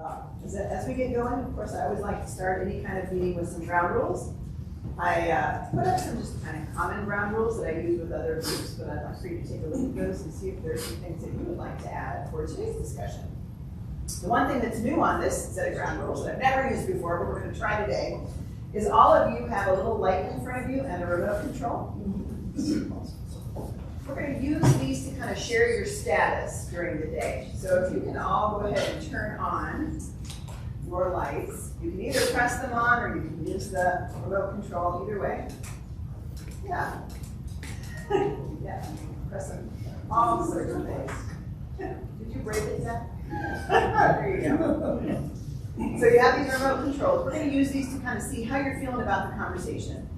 As we get going, of course, I always like to start any kind of meeting with some ground rules. I put up some just kind of common ground rules that I use with other groups, but I'd like for you to take a look at those and see if there's some things that you would like to add for today's discussion. The one thing that's new on this set of ground rules that I've never used before, but we're going to try today, is all of you have a little light in front of you and a remote control. We're going to use these to kind of share your status during the day. So if you can all go ahead and turn on your lights. You can either press them on or you can use the remote control, either way. Yeah. Yeah, press them all sorts of things. Did you break it yet? There you go. So you have these remote controls. We're going to use these to kind of see how you're feeling about the conversation.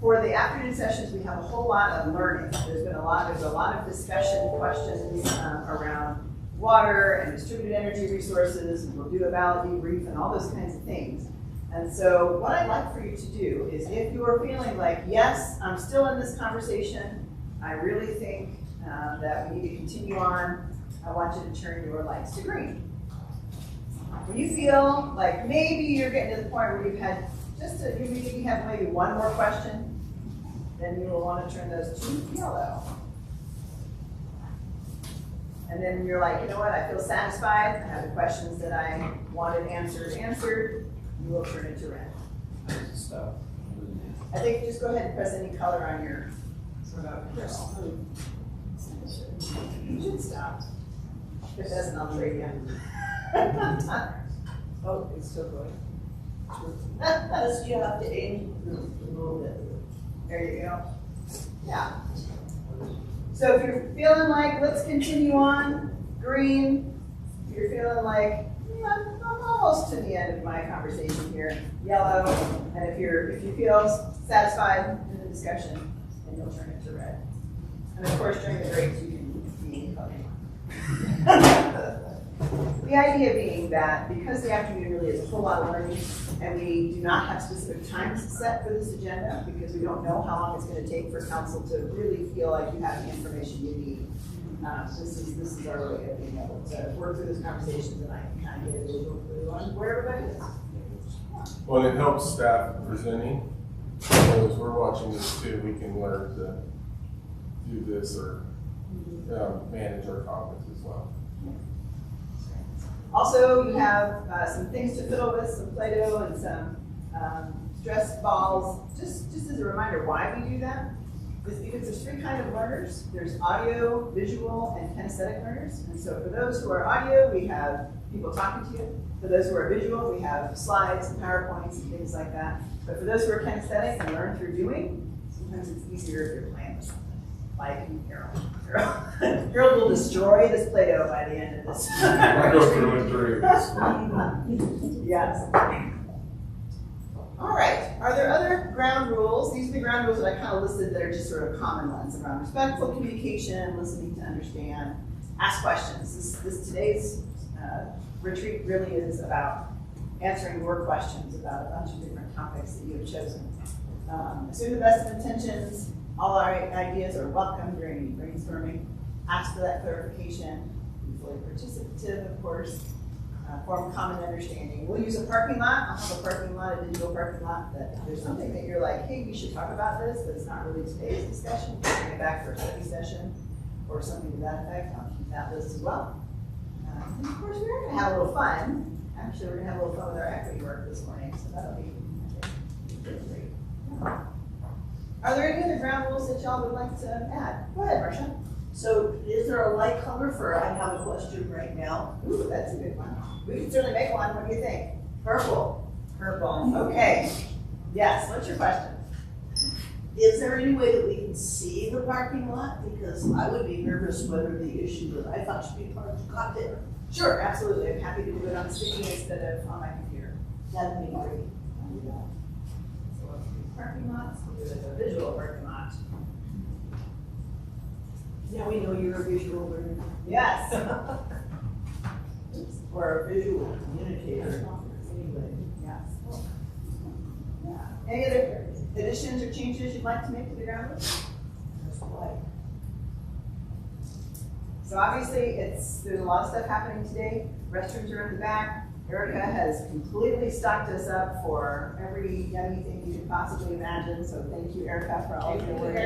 For the afternoon sessions, we have a whole lot of learning. There's a lot of discussion, questions around water and distributed energy resources, and we'll do a valley debrief and all those kinds of things. And so what I'd like for you to do is, if you are feeling like, yes, I'm still in this conversation, I really think that we need to continue on, I want you to turn your lights to green. When you feel like maybe you're getting to the point where you've had you have maybe one more question, then you will want to turn those to yellow. And then you're like, you know what, I feel satisfied, I have the questions that I wanted answered, you will turn it to red. I think just go ahead and press any color on your remote control. You should stop. If it doesn't, I'll trade you. Oh, it's still going. Because you have to aim a little bit. There you go. Yeah. So if you're feeling like, let's continue on, green. If you're feeling like, I'm almost to the end of my conversation here, yellow. And if you feel satisfied in the discussion, then you'll turn it to red. And of course, during the breaks, you can be coloring. The idea being that because the afternoon really is a whole lot of learning, and we do not have specific times set for this agenda because we don't know how long it's going to take for council to really feel like you have the information you need. This is our way of being able to work through those conversations, and I can kind of get a little clue on where everybody is. Well, it helps staff presenting. So as we're watching this too, we can learn to do this or manage our comments as well. Also, you have some things to fiddle with, some Play-Doh and some stress balls. Just as a reminder why we do that is because there's three kinds of learners. There's audio, visual, and kinesthetic learners. And so for those who are audio, we have people talking to you. For those who are visual, we have slides and PowerPoints and things like that. But for those who are kinesthetic and learn through doing, sometimes it's easier if you're playing with something. Like Harold will destroy this Play-Doh by the end of this. I go through and through this. Yes. All right. Are there other ground rules? These are the ground rules that I kind of listed that are just sort of common ones around respectful communication, listening to understand, ask questions. Today's retreat really is about answering your questions about a bunch of different topics that you have chosen. Assume the best of intentions. All our ideas are welcome during brainstorming. Ask for that clarification. Be fully participative, of course. Form common understanding. We'll use a parking lot. I'll have a parking lot, a digital parking lot. That if there's something that you're like, hey, we should talk about this, but it's not really today's discussion. Bring it back for a study session or something to that effect. I'll keep that list as well. And of course, we're going to have a little fun. Actually, we're going to have a little fun with our equity work this morning, so that'll be great. Yeah. Are there any other ground rules that y'all would like to add? Go ahead, Marcia. So is there a light color for, I have a question right now. Ooh, that's a good one. We can certainly make one. What do you think? Purple. Purple. Okay. Yes, what's your question? Is there any way that we can see the parking lot? Because I would be nervous whether the issue that I thought should be parked got there. Sure, absolutely. I'm happy to do it on sticky instead of on my computer. That'd be great. I'll do that. So let's do parking lots. We'll do it as a visual parking lot. Now we know you're a visual learner. Yes. Or a visual communicator. Anyway. Yes. Yeah. Any other additions or changes you'd like to make to the ground rules? That's why. So obviously, there's a lot of stuff happening today. Restrooms are in the back. Erica has completely stocked us up for every yummy thing you could possibly imagine. So thank you, Erica, for all of your work.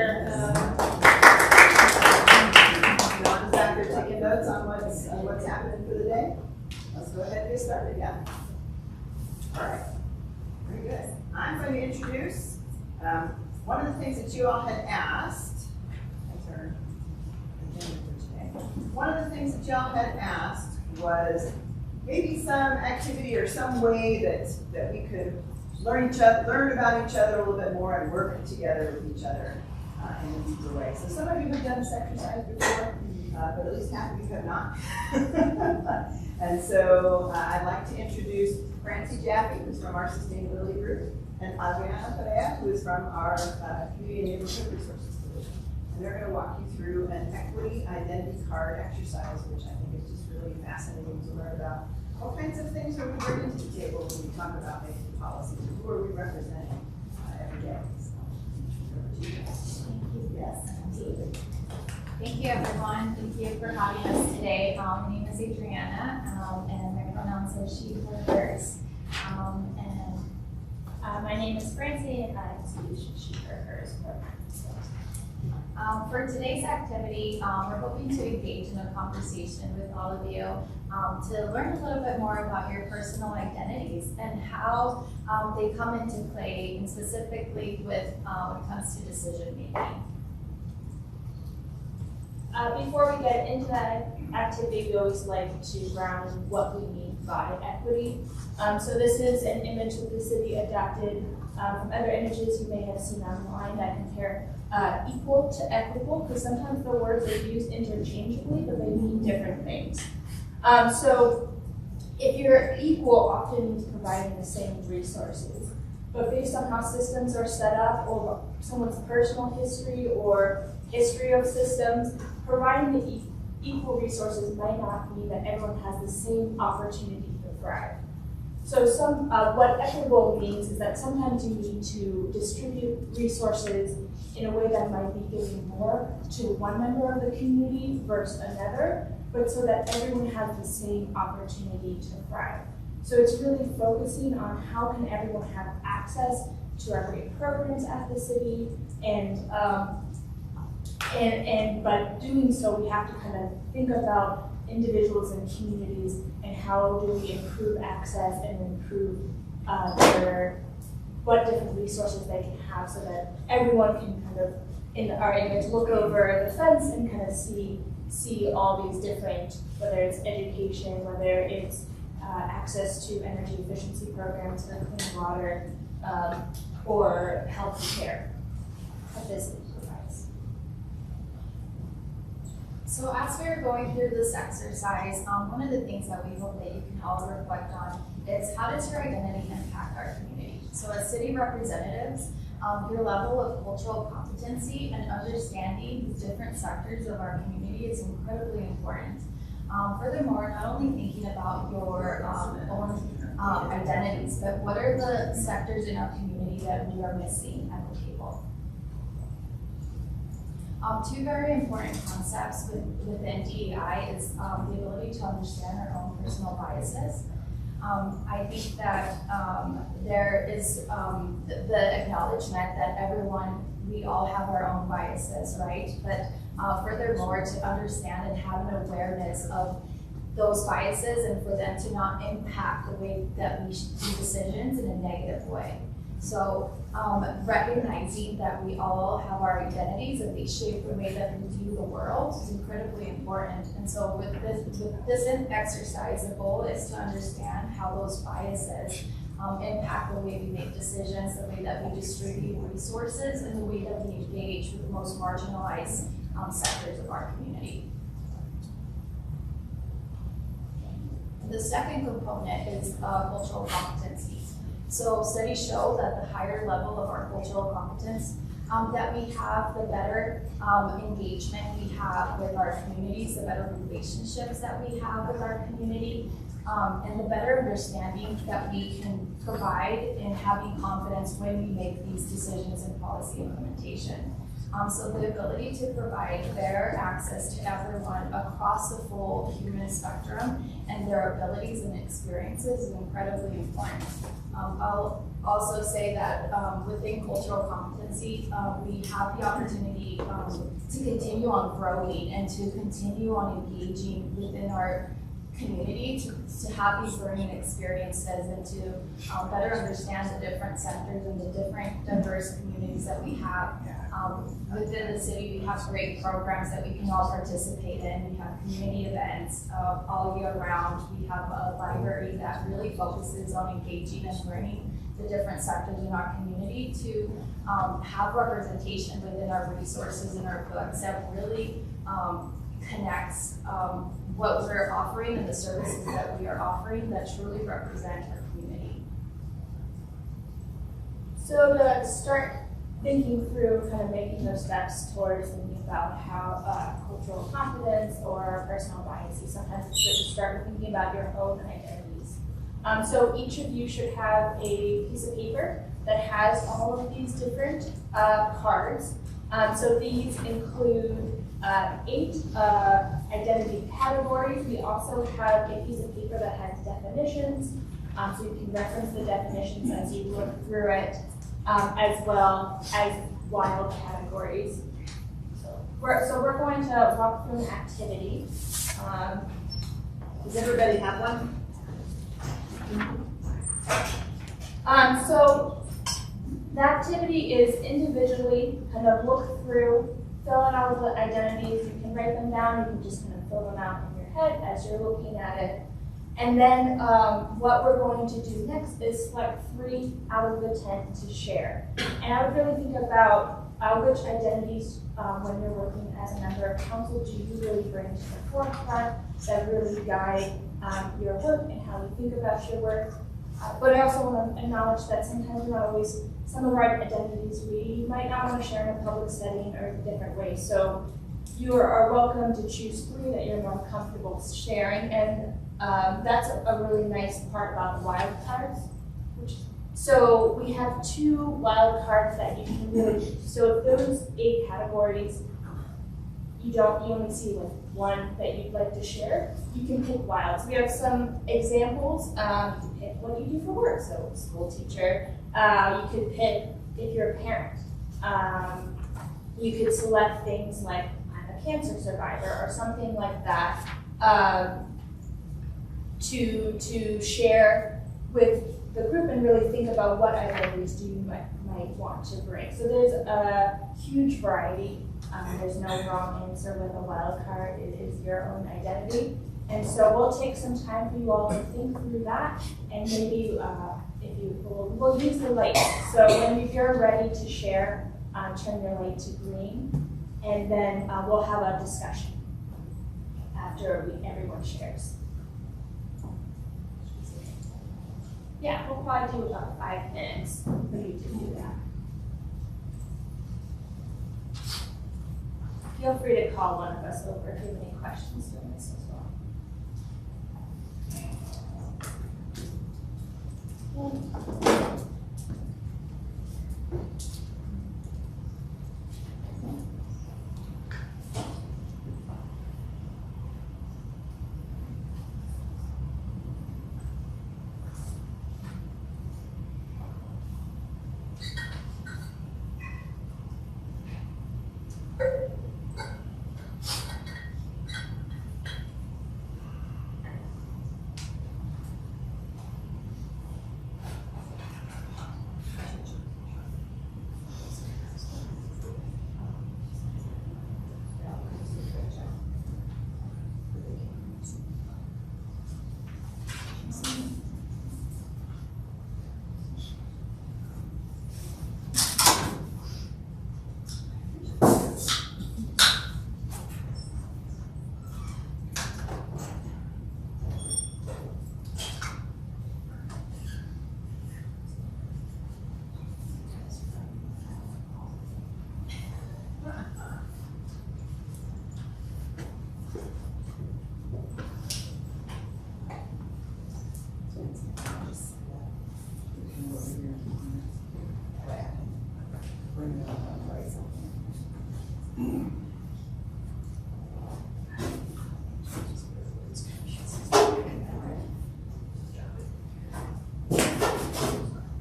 Don's back there taking notes on what's happening for the day. Let's go ahead and get started. Yeah. All right. Very good. I'm going to introduce one of the things that you all had asked. That's our agenda for today. One of the things that y'all had asked was maybe some activity or some way that we could learn about each other a little bit more and work together with each other in a deeper way. So some of you have done this exercise before, but at least half of you have not. And so I'd like to introduce Francie Jaffe, who's from our sustainability group, and Adriana Perea, who is from our community and neighborhood resources division. And they're going to walk you through an equity identity card exercise, which I think is just really fascinating to learn about. What kinds of things are we bringing to the table when we talk about making policies? Who are we representing every day? So, over to you guys. Thank you. Yes, absolutely. Thank you, everyone. Thank you for having us today. My name is Adriana, and my pronouns are she, her, hers. My name is Francie, and I use she, her, hers. For today's activity, we're hoping to engage in a conversation with all of you to learn a little bit more about your personal identities and how they come into play, and specifically when it comes to decision making. Before we get into that activity, we always like to ground what we mean by equity. So this is an image that the city adapted from other images you may have seen online that compare equal to equitable, because sometimes the words are used interchangeably, but they mean different things. So if you're equal, often means providing the same resources. But based on how systems are set up, or someone's personal history or history of systems, providing the equal resources might not mean that everyone has the same opportunity to thrive. So what equitable means is that sometimes you need to distribute resources in a way that might be giving more to one member of the community versus another, but so that everyone has the same opportunity to thrive. So it's really focusing on how can everyone have access to our great programs at the city, but doing so, we have to kind of think about individuals and communities and how do we improve access and improve what different resources they can have, so that everyone can kind of, in our image, look over the fence and kind of see all these different, whether it's education, whether it's access to energy efficiency programs or clean water, or health care that this provides. So as we are going through this exercise, one of the things that we hope that you can all reflect on is, how does your identity impact our community? So as city representatives, your level of cultural competency and understanding the different sectors of our community is incredibly important. Furthermore, not only thinking about your own identities, but what are the sectors in our community that we are missing at the table? Two very important concepts within DEI is the ability to understand our own personal biases. I think that there is the acknowledgement that we all have our own biases, right? But furthermore, to understand and have an awareness of those biases, and for them to not impact the way that we do decisions in a negative way. So recognizing that we all have our identities and they shape the way that we view the world is incredibly important. And so with this exercise, the goal is to understand how those biases impact the way we make decisions, the way that we distribute resources, and the way that we engage with the most marginalized sectors of our community. The second component is cultural competencies. So studies show that the higher level of our cultural competence that we have, the better engagement we have with our communities, the better relationships that we have with our community, and the better understanding that we can provide in having confidence when we make these decisions in policy implementation. So the ability to provide fair access to everyone across the full human spectrum and their abilities and experiences is incredibly important. I'll also say that within cultural competency, we have the opportunity to continue on growing and to continue on engaging within our community to have these learning experiences and to better understand the different sectors and the different diverse communities that we have. Within the city, we have great programs that we can all participate in. We have community events all year round. We have a library that really focuses on engaging and learning the different sectors in our community to have representation within our resources and our books that really connects what we're offering and the services that we are offering that truly represent our community. So to start thinking through kind of making those steps towards thinking about how cultural competence or personal biases, sometimes it's good to start with thinking about your own identities. So each of you should have a piece of paper that has all of these different cards. So these include 8 identity categories. We also have a piece of paper that has definitions, so you can reference the definitions as you look through it, as well as wild categories. So we're going to walk through an activity. Does everybody have one? So the activity is individually kind of look through, fill out all the identities. You can write them down. You can just kind of fill them out in your head as you're looking at it. And then what we're going to do next is select 3 out of the 10 to share. And I would really think about which identities, when you're working as a member of council, do you really bring to the forefront that really guide your work and how you think about your work. But I also want to acknowledge that sometimes not always, some of our identities we might not want to share in a public setting or in different ways. So you are welcome to choose 3 that you're more comfortable sharing. And that's a really nice part about the wild cards. So we have 2 wild cards that you can really, so if those 8 categories, you only see like 1 that you'd like to share, you can pick wild. So we have some examples. You can pick what you do for work, so school teacher. You could pick if you're a parent. You could select things like I'm a cancer survivor or something like that to share with the group and really think about what identities do you might want to bring. So there's a huge variety. There's no wrong answer with a wild card. It is your own identity. And so we'll take some time for you all to think through that, and maybe we'll use the light. So when you're ready to share, turn your light to green, and then we'll have a discussion after everyone shares. Yeah, we'll probably do about 5 minutes for you to do that. Feel free to call one of us over if you have any questions during this as well.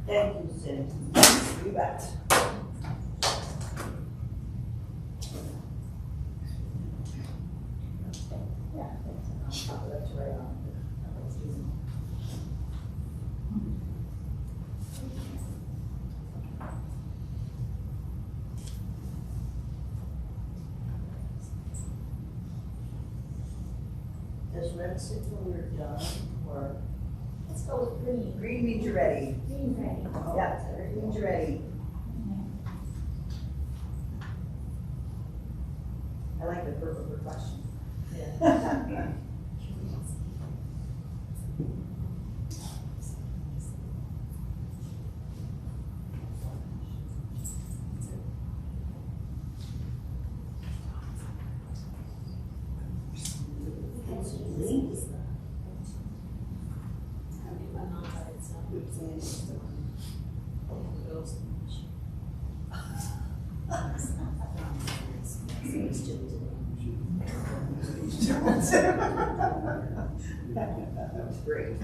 Thank you, Cindy. You bet. Yeah. That's right on. Does red signal you're done, or? Let's go with green. Green means you're ready. Green ready. Yeah, green means you're ready. I like the purple for question. Yeah. That was great.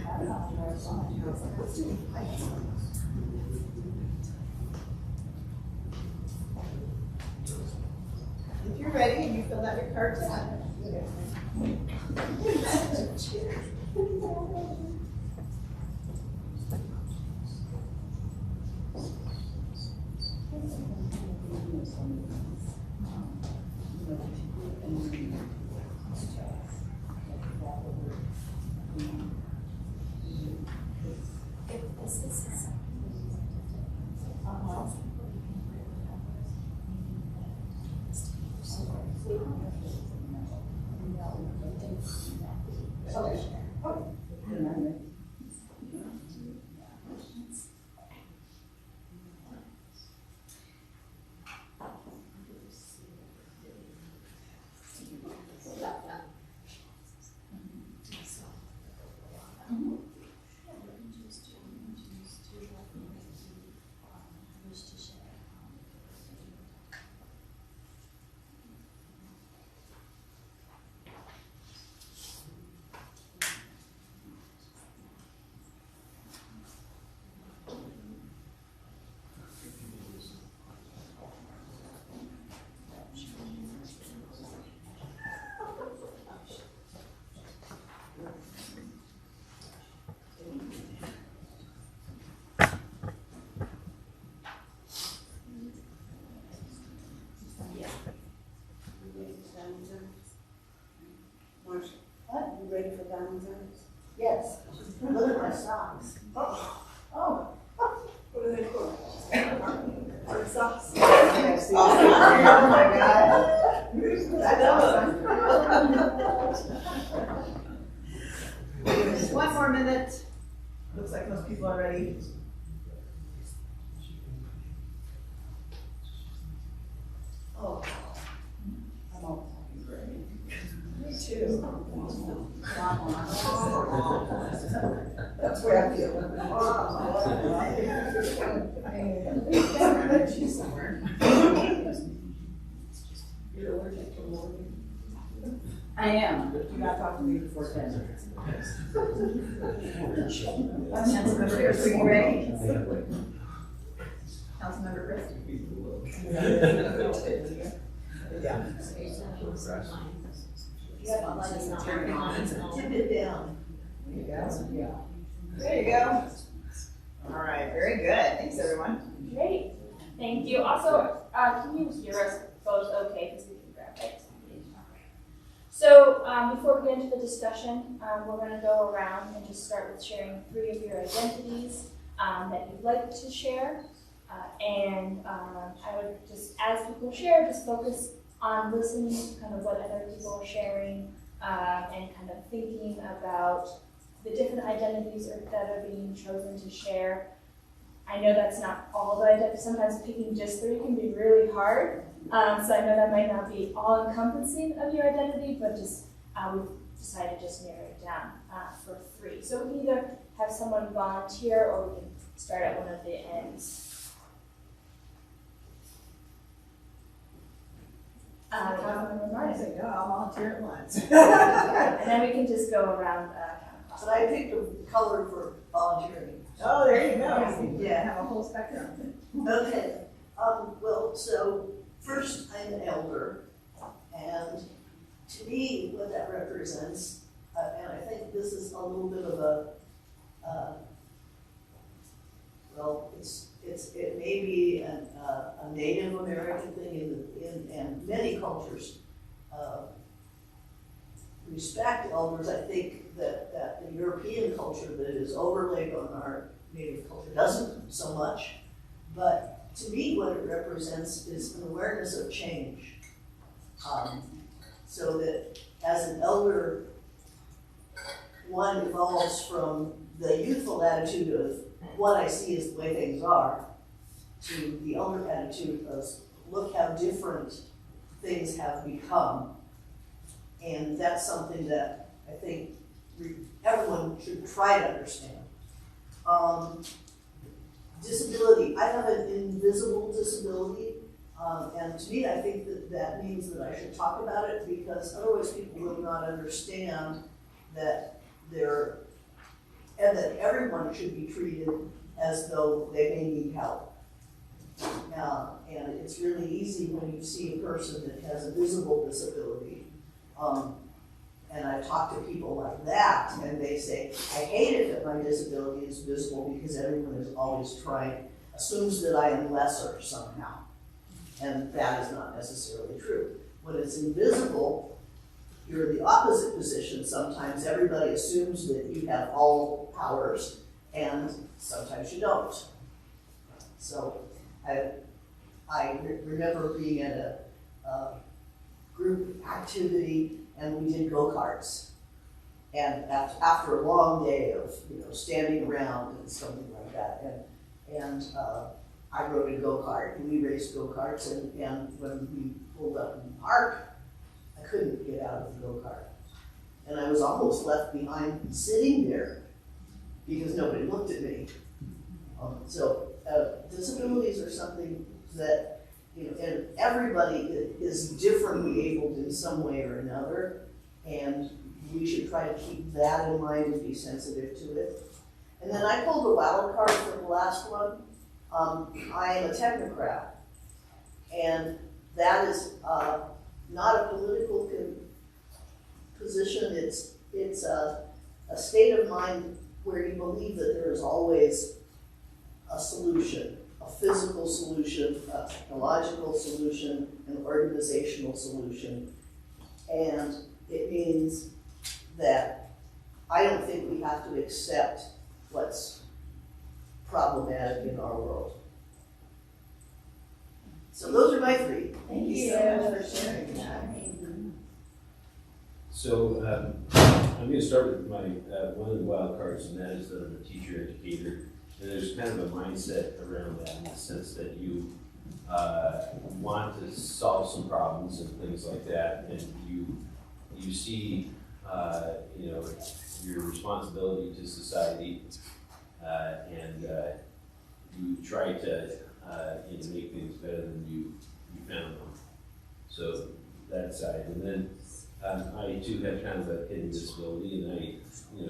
If you're ready and you fill out your card, What? You ready for diamonds? Yes. Look at my socks. Oh. What are they for? Our socks. Oh my God. That's awesome. Just one more minute. Looks like most people are ready. Oh. I'm all ready. Me too. That's where I feel. She's somewhere. You're allergic to morning. I am, but you gotta talk to me before 10. Councilmember Chris, are you ready? Councilmember Chris? Yeah. Tip it down. There you go. There you go. All right, very good. Thanks, everyone. Great. Thank you. Also, can you hear us both okay? Because we can grab it. So before we get into the discussion, we're going to go around and just start with sharing 3 of your identities that you'd like to share. I would just, as people share, just focus on listening to kind of what other people are sharing and kind of thinking about the different identities that are being chosen to share. I know that's not all the identities. Sometimes picking just 3 can be really hard. So I know that might not be all encompassing of your identity, but just we've decided to just narrow it down for 3. So we can either have someone volunteer or we can start at one of the ends. I said, no, I'll volunteer at once. And then we can just go around counterclockwise. But I picked a color for volunteering. Oh, there you go. Yeah. Have a whole spectrum. Okay, well, so first, I'm an elder, and to me, what that represents, and I think this is a little bit of a, well, it may be a Native American thing in many cultures. Respect elders, I think that the European culture that is overlaid on our Native culture doesn't so much. But to me, what it represents is an awareness of change. So that as an elder, one evolves from the youthful attitude of what I see is the way things are, to the elder attitude of look how different things have become. And that's something that I think everyone should try to understand. Disability, I have an invisible disability, and to me I think that means that I should talk about it, because otherwise people will not understand that and that everyone should be treated as though they may need help. And it's really easy when you see a person that has a visible disability, and I've talked to people like that, and they say, I hate it that my disability is visible because everyone is always assumes that I am lesser somehow. And that is not necessarily true. When it's invisible, you're in the opposite position. Sometimes everybody assumes that you have all powers, and sometimes you don't. So I remember being at a group activity, and we did go-karts. And after a long day of standing around and something like that, and I rode a go-kart, and we raced go-karts, and when we pulled up in the park, I couldn't get out of the go-kart. And I was almost left behind sitting there because nobody looked at me. So disabilities are something that, and everybody is differently abled in some way or another, and we should try to keep that in mind and be sensitive to it. And then I pulled a wild card for the last one. I am a technocrat, and that is not a political position. It's a state of mind where you believe that there is always a solution. A physical solution, a technological solution, an organizational solution. And it means that I don't think we have to accept what's problematic in our world. So those are my three. Thank you so much for sharing that. So I'm going to start with my one of the wild cards, and that is that I'm a teacher educator. And there's kind of a mindset around that in the sense that you want to solve some problems and things like that, and you see your responsibility to society, and you try to make things better than you found them. So that side, and then I too have kind of a hidden disability, and I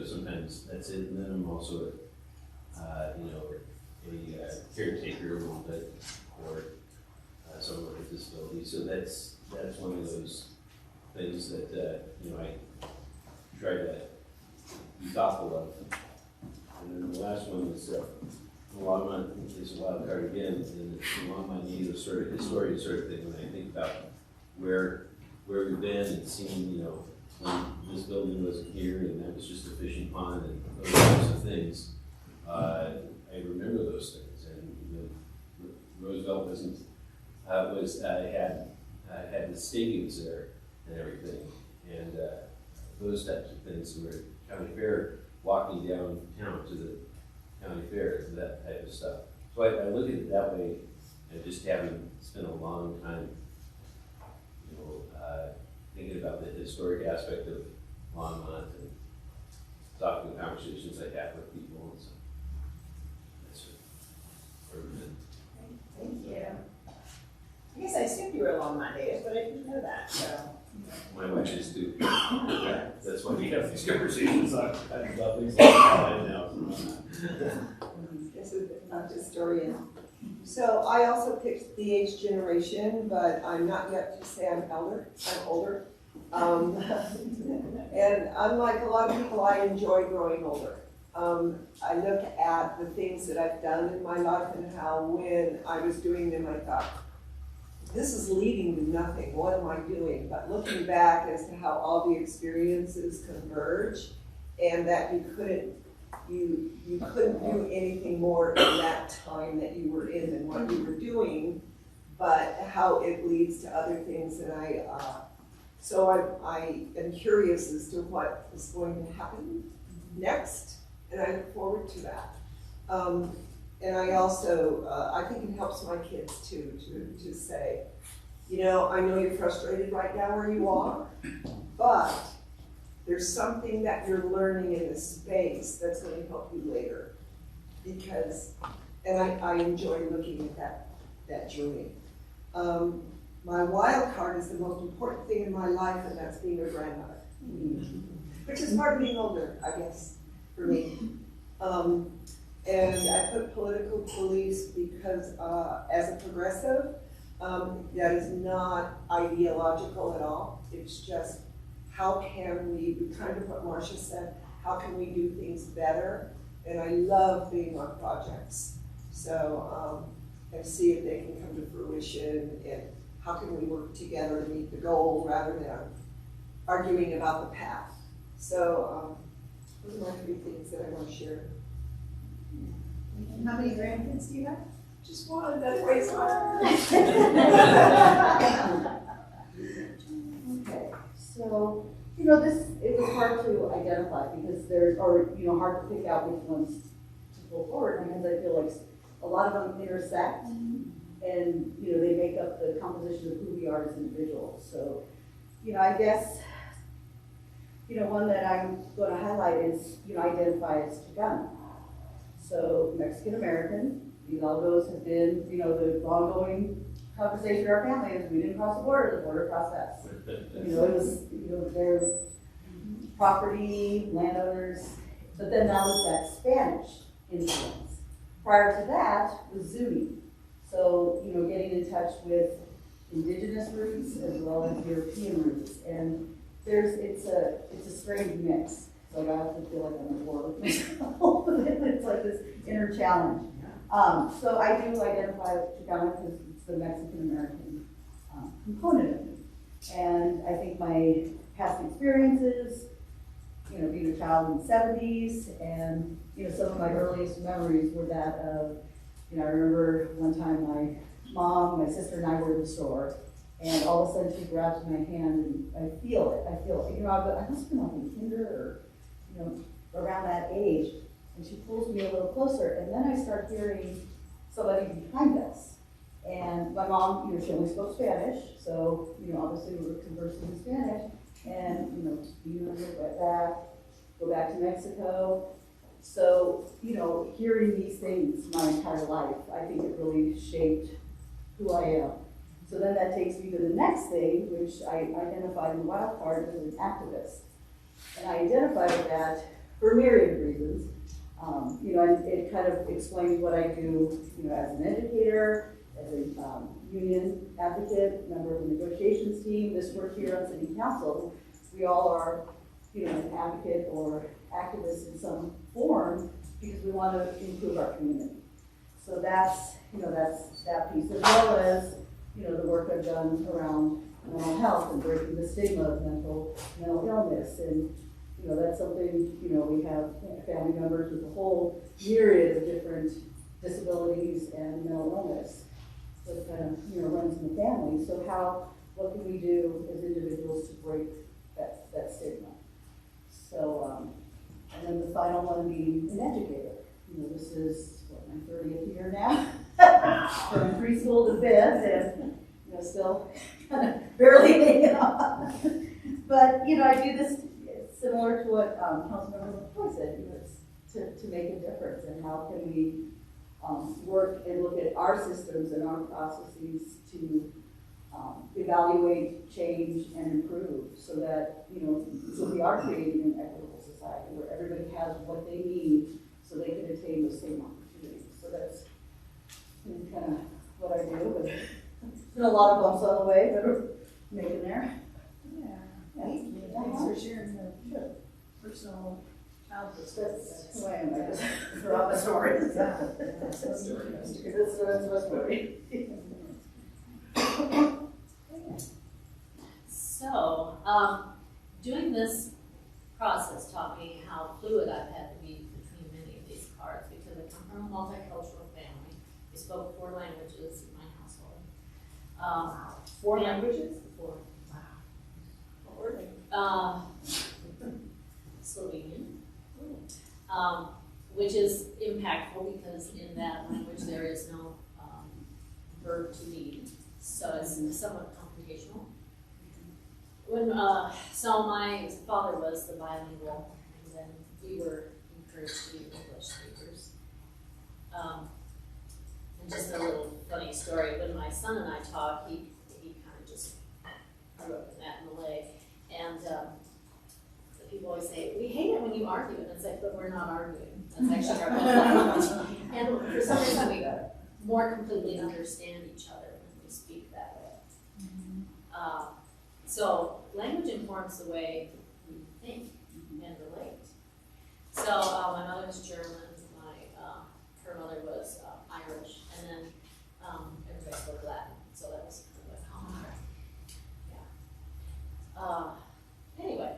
sometimes that's it, and then I'm also a caretaker a little bit for someone with a disability. So that's one of those things that I try to be thoughtful of. And then the last one is Longmont is a wild card again, and Longmont needs a sort of historian sort of thing when I think about where we've been and seeing, when this building wasn't here and that was just a fishing pond and those types of things. I remember those things, and Roosevelt had the stadiums there and everything, and those types of things. We were at county fair, walking downtown to the county fair, that type of stuff. So I look at it that way, and just having spent a long time, thinking about the historic aspect of Longmont and talking the conversations I have with people and so. Thank you. I guess I assumed you were a Longmont native, but I didn't know that, so. My wife is too. That's why we have these conversations about things like that now. This is not historian. So I also picked the age generation, but I'm not yet to say I'm older. And unlike a lot of people, I enjoy growing older. I look at the things that I've done in my life and how when I was doing them, I thought, this is leading to nothing, what am I doing? But looking back as to how all the experiences converge and that you couldn't do anything more in that time that you were in than what you were doing, but how it leads to other things. And so I am curious as to what is going to happen next, and I look forward to that. And I also, I think it helps my kids too, to say, you know, I know you're frustrated right now where you are, but there's something that you're learning in this space that's going to help you later. Because, and I enjoy looking at that journey. My wild card is the most important thing in my life, and that's being a grandmother. Which is part of being older, I guess, for me. And I put political beliefs because as a progressive, that is not ideological at all. It's just how can we, kind of what Marcia said, how can we do things better? And I love being on projects. So, and see if they can come to fruition and how can we work together to meet the goal rather than arguing about the path. So those are my 3 things that I want to share. How many grandkids do you have? Just one, that's why it's hard. Okay, so, you know, it was hard to identify because hard to pick out which ones to pull forward because I feel like a lot of them intersect and, you know, they make up the composition of who we are as individuals. So, you know, I guess, you know, one that I'm going to highlight is, you know, identify as Chicana. So Mexican American, these Algos have been, you know, the ongoing conversation in our family is we didn't cross the border crossed us. You know, it was, you know, their property, landowners, but then that was that Spanish influence. Prior to that was Zuni. So, you know, getting in touch with indigenous roots as well as European roots. And it's a strange mix. Like I often feel like I'm at war with myself. It's like this inner challenge. So I do identify with Chicana because it's the Mexican American component of me. And I think my past experiences, you know, being a child in the 70s, and, you know, some of my earliest memories were that of, you know, I remember one time my mom, my sister and I were in the store, and all of a sudden she grabs my hand and I feel it. You know, I must have been like in kinder or, you know, around that age, and she pulls me a little closer, and then I start hearing somebody behind us. And my mom, you know, she only spoke Spanish, so, you know, obviously we were conversing in Spanish, and, you know, went back, go back to Mexico. So, you know, hearing these things my entire life, I think it really shaped who I am. So then that takes me to the next thing, which I identified in the wild card as an activist. And I identified with that for myriad reasons. You know, and it kind of explains what I do, you know, as an educator, as a union advocate, member of the negotiations team, this work here on city council. We all are, you know, an advocate or activist in some form because we want to improve our community. So that's, you know, that's that piece, as well as, you know, the work I've done around mental health and breaking the stigma of mental illness. And, you know, that's something, you know, we have family members with a whole myriad of different disabilities and mental illness. So it kind of, you know, runs in the family. So what can we do as individuals to break that stigma? So, and then the final one being an educator. You know, this is, my 30th year now, from preschool to 5th, and, you know, still kind of barely hanging on. But, you know, I do this similar to what Councilmember LaFleur said, you know, it's to make a difference, and how can we work and look at our systems and our processes to evaluate, change, and improve, so that, you know, so we are creating an equitable society. society, where everybody has what they need so they can attain the same opportunities. So that's kind of what I do, but there's been a lot of bumps on the way, but we're making there. Yeah. Yeah. Thanks for sharing the personal childhood stories. That's who I am, I just throw out the stories. Yeah. That's the story. That's my story. So, doing this process taught me how fluid I've had to be between many of these cards, because I come from a multicultural family. We spoke 4 languages in my household. 4 and- languages? 4. What were they? Slovenian, which is impactful because in that language there is no verb to be, so it's somewhat confrontational. When so my father was the bilingual, and then we were encouraged to be English speakers. And just a little funny story: when my son and I talk, he kind of just grew up in that Malay, and people always say, we hate it when you argue, and it's like, but we're not arguing. That's actually our language. And for some reason, we more completely understand each other when we speak that way. So language informs the way we think and relate. So my mother was German, her mother was Irish, and then everybody spoke Latin, so that was kind of a common. Yeah. Anyway.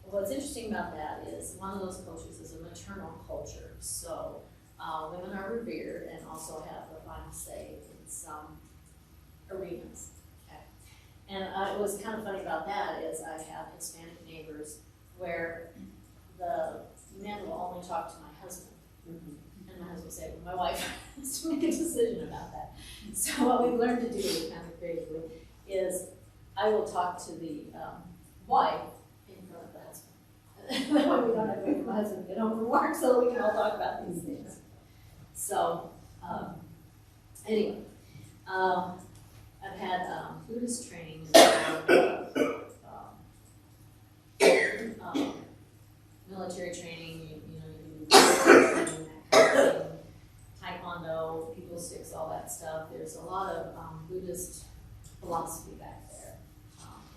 What's interesting about that is one of those cultures is a maternal culture. So women are revered and also have the final say in some arenas. Okay. And what's kind of funny about that is I have Hispanic neighbors where the men will only talk to my husband. And my husband will say, well, my wife has to make a decision about that. So what we've learned to do kind of creatively is I will talk to the wife in front of the husband. That way we don't have to wait for my husband to get home from work so we can all talk about these things. So, anyway, I've had Buddhist training around military training, you do training, that kind of thing, taekwondo, people sticks, all that stuff. There's a lot of Buddhist philosophy back there.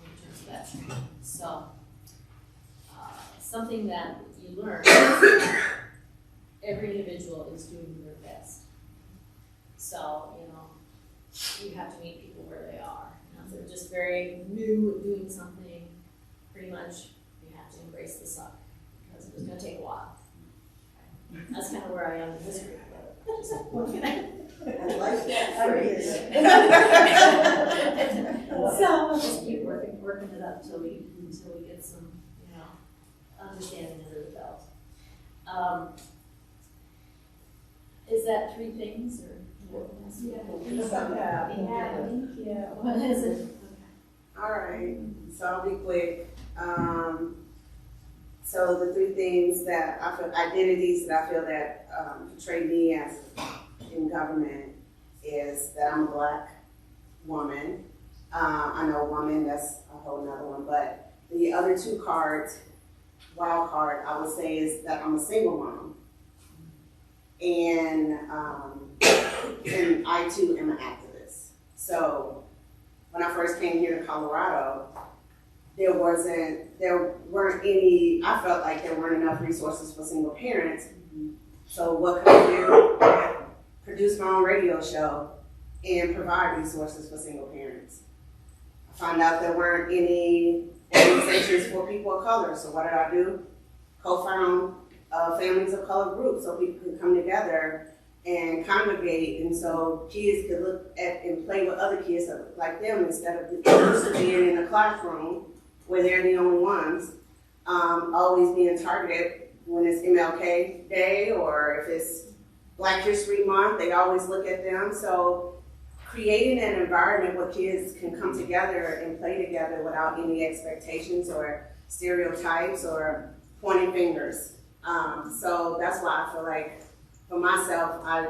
In terms of that training. So, something that you learn is that every individual is doing their best. So, you have to meet people where they are. If they're just very new at doing something, pretty much you have to embrace the suck, because it's going to take a while. Okay. That's kind of where I am in this group. Just looking at it. I like that phrase. So we'll just keep working it up until we get some, understanding under the belt. Is that 3 things or? Yeah. Thank you. What is it? Okay. All right, so I'll be quick. So the 3 things that I feel, identities that I feel that portray me as in government is that I'm a Black woman. I know woman, that's a whole nother one, but the other 2 cards, wild card, I would say is that I'm a single mom. And I too am an activist. So when I first came here to Colorado, there weren't any, I felt like there weren't enough resources for single parents. So what could I do? Produce my own radio show and provide resources for single parents. I found out there weren't any organizations for people of color. So what did I do? Co-found families of color groups so people could come together and congregate, and so kids could look at and play with other kids that look like them instead of used to being in the classroom where they're the only ones, always being targeted when it's MLK Day or if it's Black History Month, they always look at them. So creating an environment where kids can come together and play together without any expectations or stereotypes or pointing fingers. So that's why I feel like for myself, I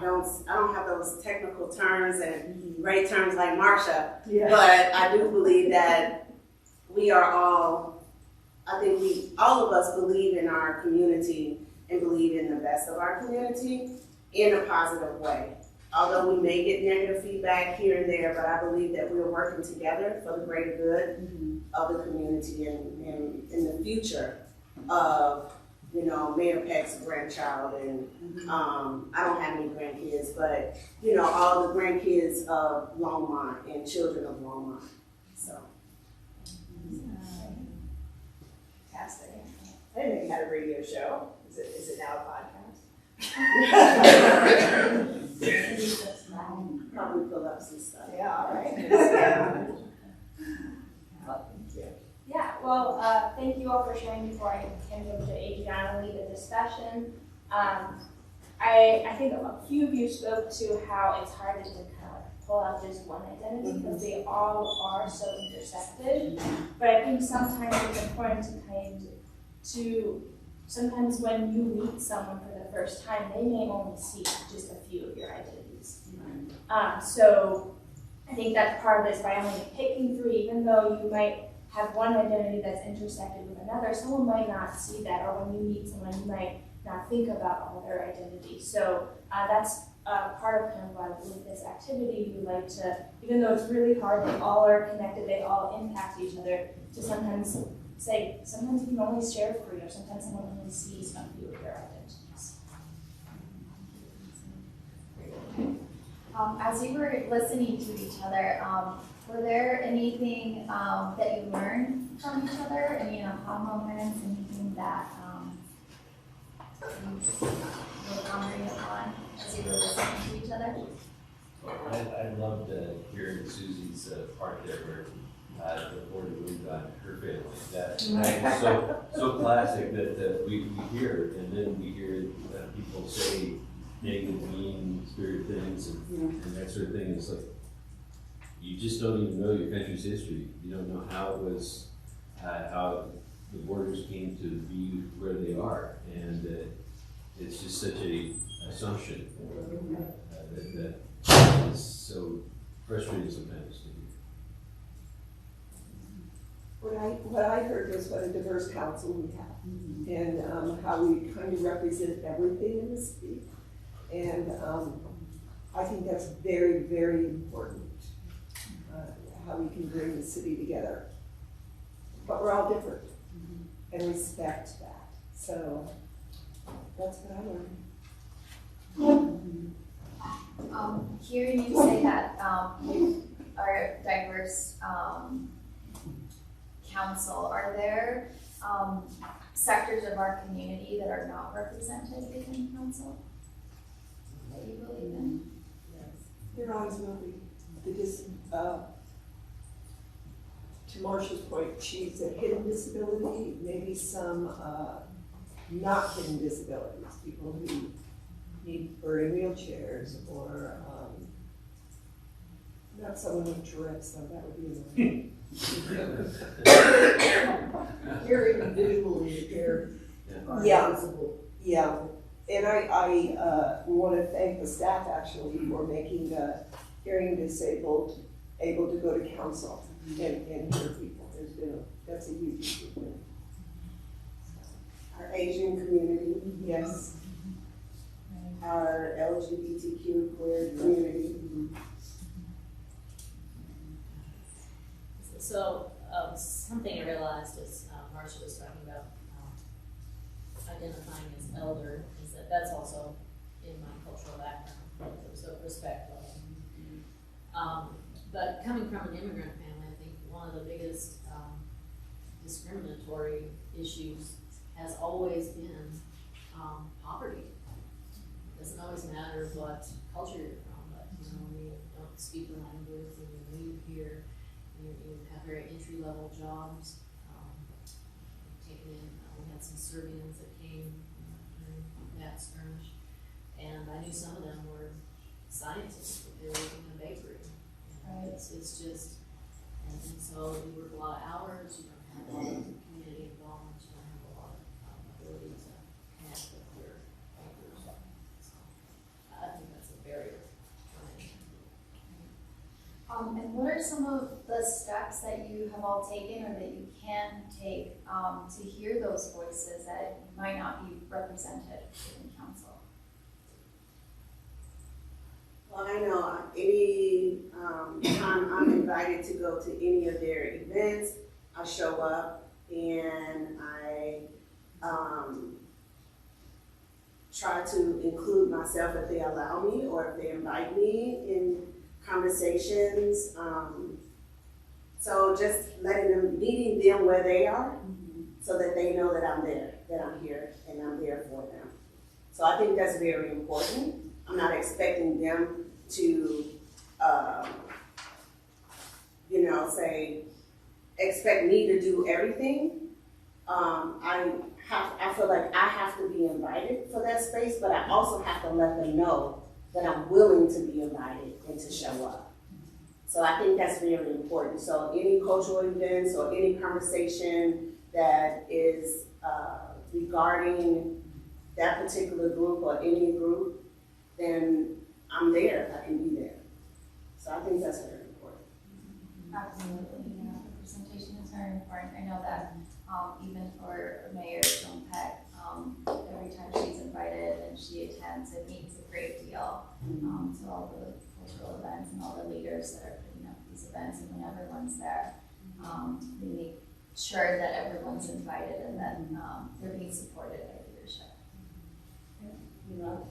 don't have those technical terms and great terms like Marsha, but I do believe that we are all I think all of us believe in our community and believe in the best of our community in a positive way. Although we may get negative feedback here and there, but I believe that we're working together for the greater good of the community and in the future of, Mayor Peck's grandchild and, I don't have any grandkids, but, all the grandkids of Longmont and children of Longmont, so. Fantastic. I didn't know you had a radio show. Is it now a podcast? Probably pull up some stuff. Yeah, all right. Yeah, well, thank you all for sharing before I hand over to Adriana to lead the discussion. I think a few of you spoke to how it's hard to kind of pull out just one identity because they all are so intersected. But I think sometimes it's important to sometimes when you meet someone for the first time, they may only see just a few of your identities. So I think that's part of this by only picking three, even though you might have one identity that's intersected with another, someone might not see that, or when you meet someone, you might not think about all their identities. So that's part of kind of why with this activity, we like to, even though it's really hard, they all are connected, they all impact each other, to sometimes say, sometimes you can only share three, or sometimes someone only sees a few of your identities. As you were listening to each other, were there anything that you learned from each other? Any aha moments, anything that you were pondering upon as you were listening to each other? I loved hearing Susie's part there where the board moved on her family. That is so classic that we hear, and then we hear people say negative, mean spirit things and that sort of thing. It's like, you just don't even know your country's history. You don't know how it was, how the borders came to be where they are. And it's just such a assumption that is so frustrating sometimes to hear. What I heard was what a diverse council we have, and how we kind of represent everything in the city. And I think that's very, very important, how we can bring the city together. But we're all different, and respect that. So that's what I learned. Hearing you say that we are a diverse council, are there sectors of our community that are not represented within council that you believe in? There always will be. To Marcia's point, she's a hidden disability, maybe some not hidden disabilities, people who are in wheelchairs, or not someone with Tourette's, though, that would be annoying. Hearing visually impaired are Yeah. visible. Yeah, and I want to thank the staff actually for making hearing disabled able to go to council and hear people. That's a huge improvement. Our Asian community, Yes. our LGBTQ queer community. So, something I realized as Marcia was talking about identifying as elder, is that that's also in my cultural background, so respect level. But coming from an immigrant family, I think one of the biggest discriminatory issues has always been poverty. It doesn't always matter what culture you're from, but when you don't speak the language, when you leave here, you have very entry-level jobs. Taken in, we had some Serbians that came during that skirmish, and I knew some of them were scientists, but they were working in a bakery. And it's just, and so you work a lot of hours, you don't have a lot of community involvement, you don't have a lot of ability to connect with your neighbors. So I think that's a barrier for many. And what are some of the steps that you have all taken or that you can take to hear those voices that might not be represented in council? Well, I know any time I'm invited to go to any of their events, I show up and I try to include myself if they allow me or if they invite me in conversations. So just meeting them where they are so that they know that I'm there, that I'm here and I'm there for them. So I think that's very important. I'm not expecting them to, expect me to do everything. I feel like I have to be invited for that space, but I also have to let them know that I'm willing to be invited and to show up. So I think that's very important. So any cultural events or any conversation that is regarding that particular group or any group, then I'm there, I can be there. So I think that's very important. Absolutely, yeah, representation is very important. I know that even for Mayor Joan Peck, every time she's invited and she attends, it means a great deal to all the cultural events and all the leaders that are putting up these events. And when everyone's there, they make sure that everyone's invited and that they're being supported by leadership. You know,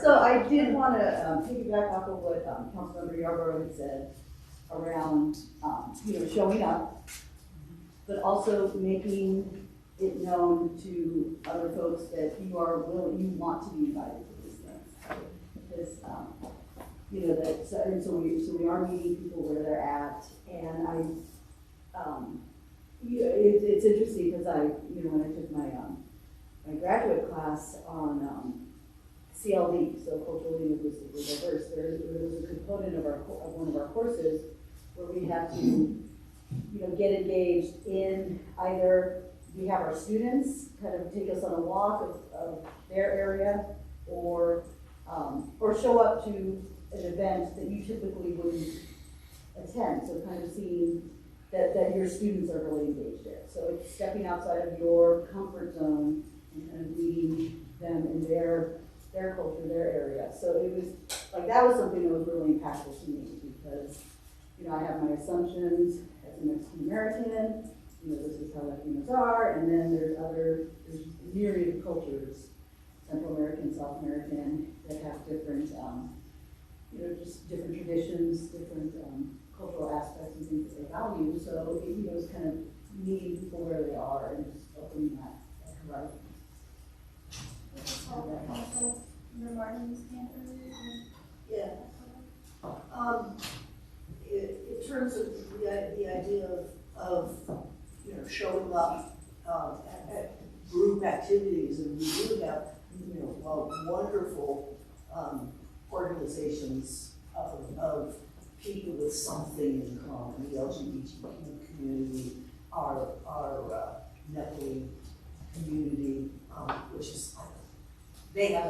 So I did want to piggyback off of what Councilmember Yarborough had said around, showing up, but also making it known to other folks that you want to be invited to these things. Because, so we are meeting people where they're at, and it's interesting because when I took my graduate class on CLD, so culturally linguistically diverse, there was a component of one of our courses where we have to, get engaged in either we have our students kind of take us on a walk of their area, or show up to an event that you typically wouldn't attend. So kind of seeing that your students are really engaged there. So it's stepping outside of your comfort zone and kind of leading them in their culture, their area. So it was like, that was something that was really impactful to me because, I have my assumptions as a Mexican American, this is how Latinos are, and then there's a myriad of cultures, Central American, South American, that have different, just different traditions, different cultural aspects and things that they value. So it was kind of meeting people where they are and just opening that horizon. Yeah. In terms of the idea of showing up at group activities, and we do have wonderful organizations of people with something in common. The LGBTQ community, our Nepali community, which is they have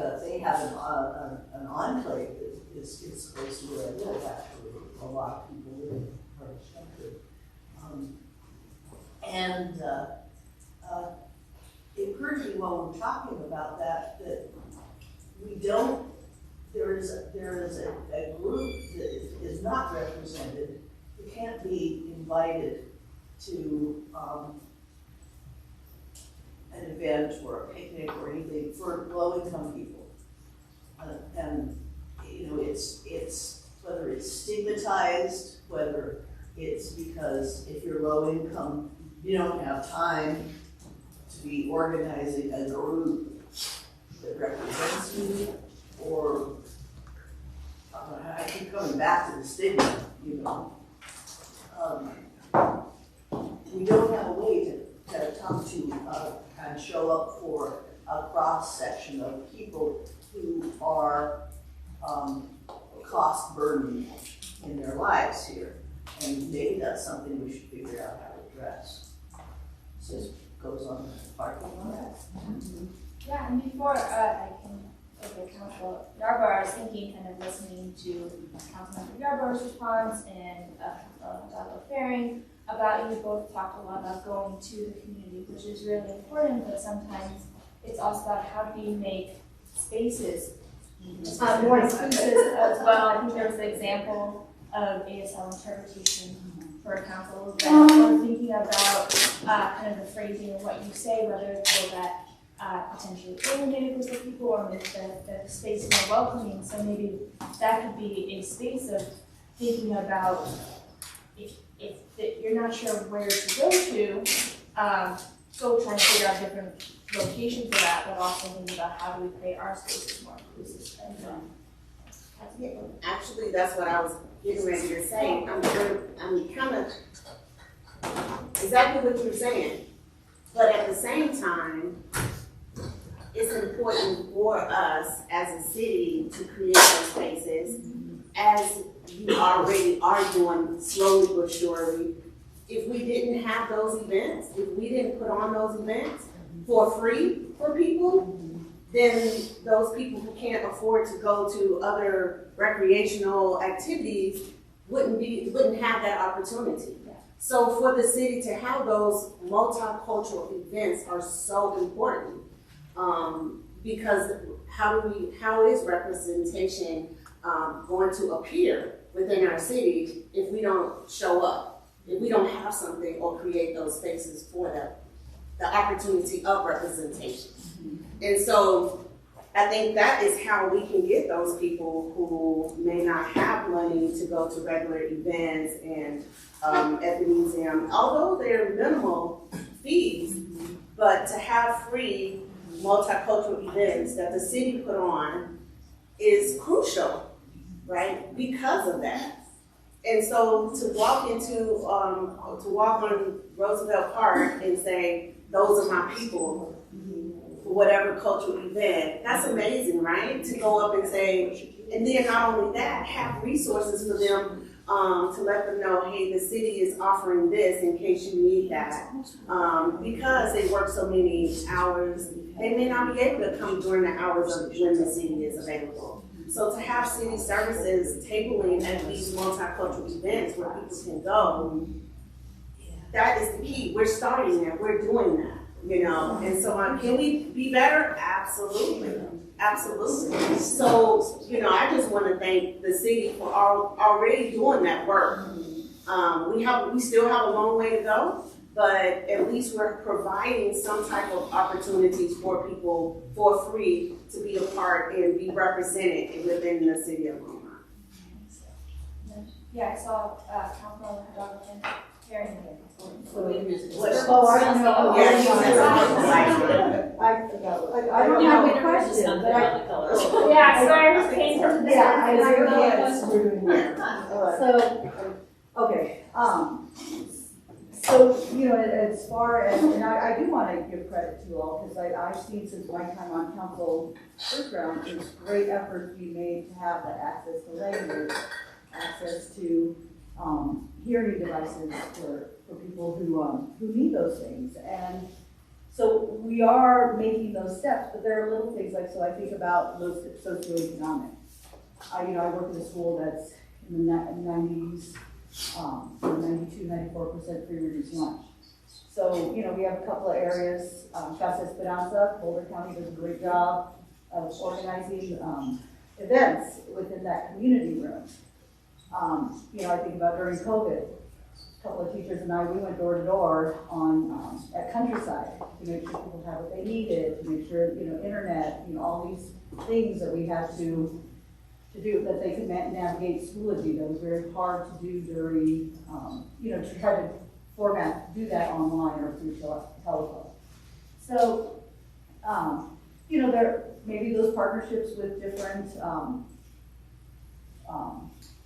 an enclave that is close to where I live. Actually, a lot of people live in part of the country, it occurred to me while we were talking about that we don't. There is a group that is not represented who can't be invited to an event or a picnic or anything for low-income people. It's whether it's stigmatized, whether it's because if you're low income, you don't have time to be organizing a group that represents you, or I keep coming back to the stigma, we don't have a way to come to and show up for a cross-section of people who are cost burden in their lives here. And maybe that's something we should figure out how to address. So this goes on the parking lot. Yeah, and before I can Okay, Council Yarborough, I was thinking, kind of listening to Councilmember Yarborough's response and Councilor Faring about, you both talked a lot about going to the community, which is really important, but sometimes it's also about how do you make spaces more inclusive as well. I think there was the example of ASL interpretation for a council that we're thinking about kind of the phrasing of what you say, whether it's for that potentially alienated group of people or make the space more welcoming. So maybe that could be a space of thinking about if you're not sure where to go to, go try and figure out different locations for that, but also thinking about how do we create our spaces more inclusive. Actually, that's what I was getting ready to say. I'm kind of exactly what you're saying, but at the same time, it's important for us as a city to create those spaces, as you already are doing slowly but surely. If we didn't have those events, if we didn't put on those events for free for people, then those people who can't afford to go to other recreational activities wouldn't have that opportunity. So for the city to have those multicultural events are so important, because how is representation going to appear within our city if we don't show up, if we don't have something or create those spaces for the opportunity of representation? And so I think that is how we can get those people who may not have money to go to regular events and at the museum, although they're minimal fees, but to have free multicultural events that the city put on is crucial, right? Because of that. And so to walk on Roosevelt Park and say, those are my people, for whatever cultural event, that's amazing, right? To go up and say, and then not only that, have resources for them to let them know, hey, the city is offering this in case you need that. Because they work so many hours, they may not be able to come during the hours of when the city is available. So to have city services tabling at these multicultural events where people can go, that is the key. We're starting that, we're doing that, you know. And so can we be better? Absolutely. Absolutely. So, you know, I just want to thank the city for already doing that work. We still have a long way to go, but at least we're providing some type of opportunities for people for free to be a part and be represented within the city of Longmont. Yeah, I saw Councilmember Donovan carrying it. I don't have a question, but Yeah, so I just came to the. yeah, I So, okay, so, you know, as far as, and I do want to give credit to you all, because I've seen since my time on council first round, there's great efforts being made to have that access to language, access to hearing devices for people who need those things. And so we are making those steps, but there are little things like, so I think about those socioeconomic. You know, I work in a school that's in the 90s, 92, 94% free reduced lunch. So, you know, we have a couple of areas, Casa Esperanza, Boulder County does a great job of organizing events within that community room. You know, I think about during COVID, a couple of teachers and I, we went door to door on at Countryside to make sure people had what they needed, to make sure, you know, internet, you know, all these things that we had to do that they could navigate Schoology. That was very hard to do during, you know, to try to do that online or through telephone. So, you know, there maybe those partnerships with different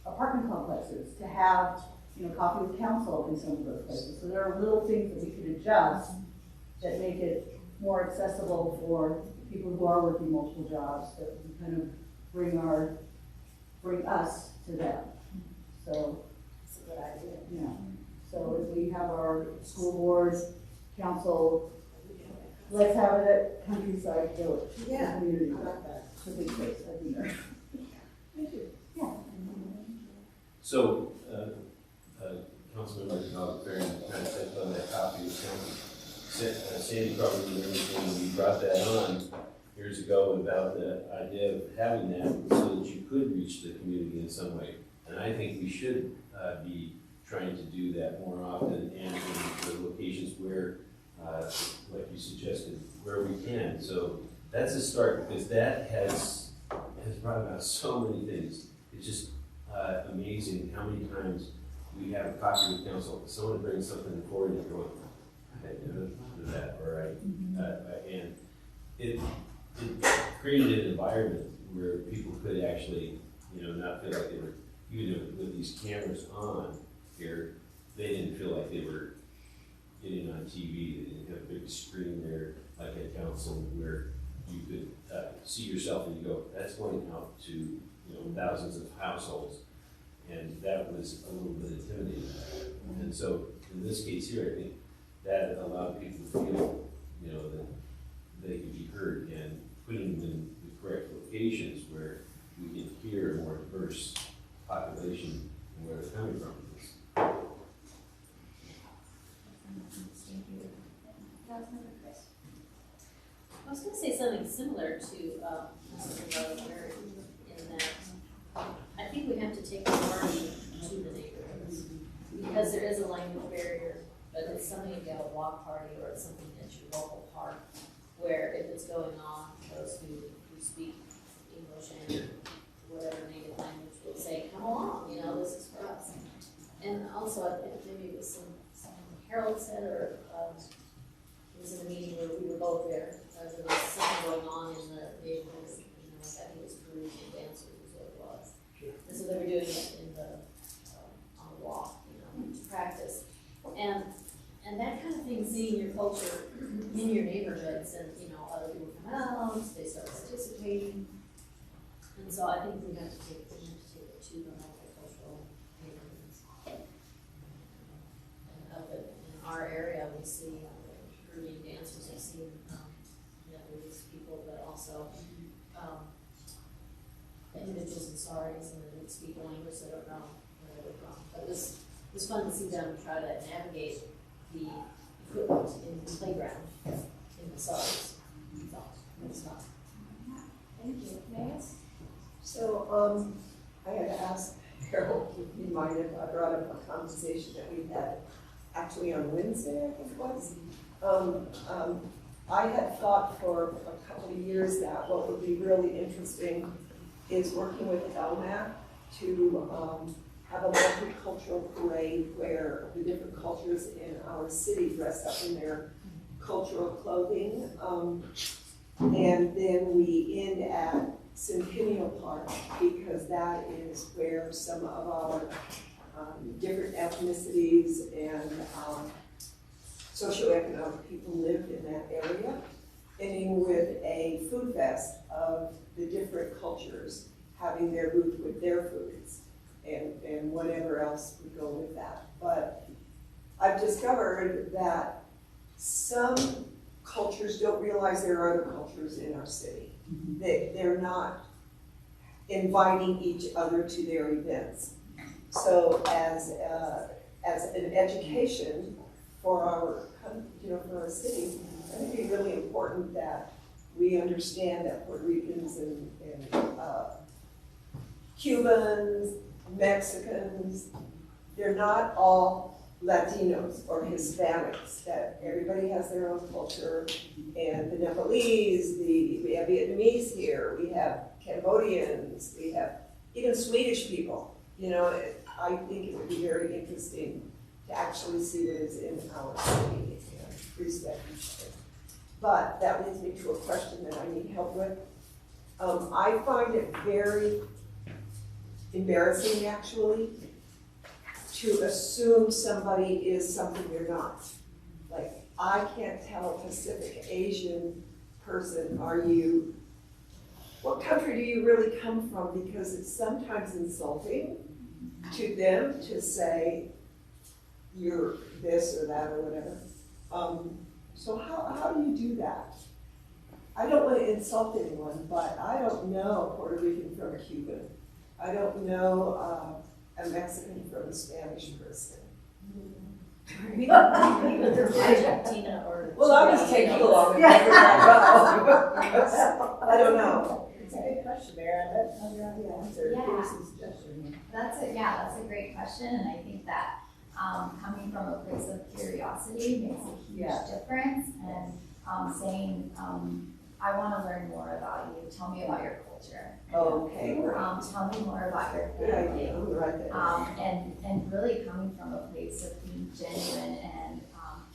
apartment complexes to have, you know, coffee with council in some of those places. So there are little things that we could adjust that make it more accessible for people who are working multiple jobs, that we kind of bring us to them. So That's a good idea. yeah. So if we have our school board, council, let's have it at Countryside Village. Yeah. Community. I like that. a big place, I think. Thank you. Yeah. So, Councilman Martinelli, very kind of touched on that copy of Sandy probably remembers when we brought that on years ago about the idea of having that so that you could reach the community in some way. And I think we should be trying to do that more often and in the locations where, like you suggested, where we can. So that's a start because that has brought about so many things. It's just amazing how many times we have a coffee with council, someone brings something forward and you go, I never thought of that, or and it created an environment where people could actually, not feel like they were, even with these cameras on here, they didn't feel like they were getting on TV. They didn't have a big screen there like at council where you could see yourself and you go, that's going out to thousands of households. And that was a little bit intimidating. And so in this case here, I think that allowed people to feel, that they could be heard and putting them in the correct locations where we can hear a more diverse population and where they're coming from. I was gonna say something similar to, Mr. Rowe, in that I think we have to take the learning to the neighborhoods, because there is a language barrier, but it's something at a block party or it's something at your local park, where if it's going on, those who speak English and whatever native language will say, come along, this is for us. And also, I think maybe it was some Harold said, or it was in a meeting where we were both there, there was something going on in the neighborhood, I think it was Peruvian dancers is what it was. And so they were doing it in on the walk, to practice. And that kind of thing, seeing your culture in your neighborhoods and, other people come out, they start participating. And so I think we have to take it to the multicultural neighborhoods. And up in our area, we see Peruvian dancers, we've seen Vietnamese people, but also individuals and saris, and they speak a language they don't know where they're from. But it was fun to see them try to navigate the equipment in the playground in the saris. It was fun. Thank you. Max? So, I had to ask Harold if he minded if I brought up a conversation that we had actually on Wednesday, I think it was. I had thought for a couple of years that what would be really interesting is working with LMAC to have a multicultural parade where the different cultures in our city dress up in their cultural clothing. And then we end at Centennial Park, because that is where some of our different ethnicities and socioeconomic people live in that area, ending with a food fest of the different cultures having their booth with their foods and whatever else would go with that. But I've discovered that some cultures don't realize there are other cultures in our city. They're not inviting each other to their events. So as an education for our, for our city, I think it'd be really important that we understand that Puerto Ricans and Cubans, Mexicans, they're not all Latinos or Hispanics, that everybody has their own culture, and the Nepalese, we have Vietnamese here, we have Cambodians, we have even Swedish people. I think it would be very interesting to actually see what is in our city and respect each other. But that leads me to a question that I need help with. I find it very embarrassing, actually, to assume somebody is something they're not. Like, I can't tell a Pacific Asian person, what country do you really come from? Because it's sometimes insulting to them to say you're this or that or whatever. So how do you do that? I don't want to insult anyone, but I don't know a Puerto Rican from a Cuban. I don't know a Mexican from a Spanish person. Argentina or. Well, I'll just take you along and figure that out. I don't know. It's a good question, Mary. I'll grab the answer. Yeah. Give some suggestion. That's a great question, and I think that coming from a place of curiosity makes a huge difference. And saying, I want to learn more about you. Tell me about your culture. Okay. Tell me more about your Good family. idea. I'm right there. And really coming from a place of being genuine and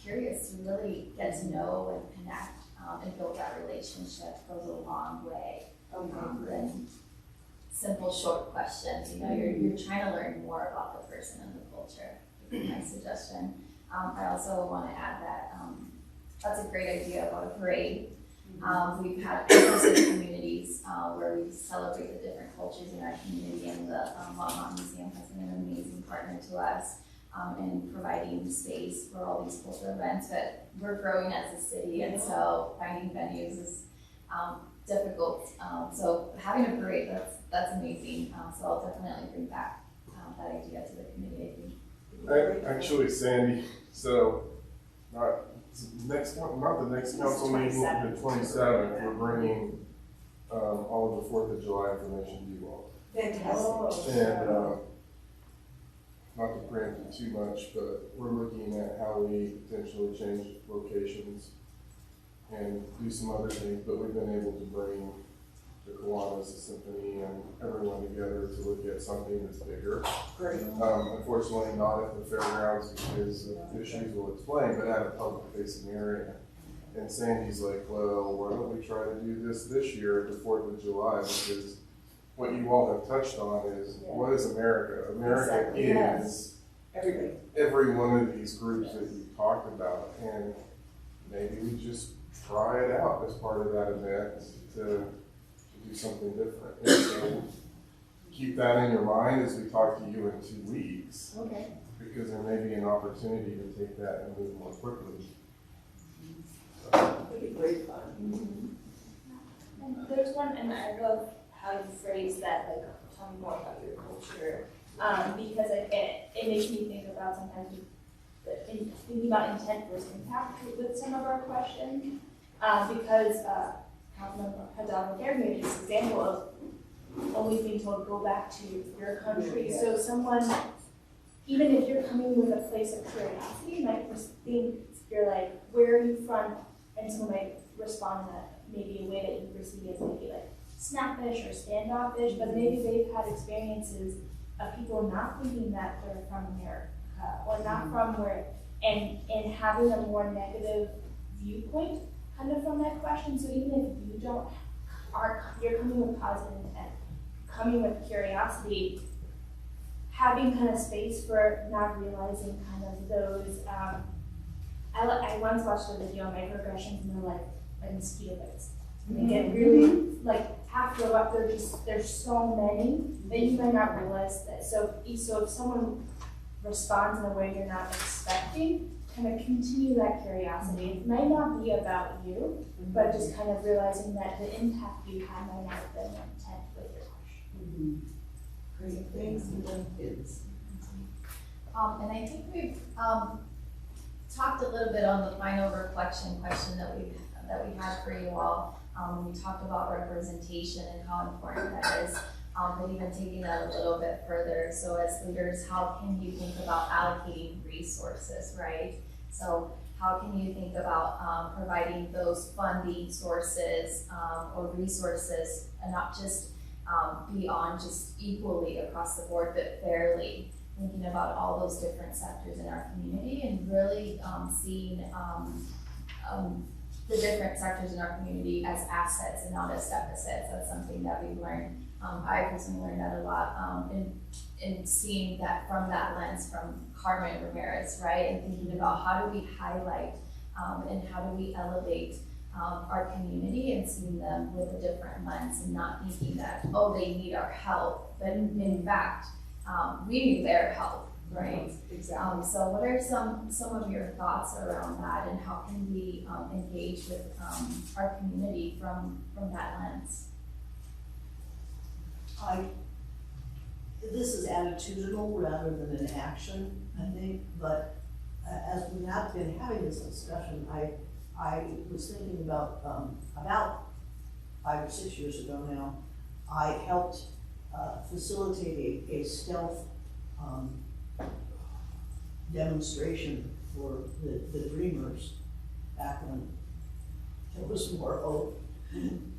curious to really get to know and connect and build that relationship goes a long way. Than simple short questions. You know, you're trying to learn more about the person and the culture. Would be my suggestion. I also want to add that that's a great idea about a parade. We've had communities where we celebrate the different cultures in our community, and the Longmont Museum has been an amazing partner to us in providing space for all these cultural events. But we're growing as a city, and so finding venues is difficult. So having a parade, that's amazing. So I'll definitely bring back that idea to the community. Actually, Sandy, so not the next council meeting, the 27th, we're bringing all of the 4th of July information to you all. Fantastic. And not to preempt it too much, but we're looking at how we potentially change locations and do some other things, but we've been able to bring the Kiwanis, the symphony, and everyone together to look at something that's bigger. Great. Unfortunately, not at the fairgrounds because of issues we'll explain, but at a public-facing area. And Sandy's like, well, why don't we try to do this year at the 4th of July? Because what you all have touched on is, what is America? America is Everybody. every one of these groups that you talked about, and maybe we just try it out as part of that event to do something different. And so keep that in your mind as we talk to you in 2 weeks. Okay. Because there may be an opportunity to take that and move more quickly. It'd be great fun. And there's one, and I love how you phrase that, like, tell me more about your culture, because it makes me think about sometimes thinking about intent versus impact with some of our questions, because Councilmember Hidalgo gave this example of always being told, go back to your country. So someone, even if you're coming with a place of curiosity, you might just think, you're like, where are you from? And someone might respond in maybe a way that you perceive as maybe like snappish or standoffish, but maybe they've had experiences of people not thinking that they're from America or not from where, and having a more negative viewpoint kind of from that question. So even if you you're coming with positive intent, coming with curiosity, having kind of space for not realizing kind of those, I once watched a video on microaggressions, and they're like mosquito bites. And they get really, like, after a while, there's so many that you might not realize that. So if someone responds in a way you're not expecting, kind of continue that curiosity. It might not be about you, but just kind of realizing that the impact you have might not have been the intent with your question. Great, thanks, and kids. And I think we've talked a little bit on the final reflection question that we had for you all. We talked about representation and how important that is, but even taking that a little bit further. So as leaders, how can you think about allocating resources, right? So how can you think about providing those funding sources or resources, and not just beyond just equally across the board, but fairly, thinking about all those different sectors in our community and really seeing the different sectors in our community as assets and not as deficits. That's something that we've learned. I personally learned that a lot in seeing that from that lens from Carmen Ramirez, right? And thinking about how do we highlight and how do we elevate our community and seeing them with a different lens and not thinking that, oh, they need our help, but in fact, we need their help, right? Exactly. So what are some of your thoughts around that, and how can we engage with our community from that lens? This is attitudinal rather than an action, I think, but as we have been having this discussion, I was thinking about 5 or 6 years ago now, I helped facilitate a stealth demonstration for the Dreamers back when there was more hope in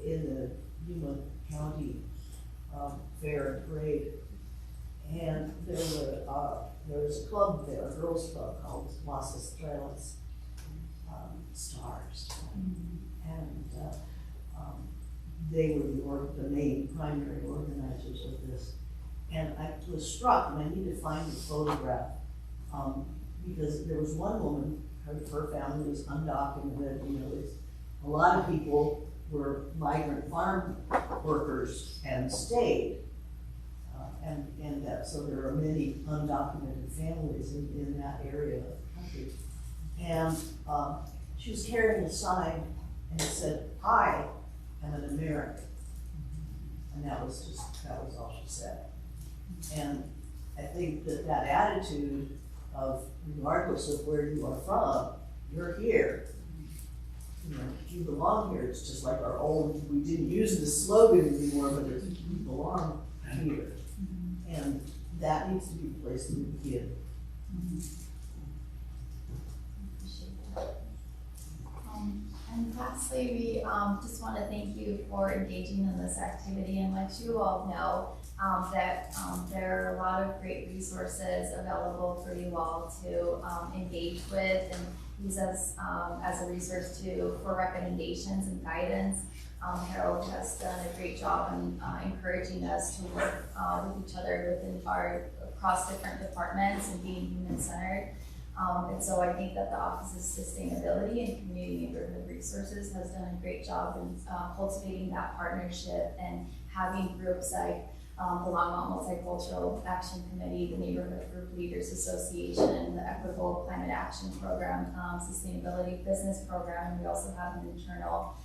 the Yuma County fair and parade. And there was a club there, a girls' club called Las Estrellas Stars. And they were the main primary organizers of this. And I was struck, and I need to find the photograph, because there was one woman, her family was undocumented, a lot of people were migrant farm workers and stayed. So there are many undocumented families in that area of the country. And she was carrying a sign, and it said, "I am an American." And that was all she said. And I think that attitude of, regardless of where you are from, you're here. You belong here. It's just like our old, we didn't use this slogan anymore, but it's, you belong here. And that needs to be the place that we begin. And lastly, we just want to thank you for engaging in this activity and let you all know that there are a lot of great resources available for you all to engage with and use as a resource for recommendations and guidance. Harold has done a great job in encouraging us to work with each other across different departments and being human-centered. And so I think that the Office of Sustainability and Community Neighborhood Resources has done a great job in cultivating that partnership and having groups like the Longmont Multicultural Action Committee, the Neighborhood Group Leaders Association, the Equitable Climate Action Program, Sustainability Business Program, and we also have an internal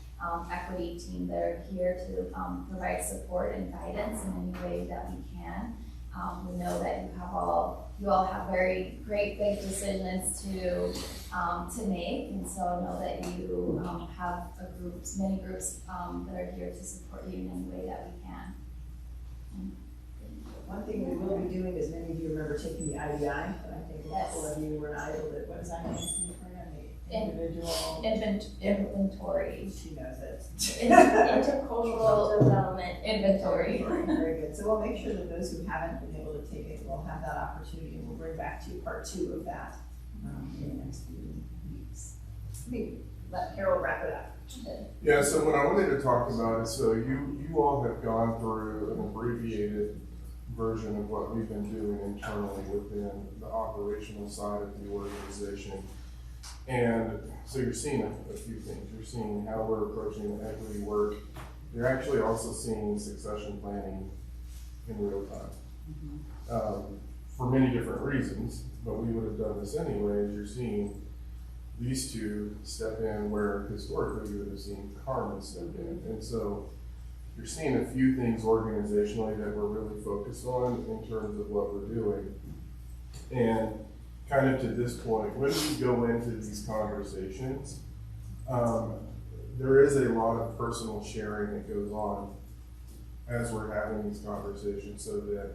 equity team that are here to provide support and guidance in any way that we can. We know that you all have very great big decisions to make, and so know that you have many groups that are here to support you in any way that we can. One thing we will be doing is, many of you remember taking the IDI, but I think a couple of you were not able to, what is that name? The individual Inventory. She knows it. Intercultural development inventory. Very good. So we'll make sure that those who haven't been able to take it will have that opportunity, and we'll bring back to you part 2 of that in the next few weeks. Let me let Carol wrap it up. Yeah, so what I wanted to talk about is, so you all have gone through an abbreviated version of what we've been doing internally within the operational side of the organization. And so you're seeing a few things. You're seeing how we're approaching the equity work. You're actually also seeing succession planning in real time. For many different reasons, but we would have done this anyway, as you're seeing these two step in where historically you would have seen Carmen step in. And so you're seeing a few things organizationally that we're really focused on in terms of what we're doing. And kind of to this point, when we go into these conversations, there is a lot of personal sharing that goes on as we're having these conversations, so that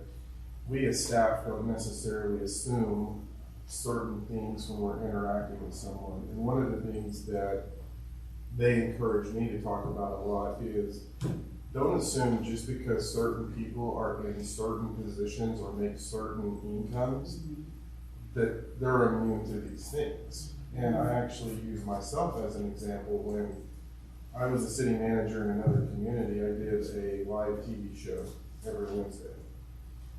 we as staff don't necessarily assume certain things when we're interacting with someone. And one of the things that they encourage me to talk about a lot is, don't assume just because certain people are in certain positions or make certain incomes that they're immune to these things. And I actually use myself as an example. When I was a city manager in another community, I did a live TV show every Wednesday.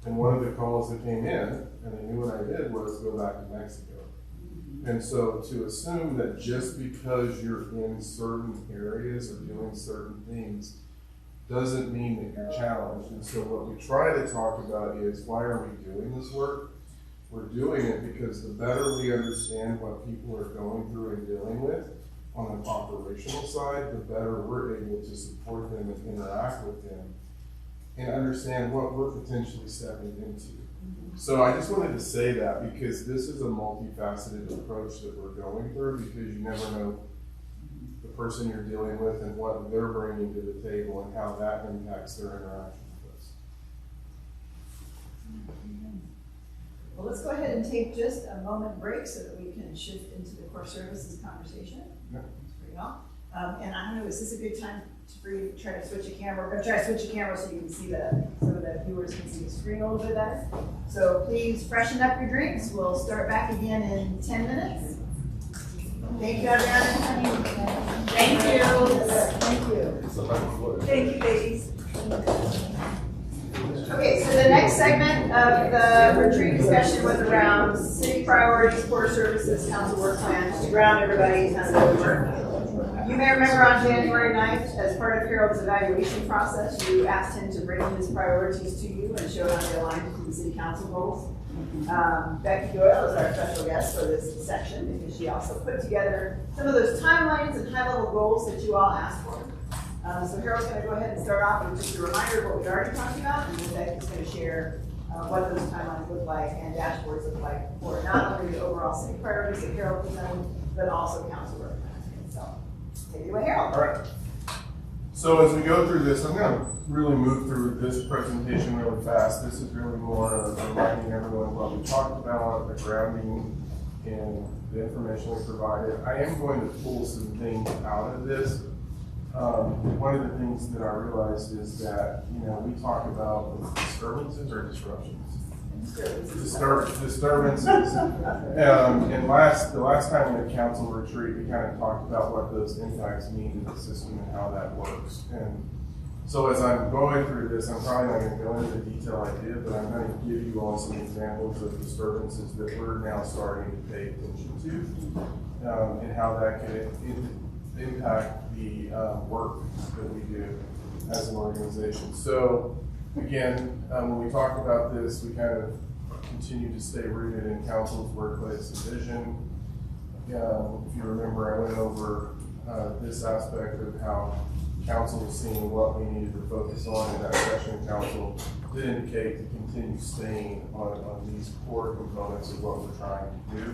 And one of the calls that came in, and they knew what I did, was go back to Mexico. And so to assume that just because you're in certain areas or doing certain things, doesn't mean that you're challenged. And so what we try to talk about is, why are we doing this work? We're doing it because the better we understand what people are going through and dealing with on an operational side, the better we're able to support them and interact with them and understand what we're potentially stepping into. So I just wanted to say that because this is a multifaceted approach that we're going through, because you never know the person you're dealing with and what they're bringing to the table and how that impacts their interaction with us. Well, let's go ahead and take just a moment break so that we can shift into the core services conversation. Yep. Pretty well. And I don't know, is this a good time for you to try to switch a camera? We're gonna try to switch a camera so you can see so the viewers can see the screen a little bit better. So please freshen up your drinks. We'll start back again in 10 minutes. Thank you, everyone. Thank you. Thank you. Thank you, ladies. Okay, so the next segment of the retreat discussion was around city priorities, core services, council work plans, to ground everybody kind of over. You may remember on January 9th, as part of Harold's evaluation process, you asked him to bring his priorities to you and show how they align with the city council goals. Becky Doyle is our special guest for this section because she also put together some of those timelines and high-level goals that you all asked for. So Harold's going to go ahead and start off with just a reminder of what we already talked about, and then Becky's going to share what those timelines look like and dashboards look like for not only the overall city priorities that Harold presented, but also council work plans. So take it away, Harold. All right. So as we go through this, I'm going to really move through this presentation really fast. This is really more of reminding everyone what we talked about, the grounding, and the information we provided. I am going to pull some things out of this. One of the things that I realized is that, we talk about disturbances or disruptions. Disturbances. And the last time we had council retreat, we kind of talked about what those impacts mean to the system and how that works. And so as I'm going through this, I'm probably not going to go into the detail I did, but I'm going to give you all some examples of disturbances that we're now starting to pay attention to, and how that can impact the work that we do as an organization. So again, when we talk about this, we kind of continue to stay rooted in council's workplace vision. If you remember, I went over this aspect of how council was seeing what we needed to focus on in that session. Council did indicate to continue staying on these core components of what we're trying to do.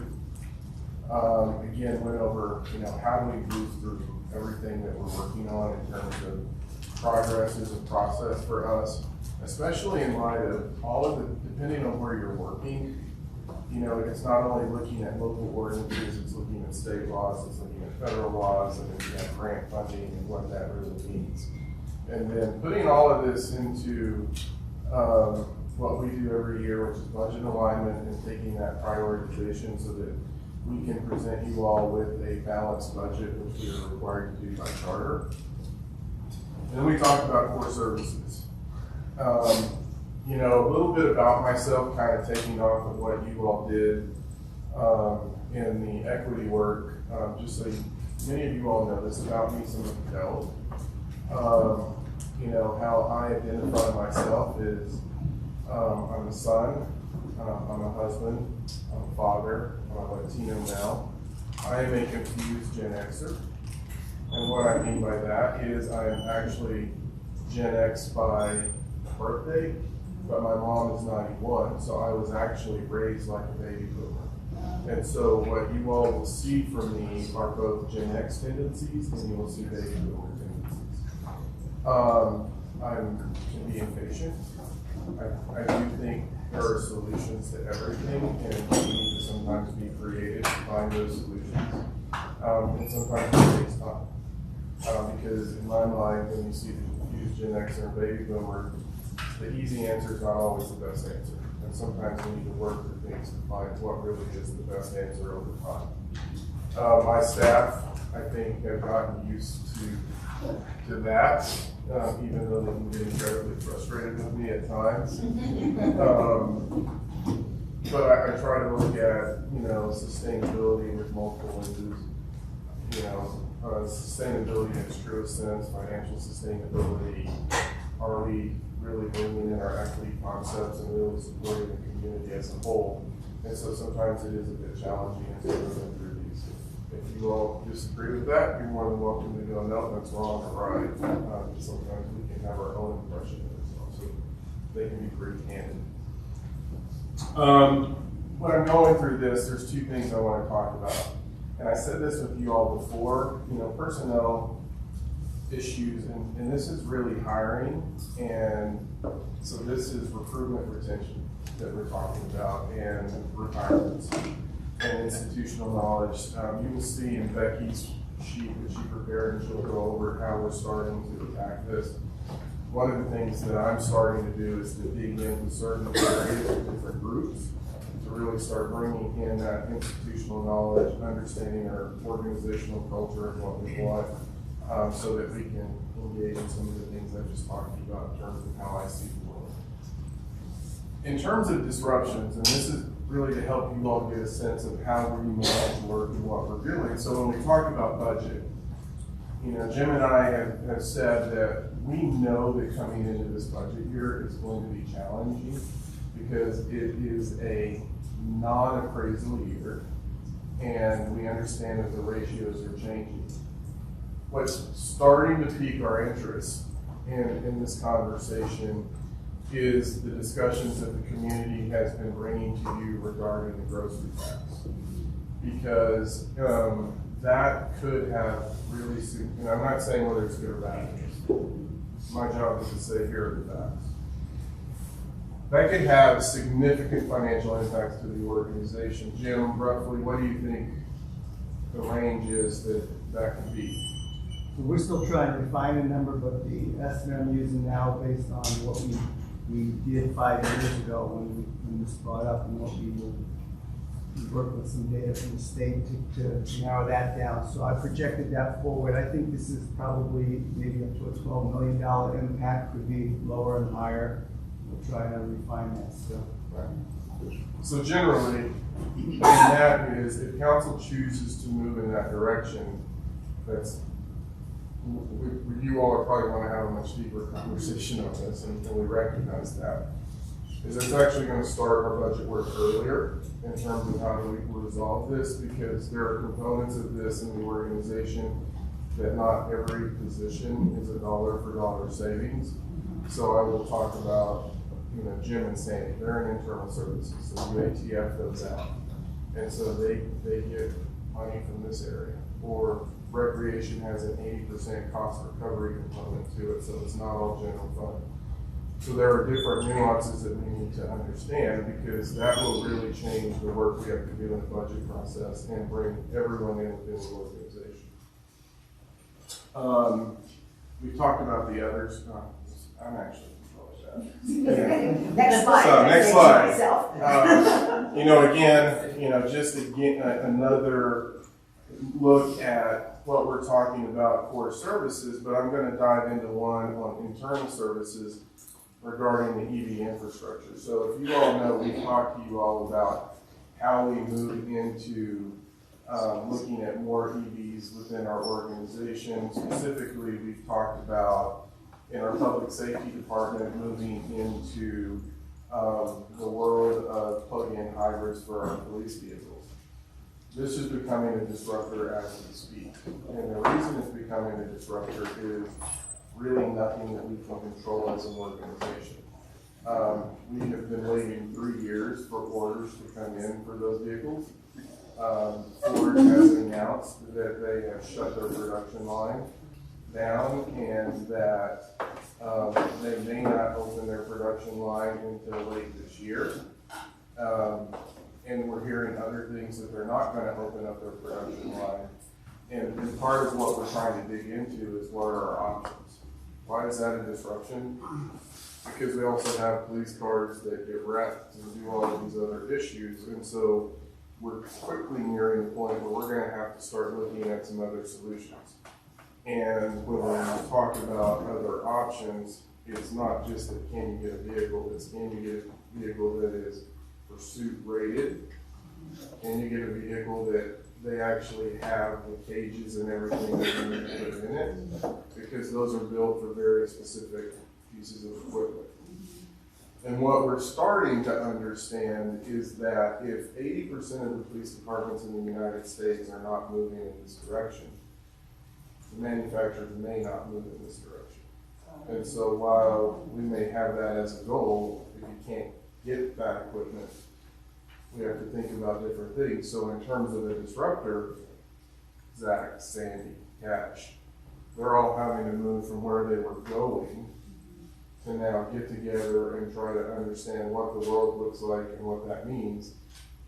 Again, went over, how do we move through everything that we're working on in terms of progress as a process for us, especially in light of all of the, depending on where you're working, it's not only looking at local ordinances, it's looking at state laws, it's looking at federal laws, and then you have grant funding and what that really means. And then putting all of this into what we do every year, which is budget alignment, and taking that prioritization so that we can present you all with a balanced budget, which we are required to do by charter. And then we talked about core services. A little bit about myself, kind of taking off of what you all did in the equity work, just so many of you all know this about me, some of you don't. How I identify myself is I'm a son, I'm a husband, I'm a father, I'm a Latino male. I am a confused Gen Xer. And what I mean by that is I am actually Gen X by birthday, but my mom is 91, so I was actually raised like a baby boomer. And so what you all will see from me are both Gen X tendencies and you will see baby boomer tendencies. I can be impatient. I do think there are solutions to everything, and we need to sometimes be creative to find those solutions. And sometimes it takes time. Because in my mind, when you see the confused Gen X and baby boomer, the easy answer is not always the best answer. And sometimes we need to work through things to find what really is the best answer over time. My staff, I think, have gotten used to that, even though they can get incredibly frustrated with me at times. But I try to look at, sustainability with multiple lenses. sustainability in its truest sense, financial sustainability. Are we really bringing in our equity concepts and really supporting the community as a whole? And so sometimes it is a bit challenging as we're moving through these. If you all disagree with that, you're more than welcome to go, no, that's wrong or right. Sometimes we can have our own impression of ourselves, so they can be pretty candid. When I'm going through this, there's two things I want to talk about. And I said this with you all before, personnel issues, and this is really hiring, and so this is recruitment retention that we're talking about, and retirements, and institutional knowledge. You will see in Becky's sheet that she prepared, and she'll go over how we're starting to attack this. One of the things that I'm starting to do is to dig into certain areas of different groups, to really start bringing in that institutional knowledge, understanding our organizational culture and what we want, so that we can engage in some of the things I just talked about in terms of how I see the world. In terms of disruptions, and this is really to help you all get a sense of how we manage work and what we're doing. So when we talk about budget, Jim and I have said that we know that coming into this budget year is going to be challenging because it is a non-appraisal year, and we understand that the ratios are changing. What's starting to pique our interest in this conversation is the discussions that the community has been bringing to you regarding the grocery tax. Because that could have really, and I'm not saying whether it's good or bad. My job is to say, here are the facts. That could have significant financial impacts to the organization. Jim, roughly, what do you think the range is that could be? So we're still trying to refine a number, but the estimate I'm using now based on what we did 5 years ago when this brought up, and what we worked with some data from the state to narrow that down. So I projected that forward. I think this is probably maybe up to a $12 million impact, could be lower and higher. We'll try to refine that still. Right. So generally, and that is, if council chooses to move in that direction, you all are probably going to have a much deeper conversation on this, and we recognize that. Is it's actually going to start our budget work earlier in terms of how do we resolve this, because there are components of this in the organization that not every position is a dollar for dollar savings. So I will talk about, Jim and Sandy, they're in internal services, so UATF goes out. And so they get money from this area. Or recreation has an 80% cost recovery component to it, so it's not all general fund. So there are different nuances that we need to understand, because that will really change the work we have to do in the budget process and bring everyone in within the organization. We talked about the others. I'm actually in control of that. Next slide. So next slide. Myself. Just again, another look at what we're talking about core services, but I'm going to dive into one on internal services regarding the EV infrastructure. So if you all know, we've talked to you all about how we move into looking at more EVs within our organization. Specifically, we've talked about in our public safety department moving into the world of plug-in hybrids for our police vehicles. This is becoming a disruptor as we speak. And the reason it's becoming a disruptor is really nothing that we can control as an organization. We have been waiting 3 years for orders to come in for those vehicles. Ford has announced that they have shut their production line down, and that they may not open their production line until late this year. And we're hearing other things that they're not going to open up their production line. And part of what we're trying to dig into is what are our options. Why is that a disruption? Because we also have police cars that get wrecked and do all of these other issues. And so we're quickly nearing the point where we're going to have to start looking at some other solutions. And when we talk about other options, it's not just that can you get a vehicle, it's can you get a vehicle that is pursuit rated? Can you get a vehicle that they actually have the cages and everything that they need to put in it, because those are built for very specific pieces of equipment. And what we're starting to understand is that if 80% of the police departments in the United States are not moving in this direction, the manufacturers may not move in this direction. And so while we may have that as a goal, if you can't get that equipment, we have to think about different things. So in terms of a disruptor, Zach, Sandy, Cash, they're all having to move from where they were going to now get together and try to understand what the world looks like and what that means.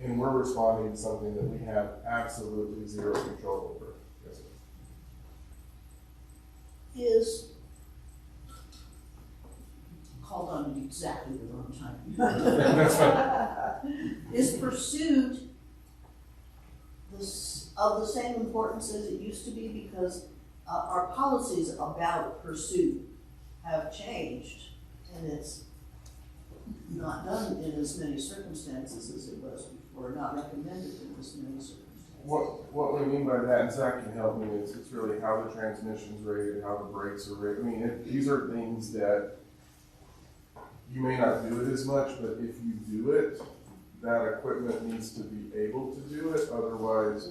And we're responding to something that we have absolutely zero control over. Yes, sir. Is called on at exactly the wrong time. Is pursuit of the same importance as it used to be? Because our policies about pursuit have changed, and it's not done in as many circumstances as it was before, not recommended in as many circumstances. What we mean by that, and Zach can help me, is it's really how the transmission's rated, how the brakes are rated. I mean, these are things that you may not do it as much, but if you do it, that equipment needs to be able to do it. Otherwise,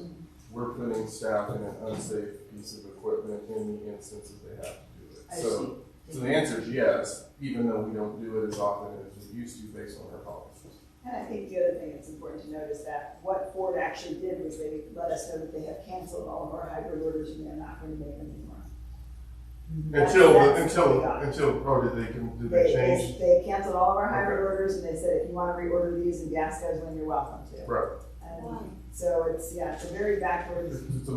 we're putting staff in an unsafe piece of equipment in the instances they have to do it. So the answer is yes, even though we don't do it as often as we used to based on our policies. And I think the other thing that's important to note is that what Ford actually did was they let us know that they have canceled all of our hybrid orders and they're not going to make them anymore. Until did they change? They canceled all of our hybrid orders, and they said, if you want to reorder these and gas goes when, you're welcome to. Right. And so it's a very backward. It's a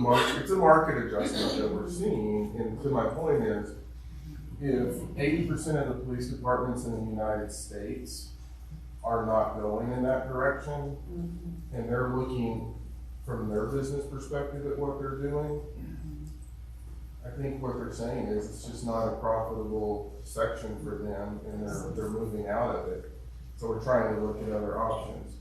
market adjustment that we're seeing, and to my point is, if 80% of the police departments in the United States are not going in that direction, and they're looking from their business perspective at what they're doing, I think what they're saying is it's just not a profitable section for them, and they're moving out of it. So we're trying to look at other options.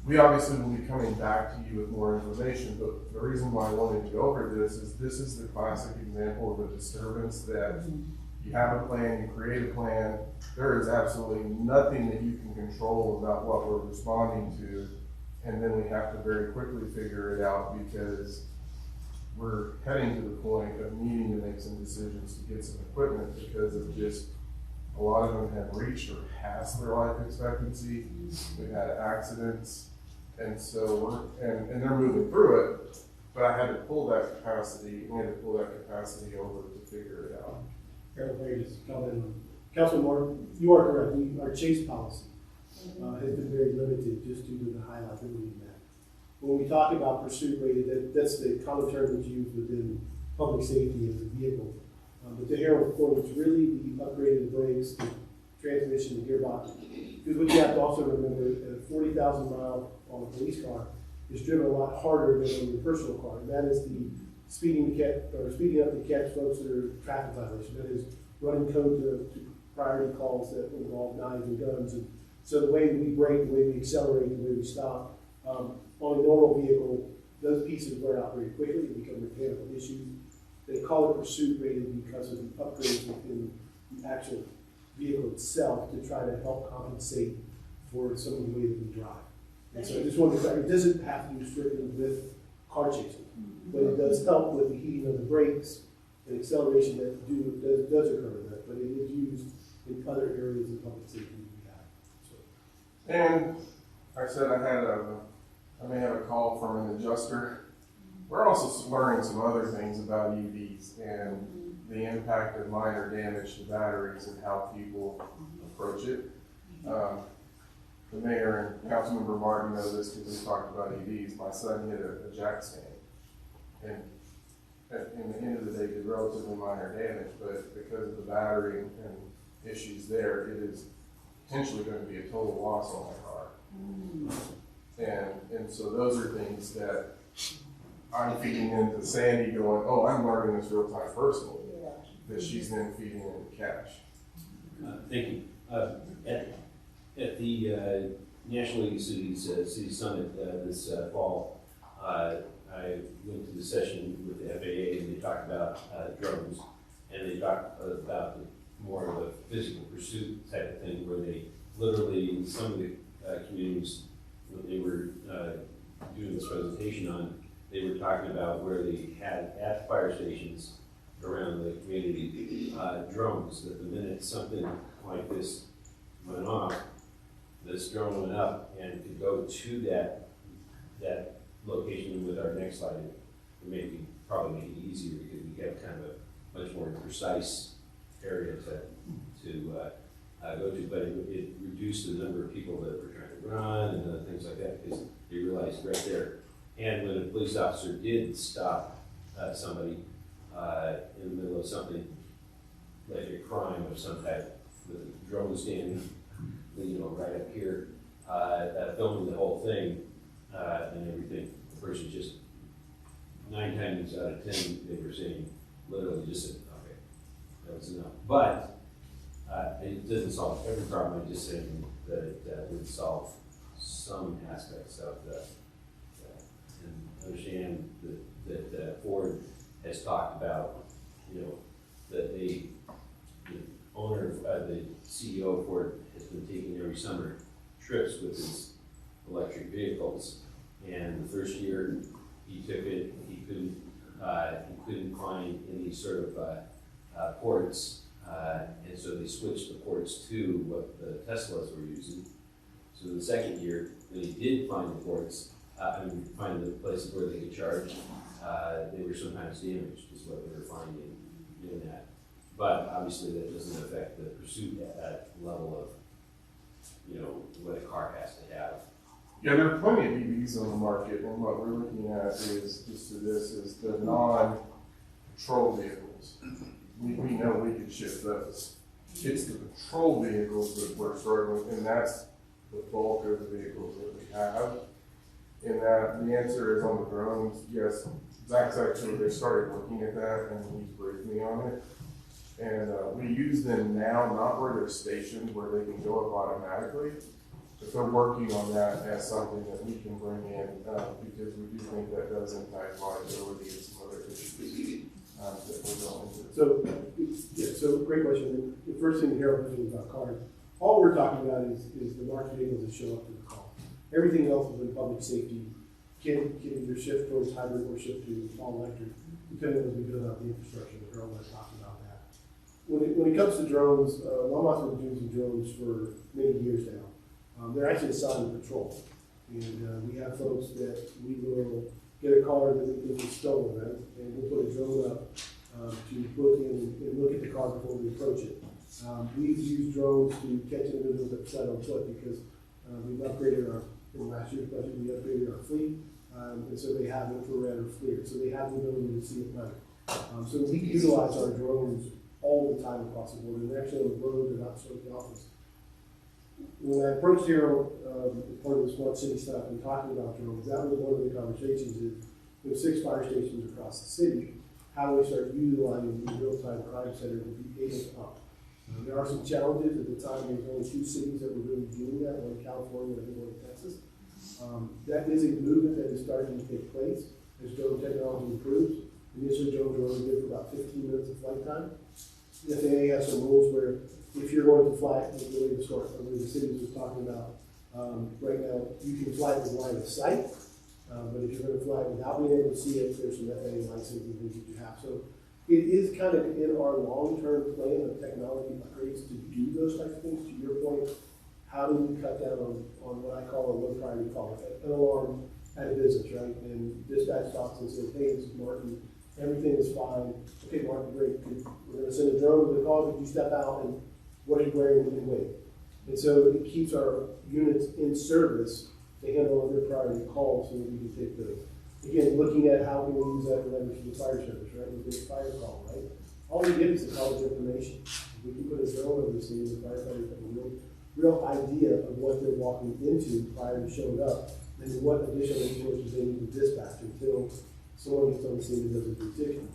We obviously will be coming back to you with more information, but the reason why I wanted to go over this is the classic example of a disturbance that you have a plan, you create a plan, there is absolutely nothing that you can control about what we're responding to, and then we have to very quickly figure it out because we're heading to the point of needing to make some decisions to get some equipment because of just a lot of them have reached or past their life expectancy. We've had accidents, and so and they're moving through it. But I had to pull that capacity. We had to pull that capacity over to figure it out. Carol Vegas, Councilman Moore, you are correct. Our chase policy has been very limited just due to the high liability of that. When we talk about pursuit rated, that's the common term that's used within public safety as a vehicle. But the hero performance really the upgrade of the brakes, the transmission, the gearbox. Because what you have to also remember, a 40,000 mile on a police car is driven a lot harder than on your personal car. And that is the speeding up to catch folks that are traffic violations. That is running code to priority calls that involve knives and guns. And so the way we brake, the way we accelerate, the way we stop, on a normal vehicle, those pieces wear out very quickly and become repairable issues. They call it pursuit rated because of the upgrades within the actual vehicle itself to try to help compensate for some of the way that we drive. And so I just wanted to say, it doesn't have to do strictly with car chasing, but it does help with the heating of the brakes and acceleration that does occur in that, but it is used in other areas of public safety we have. So. And I said I may have a call from an adjuster. We're also learning some other things about EVs and the impact of minor damage to batteries and how people approach it. The mayor and Councilmember Martin know this because we talked about EVs. My son hit a jack stand, and in the end of the day, did relatively minor damage, but because of the battery and issues there, it is potentially going to be a total loss on my car. And so those are things that I'm feeding into Sandy going, oh, I'm learning this real time personally, that she's then feeding into Cash. Thank you. At the National League of Cities City Summit this fall, I I went to the session with the FAA and they talked about drones, and they talked about more of a physical pursuit type of thing, where they literally, in some of the communities, when they were doing this presentation on, they were talking about where they had at fire stations around the community drones, that the minute something like this went off, this drone went up and could go to that location. With our next slide, it probably make it easier, because we have kind of a much more precise area to go to, but it reduced the number of people that were trying to run and other things like that, because they realized right there. And when a police officer did stop somebody in the middle of something like a crime of some type, with a drone standing, right up here, filming the whole thing and everything, the person just 9 times out of 10 they were saying, literally just said, okay, that was enough. But it doesn't solve every problem. I'm just saying that it would solve some aspects of that. And understand that Ford has talked about, that the owner, the CEO of Ford has been taking every summer trips with his electric vehicles. And the first year he took it, he couldn't find any sort of ports, and so they switched the ports to what the Teslas were using. So the second year, when he did find the ports, find the places where they could charge, they were sometimes damaged, is what they were finding doing that. But obviously that doesn't affect the pursuit at that level of, what a car has to have. Yeah, there are plenty of EVs on the market, and what we're looking at is the non-patrol vehicles. We know we can ship those. It's the patrol vehicles that we're struggling, and that's the bulk of the vehicles that we have. And that the answer is on the drones, yes. Zach's actually, they started looking at that, and he's briefed me on it. And we use them now, not where they're stationed, where they can go up automatically. But they're working on that as something that we can bring in, because we do think that does impact liability and some other issues that we're going into. So great question. The first thing here is about cars. All we're talking about is the marked vehicles that show up to the call. Everything else is in public safety. Can either shift towards hybrid or shift to all electric, depending on as we build out the infrastructure. We're all going to talk about that. When it comes to drones, Longmont's been doing some drones for many years now. They're actually assigned to patrol. And we have folks that we will get a car that we think is stolen, right? And we'll put a drone up to look in and look at the car before we approach it. We've used drones to catch individuals that sled on foot, because we've upgraded in last year's budget, we upgraded our fleet. And so they have infrared or FLIR, so they have the ability to see at night. So we utilize our drones all the time across the board, and they're actually on the road, they're not so at the office. When I approached here as part of the smart city stuff and talking about drones, that was one of the conversations is, 6 fire stations across the city, how do we start utilizing these real-time crime centers to be able up? There are some challenges. At the time, there was only 2 cities that were really doing that, one in California and one in Texas. That is a movement that is starting to take place as drone technology improves. Initially, drones were only good for about 15 minutes of flight time. The FAA has some rules where if you're going to fly, really the story, the cities was talking about, right now, you can fly with line of sight, but if you're going to fly without being able to see it, there's some FAA licensing things that you have. So it is kind of in our long-term plan of technology upgrades to do those types of things. To your point, how do we cut down on what I call a low priority call, an alarm at a business, right? And dispatch talks and says, hey, this is Martin, everything is fine. Okay, Martin, great. We're going to send a drone to the call. Could you step out and what are you wearing and wait? And so it keeps our units in service to handle other priority calls so that we can take those. Again, looking at how we use that leverage for the fire service, right? With a fire call, right? All we get is the college information. If we can put a drone over the scene, the firefighters have a real idea of what they're walking into prior to showing up, and what additional resources they need to dispatch until someone gets on the scene and does a detection.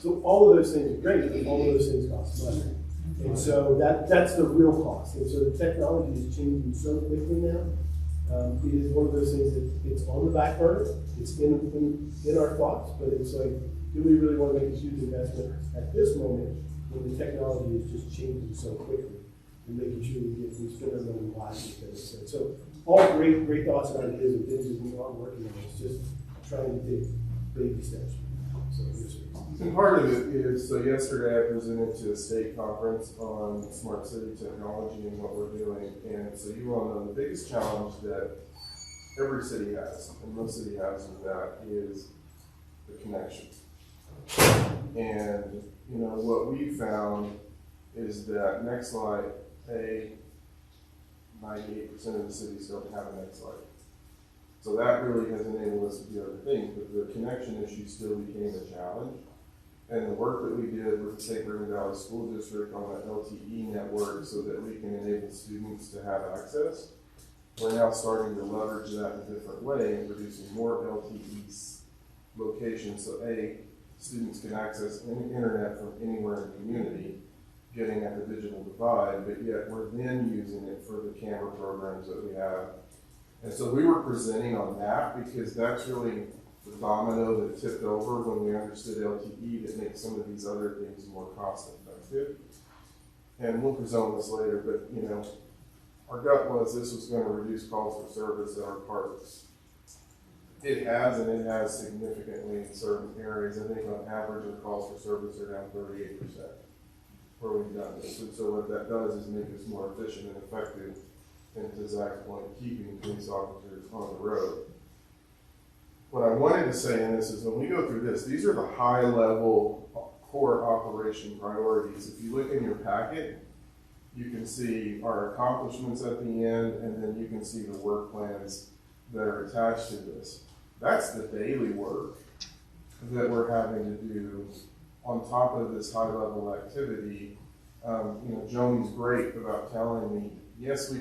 So all of those things are great, but all of those things cost money. And so that's the real cost. And so the technology is changing so quickly now It is one of those things that it's on the back burner, it's in our thoughts, but it's like, do we really want to make a huge investment at this moment when the technology is just changing so quickly? And making sure we spend our money wisely, if that makes sense. So all great thoughts and ideas and things that we are working on. It's just trying to take baby steps. So yes, sir. And part of it is, so yesterday I presented to a state conference on smart city technology and what we're doing. And so you all know the biggest challenge that every city has, and most city has with that, is the connection. And, you know, what we found is that Nextlight, 98% of the cities don't have a Nextlight. So that really has enabled us to do other things, but the connection issue still became a challenge. And the work that we did with the St. Bernard Valley School District on the LTE network so that we can enable students to have access, we're now starting to leverage that in a different way and producing more LTE locations so students can access internet from anywhere in the community, getting at the digital divide, but yet we're then using it for the camera programs that we have. And so we were presenting on that because that's really the domino that tipped over when we understood LTE that makes some of these other things more cost effective. And we'll present on this later, but you know, our gut was this was going to reduce calls for service at our parks. It has, and it has significantly in certain areas. I think on average our calls for service are down 38% where we've done this. And so what that does is make us more efficient and effective, and to Zach's point, keeping police officers on the road. What I wanted to say in this is when we go through this, these are the high level core operation priorities. If you look in your packet, you can see our accomplishments at the end, and then you can see the work plans that are attached to this. That's the daily work that we're having to do on top of this high level activity. You know, Joni's great about telling me, yes, we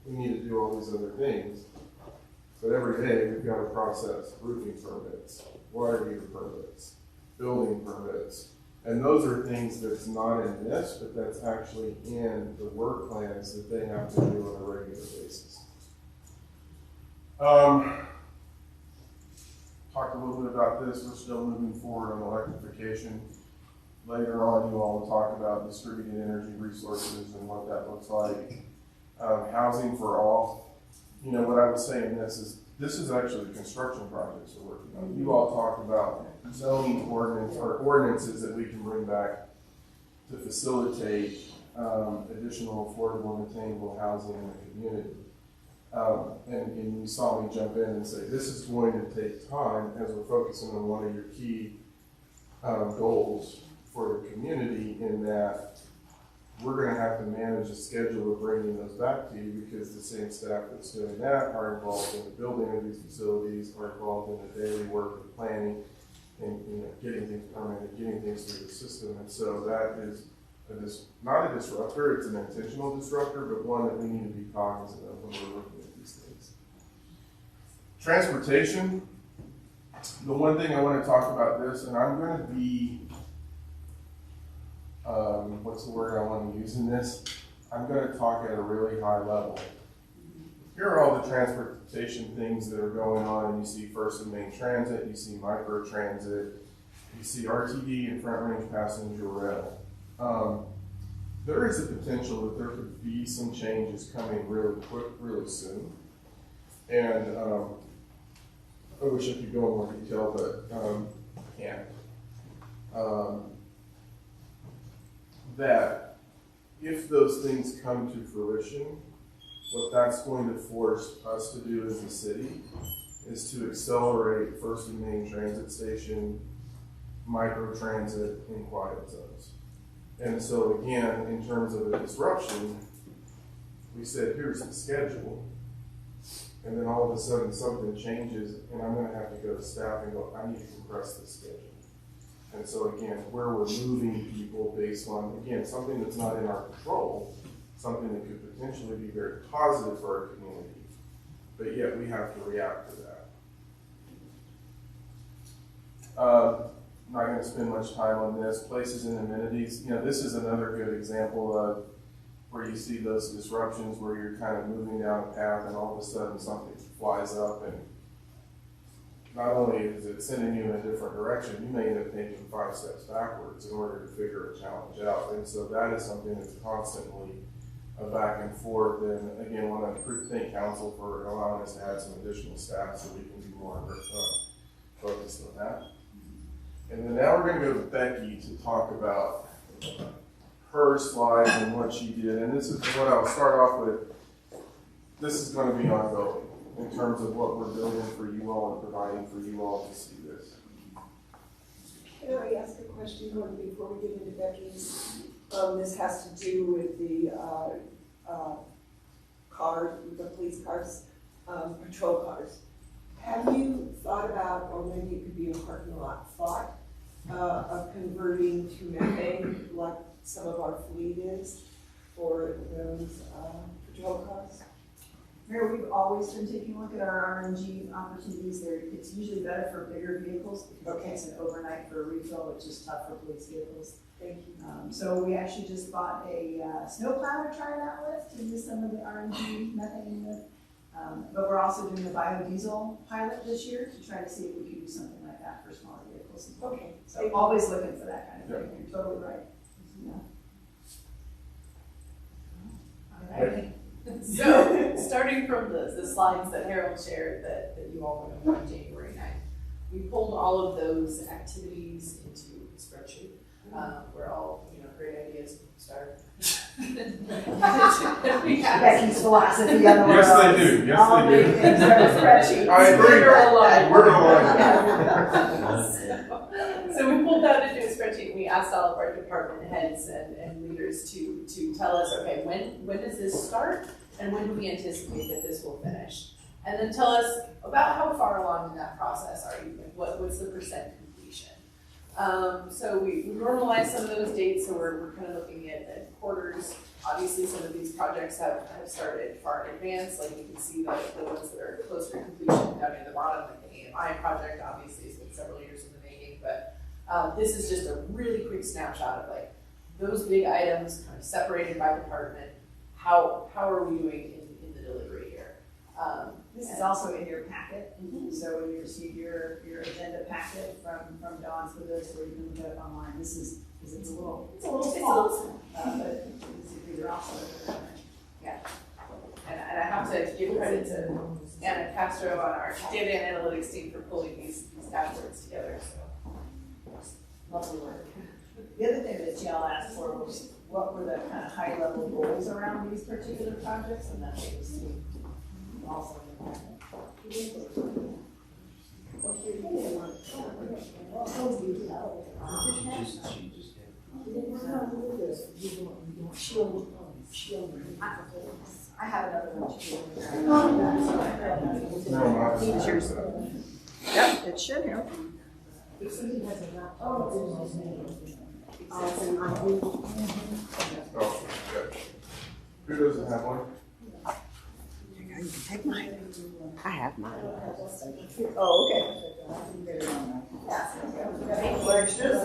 need to do all these other things, but every day we've got to process roofing permits, water heater permits, building permits. And those are things that's not in this, but that's actually in the work plans that they have to do on a regular basis. Talked a little bit about this. We're still moving forward on electrification. Later on, you all will talk about distributed energy resources and what that looks like. Housing for all. You know, what I would say in this is actually construction projects we're working on. You all talked about zoning ordinance or ordinances that we can bring back to facilitate additional affordable and attainable housing in the community. And you saw me jump in and say, this is going to take time as we're focusing on one of your key goals for the community, in that we're going to have to manage a schedule of bringing those back to you, because the same staff that's doing that are involved in the building of these facilities, are involved in the daily work of planning and getting things permitted, getting things through the system. And so that is not a disruptor, it's an intentional disruptor, but one that we need to be cognizant of when we're looking at these things. Transportation. The one thing I want to talk about this, and I'm going to be, what's the word I want to use in this? I'm going to talk at a really high level. Here are all the transportation things that are going on, and you see First and Main Transit, you see micro transit, you see RTD and front range passenger rail. There is a potential that there could be some changes coming really quick, really soon. And I wish I could go in more detail, but I can't. That if those things come to fruition, what that's going to force us to do as a city is to accelerate First and Main Transit Station, micro transit, and quiet zones. And so again, in terms of a disruption, we said, here's the schedule. And then all of a sudden something changes, and I'm gonna have to go to staff and go, I need to compress this schedule. And so again, where we're moving people based on, again, something that's not in our control, something that could potentially be very positive for our community, but yet we have to react to that. I'm not going to spend much time on this. Places and amenities. You know, this is another good example of where you see those disruptions where you're kind of moving down a path and all of a sudden something flies up, and not only is it sending you in a different direction, you may end up taking 5 steps backwards in order to figure a challenge out. And so that is something that's constantly a back and forth. And again, I want to thank council for allowing us to add some additional staff so we can be more focused on that. And then now we're going to go to Becky to talk about her slides and what she did. And this is what I'll start off with. This is going to be ongoing in terms of what we're building for you all and providing for you all to see this. Can I ask a question, Gordon, before we get into Becky's? This has to do with the cars, the police cars, patrol cars. Have you thought about, or maybe it could be a parking lot, of converting to methane like some of our fleet is for those patrol cars? Mayor, we've always been taking a look at our RNG opportunities there. It's usually better for bigger vehicles because it takes an overnight for a refill, which is tough for police vehicles. Thank you. So we actually just bought a snowplow to try that with, to use some of the RNG methane with. But we're also doing a biodiesel pilot this year to try to see if we can do something like that for smaller vehicles as well. Okay. So always looking for that kind of thing. You're totally right. Yeah. All right. So, starting from the slides that Harold shared that you all went over on January 9th, we pulled all of those activities into a spreadsheet. Where all, great ideas start. Becky's philosophy on the world. Yes, they do. Yes, they do. Things are a spreadsheet. I agree. We're aligned. So we pulled that into a spreadsheet and we asked all of our department heads and leaders to tell us, okay, when does this start and when do we anticipate that this will finish? And then tell us about how far along in that process are you? What's the percent completion? So we normalized some of those dates, so we're kind of looking at quarters. Obviously, some of these projects have started far in advance. Like you can see the ones that are closer to completion down near the bottom, like the AMI project, obviously it's been several years in the making, but this is just a really quick snapshot of like those big items kind of separated by department. How are we doing in the delivery here? This is also in your packet. So when you receive your agenda packet from Dawn's with us, or you can look it up online. This is, because it's a little small, but these are also. Yeah. And I have to give credit to Anna Castro on our data analytics team for pulling these dashboards together. So lovely work. The other thing that Jill asked for was what were the kind of high level goals around these particular projects, and that's what you see also in the packet. I have another one too. Yep, it should have. Oh, good. Who doesn't have one? You can take mine. I have mine. Oh, okay. For extras?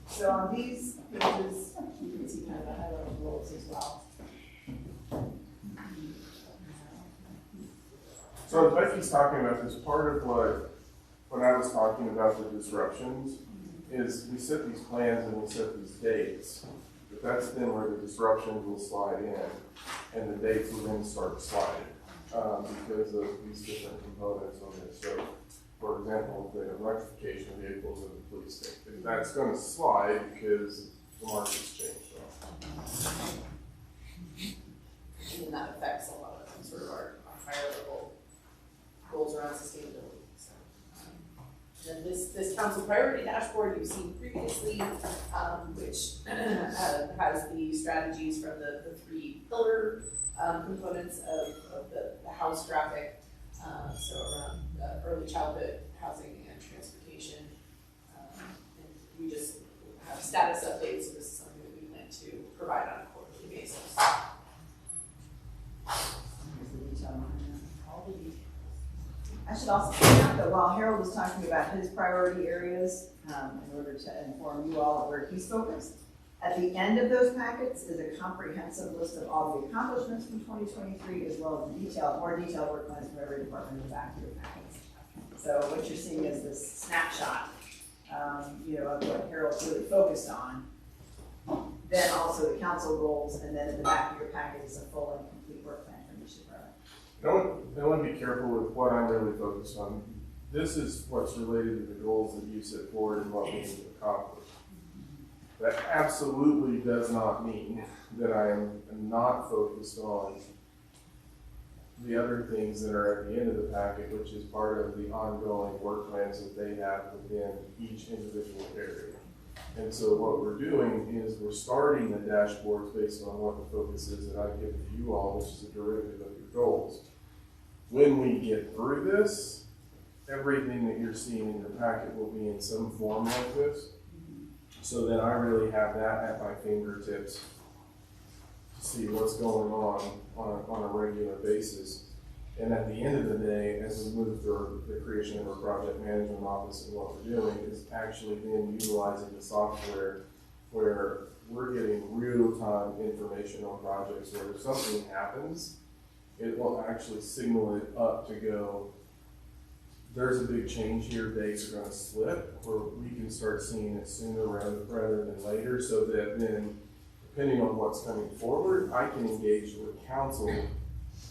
So on these pages, you can see kind of the high level goals as well. So as Becky's talking about this, part of what I was talking about the disruptions is we set these plans and we set these dates, but that's then where the disruptions will slide in and the dates will then start sliding because of these different components on this. So for example, the electrification of vehicles in the police station, that's going to slide because the market's changed. And then that affects a lot of sort of our higher level goals around sustainability. So, then this council priority dashboard you've seen previously, which has the strategies from the 3 pillar components of the house graphic. So around early childhood, housing, and transportation. And we just have status updates, so this is something that we plan to provide on a quarterly basis. I should also point out that while Harold was talking about his priority areas, in order to inform you all of where he's focused, at the end of those packets is a comprehensive list of all the accomplishments from 2023, as well as more detailed work plans from every department in the back of your packets. So what you're seeing is this snapshot, of what Harold's really focused on. Then also the council goals, and then in the back of your packet is a full and complete work plan for each department. I want to be careful with what I'm really focused on. This is what's related to the goals that you set forward and what we need to accomplish. That absolutely does not mean that I am not focused on the other things that are at the end of the packet, which is part of the ongoing work plans that they have within each individual area. And so what we're doing is we're starting the dashboards based on what the focus is that I've given to you all, which is a derivative of your goals. When we get through this, everything that you're seeing in your packet will be in some form like this. So then I really have that at my fingertips to see what's going on a regular basis. And at the end of the day, as we move through the creation of our project management office, and what we're doing is actually then utilizing the software where we're getting real-time information on projects where if something happens, it will actually signal it up to go, there's a big change here, dates are going to slip, or we can start seeing it sooner rather than later, so that then, depending on what's coming forward, I can engage with council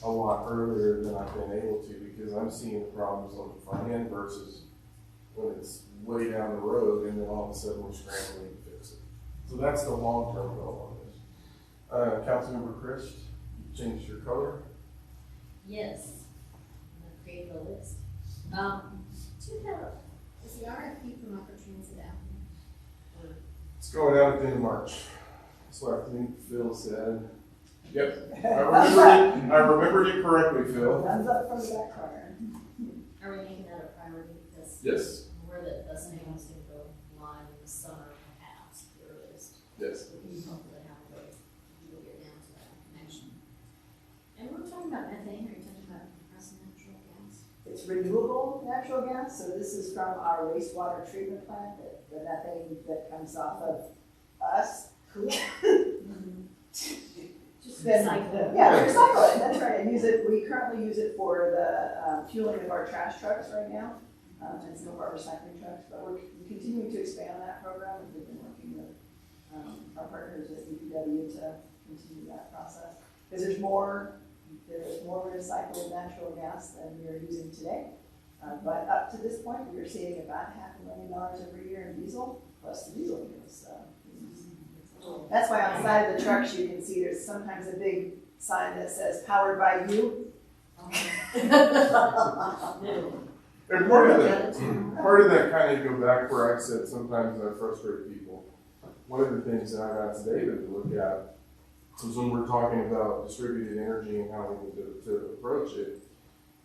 a lot earlier than I've been able to, because I'm seeing the problems on the front end versus when it's way down the road and then all of a sudden we're scrambling to fix it. So that's the long-term goal on this. Councilmember Chris, you changed your color? Yes, I'm gonna create a list. Do you have, is the RFP for microtransit out there? It's going out at the end of March. So I think Phil said, yep, I remembered it correctly, Phil. Thumbs up from the back corner. Are we making that a priority? Because Yes. we're the same one's gonna go live in the summer, perhaps, the earliest. Yes. We can hopefully have a way to get down to that connection. And we're talking about methane, are you talking about compressed natural gas? It's renewable natural gas, so this is from our wastewater treatment plant, the methane that comes off of us. Just Then, recycle. yeah, recycle it, that's right, and use it, we currently use it for the fueling of our trash trucks right now, and some of our recycling trucks, but we're continuing to expand that program, and we've been working with our partners at DPW to continue that process. Because there's more recycled natural gas than we are using today, but up to this point, we are saving about $500,000 every year in diesel, plus the diesel fuels, so. That's why on the side of the trucks, you can see there's sometimes a big sign that says powered by you. And part of that kind of go back where I said sometimes I frustrate people. One of the things that I've asked David to look at is when we're talking about distributed energy and how we need to approach it.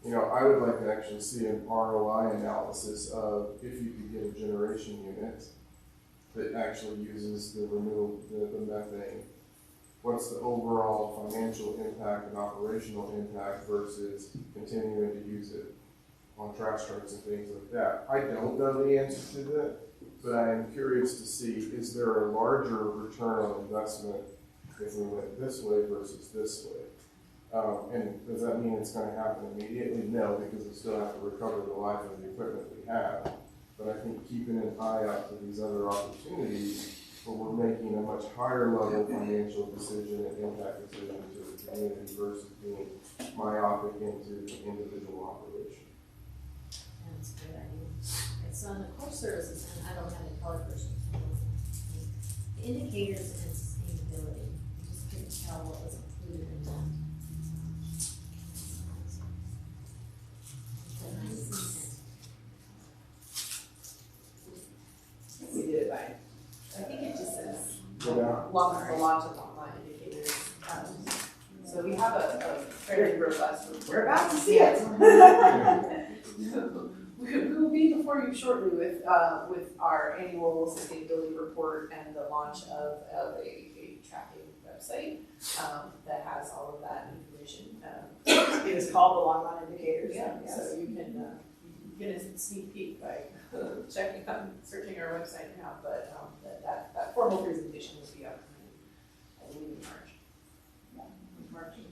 I would like to actually see an ROI analysis of if you could get a generation unit that actually uses the methane. What's the overall financial impact and operational impact versus continuing to use it on trash trucks and things like that? I don't know the answer to that, but I am curious to see, is there a larger return on investment if we went this way versus this way? And does that mean it's going to happen immediately? No, because we still have to recover the life of the equipment we have. But I think keeping an eye out to these other opportunities where we're making a much higher level financial decision and impact decision to the community versus being myopic into the individual operation. That's a great idea. It's on the core services, and I don't have any color versions. The indicators and sustainability, I just couldn't tell what was included in that. We did it by. I think it just says Yeah. the launch of online indicators. So we have a very robust report. We're about to see it. We will be before you shortly with our annual sustainability report and the launch of a tracking website, that has all of that information. It is called the Longmont Indicators. So you can get a sneak peek by searching our website now, but that formal presentation will be up I believe in March. March, did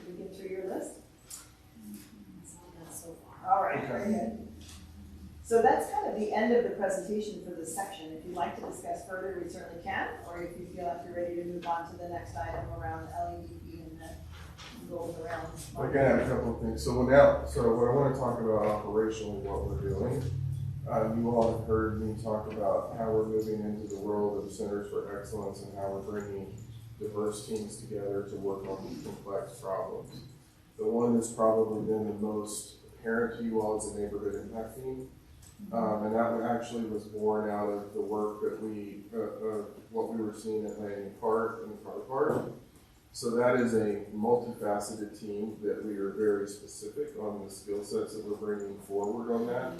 we get through your list? That's all I got so far. All right, very good. So that's kind of the end of the presentation for this section. If you'd like to discuss further, we certainly can, or if you feel like you're ready to move on to the next item around LEDP and the goals around. I can add a couple of things. So what I want to talk about operationally what we're doing. You all have heard me talk about how we're moving into the world of centers for excellence and how we're bringing diverse teams together to work on these complex problems. The one that's probably been the most apparent to you all is the neighborhood impact team. And that one actually was born out of the work that what we were seeing at Landing Park and Car Park. So that is a multifaceted team that we are very specific on the skill sets that we're bringing forward on that.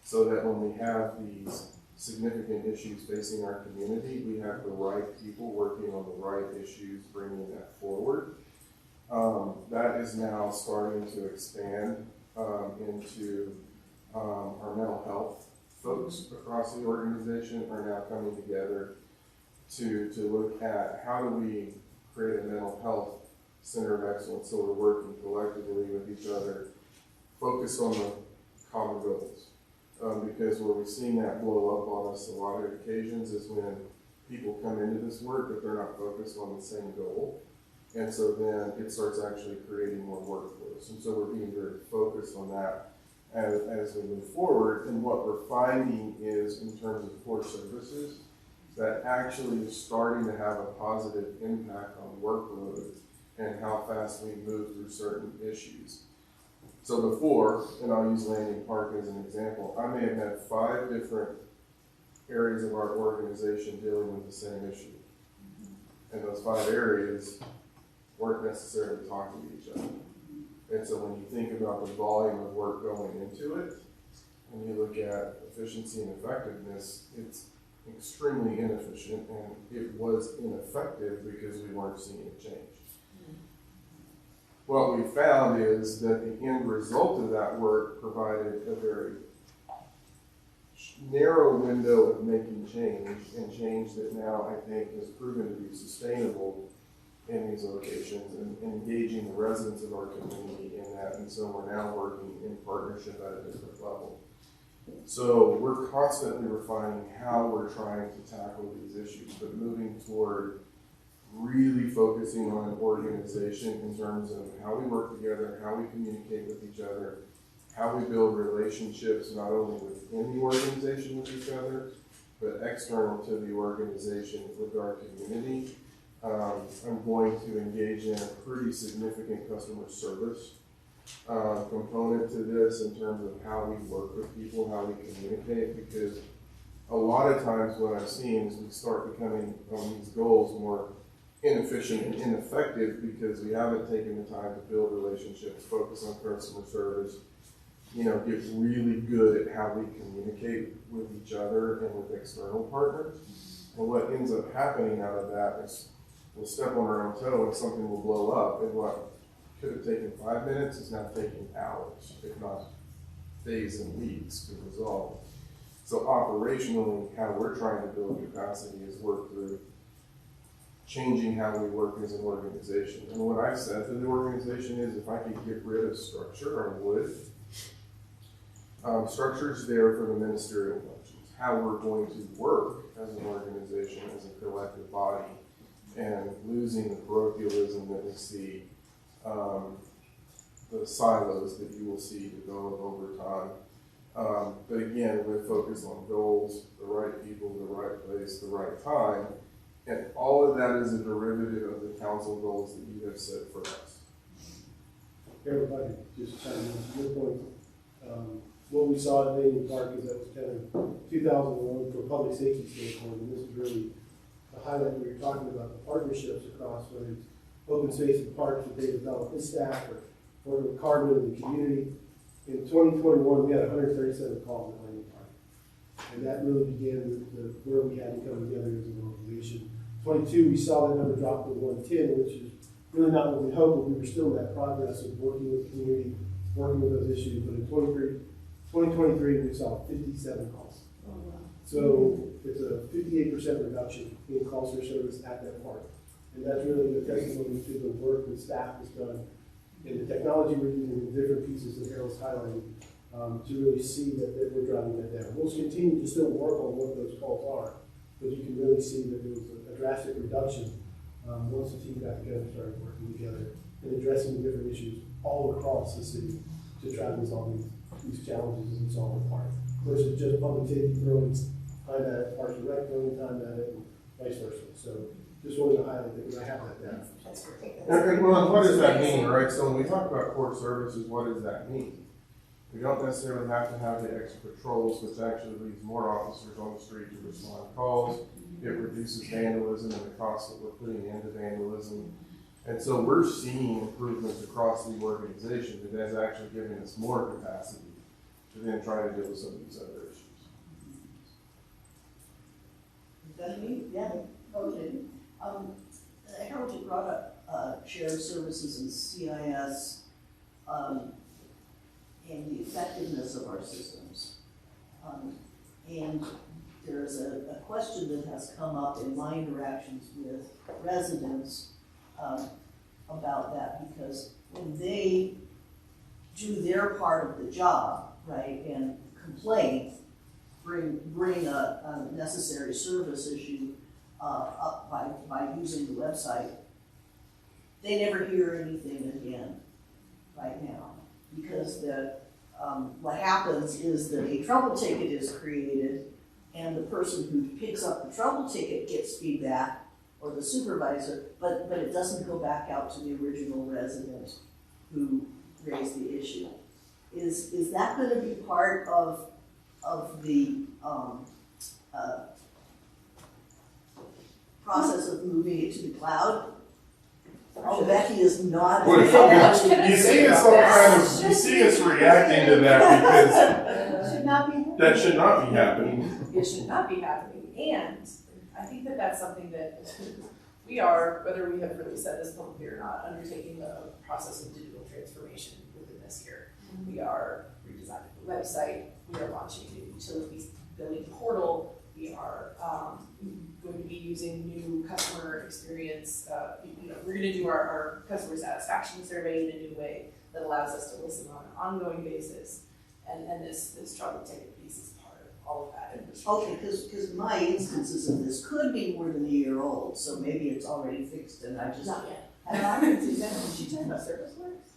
So that when we have these significant issues facing our community, we have the right people working on the right issues, bringing that forward. That is now starting to expand into our mental health folks across the organization are now coming together to look at how do we create a mental health center of excellence. So we're working collectively with each other, focused on the common goals. Because where we've seen that blow up on us a lot of occasions is when people come into this work, but they're not focused on the same goal. And so then it starts actually creating more workflows. And so we're being very focused on that as we move forward. And what we're finding is in terms of core services, that actually is starting to have a positive impact on workload and how fast we move through certain issues. So before, and I'll use Landing Park as an example, I may have had 5 different areas of our organization dealing with the same issue. And those 5 areas weren't necessarily talking to each other. And so when you think about the volume of work going into it, when you look at efficiency and effectiveness, it's extremely inefficient, and it was ineffective because we weren't seeing a change. What we found is that the end result of that work provided a very narrow window of making change, and change that now I think has proven to be sustainable in these locations and engaging the residents of our community in that. And so we're now working in partnership at a different level. So we're constantly refining how we're trying to tackle these issues, but moving toward really focusing on an organization in terms of how we work together, how we communicate with each other, how we build relationships not only within the organization with each other, but external to the organization with our community. I'm going to engage in a pretty significant customer service component to this in terms of how we work with people, how we communicate, because a lot of times what I've seen is we start becoming on these goals more inefficient and ineffective because we haven't taken the time to build relationships, focus on customer service, get really good at how we communicate with each other and with external partners. And what ends up happening out of that is we'll step on our own toe and something will blow up, and what could have taken 5 minutes is now taking hours, if not days and weeks to resolve. So operationally, how we're trying to build capacity is work through changing how we work as an organization. And what I've said to the organization is if I could get rid of structure, I would. Structure's there for the ministerial functions, how we're going to work as an organization, as a collective body, and losing the parochialism that we see, the silos that you will see develop over time. But again, we're focused on goals, the right people, the right place, the right time. And all of that is a derivative of the council goals that you have set for us. Everybody, just chime in to your point. What we saw at Landing Park is that was kind of 2001 for a public safety standpoint, and this is really the highlight where you're talking about the partnerships across, whether it's open space and parks that they develop with staff or working with Carbon in the community. In 2021, we had 137 calls at Landing Park. And that really began where we had to come together as an organization. 22, we saw that number drop to 110, which is really not what we hoped, but we were still in that progress of working with the community, working with those issues. But in 2023, we saw 57 calls. So it's a 58% reduction in calls for service at that park. And that's really the testimony to the work that staff has done and the technology we're using in different pieces that Harold's highlighting to really see that we're driving that down. We'll continue to still work on what those calls are, but you can really see that there was a drastic reduction once the team got together and started working together and addressing the different issues all across the city to try to resolve these challenges and solve the park versus just public safety throwing time at it, Parks and Rec throwing time at it, and vice versa. So just wanted to highlight that because I have that down. That's great. And well, what does that mean, right? So when we talk about core services, what does that mean? We don't necessarily have to have the extra patrols, which actually leaves more officers on the street to respond to calls. It reduces vandalism and the cost that we're putting into vandalism. And so we're seeing improvements across the organization that is actually giving us more capacity to then try to deal with some of these other issues. Is that me? Yeah, okay. Harold, you brought up shared services and CIS and the effectiveness of our systems. And there's a question that has come up in my interactions with residents about that, because when they do their part of the job, right, and complain, bring a necessary service issue up by using the website, they never hear anything again right now. Because what happens is that a trouble ticket is created and the person who picks up the trouble ticket gets feedback, or the supervisor, but it doesn't go back out to the original resident who raised the issue. Is that going to be part of the process of moving it to the cloud? Oh, Becky is not. You see us reacting to that because Should not be. that should not be happening. It should not be happening, and I think that that's something that we are, whether we have really said this publicly or not, undertaking the process of digital transformation within this year. We are redesigning the website, we are launching a new utilities billing portal, we are going to be using new customer experience, we're gonna do our customer satisfaction survey in a new way that allows us to listen on an ongoing basis, and this trouble ticket piece is part of all of that infrastructure. Okay, because my instances of this could be more than a year old, so maybe it's already fixed and I just. Not yet. I can see that. Is she talking about service works?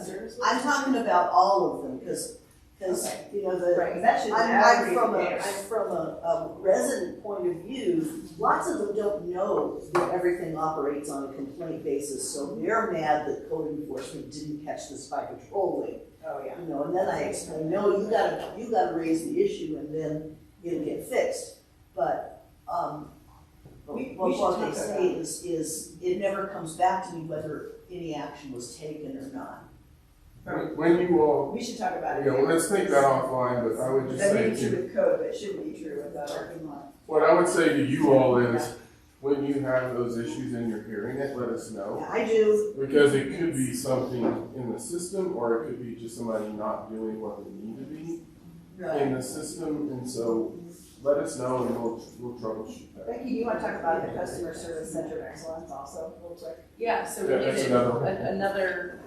Service. I'm talking about all of them, because Okay. you know, the, Right, that should I'm from there. a resident point of view, lots of them don't know that everything operates on a complaint basis, so they're mad that code enforcement didn't catch this by patrolling. Oh, yeah. You know, and then I explain, no, you gotta raise the issue and then it'll get fixed. But, We what should they talk say is, it never comes back to me whether any action was taken or not. When you all, We should talk about it. you know, let's take that offline, but I would just That may say be true to, with code, but it shouldn't be true with parking lot. what I would say to you all is, when you have those issues and you're hearing it, let us know. Yeah, I do. Because it could be something in the system, or it could be just somebody not doing what they need to be in the system, and so let us know and we'll troubleshoot that. Becky, do you want to talk about the customer service center of excellence also, real quick? Yeah, so we Yeah, that's needed another one. another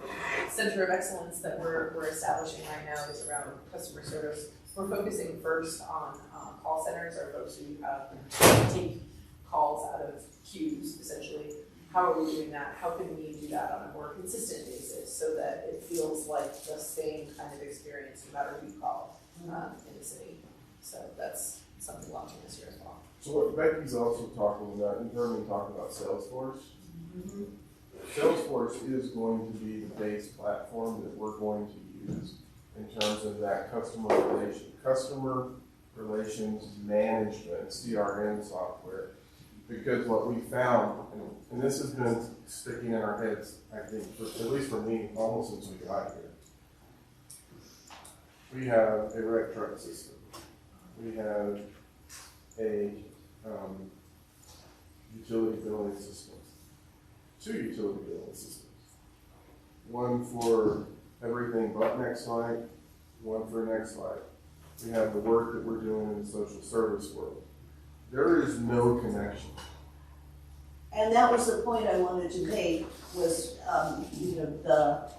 center of excellence that we're establishing right now is around customer service. We're focusing first on call centers, or folks who take calls out of queues, essentially. How are we doing that? How can we do that on a more consistent basis so that it feels like the same kind of experience no matter who you call in the city? So that's something launching this year as well. So what Becky's also talking about, and Herman talked about Salesforce. Salesforce is going to be the base platform that we're going to use in terms of that customer relations management, CRM software. Because what we found, and this has been sticking in our heads, I think, at least for me, almost since we got here. We have a rec truck system. we have a utility billing system, 2 utility billing systems. One for everything but NextLight, one for NextLight. We have the work that we're doing in the social service world. There is no connection. And that was the point I wanted to make, was, the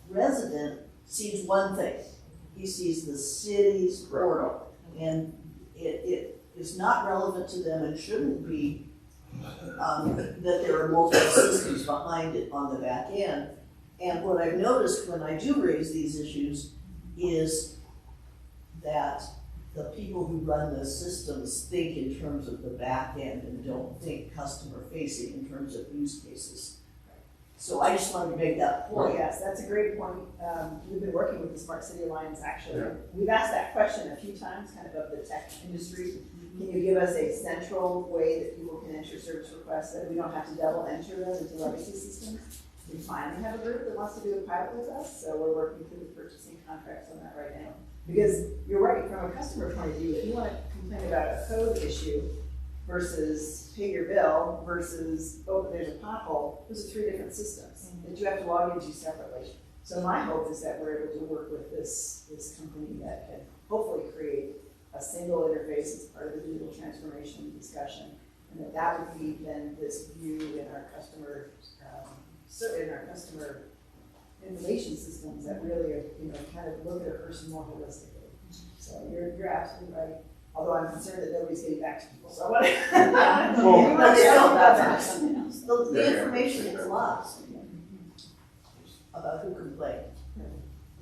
resident sees one thing. He sees the city's portal, and it is not relevant to them and shouldn't be, that there are multiple systems behind it on the back end. And what I've noticed when I do raise these issues is that the people who run the systems think in terms of the back end and don't think customer facing in terms of use cases. So I just wanted to make that Well, point. yes, that's a great point. We've been working with the Smart City Alliance, actually. Yeah. We've asked that question a few times, kind of the tech industry. Can you give us a central way that people can enter service requests, that we don't have to double enter them into legacy systems? We finally have a group that wants to do a pilot with us, so we're working through the purchasing contracts on that right now. Because you're right, from a customer point of view, if you want to complain about a code issue versus pay your bill versus, oh, there's a pothole, those are 3 different systems that you have to log into separately. So my hope is that we're able to work with this company that can hopefully create a single interface as part of the digital transformation discussion, and that would be then this view in our customer, information systems that really, kind of look at a person more holistically. So you're absolutely right. Although I'm concerned that nobody's getting back to people, so I want to. The information gets lost about who complained.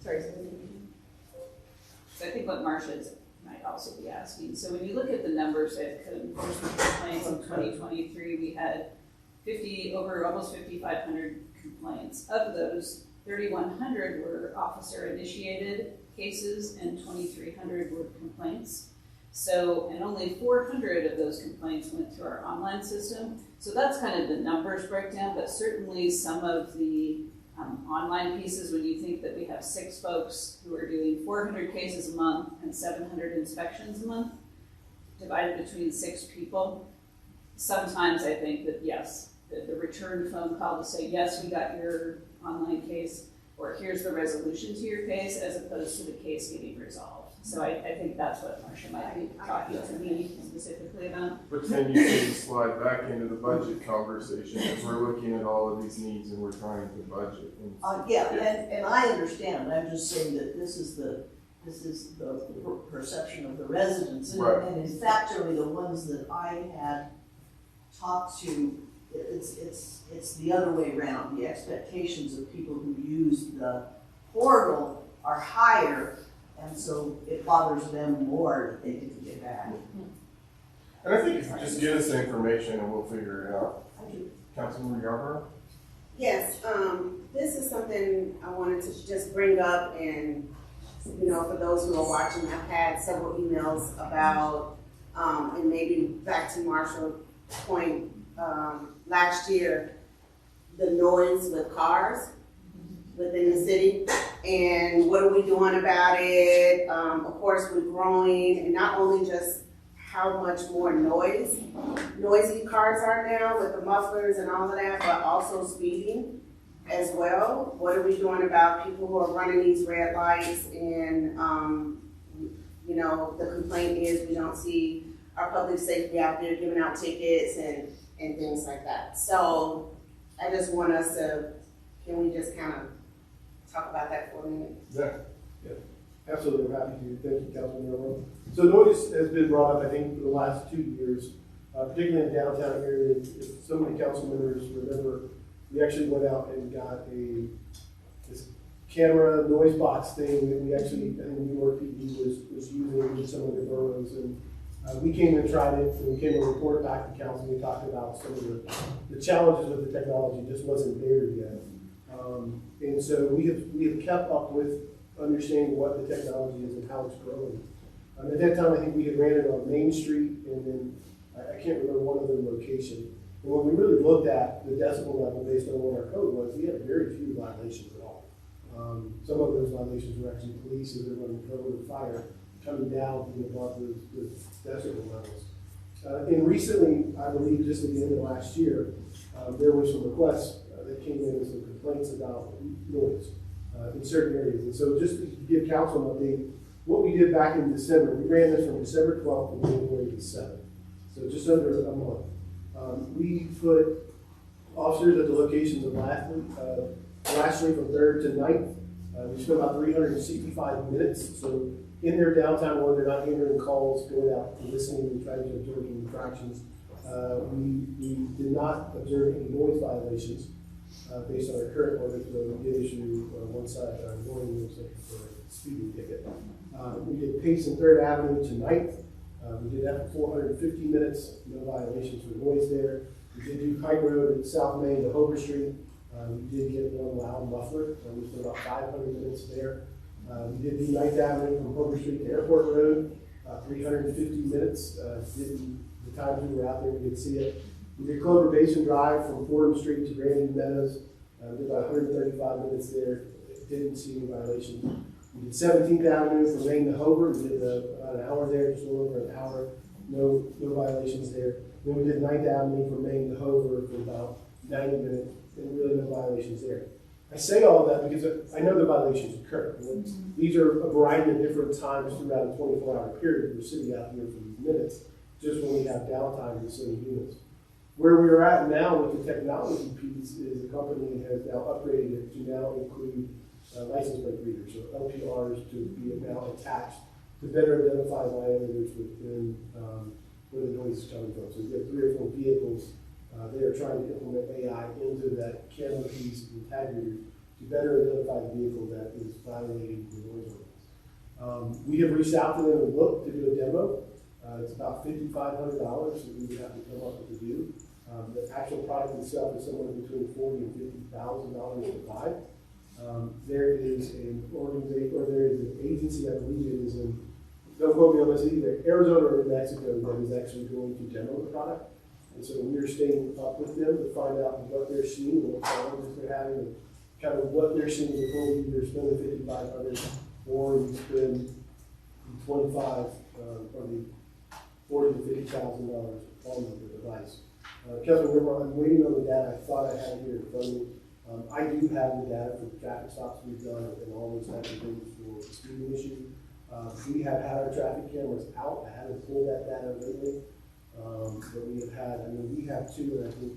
Sorry. So I think what Marcia might also be asking, so when you look at the numbers of enforcement complaints in 2023, we had almost 5,500 complaints. Of those, 3,100 were officer-initiated cases and 2,300 were complaints. So, and only 400 of those complaints went through our online system. So that's kind of the numbers breakdown, but certainly some of the online pieces, when you think that we have 6 folks who are doing 400 cases a month and 700 inspections a month, divided between 6 people, sometimes I think that yes, the return phone call to say, yes, we got your online case, or here's the resolution to your case, as opposed to the case getting resolved. So I think that's what Marcia might be talking to me specifically about. But then you can slide back into the budget conversation, as we're looking at all of these needs and we're trying to budget. And I understand, I'm just saying that this is the perception of the residents. Right. And in fact, really the ones that I had talked to, it's the other way around. The expectations of people who use the portal are higher, and so it bothers them more that they didn't get back. And I think if you just get us the information and we'll figure it out. Councilman Yarborough? Yes, this is something I wanted to just bring up, and for those who are watching, I've had several emails about, and maybe back to Marshall's point, last year, the noise with cars within the city, and what are we doing about it? Of course, we're growing, and not only just how much more noisy cars are now with the mufflers and all of that, but also speeding as well. What are we doing about people who are running these red lights? And the complaint is we don't see our public safety out there giving out tickets and things like that. So I just want us to, can we just kind of talk about that for a minute? Yeah. Absolutely, we're happy to. Thank you, Councilman Yarborough. So noise has been brought up, I think, for the last 2 years, particularly in the downtown area. If some of the council members remember, we actually went out and got this camera noise box thing that we actually, I think New York PD was using in some of the boroughs. And we came and tried it, and we came and reported back to council. We talked about some of the challenges with the technology, just wasn't there yet. And so we have kept up with understanding what the technology is and how it's growing. At that time, I think we had ran it on Main Street, and then I can't remember one other location. And when we really looked at the decibel level based on what our code was, we had very few violations at all. Some of those violations were actually police, either running code or fire, coming down from above those decibel levels. And recently, I believe just at the end of last year, there were some requests that came in with some complaints about noise in certain areas. And so just to give council an update, what we did back in December, we ran this from December 12th to January the 7th. So just under a month. We put officers at the locations of Lashley from 3rd to 9th. We spent about 365 minutes. So in their downtime where they're not hearing calls, going out and listening and trying to observe infractions, we did not observe any noise violations based on our current orders. So we did issue one side warning notice for a speeding ticket. We did Pace and 3rd Avenue tonight. We did that for 450 minutes, no violations for noise there. We did do Pike Road at South Main to Hover Street. We did get one loud muffler. We spent about 500 minutes there. We did do 9th Avenue from Hover Street to Airport Road, 350 minutes. The times we were out there, we did see it. We did Clover Basin Drive from Fordham Street to Grandview Meadows. Did about 135 minutes there. Didn't see any violations. We did 17th Avenue from Main to Hover. We did about an hour there, just a little over an hour. No violations there. Then we did 9th Avenue from Main to Hover for about 90 minutes, and really no violations there. I say all of that because I know the violations occur. These are a variety of different times throughout a 24-hour period. We're sitting out here for these minutes, just when we have downtime in certain units. Where we're at now with the technology piece is the company has now upgraded it to now include license plate readers, so LPRs to be now attached to better identify violators within where the noise is coming from. So we have 3 or 4 vehicles. They are trying to implement AI into that camera piece and tag reader to better identify the vehicle that is violating the noise ordinance. We have reached out to them and looked to do a demo. It's about $5,500 that we would have to come up with to do. The actual product itself is somewhere between $40,000 and $50,000 to buy. There is an organization, or there is an agency, I believe it is in, don't quote me on this either, Arizona or New Mexico, that is actually going to demo the product. And so we are staying up with them to find out what they're seeing and what challenges they're having, and kind of what they're seeing before we either spend the $5,500 or we spend the $25,000 or the $40,000 to $50,000 on the device. Councilman, I'm waiting on the data. I thought I had it here in front of me. I do have the data for the traffic stops we've done and all those types of things for the speeding issue. We have had our traffic cameras out. I haven't pulled that data lately. But we have had, I mean, we have 2, and I think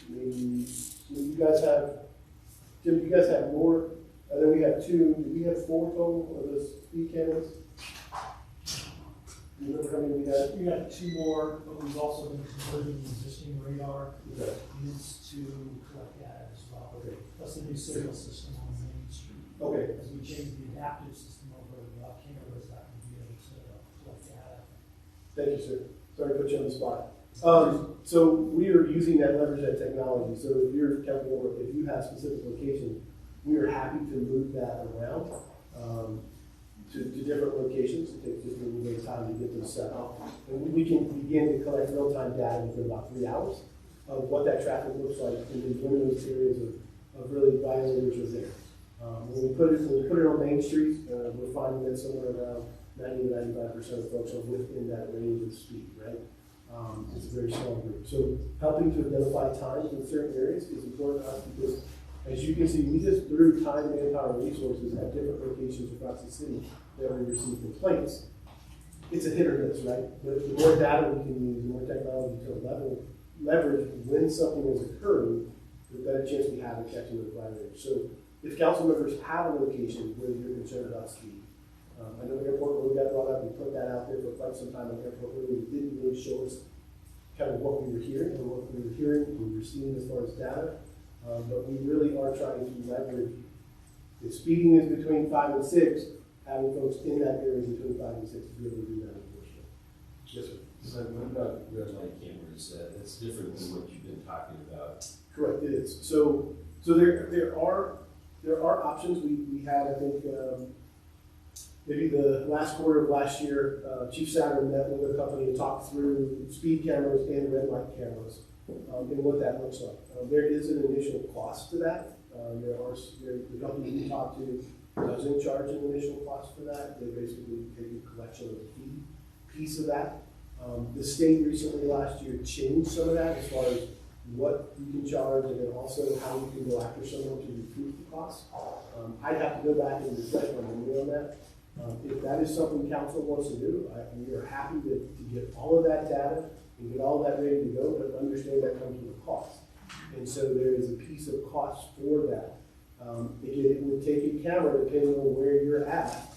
maybe you guys have, Jim, you guys have more? And then we have 2, do we have 4 total of those speed cameras? Do you remember how many we had? We got 2 more, but we've also been converting the existing radar units to collect data as well. Okay. Plus the new signal system on Main Street. Okay. As we change the adaptive system over, cameras that will be able to collect data. Thank you, sir. Sorry to put you on the spot. So we are using that, leverage that technology. So if you're if you have specific locations, we are happy to move that around to different locations. It takes just a little bit of time to get those set up. And we can begin to collect real-time data within about 3 hours of what that traffic looks like and then when those areas of really violators are there. When we put it on Main Street, we're finding that somewhere around 90 to 95% of folks are within that range of speed, right? It's a very small group. So helping to identify times in certain areas is important to us because, as you can see, we just through time, manpower, and resources at different locations across the city that we receive complaints. It's a hit or miss, right? The more data we can use, the more technology to leverage when something is occurring, the better chance we have of catching those violators. So if council members have a location where you're concerned about speed, I know Airport Road got brought up. We put that out there for quite some time on Airport Road. It didn't really show us kind of what we were hearing or what we were hearing, we were seeing as far as data. But we really are trying to leverage. If speeding is between 5 and 6, having folks in that area between 5 and 6 to be able to do that, unfortunately. Yes, sir. So what about red light cameras? That's different than what you've been talking about. Correct, it is. So there are options. We had, I think, maybe the last quarter of last year, Chief Saturn met with a company and talked through speed cameras and red light cameras and what that looks like. There is an initial cost to that. The company we talked to doesn't charge an initial cost for that. They basically take a collection of the fee piece of that. The state recently last year changed some of that as far as what you can charge and then also how you can go after someone to recoup the cost. I'd have to go back and reflect my memory on that. If that is something council wants to do, we are happy to get all of that data and get all of that ready to go, but understand that comes with a cost. And so there is a piece of cost for that. Again, it would take a camera depending on where you're at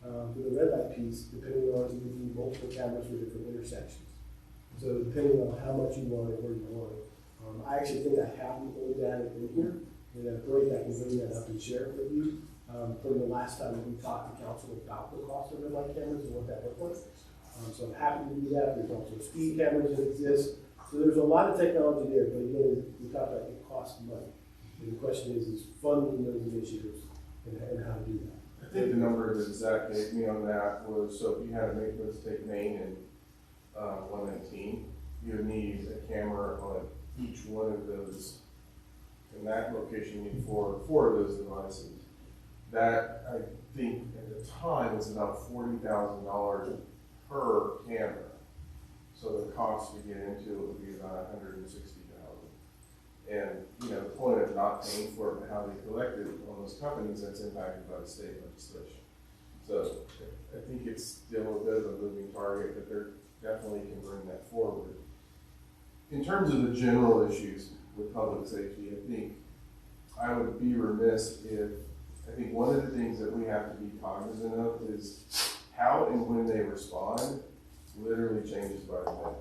for the red light piece, depending on if you need multiple cameras for different intersections. So depending on how much you want it, where you want it. I actually think I have the old data in here, and at a break I can bring that up and share it with you from the last time we talked to council about the cost of red light cameras and what that looked like. So I'm happy to do that. There's also speed cameras that exist. So there's a lot of technology there, but again, we talked about it costs money. And the question is funding those initiatives and how to do that. I think the number that Zach gave me on that was, so if you had to make, let's take Maine and 119, you would need a camera on each one of those. In that location, you need four of those devices. That, I think, at the time was about $40,000 per camera. So the cost to get into it would be about $160,000. And, you know, the point of not paying for it and how they collect it on those companies, that's impacted by the state legislation. So I think it's still a bit of a moving target, but they're definitely can bring that forward. In terms of the general issues with public safety, I think I would be remiss if, I think one of the things that we have to be cognizant of is how and when they respond literally changes by the minute,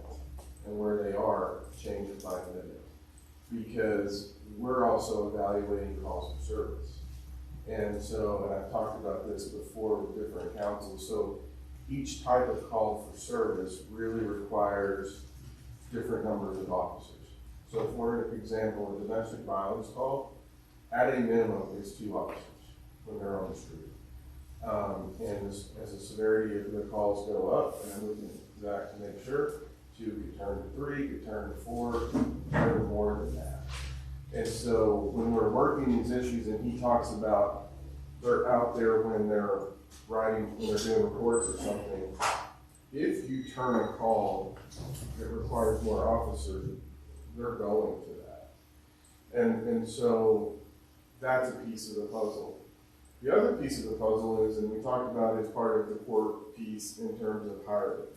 and where they are changes by the minute, because we're also evaluating calls for service. And so, and I've talked about this before with different councils, so each type of call for service really requires different numbers of officers. So for example, a domestic violence call, at a minimum, is 2 officers when they're on the street. And as the severity of the calls go up, and I'm looking at Zach to make sure, 2 could turn to 3, could turn to 4, turn to more than that. And so when we're working these issues, and he talks about they're out there when they're writing, when they're doing reports or something, if you turn a call that requires more officers, they're going to that. And so that's a piece of the puzzle. The other piece of the puzzle is, and we talked about it as part of the core piece in terms of hiring.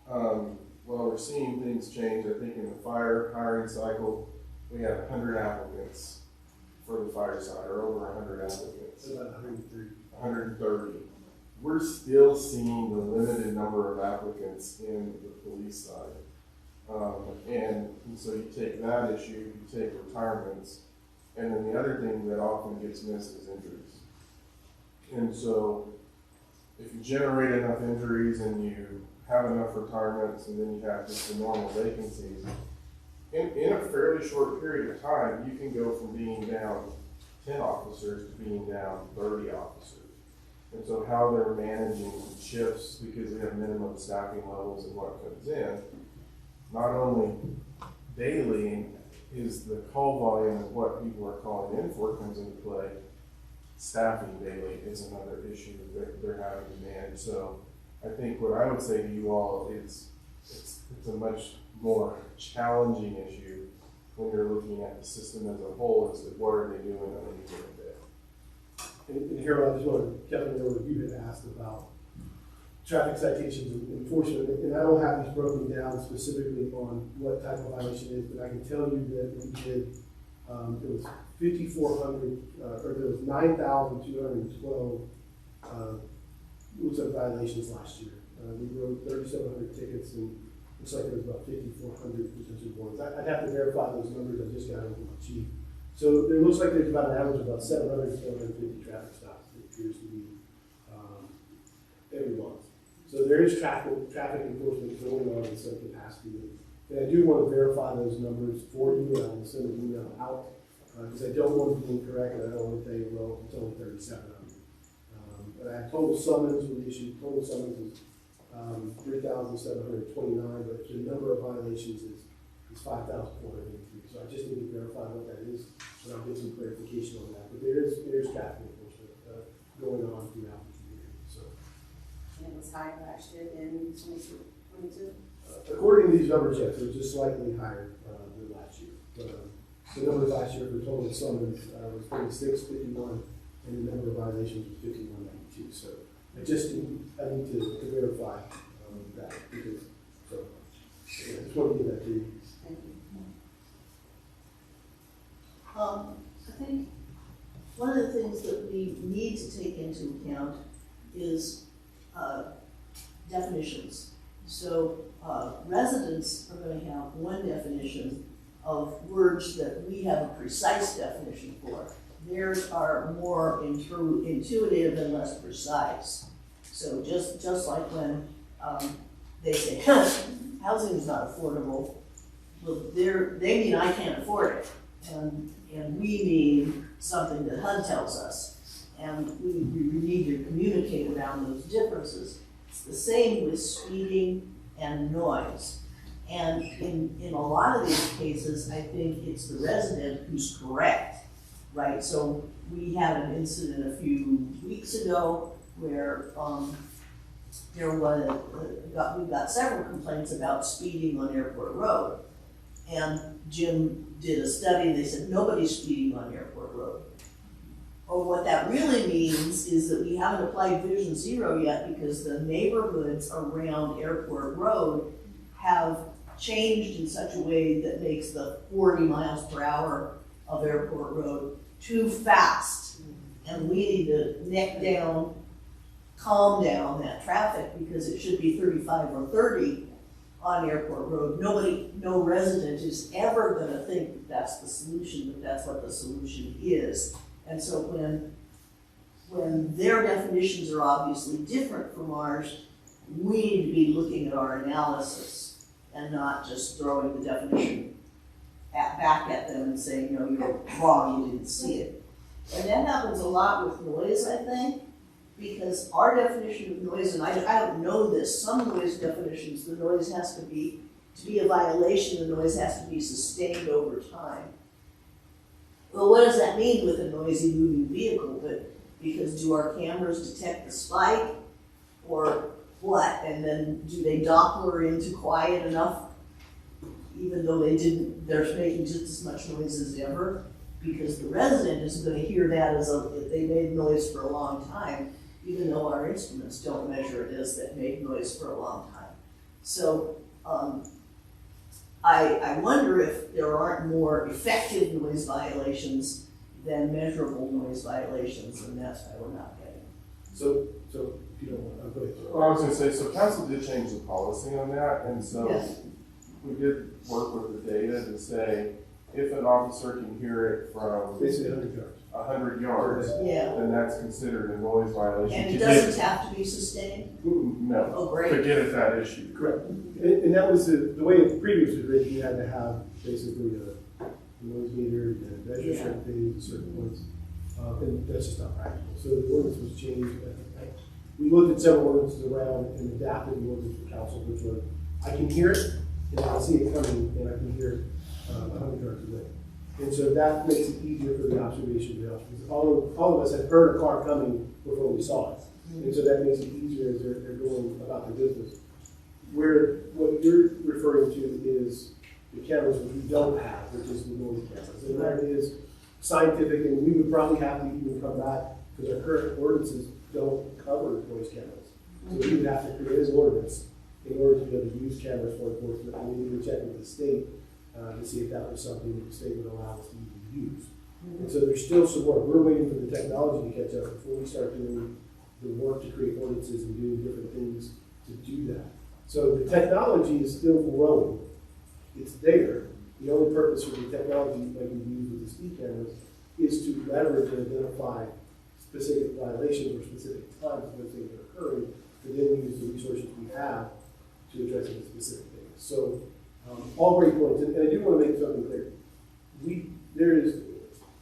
Well, we're seeing things change. I think in the fire hiring cycle, we had 100 applicants for the fire side, or over 100 applicants. About 130. 130. We're still seeing the limited number of applicants in the police side. And so you take that issue, you take retirements, and then the other thing that often gets missed is injuries. And so if you generate enough injuries and you have enough retirements, and then you have just the normal vacancies, in a fairly short period of time, you can go from being down 10 officers to being down 30 officers. And so how they're managing shifts, because they have minimum staffing levels and what comes in, not only daily is the call volume of what people are calling in for comes into play, staffing daily is another issue that they're having to manage. So I think what I would say to you all is it's a much more challenging issue when you're looking at the system as a whole as to what are they doing on any given day. And Harold, I just want to, Kevin, you had asked about traffic citations and enforcement, and I don't have these broken down specifically on what type of violation it is, but I can tell you that we did, it was 5,400, or there was 9,212 violations last year. We wrote 3,700 tickets, and it looks like there was about 5,400 potential warrants. I'd have to verify those numbers. I just got them from my chief. So it looks like there's about an average of about 700 to 750 traffic stops. It appears to be every month. So there is traffic enforcement going on in some capacity. And I do want to verify those numbers for you, and I will send an email out because I don't want to be incorrect, and I don't want to say, well, it's only 37 of them. But I have total summons we issued. Total summons is 3,729, but the number of violations is 5,483. So I just need to verify what that is, and I'll get some clarification on that. But there is traffic enforcement. was higher last year than 22. According to these numbers, yes, it was just slightly higher than last year. The numbers last year for total summons was 46, 51, and the number of violations was 5192. So I need to verify that because, so, yeah, I just want to give that to you. Thank you. I think one of the things that we need to take into account is definitions. So residents are going to have one definition of words that we have a precise definition for. Theirs are more intuitive and less precise. So just like when they say housing is not affordable, well, they mean I can't afford it, and we mean something that HUD tells us, and we need to communicate around those differences. It's the same with speeding and noise. And in a lot of these cases, I think it's the resident who's correct, right? So we had an incident a few weeks ago where we got several complaints about speeding on Airport Road. And Jim did a study, they said nobody's speeding on Airport Road. Or what that really means is that we haven't applied Vision Zero yet because the neighborhoods around Airport Road have changed in such a way that makes the 40 miles per hour of Airport Road too fast. And we need to neck down, calm down that traffic because it should be 35 or 30 on Airport Road. No resident is ever going to think that that's the solution, but that's what the solution is. And so when their definitions are obviously different from ours, we need to be looking at our analysis and not just throwing the definition back at them and saying, no, you're wrong, you didn't see it. And that happens a lot with noise, I think, because our definition of noise, and I don't know this, some noise definitions, the noise has to be a violation, the noise has to be sustained over time. Well, what does that mean with a noisy moving vehicle? But because do our cameras detect the spike or what? And then do they Doppler into quiet enough, even though they're making just as much noise as ever? Because the resident is going to hear that as they made noise for a long time, even though our instruments don't measure it as that made noise for a long time. So I wonder if there aren't more effective noise violations than measurable noise violations, and that's why we're not getting. So you know, I'm going to. Well, I was going to say, so council did change the policy on that, and so Yes. we did work with the data to say if an officer can hear it from Basically 100 yards. 100 yards, Yeah. then that's considered a noise violation. And it To doesn't have to be sustained? No, Oh, great. to get at that issue. Correct. And that was the way it previously was written. You had to have basically a noise meter, you had to measure certain things at certain points. And that's just not practical. So the ordinance was changed. We looked at several ordinances around and adapted the ordinance for council, which was, I can hear it, and I can see it coming, and I can hear it 100 yards away. And so that makes it easier for the observation of the officers. All of us had heard a car coming before we saw it. And so that makes it easier as they're going about their business. Where what you're referring to is the cameras which we don't have, which is the noise cameras. And that is scientific, and we would probably have to even come back because our current ordinances don't cover noise cameras. So we would have to create an ordinance in order to be able to use cameras for enforcement. And we need to check with the state to see if that was something that the state would allow us to even use. And so there's still some work. We're waiting for the technology to catch up before we start doing the work to create ordinances and doing different things to do that. So the technology is still growing. It's there. The only purpose for the technology, like we use with the speed cameras, is to leverage and identify specific violations or specific times when things are occurring, to then use the resources we have to address the specific things. So all great points. And I do want to make something clear.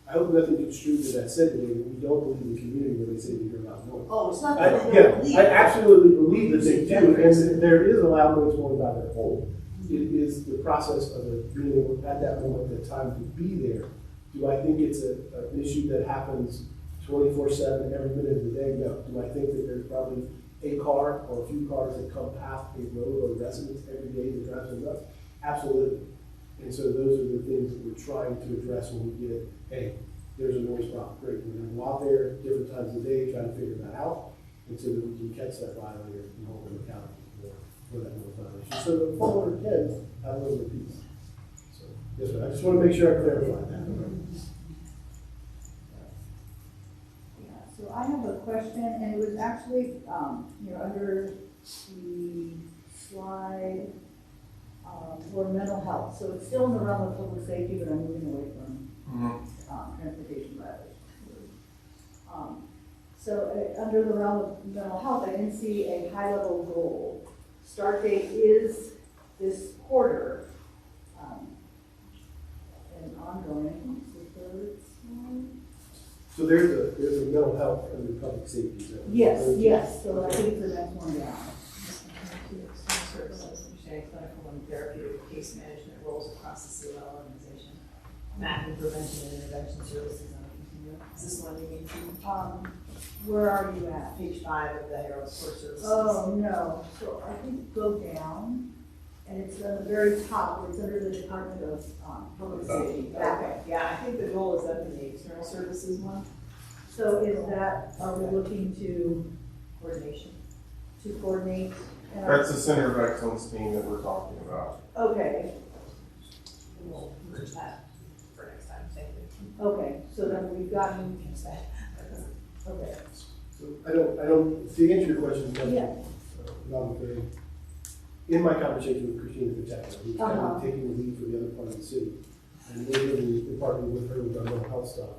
I hope nothing construed to that said today, that we don't believe in the community when they say we hear loud noise. Oh, it's not that they don't believe. I absolutely believe that they do, and there is a loud noise going by their home. It is the process of it being able, at that moment, the time to be there. Do I think it's an issue that happens 24/7, every minute of the day? No. Do I think that there's probably a car or a few cars that come past a road or residence every day that drives on us? Absolutely. And so those are the things that we're trying to address when we get, hey, there's a noise problem. Great, we're gonna go out there different times of the day, trying to figure that out, and so that we can catch that violator and hold them accountable for that noise violation. So the homeowner can have a little bit of peace. So, yes, sir. I just want to make sure I clarify that. Yeah, so I have a question, and it was actually, under the slide for mental health. So it's still in the realm of public safety, but I'm moving away from transportation violations. So under the realm of mental health, I didn't see a high-level goal. Start date is this quarter, and ongoing. So there's a mental health under public safety. Yes, so I think the next one down. Services, clinical and therapeutic case management roles across the CLL organization. Mapping prevention and intervention services on a continuum. Is this one you mean to? Where are you at? Page 5 of the Herald's core services. Oh, no, so I think go down, and it's on the very top, where it's under the Department of Public Safety. Okay, yeah, I think the goal is up in the external services one. So is that, are we looking to Coordination. coordinate? That's the Center of Excellence team that we're talking about. Okay, We'll merge that for next time, thank you. okay, so then we've gotten, okay. So I don't, to answer your question, Yeah. in my conversation with Christina Pacheco, who's kind of taking the lead for the other part of the city, and we're really partnering with her with our mental health stuff.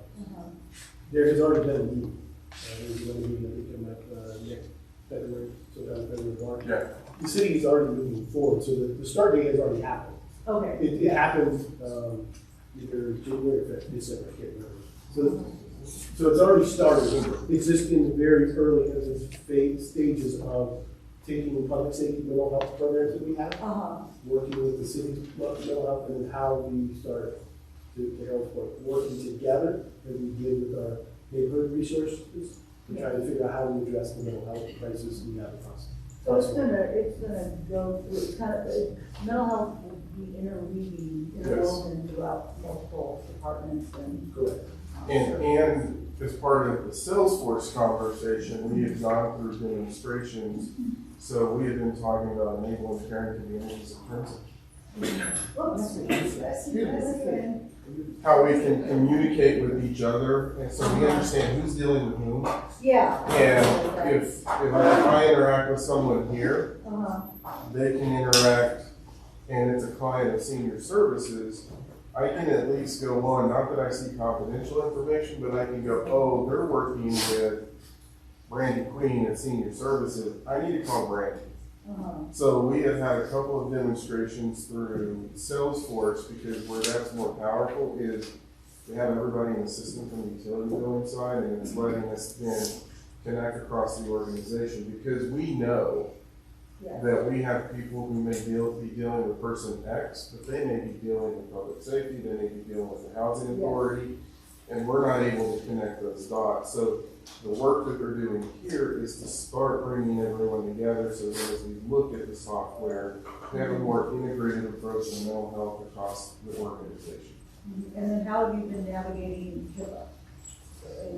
There has already been a meeting. There's another meeting that will come up next February, sometime February, March. Yeah. The city is already moving forward, so the start date has already happened. Okay. It happened either January or December, I can't remember. So it's already started. It's just in the very early stages of taking the public safety mental health programs that we have, working with the city's mental health, and then how we start to Harold's point, working together as we did with our neighborhood resources to try to figure out how we address the mental health crisis we have across. So it's gonna go through, it's kind of, mental health will be interwoven throughout multiple departments and. Correct. And as part of the Salesforce conversation, we have gone through demonstrations. So we have been talking about enabling caring communities of principle. How we can communicate with each other, and so we understand who's dealing with whom. Yeah. And if I interact with someone here, they can interact, and it's a client of senior services, I can at least go on, not that I see confidential information, but I can go, oh, they're working with Brandy Queen at Senior Services. I need to call Brandy. So we have had a couple of demonstrations through Salesforce, because where that's more powerful is we have everybody in the system from the utility billing side, and it's letting us then connect across the organization, because we know that we have people who may be dealing with person X, but they may be dealing with public safety, they may be dealing with the housing authority, and we're not able to connect those dots. So the work that they're doing here is to start bringing everyone together, so that as we look at the software, we have a more integrated approach to mental health across the organization. And then how have you been navigating HIPAA?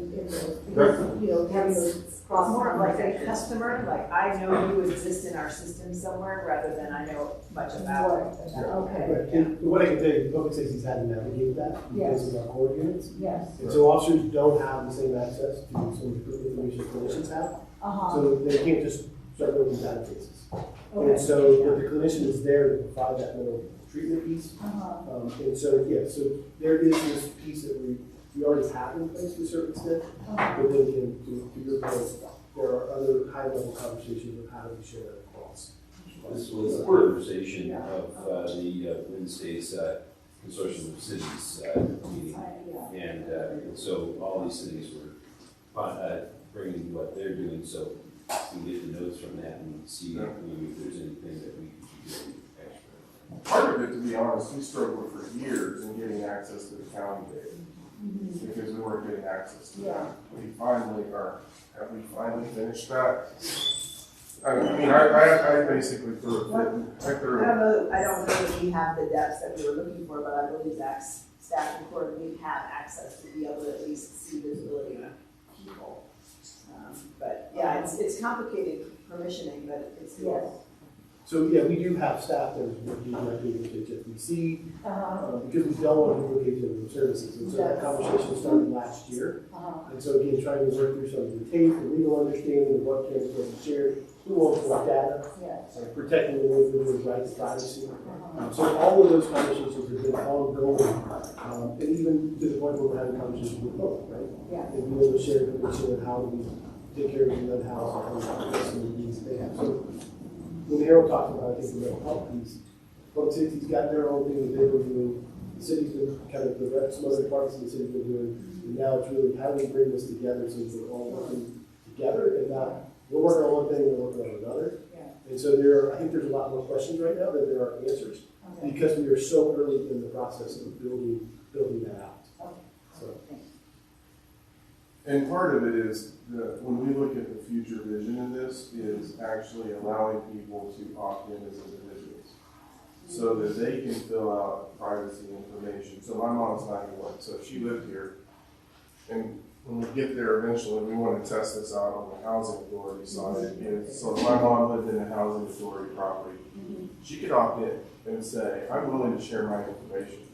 Because, having those cross. More of like a customer, like I know you exist in our system somewhere, rather than I know much about it. Okay. Right. And what I can tell you, public safety's had to navigate that because of our core units. Yes. And so officers don't have the same access to some of the information clinicians have. So they can't just start building databases. Okay. And so, but the clinician is there to provide that mental treatment piece. And so, so there is this piece that we already have in place to a certain extent, but then again, to your point, there are other high-level conversations of how do we share that across. This was a conversation of the Wednesday's Consortium of Cities meeting. And so all these cities were bringing what they're doing, so we get the notes from that and see if there's anything that we could do extra. Part of it, to be honest, we struggled for years in getting access to the county data. Because we weren't getting access to that. We finally are. Have we finally finished that? I mean, I basically threw it, I threw it. I don't know that we have the depths that we were looking for, but I believe Zach's staff and Court, we have access to be able to at least see visibility of people. But yeah, it's complicated permissioning, but it's doable. So, yeah, we do have staff that is working directly with HFBC, because we don't want to duplicate general services. And so that conversation started last year. And so again, trying to work through some of the tape, the legal understanding of what can be shared, who owns what data, protecting the individual's rights to privacy. So all of those conversations have been ongoing, and even to the point where we're having conversations with both, right? Yeah. And being able to share information on how we take care of the mental health and some of the needs they have. So when Harold talked about, I think, the mental health piece, public safety's got their own thing that they've been doing. The city's been kind of some other departments in the city's been doing, and now it's really how do we bring this together so we're all working together and not we're working on one thing and we're working on another. And so I think there's a lot more questions right now than there are answers because we are so early in the process of building that out. So. And part of it is when we look at the future vision in this is actually allowing people to opt in as individuals so that they can fill out privacy information. So my mom's 91, so if she lived here, and when we get there eventually, we want to test this out on the housing authority side. So if my mom lived in a housing authority property, she could opt in and say, I'm willing to share my information.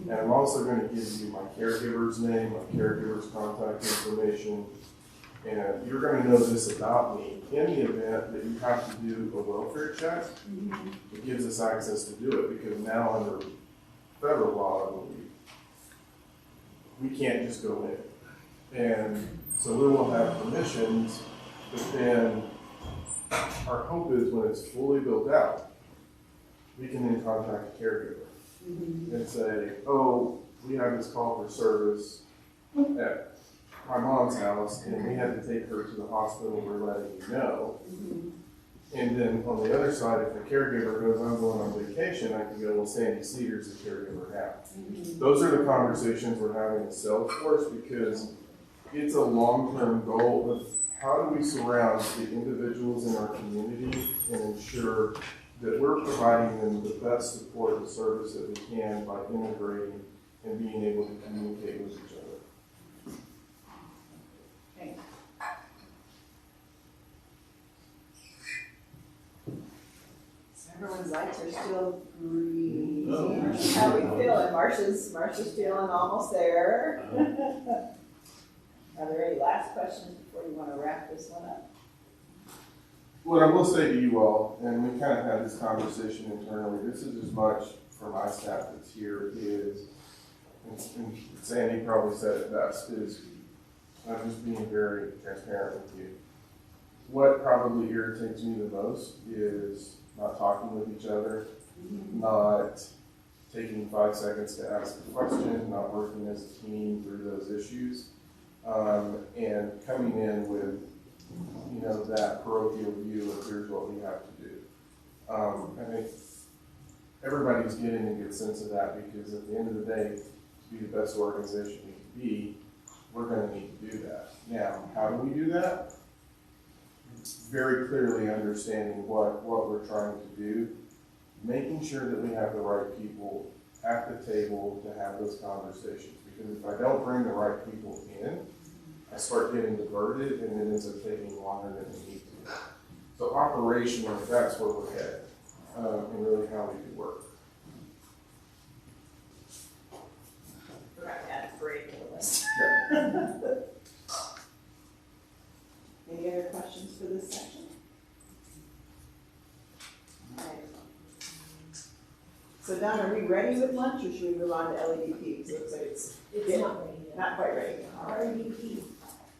And I'm also going to give you my caregiver's name, my caregiver's contact information, and you're going to know this about me. In the event that you have to do a welfare check, it gives us access to do it because now under federal law, I believe, we can't just go in. And so we will have permissions, but then our hope is when it's fully built out, we can then contact a caregiver and say, oh, we have this call for service at my mom's house and we had to take her to the hospital, we're letting you know. And then on the other side, if the caregiver goes, I'm going on vacation, I can go, well, Sandy Cedar's the caregiver now. Those are the conversations we're having with Salesforce because it's a long-term goal of how do we surround the individuals in our community and ensure that we're providing them the best support and service that we can by integrating and being able to communicate with each other. Okay. So everyone's lights are still green. How we feeling? Marcia's feeling almost there. Are there any last questions before you want to wrap this one up? What I will say to you all, and we kind of had this conversation internally, this is as much for my staff that's here is, and Sandy probably said it best, is I'm just being very transparent with you. What probably irritates me the most is not talking with each other, not taking 5 seconds to ask a question, not working as a team through those issues, and coming in with that parochial view of here's what we have to do. I think everybody's getting a good sense of that because at the end of the day, to be the best organization we can be, we're going to need to do that. Now, how do we do that? Very clearly understanding what we're trying to do, making sure that we have the right people at the table to have those conversations. Because if I don't bring the right people in, I start getting diverted and it ends up taking longer than we need to. So operationally, that's where we're headed, and really how we do work. Forgot to add break to the list. Any other questions for this section? All right. So Don, are we ready with lunch or should we move on to LEDP? Because it looks like it's not ready yet. Not quite ready. RDP.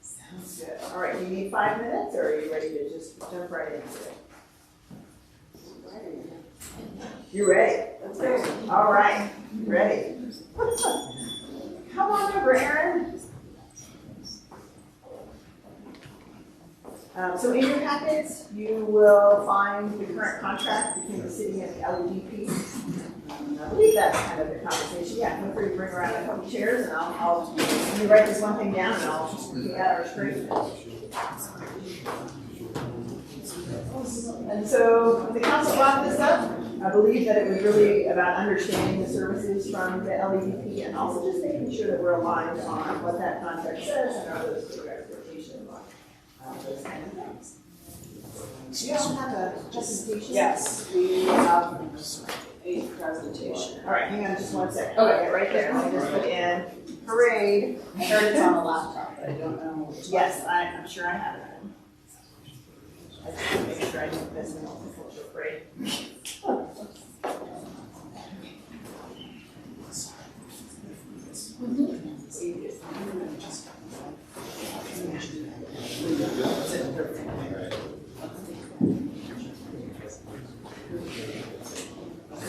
Sounds good. All right, you need 5 minutes or are you ready to just jump right into it? You ready? Let's go. All right, ready. Come on over, Aaron. So in your packets, you will find the current contract between the city and the LEDP. I believe that's kind of the conversation. Yeah, feel free to bring around a couple chairs and let me write this one thing down and I'll look at our screen. And so when the council brought this up, I believe that it was really about understanding the services from the LEDP and also just making sure that we're aligned on what that contract says and are those clear expectations on those kind of things. Do you all have a presentation? Yes, we have a presentation. All right, hang on just one second. Okay, right there. Let me just put in parade. I heard it's on a laptop, but I don't know. Yes, I'm sure I have it. I just want to make sure I don't miss the multicultural parade.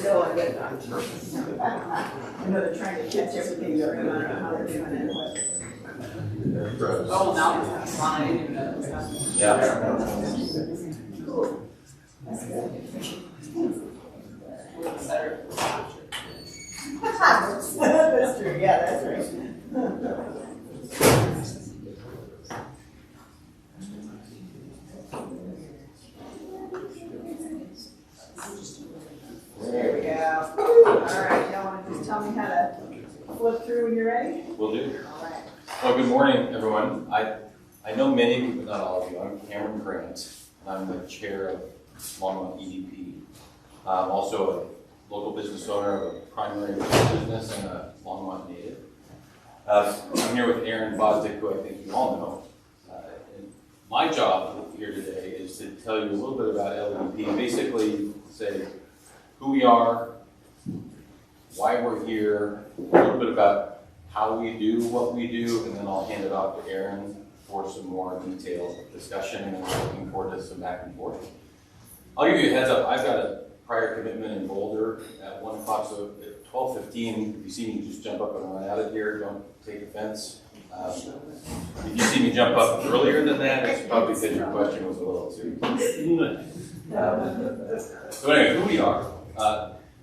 No, I get that. I know they're trying to catch everything going on. I don't know how they're doing it. Oh, now it's fine and stuff. Cool. That's good. That's true, yeah, that's right. There we go. All right, y'all want to just tell me how to flip through when you're ready? Will do. All right. Well, good morning, everyone. I know many of you, but not all of you. I'm Cameron Grant, and I'm the chair of Longmont EDP. I'm also a local business owner of a primary business and a Longmont native. I'm here with Aaron Bosdick, who I think you all know. And my job here today is to tell you a little bit about LEDP and basically say who we are, why we're here, a little bit about how we do what we do, and then I'll hand it off to Aaron for some more detailed discussion, and we're looking forward to some back and forth. I'll give you a heads up. I've got a prior commitment in Boulder at 1 o'clock, so at 12:15, if you see me just jump up and run out of here, don't take offense. If you see me jump up earlier than that, it's probably because your question was a little too. So anyway, who we are.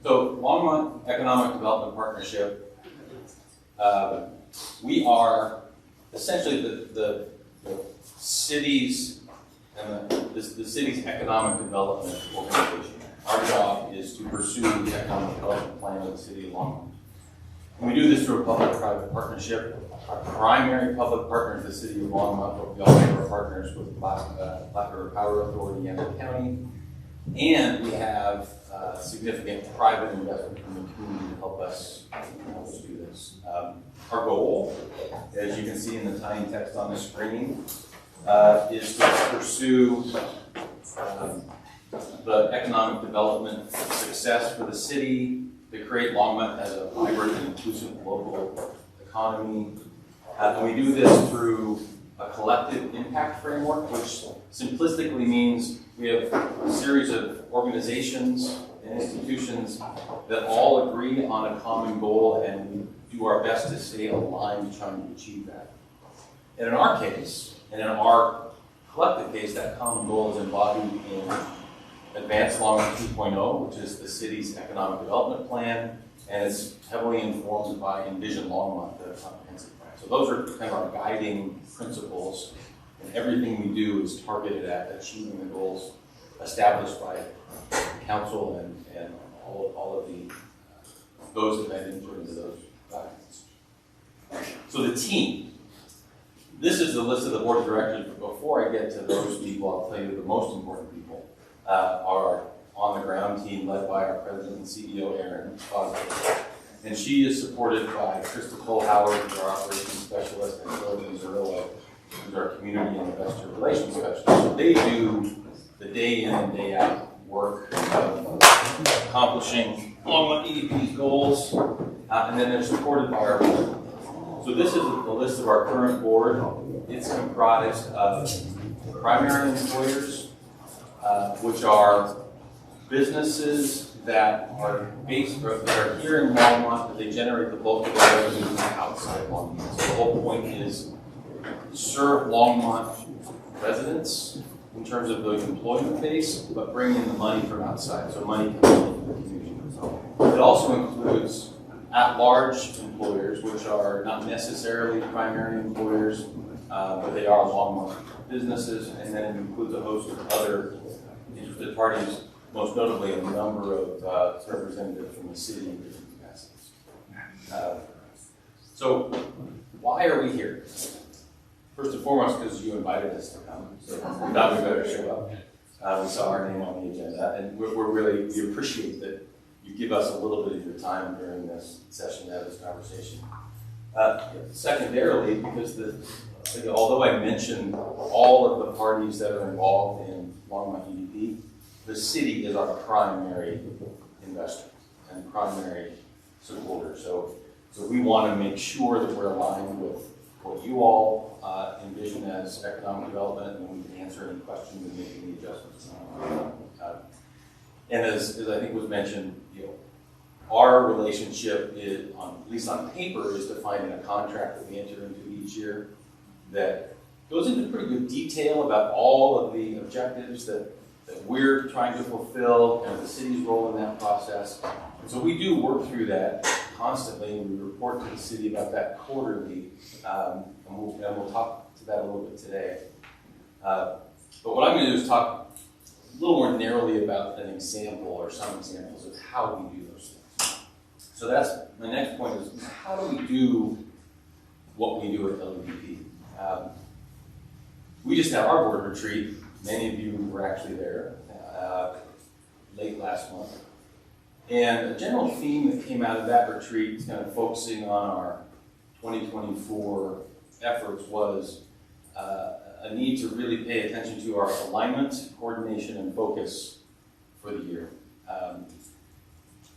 So Longmont Economic Development Partnership, we are essentially the city's and the city's economic development organization. Our job is to pursue the economic development plan of the city of Longmont. And we do this through a public-private partnership. Our primary public partner is the city of Longmont, but we also are partners with Black River Power Authority and the county. And we have significant private investment from the community to help us do this. Our goal, as you can see in the tiny text on the screen, is to pursue the economic development success for the city, to create Longmont as a vibrant and inclusive local economy. And we do this through a collective impact framework, which simplistically means we have a series of organizations and institutions that all agree on a common goal, and we do our best to stay aligned trying to achieve that. And in our case, and in our collective case, that common goal is embodied in Advanced Longmont 2.0, which is the city's economic development plan, and it's heavily informed by Envision Longmont, the comprehensive plan. So those are kind of our guiding principles, and everything we do is targeted at achieving the goals established by council and all of the those that enter into those documents. So the team. This is the list of the board of directors, but before I get to those people, I'll tell you the most important people are on the ground team led by our president and CEO, Aaron Bosdick. And she is supported by Krista Howard, who's our operations specialist, and Jordan Zerillo, who's our community and investor relations specialist. So they do the day in and day out work of accomplishing Longmont EDP's goals, and then they're supported by our board. So this is the list of our current board. It's comprised of primary employers, which are businesses that are based or that are here in Longmont, but they generate the bulk of their revenue outside of Longmont. So the whole point is serve Longmont residents in terms of the employment base, but bring in the money from outside. So money comes in from the community. It also includes at-large employers, which are not necessarily primary employers, but they are Longmont businesses, and then it includes a host of other interested parties, most notably a number of representatives from the city in different capacities. So why are we here? First and foremost, because you invited us to come, so we thought we better show up. We saw our name on the agenda, and we appreciate that you give us a little bit of your time during this session to have this conversation. Secondarily, because although I mentioned all of the parties that are involved in Longmont UDP, the city is our primary investor and primary supporter. So we want to make sure that we're aligned with what you all envision as economic development, and we can answer any questions and make any adjustments. And as I think was mentioned, our relationship is, at least on paper, is defined in a contract that we enter into each year that goes into pretty good detail about all of the objectives that we're trying to fulfill and the city's role in that process. And so we do work through that constantly, and we report to the city about that quarterly, and we'll talk to that a little bit today. But what I'm going to do is talk a little more narrowly about an example or some examples of how we do those things. So that's my next point is how do we do what we do at LUDP? We just had our board retreat. Many of you were actually there late last month. And a general theme that came out of that retreat, kind of focusing on our 2024 efforts, was a need to really pay attention to our alignment, coordination, and focus for the year.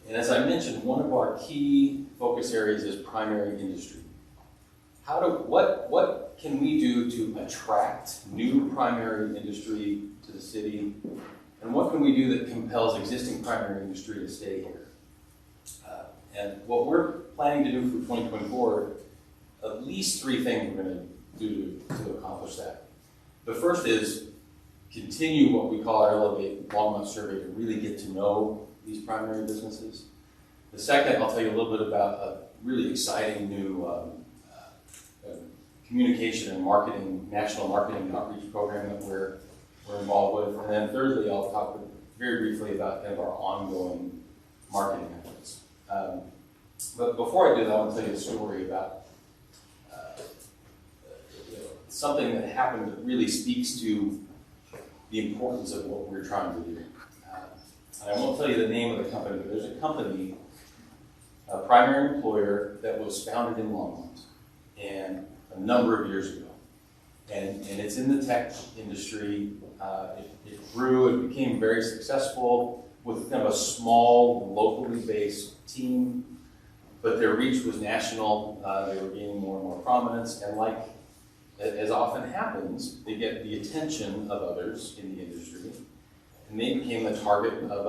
And as I mentioned, one of our key focus areas is primary industry. What can we do to attract new primary industry to the city? And what can we do that compels existing primary industry to stay here? And what we're planning to do for 2024, at least 3 things we're going to do to accomplish that. The first is continue what we call our Elevate Longmont survey to really get to know these primary businesses. The second, I'll tell you a little bit about a really exciting new communication and marketing, national marketing and outreach program that we're involved with. And then thirdly, I'll talk very briefly about kind of our ongoing marketing efforts. But before I do that, I want to tell you a story about something that happened that really speaks to the importance of what we're trying to do. And I won't tell you the name of the company, but there's a company, a primary employer that was founded in Longmont and a number of years ago. And it's in the tech industry. It grew, it became very successful with kind of a small, locally based team, but their reach was national. They were gaining more and more prominence, and like as often happens, they get the attention of others in the industry, and they became the target of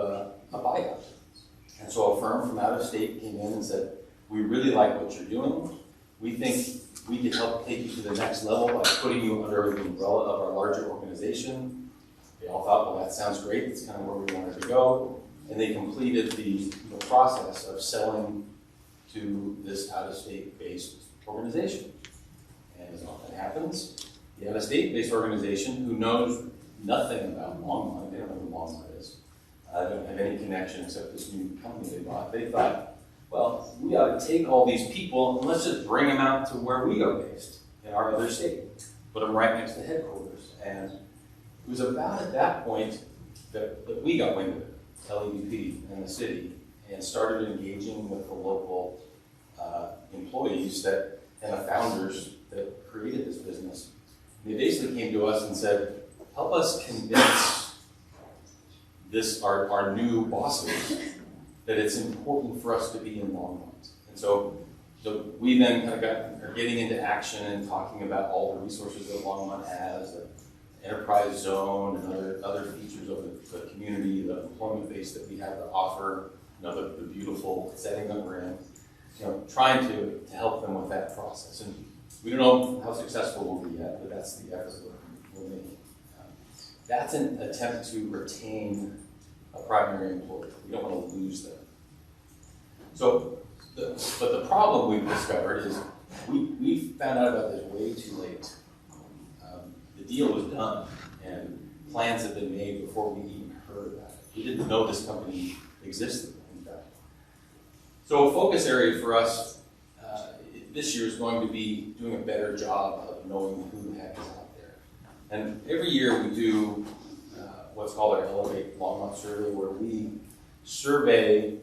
a buyout. And so a firm from out of state came in and said, we really like what you're doing. We think we can help take you to the next level by putting you under the umbrella of our larger organization. They all thought, well, that sounds great. That's kind of where we wanted to go. And they completed the process of selling to this out-of-state based organization. And as often happens, the out-of-state based organization who knows nothing about Longmont, they don't know who Longmont is, they don't have any connection except this new company they bought. They thought, well, we ought to take all these people and let's just bring them out to where we are based in our other state. Put them right next to headquarters. And it was about at that point that we got wind of it, LEDP and the city, and started engaging with the local employees and the founders that created this business. They basically came to us and said, help us convince our new bosses that it's important for us to be in Longmont. And so we then kind of are getting into action and talking about all the resources that Longmont has, the enterprise zone and other features of the community, the employment base that we have to offer, the beautiful setting that we're in, trying to help them with that process. And we don't know how successful we'll be yet, but that's the effort we're making. That's an attempt to retain a primary employee. We don't want to lose them. So, but the problem we've discovered is we found out about this way too late. The deal was done, and plans had been made before we even heard heard about it. We didn't know this company existed, in fact. So a focus area for us this year is going to be doing a better job of knowing who the heck is out there. And every year we do what's called our Elevate Longmont survey, where we survey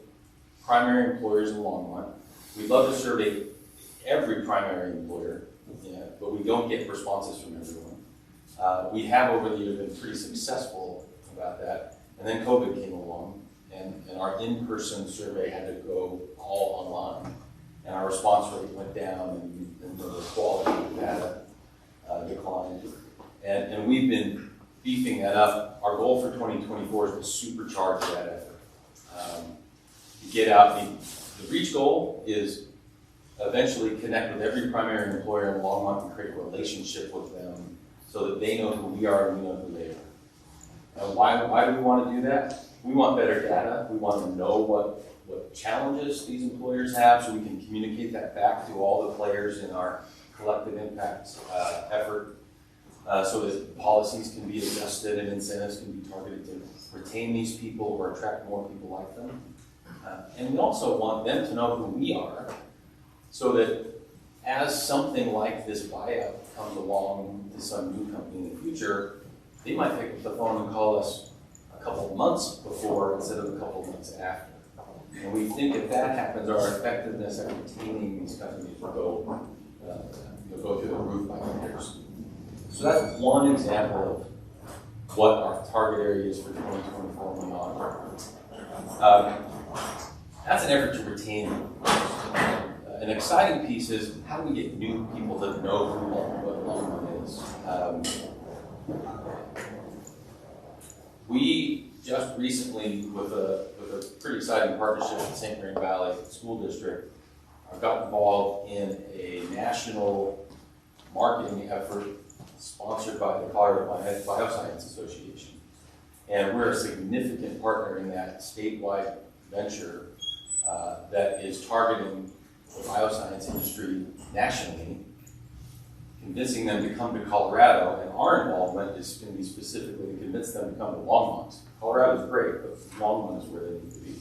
primary employers in Longmont. We'd love to survey every primary employer, but we don't get responses from everyone. We have over the years been pretty successful about that. And then COVID came along, and our in-person survey had to go all online. And our response rate went down, and the quality of data declined. And we've been beefing that up. Our goal for 2024 is to supercharge that effort. Get out, the reach goal is eventually connect with every primary employer in Longmont and create a relationship with them so that they know who we are and we know who they are. And why do we want to do that? We want better data. We want to know what challenges these employers have so we can communicate that back to all the players in our collective impact effort so that policies can be adjusted and incentives can be targeted to retain these people or attract more people like them. And we also want them to know who we are so that as something like this buyout comes along to some new company in the future, they might pick up the phone and call us a couple of months before instead of a couple of months after. And we think if that happens, our effectiveness at retaining these companies will go through the roof by years. So that's one example of what our target area is for 2024 and beyond. That's an effort to retain them. An exciting piece is how do we get new people to know what Longmont is? We just recently, with a pretty exciting partnership with St. Mary Valley School District, got involved in a national marketing effort sponsored by the Colorado Bioscience Association. And we're a significant partner in that statewide venture that is targeting the bioscience industry nationally, convincing them to come to Colorado, and our involvement is going to be specifically to convince them to come to Longmont. Colorado is great, but Longmont is where they need to be.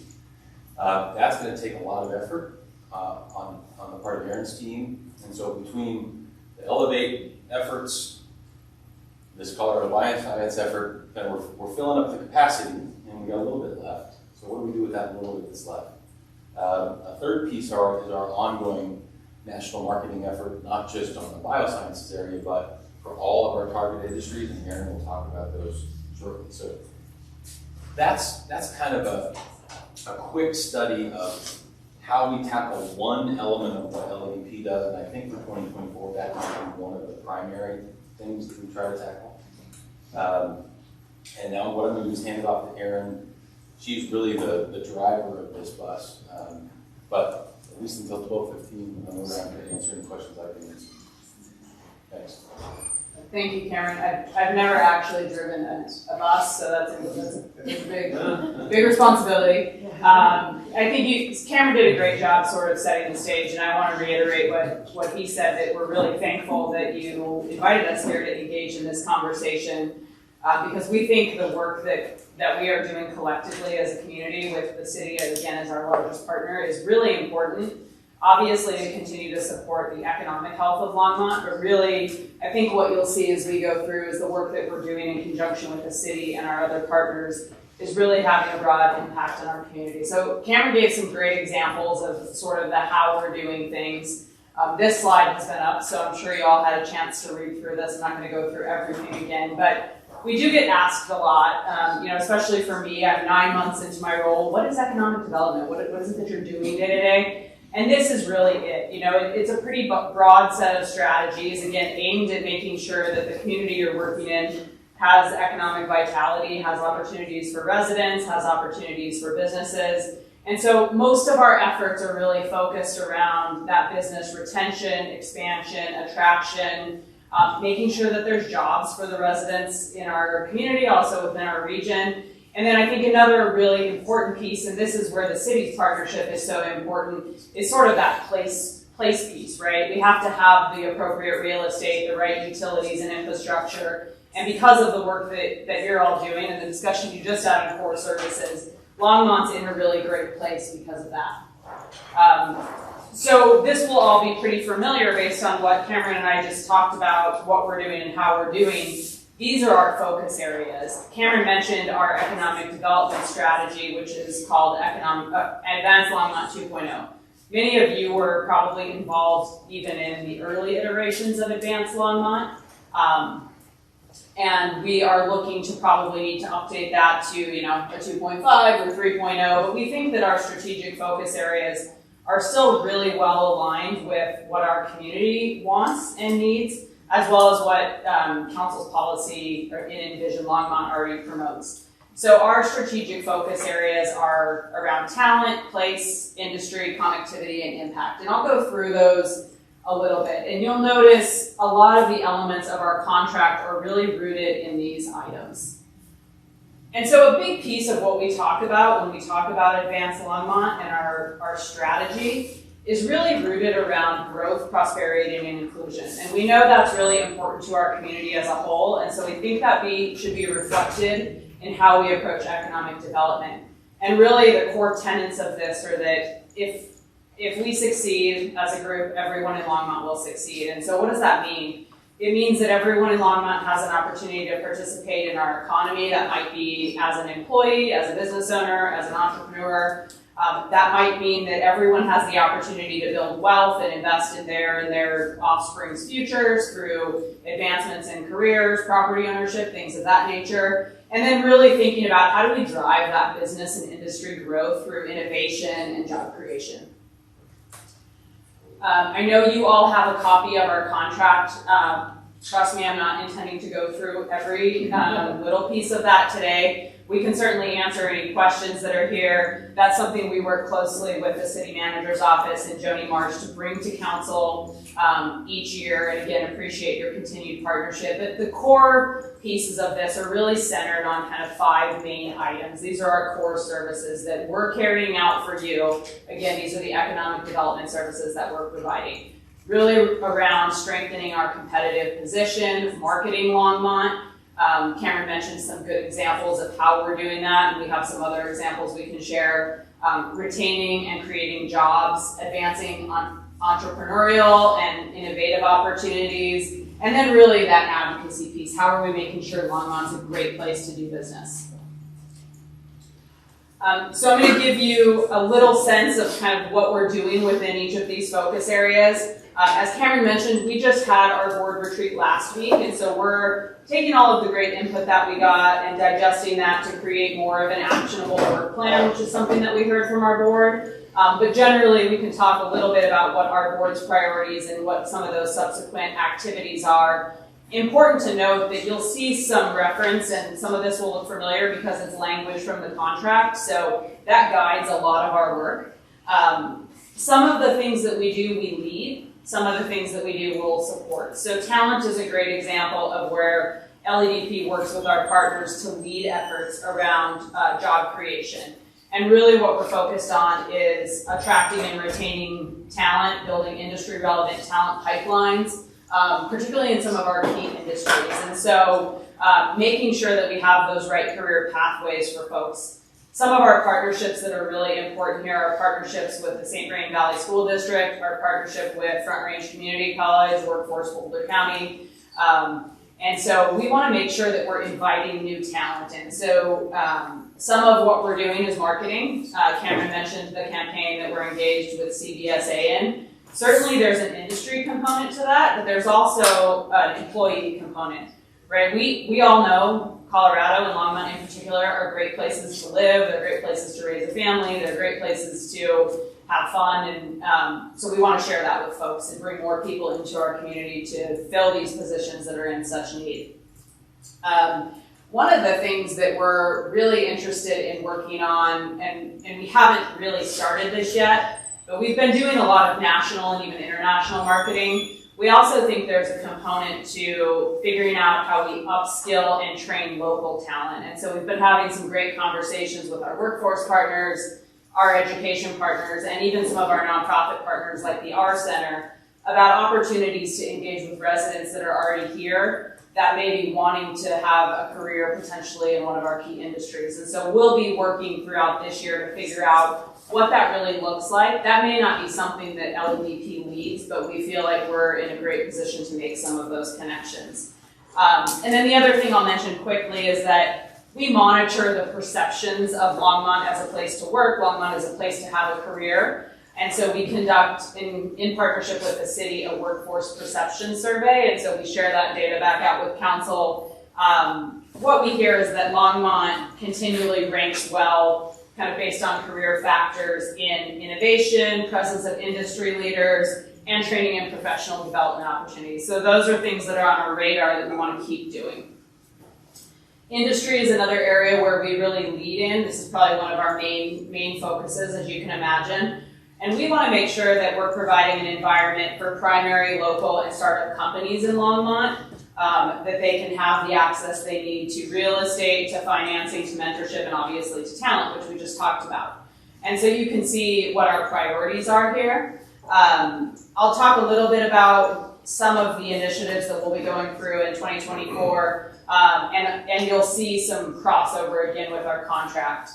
That's going to take a lot of effort on the part of Aaron's team, and so between the Elevate efforts, this Colorado Bioscience effort, we're filling up the capacity, and we got a little bit left. So what do we do with that little bit that's left? A third piece is our ongoing national marketing effort, not just on the biosciences area, but for all of our target industries, and Aaron will talk about those shortly. So that's kind of a quick study of how we tackle one element of what LEP does, and I think for 2024 that might be one of the primary things that we try to tackle. And now what I'm going to do is hand it off to Erin. She's really the driver of this bus, but at least until 12:15, I'm around to answer any questions I can answer. Thanks. Thank you, Cameron. I've never actually driven a bus, so that's a big responsibility. I think Cameron did a great job sort of setting the stage, and I want to reiterate what he said, that we're really thankful that you invited us here to engage in this conversation, because we think the work that we are doing collectively as a community with the city, again, as our largest partner, is really important. Obviously, to continue to support the economic health of Longmont, but really, I think what you'll see as we go through is the work that we're doing in conjunction with the city and our other partners is really having a broad impact on our community. So Cameron gave some great examples of sort of the how we're doing things. This slide has been up, so I'm sure you all had a chance to read through this. I'm not going to go through everything again, but we do get asked a lot, especially for me. I'm 9 months into my role. What is economic development? What is it that you're doing day to day? And this is really it. It's a pretty broad set of strategies, again, aimed at making sure that the community you're working in has economic vitality, has opportunities for residents, has opportunities for businesses. And so most of our efforts are really focused around that business retention, expansion, attraction, making sure that there's jobs for the residents in our community, also within our region. And then I think another really important piece, and this is where the city's partnership is so important, is sort of that place piece, right? We have to have the appropriate real estate, the right utilities and infrastructure. And because of the work that you're all doing and the discussion you just had on core services, Longmont's in a really great place because of that. So this will all be pretty familiar based on what Cameron and I just talked about, what we're doing and how we're doing. These are our focus areas. Cameron mentioned our economic development strategy, which is called Advanced Longmont 2.0. Many of you were probably involved even in the early iterations of Advanced Longmont. And we are looking to probably need to update that to, a 2.5 or 3.0. But we think that our strategic focus areas are still really well aligned with what our community wants and needs, as well as what Council's policy in Envision Longmont already promotes. So our strategic focus areas are around talent, place, industry, connectivity, and impact. And I'll go through those a little bit. And you'll notice a lot of the elements of our contract are really rooted in these items. And so a big piece of what we talk about when we talk about Advanced Longmont and our strategy is really rooted around growth, prosperity, and inclusion. And we know that's really important to our community as a whole, and so we think that should be reflected in how we approach economic development. And really the core tenets of this are that if we succeed as a group, everyone in Longmont will succeed. And so what does that mean? It means that everyone in Longmont has an opportunity to participate in our economy. That might be as an employee, as a business owner, as an entrepreneur. That might mean that everyone has the opportunity to build wealth and invest in their offspring's futures through advancements in careers, property ownership, things of that nature. And then really thinking about how do we drive that business and industry growth through innovation and job creation. I know you all have a copy of our contract. Trust me, I'm not intending to go through every little piece of that today. We can certainly answer any questions that are here. That's something we work closely with the city manager's office and Joni Marsh to bring to council each year. And again, appreciate your continued partnership. But the core pieces of this are really centered on kind of 5 main items. These are our core services that we're carrying out for you. Again, these are the economic development services that we're providing. Really around strengthening our competitive position, marketing Longmont. Cameron mentioned some good examples of how we're doing that, and we have some other examples we can share. Retaining and creating jobs, advancing on entrepreneurial and innovative opportunities, and then really that advocacy piece. How are we making sure Longmont's a great place to do business? So I'm going to give you a little sense of kind of what we're doing within each of these focus areas. As Cameron mentioned, we just had our board retreat last week, and so we're taking all of the great input that we got and digesting that to create more of an actionable work plan, which is something that we heard from our board. But generally, we can talk a little bit about what our board's priorities and what some of those subsequent activities are. Important to note that you'll see some reference, and some of this will look familiar because it's language from the contract, so that guides a lot of our work. Some of the things that we do, we lead. Some of the things that we do, we'll support. So talent is a great example of where LEDP works with our partners to lead efforts around job creation. And really what we're focused on is attracting and retaining talent, building industry-relevant talent pipelines, particularly in some of our key industries. And so making sure that we have those right career pathways for folks. Some of our partnerships that are really important here are partnerships with the St. Vrain Valley School District, our partnership with Front Range Community College, Workforce Boulder County. And so we want to make sure that we're inviting new talent in. So some of what we're doing is marketing. Cameron mentioned the campaign that we're engaged with CVSA in. Certainly there's an industry component to that, but there's also an employee component, right? We all know Colorado and Longmont in particular are great places to live, they're great places to raise a family, they're great places to have fun, and so we want to share that with folks and bring more people into our community to fill these positions that are in such need. One of the things that we're really interested in working on, and we haven't really started this yet, but we've been doing a lot of national and even international marketing. We also think there's a component to figuring out how we upskill and train local talent. And so we've been having some great conversations with our workforce partners, our education partners, and even some of our nonprofit partners like the R Center about opportunities to engage with residents that are already here that may be wanting to have a career potentially in one of our key industries. And so we'll be working throughout this year to figure out what that really looks like. That may not be something that LEDP leads, but we feel like we're in a great position to make some of those connections. And then the other thing I'll mention quickly is that we monitor the perceptions of Longmont as a place to work, Longmont as a place to have a career. And so we conduct, in partnership with the city, a workforce perception survey. And so we share that data back out with council. What we hear is that Longmont continually ranks well, kind of based on career factors in innovation, presence of industry leaders, and training and professional development opportunities. So those are things that are on our radar that we want to keep doing. Industry is another area where we really lead in. This is probably one of our main focuses, as you can imagine. And we want to make sure that we're providing an environment for primary, local, and startup companies in Longmont, that they can have the access they need to real estate, to financing, to mentorship, and obviously to talent, which we just talked about. And so you can see what our priorities are here. I'll talk a little bit about some of the initiatives that we'll be going through in 2024, and you'll see some crossover again with our contract.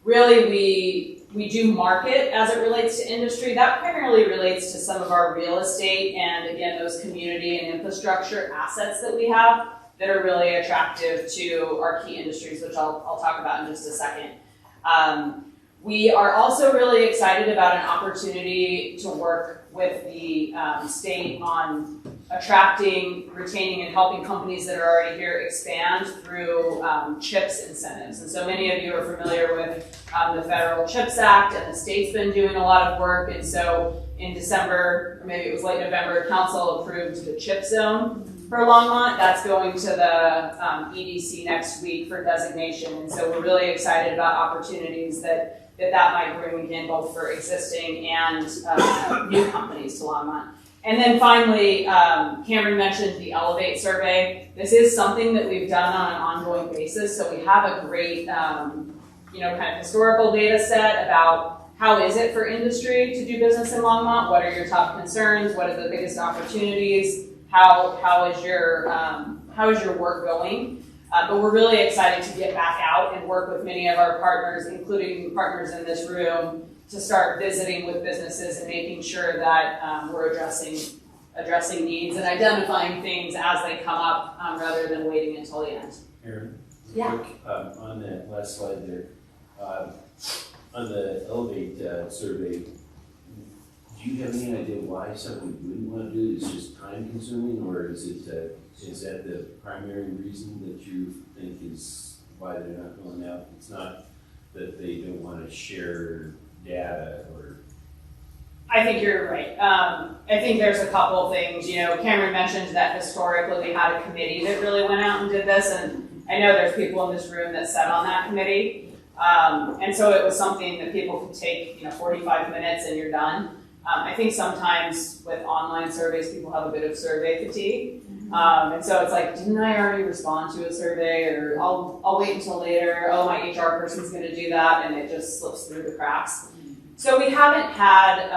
Really, we do market as it relates to industry. That primarily relates to some of our real estate and, again, those community and infrastructure assets that we have that are really attractive to our key industries, which I'll talk about in just a second. We are also really excited about an opportunity to work with the state on attracting, retaining, and helping companies that are already here expand through CHIPS incentives. And so many of you are familiar with the Federal CHIPS Act, and the state's been doing a lot of work. And so in December, or maybe it was late November, Council approved the CHIP zone for Longmont. That's going to the EDC next week for designation. And so we're really excited about opportunities that might bring again, both for existing and new companies to Longmont. And then finally, Cameron mentioned the Elevate survey. This is something that we've done on an ongoing basis. So we have a great, kind of historical data set about how is it for industry to do business in Longmont? What are your top concerns? What are the biggest opportunities? How is your work going? But we're really excited to get back out and work with many of our partners, including partners in this room, to start visiting with businesses and making sure that we're addressing needs and identifying things as they come up, rather than waiting until the end. Erin, Yeah. quick, on that last slide there, on the Elevate survey, do you have any idea why somebody wouldn't want to do it? Is it just time consuming, or is that the primary reason that you think is why they're not going out? It's not that they don't want to share data, or? I think you're right. I think there's a couple of things. Cameron mentioned that historically we had a committee that really went out and did this, and I know there's people in this room that sat on that committee. And so it was something that people could take, 45 minutes and you're done. I think sometimes with online surveys, people have a bit of survey fatigue. And so it's like, didn't I already respond to a survey? Or I'll wait until later. Oh, my HR person's going to do that. And it just slips through the cracks. So we haven't had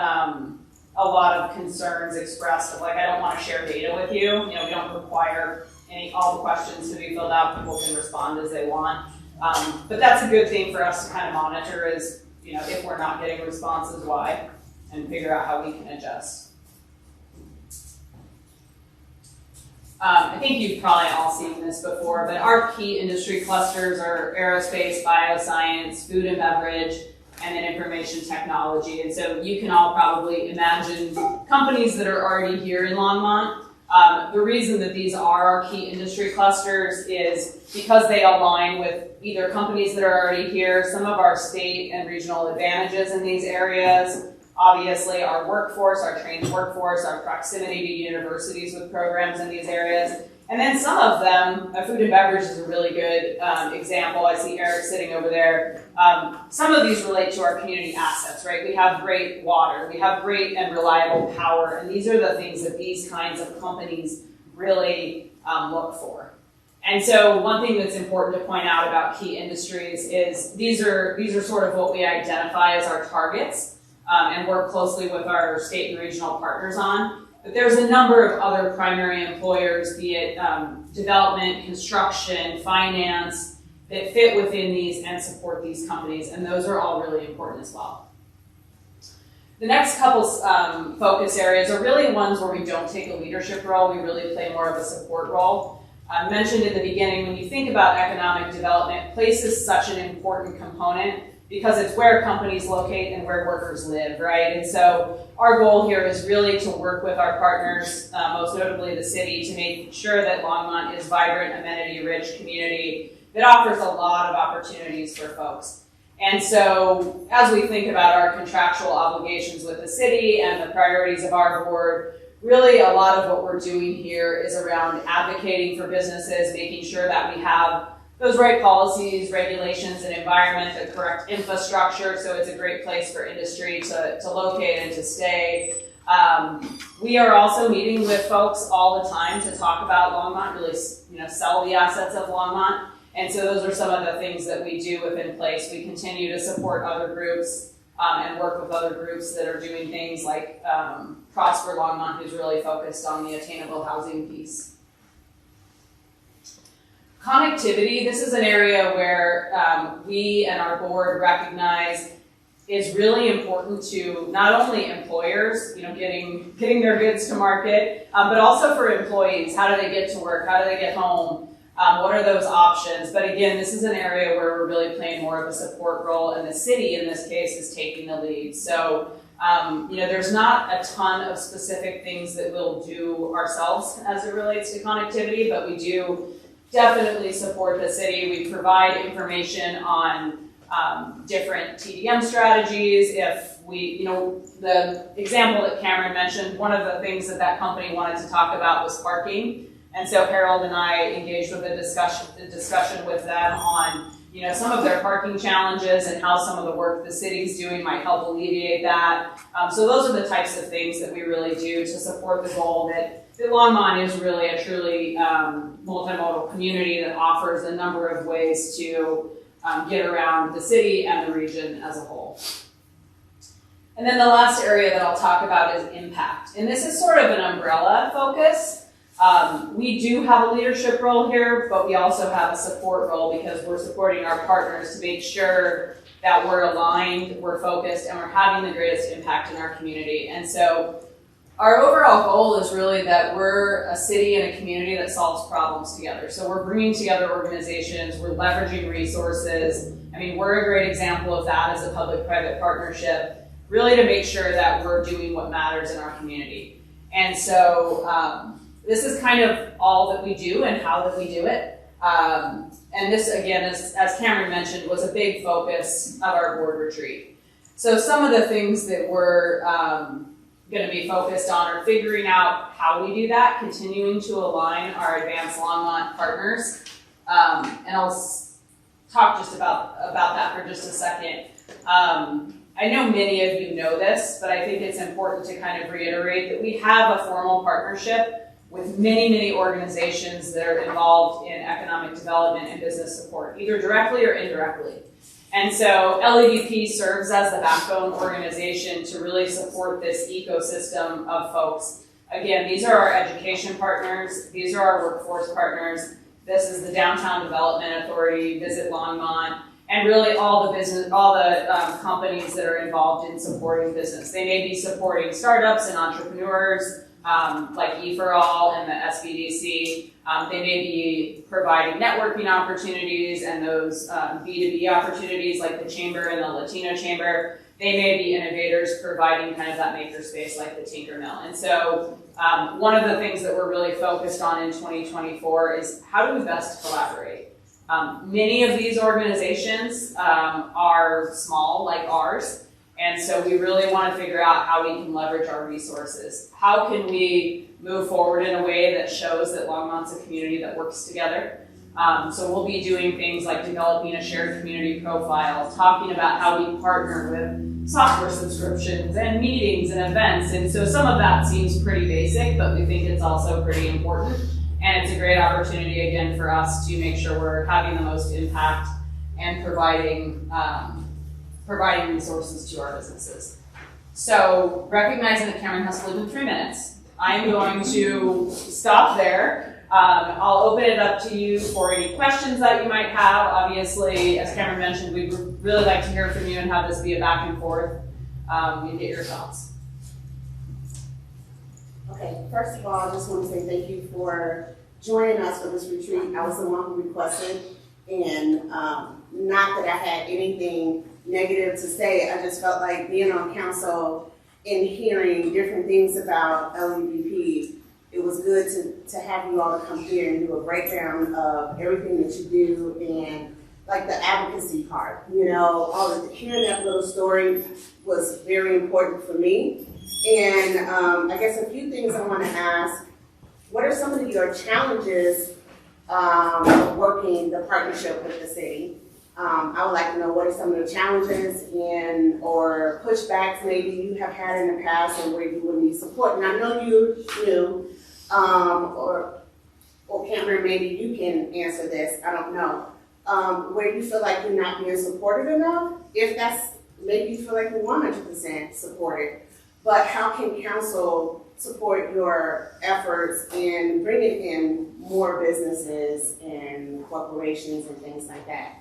a lot of concerns expressed of like, I don't want to share data with you. We don't require all the questions to be filled out. People can respond as they want. But that's a good thing for us to kind of monitor is, if we're not getting responses, why, and figure out how we can adjust. I think you've probably all seen this before, but our key industry clusters are aerospace, bioscience, food and beverage, and then information technology. And so you can all probably imagine companies that are already here in Longmont. The reason that these are our key industry clusters is because they align with either companies that are already here, some of our state and regional advantages in these areas, obviously our workforce, our trained workforce, our proximity to universities with programs in these areas. And then some of them, food and beverage is a really good example. I see Eric sitting over there. Some of these relate to our community assets, right? We have great water, we have great and reliable power, and these are the things that these kinds of companies really look for. And so one thing that's important to point out about key industries is these are sort of what we identify as our targets and work closely with our state and regional partners on. But there's a number of other primary employers, be it development, construction, finance, that fit within these and support these companies, and those are all really important as well. The next couple focus areas are really ones where we don't take a leadership role, we really play more of a support role. I mentioned in the beginning, when you think about economic development, place is such an important component because it's where companies locate and where workers live, right? And so our goal here is really to work with our partners, most notably the city, to make sure that Longmont is a vibrant, amenity-rich community that offers a lot of opportunities for folks. And so as we think about our contractual obligations with the city and the priorities of our board, really a lot of what we're doing here is around advocating for businesses, making sure that we have those right policies, regulations, and environment, the correct infrastructure, so it's a great place for industry to locate and to stay. We are also meeting with folks all the time to talk about Longmont, really sell the assets of Longmont. And so those are some of the things that we do within place. We continue to support other groups and work with other groups that are doing things like Prosper Longmont, who's really focused on the attainable housing piece. Connectivity, this is an area where we and our board recognize is really important to not only employers, getting their goods to market, but also for employees. How do they get to work? How do they get home? What are those options? But again, this is an area where we're really playing more of a support role, and the city in this case is taking the lead. So, there's not a ton of specific things that we'll do ourselves as it relates to connectivity, but we do definitely support the city. We provide information on different TDM strategies. If we, the example that Cameron mentioned, one of the things that company wanted to talk about was parking. And so Harold and I engaged with a discussion with them on, some of their parking challenges and how some of the work the city's doing might help alleviate that. So those are the types of things that we really do to support the goal that Longmont is really a truly multimodal community that offers a number of ways to get around the city and the region as a whole. And then the last area that I'll talk about is impact. And this is sort of an umbrella focus. We do have a leadership role here, but we also have a support role because we're supporting our partners to make sure that we're aligned, we're focused, and we're having the greatest impact in our community. And so our overall goal is really that we're a city and a community that solves problems together. So we're bringing together organizations, we're leveraging resources. I mean, we're a great example of that as a public-private partnership, really to make sure that we're doing what matters in our community. And so this is kind of all that we do and how that we do it. And this, again, as Cameron mentioned, was a big focus of our board retreat. So some of the things that we're going to be focused on are figuring out how we do that, continuing to align our Advanced Longmont partners. And I'll talk just about that for just a second. I know many of you know this, but I think it's important to kind of reiterate that we have a formal partnership with many, many organizations that are involved in economic development and business support, either directly or indirectly. And so LEDP serves as the backbone organization to really support this ecosystem of folks. Again, these are our education partners, these are our workforce partners, this is the Downtown Development Authority, Visit Longmont, and really all the companies that are involved in supporting business. They may be supporting startups and entrepreneurs, like E4All and the SBDC. They may be providing networking opportunities and those B2B opportunities like the Chamber and the Latino Chamber. They may be innovators providing kind of that makerspace like the Tinker Mill. And so one of the things that we're really focused on in 2024 is how do we best collaborate? Many of these organizations are small like ours. And so we really want to figure out how we can leverage our resources. How can we move forward in a way that shows that Longmont's a community that works together? So we'll be doing things like developing a shared community profile, talking about how we partner with software subscriptions and meetings and events. And so some of that seems pretty basic, but we think it's also pretty important. And it's a great opportunity, again, for us to make sure we're having the most impact and providing resources to our businesses. So recognizing that Cameron has to leave in 3 minutes, I'm going to stop there. I'll open it up to you for any questions that you might have. Obviously, as Cameron mentioned, we'd really like to hear from you and have this be a back and forth and get your thoughts. Okay, first of all, I just want to say thank you for joining us for this retreat. I was the one who requested, and not that I had anything negative to say, I just felt like being on council and hearing different things about LEDP, it was good to have you all to come here and do a breakdown of everything that you do and like the advocacy part, you know, all of hearing that little story was very important for me. And I guess a few things I want to ask, what are some of your challenges working the partnership with the city? I would like to know what are some of the challenges or pushbacks maybe you have had in the past and where you would need support. And I know you knew, or Cameron, maybe you can answer this, I don't know. Where you feel like you're not being supported enough, if that's, maybe you feel like you're 100% supported, but how can council support your efforts in bringing in more businesses and corporations and things like that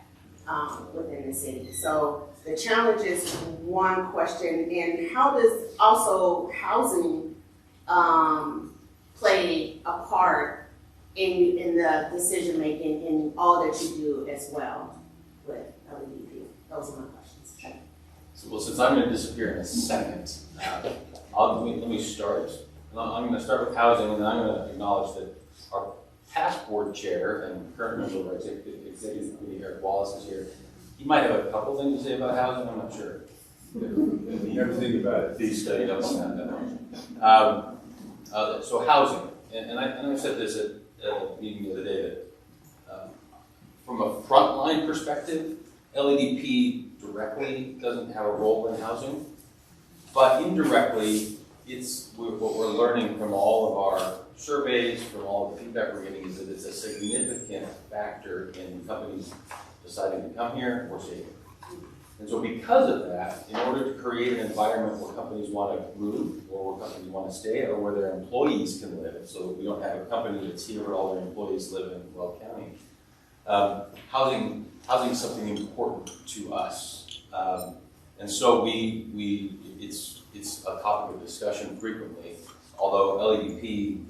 within the city? So the challenge is one question, and how does also housing play a part in the decision making in all that you do as well with LEDP? Those are my questions. So, well, since I'm going to disappear in a second, let me start. I'm going to start with housing, and then I'm going to acknowledge that our past board chair and current member of our executive committee, Eric Wallace, is here. He might have a couple things to say about housing. I'm not sure. Everything about it. These studies don't sound that much. So housing, and I said this at a meeting the other day that from a frontline perspective, LEDP directly doesn't have a role in housing, but indirectly, what we're learning from all of our surveys, from all of the feedback we're getting, is that it's a significant factor in companies deciding to come here or stay here. And so because of that, in order to create an environment where companies want to move, or where companies want to stay, or where their employees can live, so that we don't have a company that's here but all their employees live in Weld County, housing is something important to us. And so it's a topic of discussion frequently, although LEDP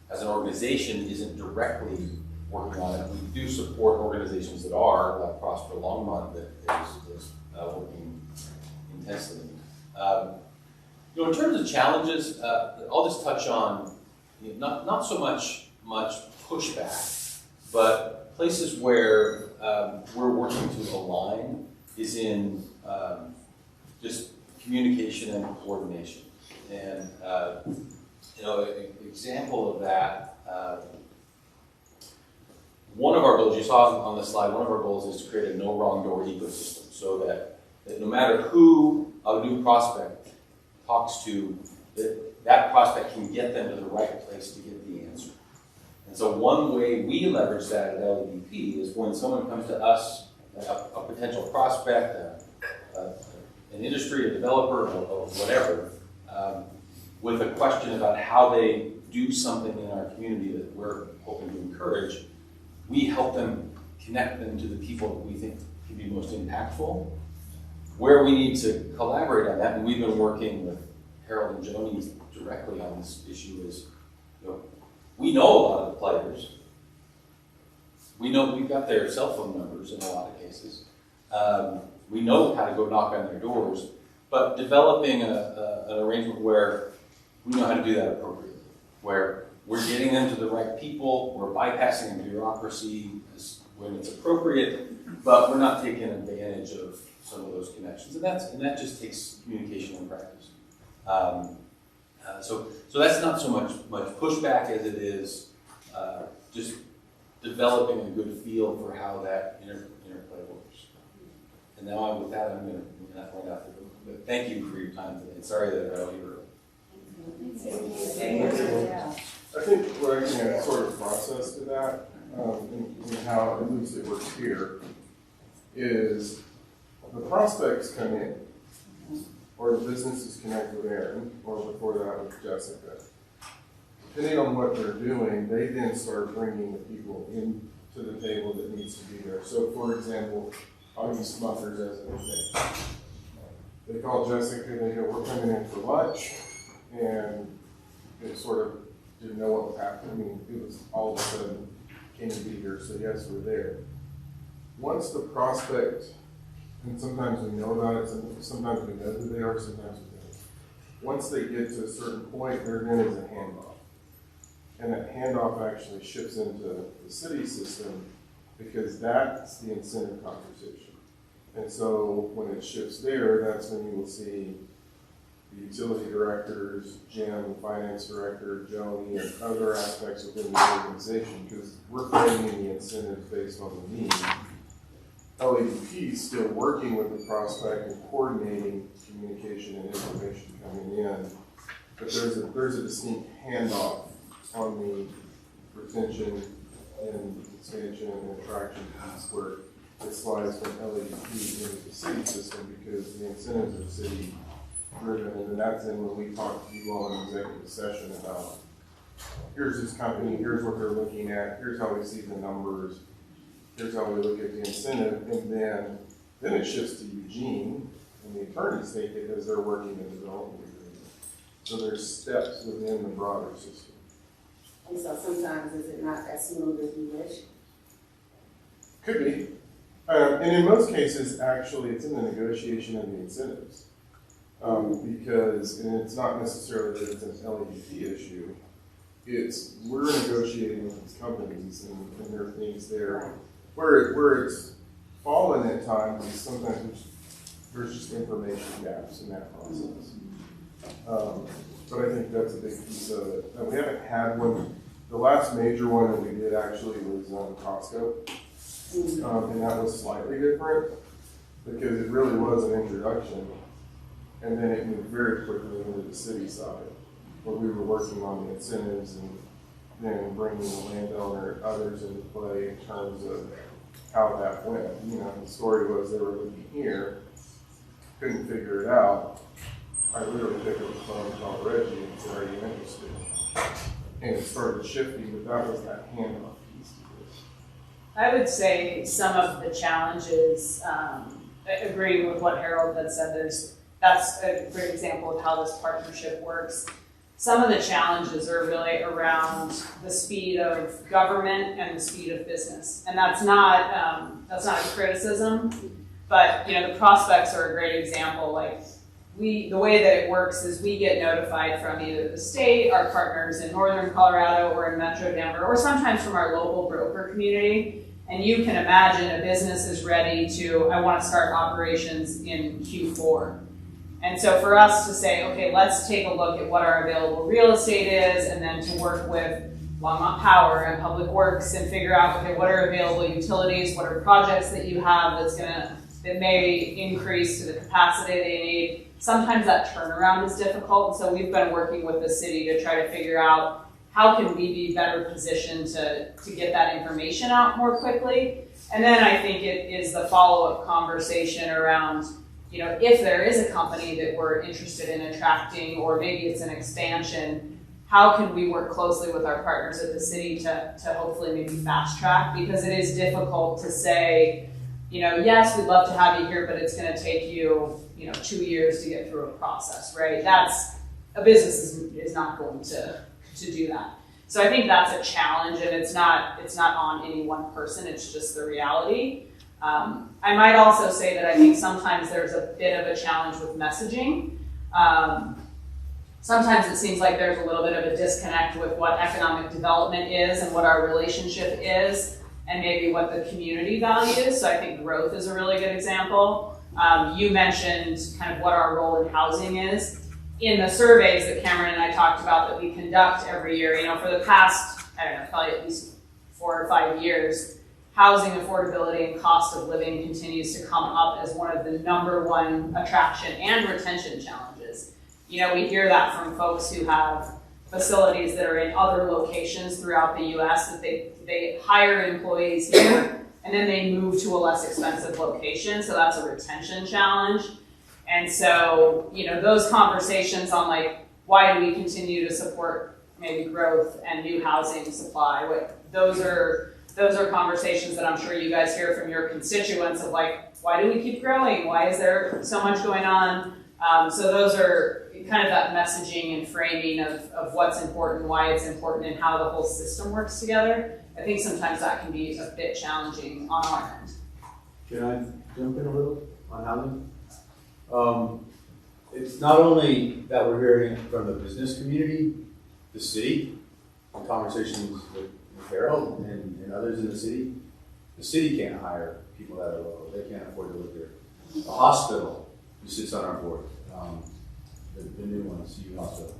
as an organization isn't directly working on it. We do support organizations that are, like Prosper Longmont, that is working intensely. In terms of challenges, I'll just touch on not so much pushback, but places where we're working to align is in just communication and coordination. And an example of that, one of our goals, you saw on the slide, one of our goals is to create a no wrong door ecosystem, so that no matter who a new prospect talks to, that prospect can get them to the right place to get the answer. And so one way we leverage that at LEDP is when someone comes to us, a potential prospect, an industry, a developer, or whatever, with a question about how they do something in our community that we're hoping to encourage, we help them connect them to the people that we think can be most impactful. Where we need to collaborate on that, and we've been working with Harold and Joni directly on this issue, is we know a lot of the players. We know we've got their cell phone numbers in a lot of cases. We know how to go knock on their doors, but developing an arrangement where we know how to do that appropriately, where we're getting them to the right people, we're bypassing the bureaucracy when it's appropriate, but we're not taking advantage of some of those connections, and that just takes communication and practice. So that's not so much pushback as it is just developing a good feel for how that interplay works. And now with that, I'm going to not point out, but thank you for your time today. Sorry that I got you early. I think what I can add sort of process to that, and how at least it works here, is the prospects come in, or the businesses connect with Aaron, or before that with Jessica. depending on what they're doing, they then start bringing the people in to the table that needs to be there. So for example, I'll use Smuckers as an example. They call Jessica, they go, we're coming in for lunch, and it sort of didn't know what was happening. I mean, it was all of a sudden, can you be here? So yes, we're there. Once the prospect, and sometimes we know about it, sometimes we know who they are, sometimes we don't. Once they get to a certain point, there then is a handoff. And that handoff actually shifts into the city system because that's the incentive conversation. And so when it shifts there, that's when you will see the utility directors, Jim, finance director, Joni, and other aspects within the organization, because we're framing the incentives based on the need. LADP is still working with the prospect and coordinating communication and information coming in, but there's a distinct handoff on the retention and expansion and attraction piece where it slides from LADP into the city system because the incentives are city driven, and that's in when we talk to you all in executive session about here's this company, here's what they're looking at, here's how we see the numbers, here's how we look at the incentive, and then it shifts to Eugene, and the attorneys take it as they're working in the development agreement. So there's steps within the broader system. And so sometimes is it not as smooth as you wish? Could be. And in most cases, actually, it's in the negotiation of the incentives. Because, and it's not necessarily that it's an LADP issue, it's we're negotiating with these companies and there are things there where it's fallen at times is sometimes there's just information gaps in that process. But I think that's a big piece of it. And we haven't had one. The last major one that we did actually was Costco. And that was slightly different because it really was an introduction. And then it moved very quickly into the city side where we were working on the incentives and then bringing the landowner and others into play in terms of how that went. You know, the story was they were looking here, couldn't figure it out. I literally picked up the phone and called Reggie and said, are you interested? And it started shifting, but that was that handoff piece to this. I would say some of the challenges, agreeing with what Harold had said, that's a great example of how this partnership works. Some of the challenges are really around the speed of government and the speed of business. And that's not a criticism, but you know, the prospects are a great example. Like the way that it works is we get notified from either the state, our partners in Northern Colorado or in Metro Denver, or sometimes from our local broker community. And you can imagine a business is ready I want to start operations in Q4. And so for us to say, okay, let's take a look at what our available real estate is, and then to work with Longmont Power and Public Works and figure out, okay, what are available utilities, what are projects that you have that may increase to the capacity they need. Sometimes that turnaround is difficult, and so we've been working with the city to try to figure out how can we be better positioned to get that information out more quickly. And then I think it is the follow-up conversation around, you know, if there is a company that we're interested in attracting, or maybe it's an expansion, how can we work closely with our partners at the city to hopefully maybe fast track? Because it is difficult to say, you know, yes, we'd love to have you here, but it's going to take you, 2 years to get through a process, right? A business is not going to do that. So I think that's a challenge, and it's not on any one person, it's just the reality. I might also say that I think sometimes there's a bit of a challenge with messaging. Sometimes it seems like there's a little bit of a disconnect with what economic development is and what our relationship is, and maybe what the community values. So I think growth is a really good example. You mentioned kind of what our role in housing is. In the surveys that Cameron and I talked about that we conduct every year, for the past, probably at least 4 or 5 years, housing affordability and cost of living continues to come up as one of the #1 attraction and retention challenges. We hear that from folks who have facilities that are in other locations throughout the US, that they hire employees here and then they move to a less expensive location. So that's a retention challenge. And so, those conversations on why do we continue to support maybe growth and new housing supply. Those are conversations that I'm sure you guys hear from your constituents of like, why do we keep growing? Why is there so much going on? So those are kind of that messaging and framing of what's important, why it's important, and how the whole system works together. I think sometimes that can be a bit challenging on our end. Can I jump in a little on housing? It's not only that we're hearing from the business community, the city, in conversations with Harold and others in the city can't hire people that are local. They can't afford to live here. The hospital, who sits on our board, the new one, CU Hospital,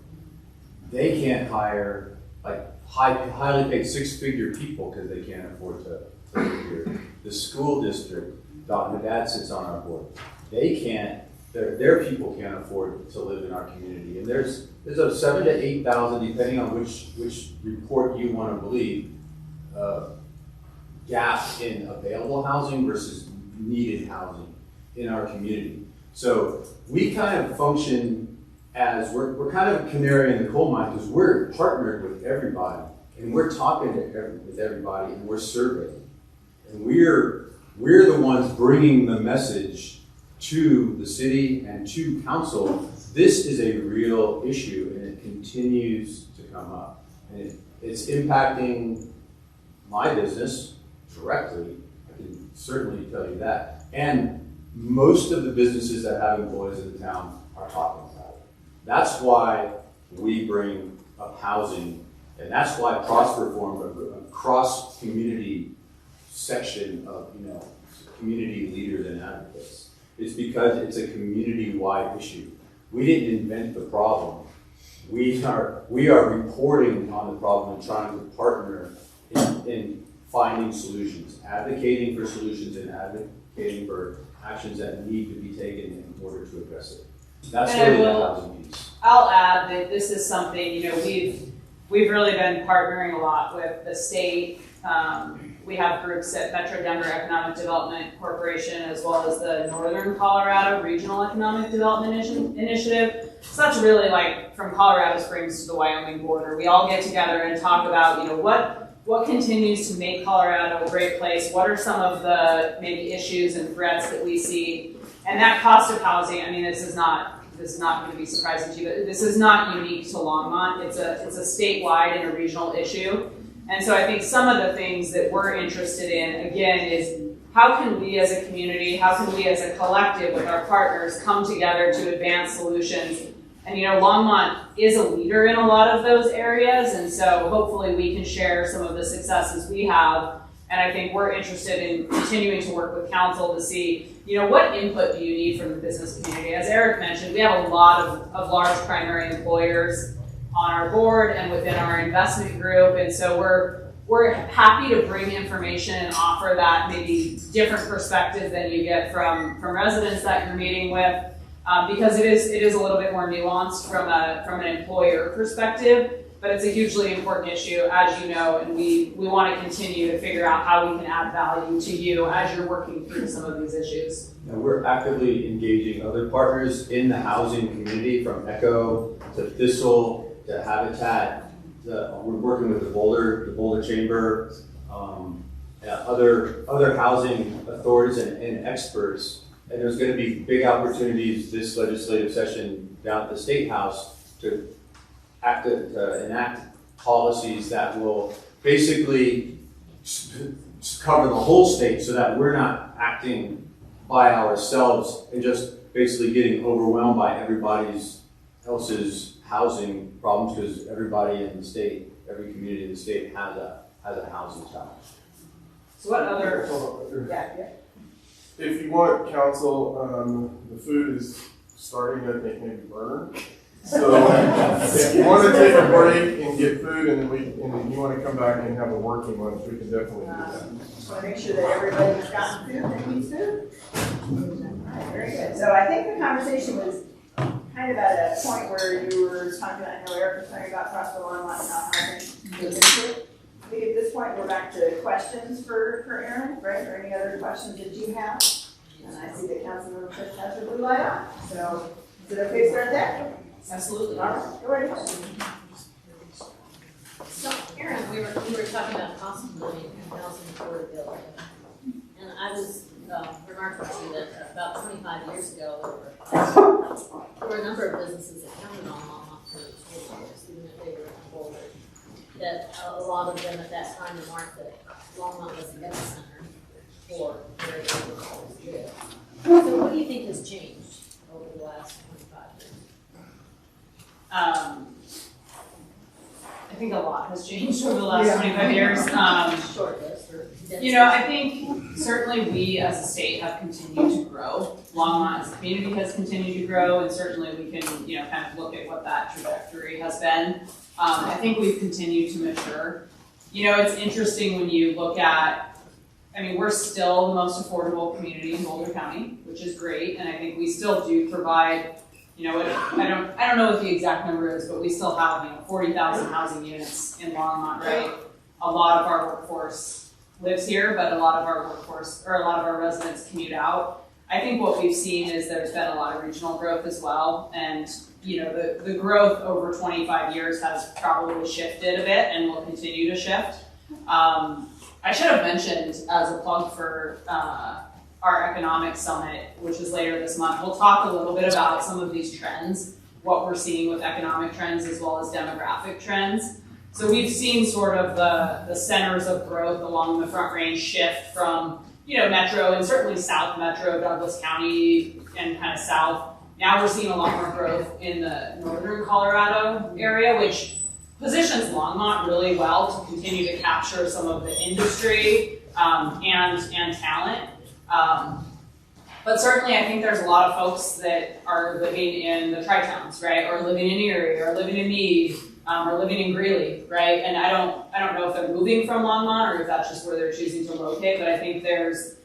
they can't hire like highly paid six-figure people because they can't afford to live here. The school district, my dad sits on our board. They can't. Their people can't afford to live in our community, and there's a 7,000 to 8,000, depending on which report you want to believe, gap in available housing versus needed housing in our community. So we kind of function as we're kind of a canary in the coal mine because we're partnered with everybody, and we're talking with everybody, and we're surveying, and we're the ones bringing the message to the city and to council. This is a real issue, and it continues to come up. And it's impacting my business directly. I can certainly tell you that. And most of the businesses that have employees in the town are talking about it. That's why we bring up housing, and that's why Prosper formed a cross-community section of, community leaders and advocates. It's because it's a community-wide issue. We didn't invent the problem. We are reporting on the problem and trying to partner in finding solutions, advocating for solutions, and advocating for actions that need to be taken in order to address it. That's really the housing piece. I'll add that this is something, we've really been partnering a lot with the state. We have groups at Metro Denver Economic Development Corporation, as well as the Northern Colorado Regional Economic Development Initiative. So that's really like from Colorado Springs to the Wyoming border. We all get together and talk about, what continues to make Colorado a great place? What are some of the maybe issues and threats that we see? And that cost of housing, this is not going to be surprising to you, but this is not unique to Longmont. It's a statewide and a regional issue. And so I think some of the things that we're interested in, again, is how can we as a community, how can we as a collective with our partners come together to advance solutions? And Longmont is a leader in a lot of those areas, and so hopefully we can share some of the successes we have. And I think we're interested in continuing to work with council to see, what input do you need from the business community? As Eric mentioned, we have a lot of large primary employers on our board and within our investment group, and so we're happy to bring information and offer that maybe different perspective than you get from residents that you're meeting with, because it is a little bit more nuanced from an employer perspective, but it's a hugely important issue, as you know, and we want to continue to figure out how we can add value to you as you're working through some of these issues. And we're actively engaging other partners in the housing community, from ECHO to Thistle to Habitat. We're working with the Boulder Chamber, other housing authorities and experts. And there's going to be big opportunities this legislative session down at the State House to enact policies that will basically cover the whole state, so that we're not acting by ourselves and just basically getting overwhelmed by everybody else's housing problems, because everybody in the state, every community in the state has a housing challenge. So what other? If you want, council, the food is starting to maybe burn. So if you want to take a break and get food, and then you want to come back and have a working lunch, we can definitely do that. Just want to make sure that everybody's gotten food that needs food. All right, very good. So I think the conversation was kind of at a point where you were talking about, I know Eric was talking about Prosper Longmont and how housing goes into it. I think at this point we're back to questions for Aaron, right? Or any other questions that you have? And I see that Councilmember Chris has her blue light on. So is it okay to start there? Absolutely. All right, go right ahead. Karen, we were talking about cost of living and housing affordability. And I was remarking to you that about 25 years ago, there were a number of businesses that counted on Longmont for years, even if they were older. That a lot of them at that time remarked that Longmont was the epicenter for where agriculture lived. So what do you think has changed over the last 25 years? I think a lot has changed over the last 25 years. Short list or You know, I think certainly we as a state have continued to grow. Longmont as a community has continued to grow, and certainly we can, you know, kind of look at what that trajectory has been. I think we've continued to mature. You know, it's interesting when you look at, I mean, we're still the most affordable community in Boulder County, which is great, and I think we still do provide, you know, I don't know what the exact number is, but we still have, 40,000 housing units in Longmont, right? A lot of our workforce lives here, but a lot of our residents commute out. I think what we've seen is there's been a lot of regional growth as well, and the growth over 25 years has probably shifted a bit and will continue to shift. I should have mentioned as a plug for our economic summit, which is later this month, we'll talk a little bit about some of these trends, what we're seeing with economic trends as well as demographic trends. So we've seen sort of the centers of growth along the Front Range shift from, Metro and certainly South Metro, Douglas County and kind of South. Now we're seeing a lot more growth in the northern Colorado area, which positions Longmont really well to continue to capture some of the industry and talent. But certainly I think there's a lot of folks that are living in the Tri-Towns, right? Or living in Erie, or living in Meade, or living in Greeley, right? And I don't know if they're moving from Longmont or if that's just where they're choosing to locate, but I think there's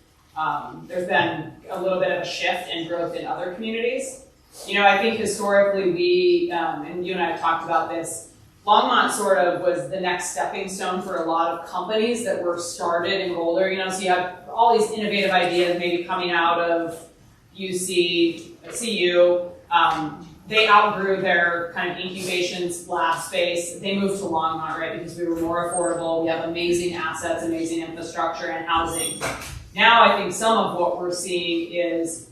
been a little bit of a shift in growth in other communities. I think historically we, and you and I have talked about this, Longmont sort of was the next stepping stone for a lot of companies that were started in Boulder. So you have all these innovative ideas maybe coming out of CU. They outgrew their kind of incubation lab space. They moved to Longmont, right, because we were more affordable. We have amazing assets, amazing infrastructure, and housing. Now I think some of what we're seeing is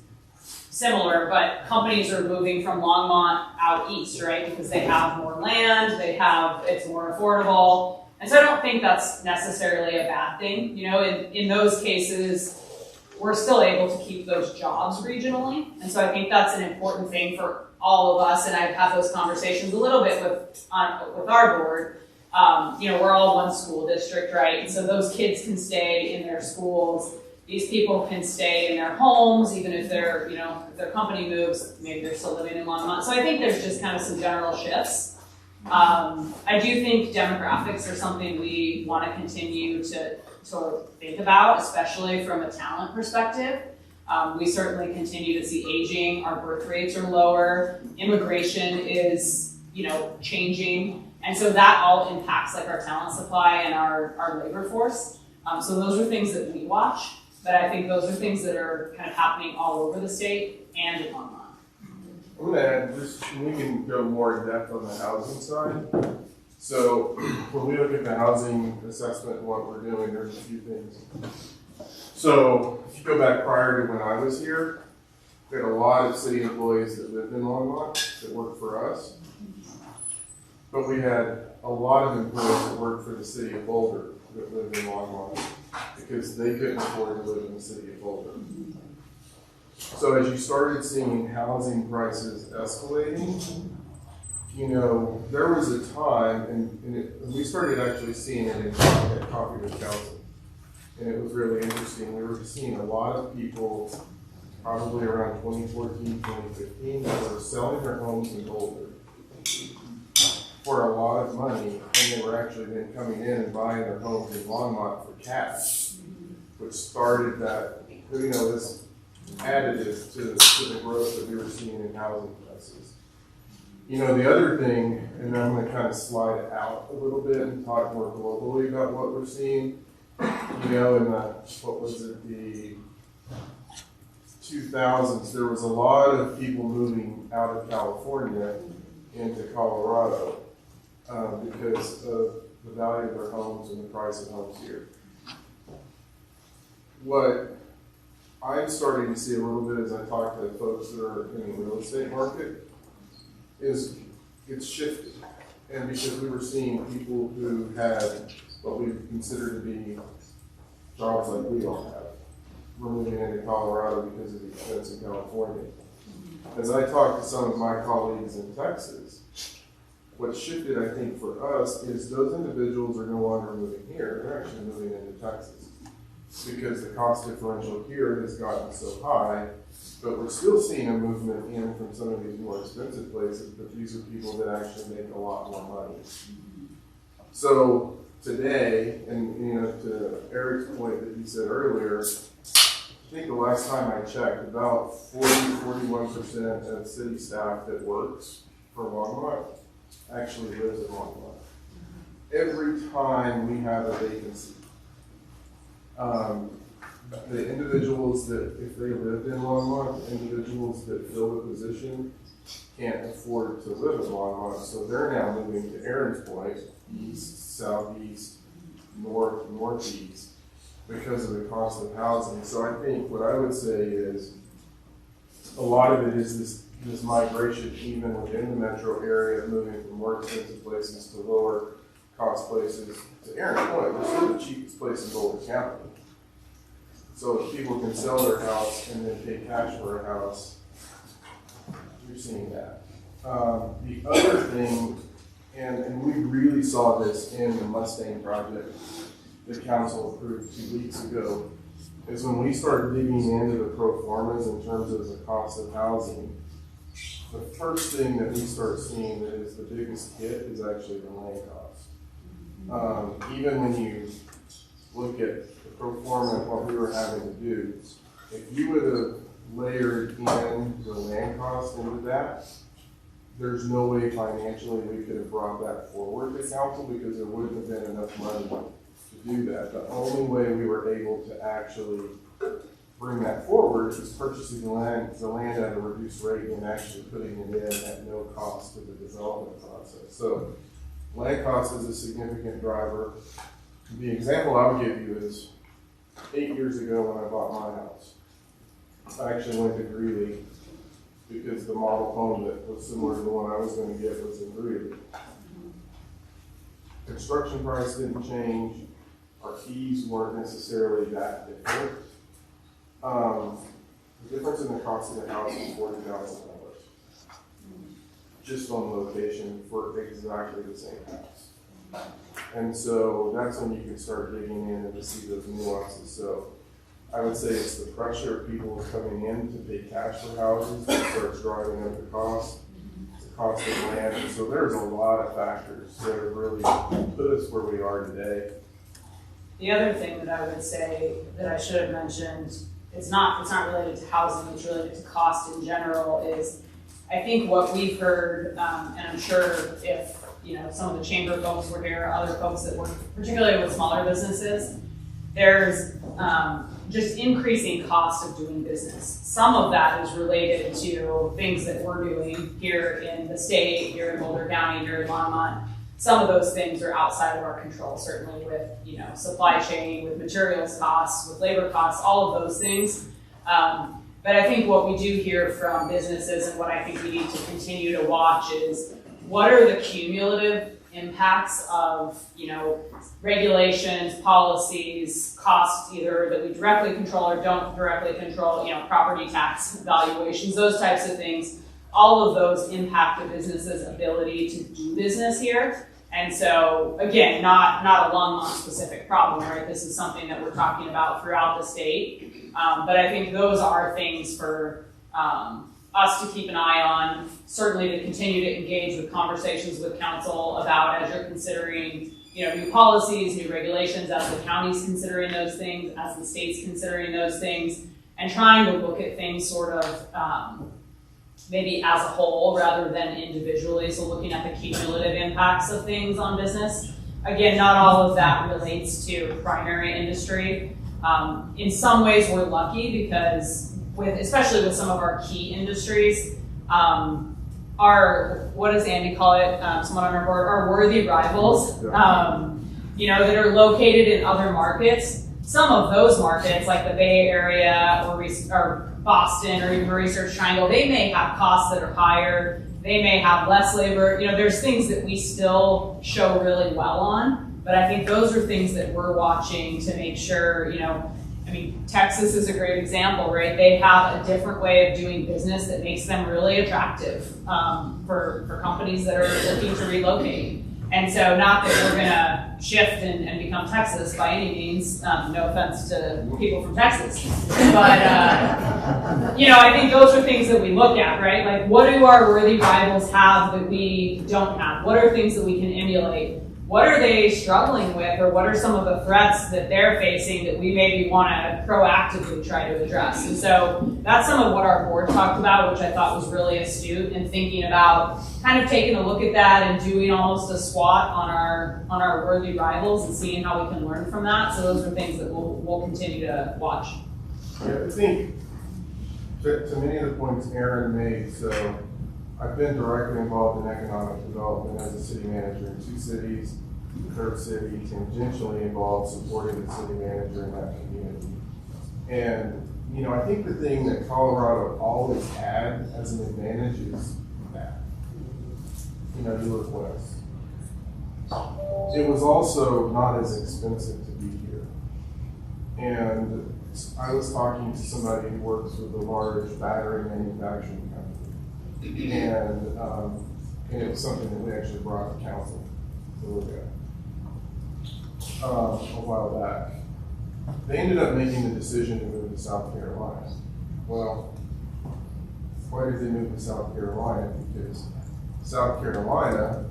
similar, but companies are moving from Longmont out east, right? Because they have more land, it's more affordable. And so I don't think that's necessarily a bad thing. In those cases, we're still able to keep those jobs regionally. And so I think that's an important thing for all of us. And I've had those conversations a little bit with our board. We're all one school district, right? And so those kids can stay in their schools. These people can stay in their homes, even if if their company moves, maybe they're still living in Longmont. So I think there's just kind of some general shifts. I do think demographics are something we want to continue to think about, especially from a talent perspective. We certainly continue to see aging. Our birth rates are lower. Immigration is, changing. And so that all impacts our talent supply and our labor force. So those are things that we watch. But I think those are things that are kind of happening all over the state and in Longmont. I'm going to add, we can go more in depth on the housing side. So when we look at the housing assessment and what we're doing, there's a few things. So if you go back prior to when I was here, we had a lot of city employees that lived in Longmont that worked for us. But we had a lot of employees that worked for the city of Boulder that lived in Longmont because they couldn't afford to live in the city of Boulder. So as you started seeing housing prices escalating, there was a time, and we started actually seeing it at Coffee with Council. And it was really interesting. We were seeing a lot of people, probably around 2014, 2015, that were selling their homes in Boulder for a lot of money, and they were actually then coming in and buying their homes in Longmont for cash, which started that, this additive to the growth that we were seeing in housing prices. The other thing, and I'm going to kind of slide it out a little bit and talk more globally about what we're seeing, in the 2000s, there was a lot of people moving out of California into Colorado because of the value of their homes and the price of homes here. What I'm starting to see a little bit as I talk to folks that are in the real estate market is it's shifted. And because we were seeing people who had what we consider to be jobs like we all have, we're moving into Colorado because of the expense in California. As I talk to some of my colleagues in Texas, what shifted, I think, for us is those individuals are no longer moving here, they're actually moving into Texas. Because the cost differential here has gotten so high, but we're still seeing a movement in from some of these more expensive places, but these are people that actually make a lot more money. So today, and to Eric's point that he said earlier, I think the last time I checked, about 41% of city staff that works for Longmont actually lives in Longmont. Every time we have a vacancy, the individuals that, if they lived in Longmont, individuals that fill the position can't afford to live in Longmont, so they're now moving to Aaron's Point, east, southeast, north, northeast, because of the cost of housing. So I think what I would say is a lot of it is this migration even within the metro area, moving from more expensive places to lower cost places. To Aaron's Point, we're still the cheapest place in Boulder County. So if people can sell their house and then pay cash for a house, you're seeing that. The other thing, and we really saw this in the Mustang project the council approved 2 weeks ago, is when we started digging into the pro formas in terms of the cost of housing, the first thing that we start seeing that is the biggest hit is actually the land cost. Even when you look at the pro forma and what we were having to do, if you would have layered in the land cost into that, there's no way financially we could have brought that forward to council because there wouldn't have been enough money to do that. The only way we were able to actually bring that forward is purchasing the land at a reduced rate and actually putting it in at no cost to the development process. So land cost is a significant driver. The example I would give you is 8 years ago when I bought my house. I actually went to Greeley because the model home that was similar to the one I was going to get was in Greeley. Construction price didn't change. Our fees weren't necessarily that different. The difference in the cost of the house is $40,000 just on location for exactly the same house. And so that's when you can start digging in and to see those nuances. So I would say it's the pressure of people coming in to pay cash for houses that starts driving up the cost. It's the cost of land. And so there's a lot of factors that have really put us where we are today. The other thing that I would say that I should have mentioned, it's not related to housing, it's related to cost in general, is I think what we've heard, and I'm sure if some of the chamber folks were here, other folks that work particularly with smaller businesses, there's just increasing cost of doing business. Some of that is related to things that we're doing here in the state, here in Boulder County, here in Longmont. Some of those things are outside of our control, certainly with supply chain, with materials costs, with labor costs, all of those things. But I think what we do hear from businesses and what I think we need to continue to watch is what are the cumulative impacts of regulations, policies, costs either that we directly control or don't directly control, property tax valuations, those types of things. All of those impact the business's ability to do business here. And so, again, not a Longmont specific problem, right? This is something that we're talking about throughout the state. But I think those are things for us to keep an eye on, certainly to continue to engage with conversations with council about as you're considering new policies, new regulations, as the county's considering those things, as the state's considering those things, and trying to look at things sort of maybe as a whole rather than individually, so looking at the cumulative impacts of things on business. Again, not all of that relates to primary industry. In some ways we're lucky because especially with some of our key industries, what does Andy call it? Someone on our board, our worthy rivals. that are located in other markets. Some of those markets, like the Bay Area or Boston or even Research Triangle, they may have costs that are higher. They may have less labor. There's things that we still show really well on, but I think those are things that we're watching to make sure, Texas is a great example, right? They have a different way of doing business that makes them really attractive for companies that are looking to relocate. And so not that we're gonna shift and become Texas by any means, no offense to people from Texas, but I think those are things that we look at, right? Like, what do our worthy rivals have that we don't have? What are things that we can emulate? What are they struggling with, or what are some of the threats that they're facing that we maybe want to proactively try to address? And so that's some of what our board talked about, which I thought was really astute in thinking about kind of taking a look at that and doing almost a SWOT on our worthy rivals and seeing how we can learn from that. So those are things that we'll continue to watch. Yeah, I think to many of the points Aaron made, so I've been directly involved in economic development as a city manager in 2 cities, the 3rd city, tangentially involved supporting the city manager in that community. And, I think the thing that Colorado always had as an advantage is that. You look west. It was also not as expensive to be here. And I was talking to somebody who works with a large battery manufacturing company. And it was something that we actually brought to council to look at a while back. They ended up making the decision to move to South Carolina. Well, why did they move to South Carolina? Because South Carolina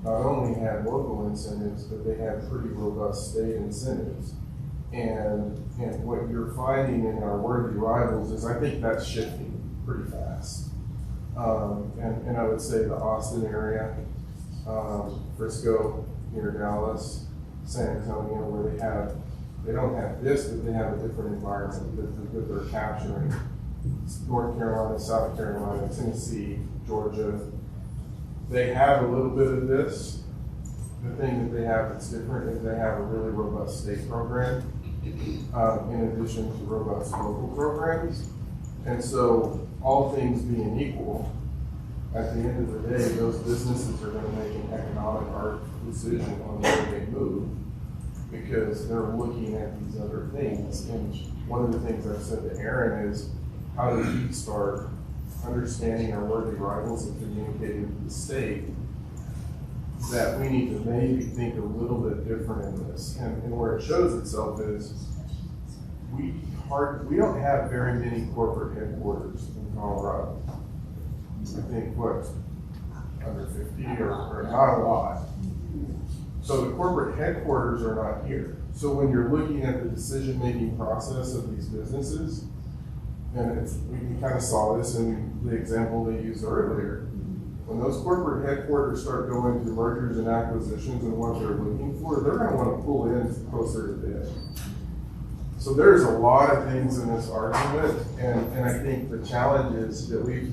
not only had local incentives, but they had pretty robust state incentives. And what you're finding in our worthy rivals is, I think that's shifting pretty fast. And I would say the Austin area, Frisco, near Dallas, San Antonio, where they don't have this, but they have a different environment that they're capturing. North Carolina, South Carolina, Tennessee, Georgia, they have a little bit of this. The thing that they have that's different is they have a really robust state program, in addition to robust local programs. And so, all things being equal, at the end of the day, those businesses are going to make an economic hard decision on where they move, because they're looking at these other things. And one of the things I've said to Aaron is, how do we start understanding our worthy rivals and communicating to the state that we need to maybe think a little bit different in this. And where it shows itself is, we don't have very many corporate headquarters in Colorado. I think under 50 or not a lot. So the corporate headquarters are not here. So when you're looking at the decision-making process of these businesses, and we kind of saw this in the example they used earlier, when those corporate headquarters start going through mergers and acquisitions and what they're looking for, they're going to want to pull in closer to the edge. So there's a lot of things in this argument, and I think the challenge is that we're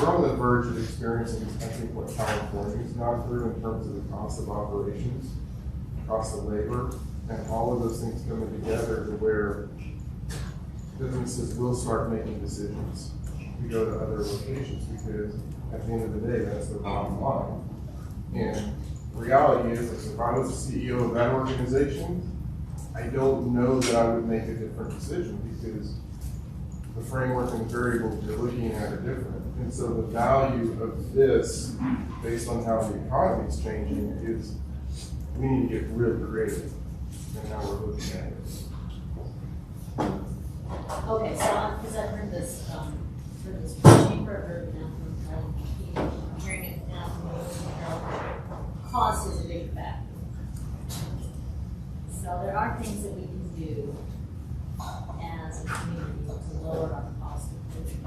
on the verge of experiencing, I think, what California's gone through in terms of the cost of operations, cost of labor, and all of those things coming together to where businesses will start making decisions to go to other locations, because at the end of the day, that's the bottom line. And the reality is, if I was the CEO of that organization, I don't know that I would make a different decision, because the framework and variables you're looking at are different. And so the value of this, based on how the economy is changing, is we need to get really creative in how we're looking at it. Okay, so because I've heard this chamber, I've heard it now from hearing it now from cost is a big factor. So there are things that we can do as a community to lower our cost of living.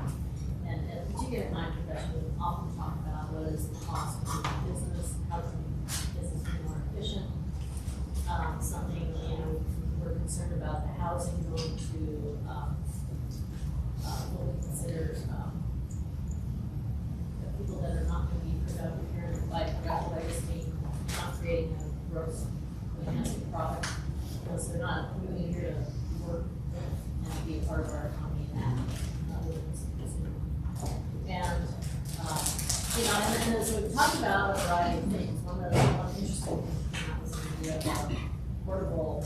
And particularly in my profession, we often talk about what is the cost of doing business, how to make business be more efficient. Something, we're concerned about the housing going to what we consider the people that are not going to be productive here in life, productive legacy, not creating a gross and as we talked about a variety of things, one of the interesting things was the idea of portable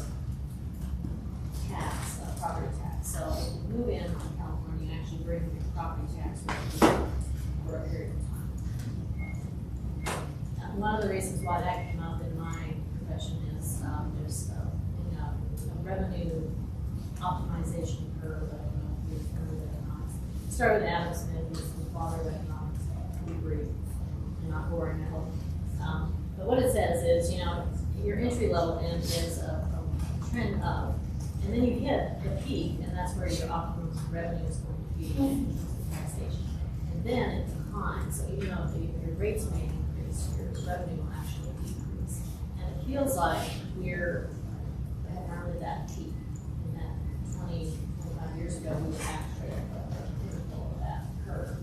tax, property tax. So if you move in from California, you actually bring your property tax with you for a period of time. One of the reasons why that came up in my profession is there's a revenue optimization curve. I don't know if you've heard of economics. It started with Adam Smith, who's the father of economics. We brief, and not boring, I hope. But what it says is, your entry level end is a trend up, and then you hit the peak, and that's where your optimum revenue is going to be in terms of taxation. And then it declines, so even though your rates may increase, your revenue will actually decrease. And it feels like we're have rounded that peak, and that 25 years ago, we were actually at the pinnacle of that curve.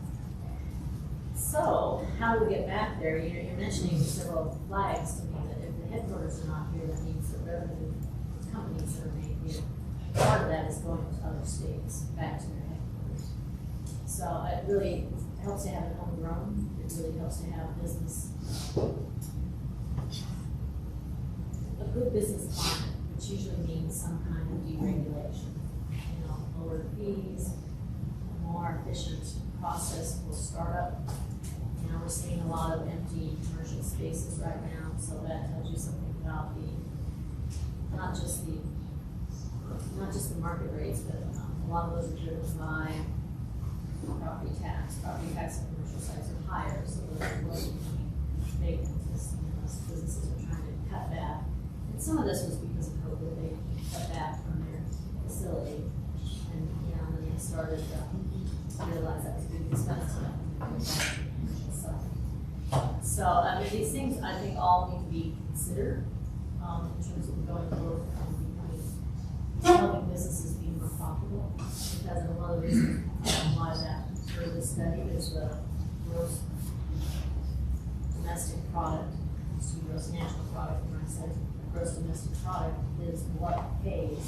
So, how do we get back there? You're mentioning several flags to me that if the headquarters are not here, that means that revenue companies that are made here, part of that is going to other states, back to their headquarters. So it really helps to have it homegrown. It really helps to have business, a good business climate, which usually means some kind of deregulation. Lower fees, a more efficient process for startup. We're seeing a lot of empty commercial spaces right now, so that tells you something about not just the market rates, but a lot of those are driven by property tax. Property tax and commercial sites are higher, so those are low big businesses are trying to cut back. And some of this was because of COVID, they cut back from their facility, and then they started to realize that was being expensive. So, these things I think all need to be considered in terms of going forward and helping businesses be more profitable. Because one of the reasons why that for this study is the gross domestic product, gross national product. When I said gross domestic product is what pays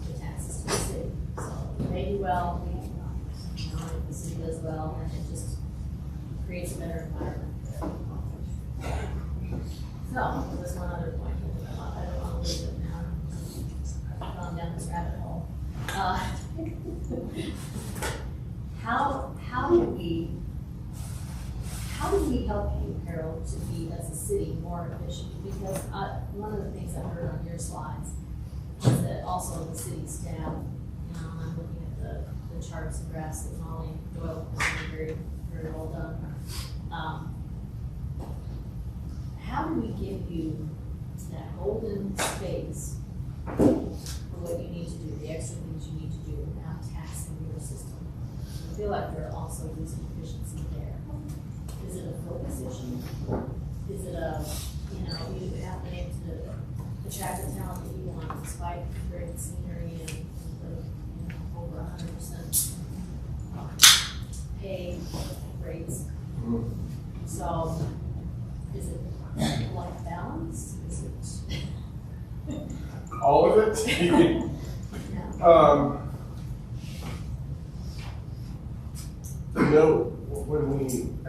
the taxes to the city. So if they do well, we do well. If the city does well, then it just creates a better environment. So, there's one other point I don't want to leave it now. I've gone down this rabbit hole. How do we help you, Harold, to be as a city more efficient? Because one of the things I heard on your slides is that also the city staff, I'm looking at the charts and graphs that Molly Doyle has very, very well done. How do we give you that golden space for what you need to do, the extra things you need to do without taxing your system? I feel like we're also losing efficiency there. Is it a focus issue? Is it you have been able to attract the talent that you want despite great scenery and over 100% pay rates? So, is it like balance? Is it all of it? I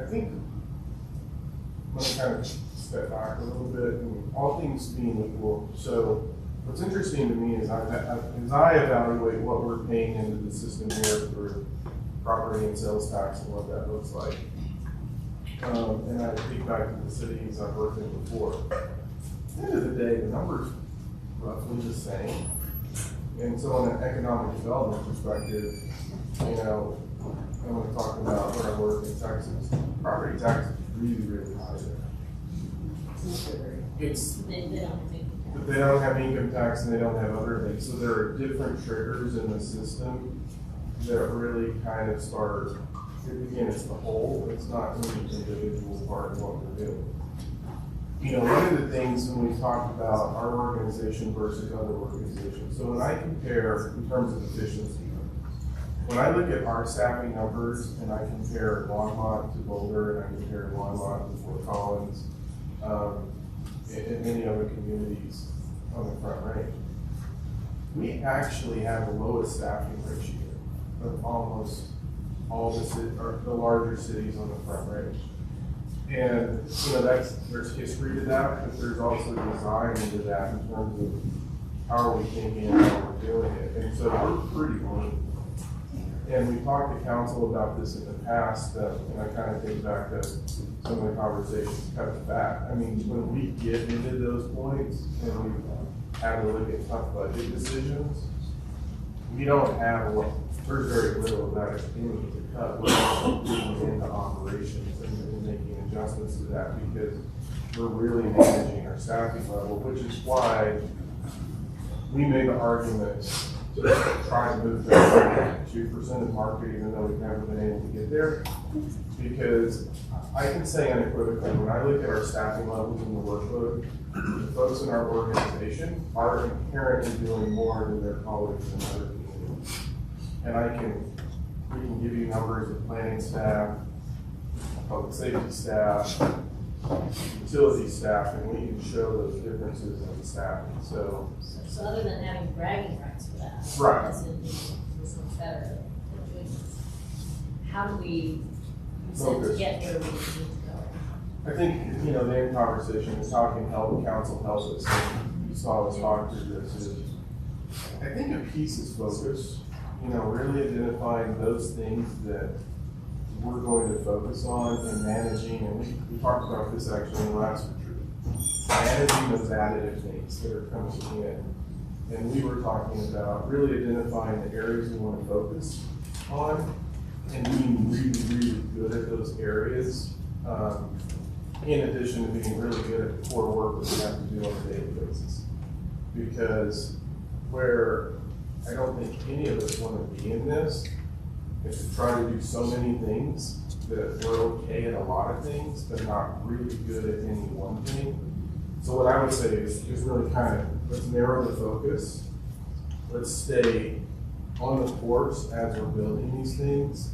think I'm going to kind of step back a little bit, and all things being equal. So what's interesting to me is as I evaluate what we're paying into the system here for property and sales tax and what that looks like, and I think back to the cities I've worked in before. At the end of the day, the number's roughly the same. And so on an economic development perspective, I'm going to talk about where I work in Texas. Property tax is really, really high there. They don't have income tax and they don't have other things. So there are different triggers in the system that really kind of start. Again, it's the whole, it's not any individual part of what we're doing. One of the things when we talk about our organization versus other organizations, so when I compare in terms of efficiency, when I look at our staffing numbers and I compare Longmont to Boulder and I compare Longmont to Fort Collins and many other communities on the Front Range, we actually have the lowest staffing ratio of almost all the larger cities on the Front Range. And, there's history to that, but there's also design into that in terms of how are we thinking and how we're doing it. And so we're pretty lean. And we talked to council about this in the past, and I kind of think back to some of the conversations cut to back. I mean, when we get into those points and we have to look at tough budget decisions, we don't have there's very little of that any to cut. We're also putting into operations and making adjustments to that because we're really managing our staffing level, which is why we made the argument to try to move that 2% of market, even though we've never been able to get there. Because I can say unequivocally, when I look at our staffing levels and the workload, the folks in our organization are inherently doing more than their colleagues in other communities. And we can give you numbers of planning staff, public safety staff, utility staff, and we can show those differences in staffing. So other than having bragging rights for that, right. That's in the better situations. How do we use it to get where we need to go? I think, the end conversation is how can council help us. You saw us talk through this. I think a piece is focus, really identifying those things that we're going to focus on and managing, and we talked about this actually in the last retreat, managing those additive things that are coming in. And we were talking about really identifying the areas we want to focus on and being really, really good at those areas, in addition to being really good at the core work that we have to do on a daily basis. Because where I don't think any of us want to be in this is to try to do so many things that we're okay at a lot of things, but not really good at any one thing. So what I would say is really kind of, let's narrow the focus. Let's stay on the course as we're building these things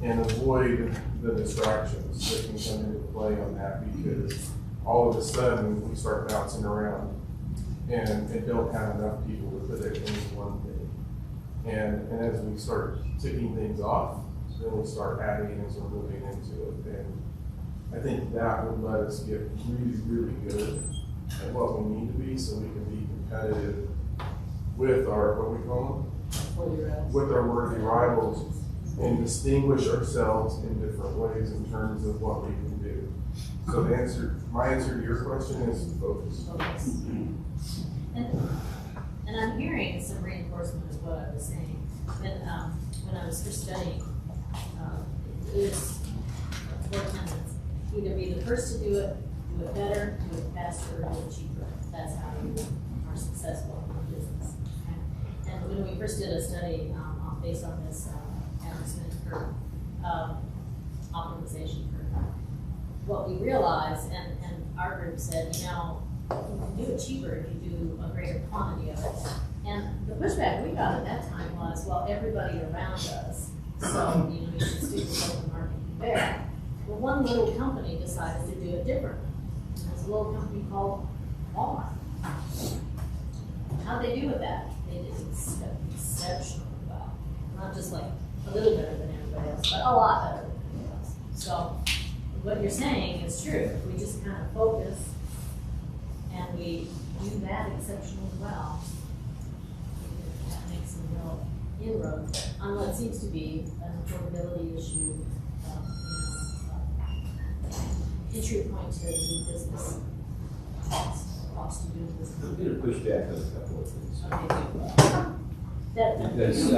and avoid the distractions that can come into play on that, because all of a sudden we start bouncing around and don't have enough people to put it into one thing. And as we start ticking things off, then we'll start adding as we're moving into it. And I think that would let us get really, really good at what we need to be so we can be competitive with our, what we call them? With our worthy rivals and distinguish ourselves in different ways in terms of what we can do. So my answer to your question is focus. And I'm hearing some reinforcement of what I was saying. When I was first studying, it was 4 tenets. Either be the first to do it better, do it faster, or do it cheaper. That's how you are successful in business. Okay? And when we first did a study based on this Emerson curve, optimization curve, what we realized, and our group said, you can do it cheaper if you do a greater quantity of it. And the pushback we got at that time was, well, everybody around us, so you should stick with open market there. Well, one little company decided to do it differently. There's a little company called Walmart. How'd they do with that? They did exceptionally well. Not just like a little better than everybody else, but a lot better than everybody else. So what you're saying is true. If we just kind of focus and we do that exceptionally well, we can make some real inroads on what seems to be an affordability issue, entry point to doing business, cost to doing business. I'm going to push back on a couple of things. Okay. Because, it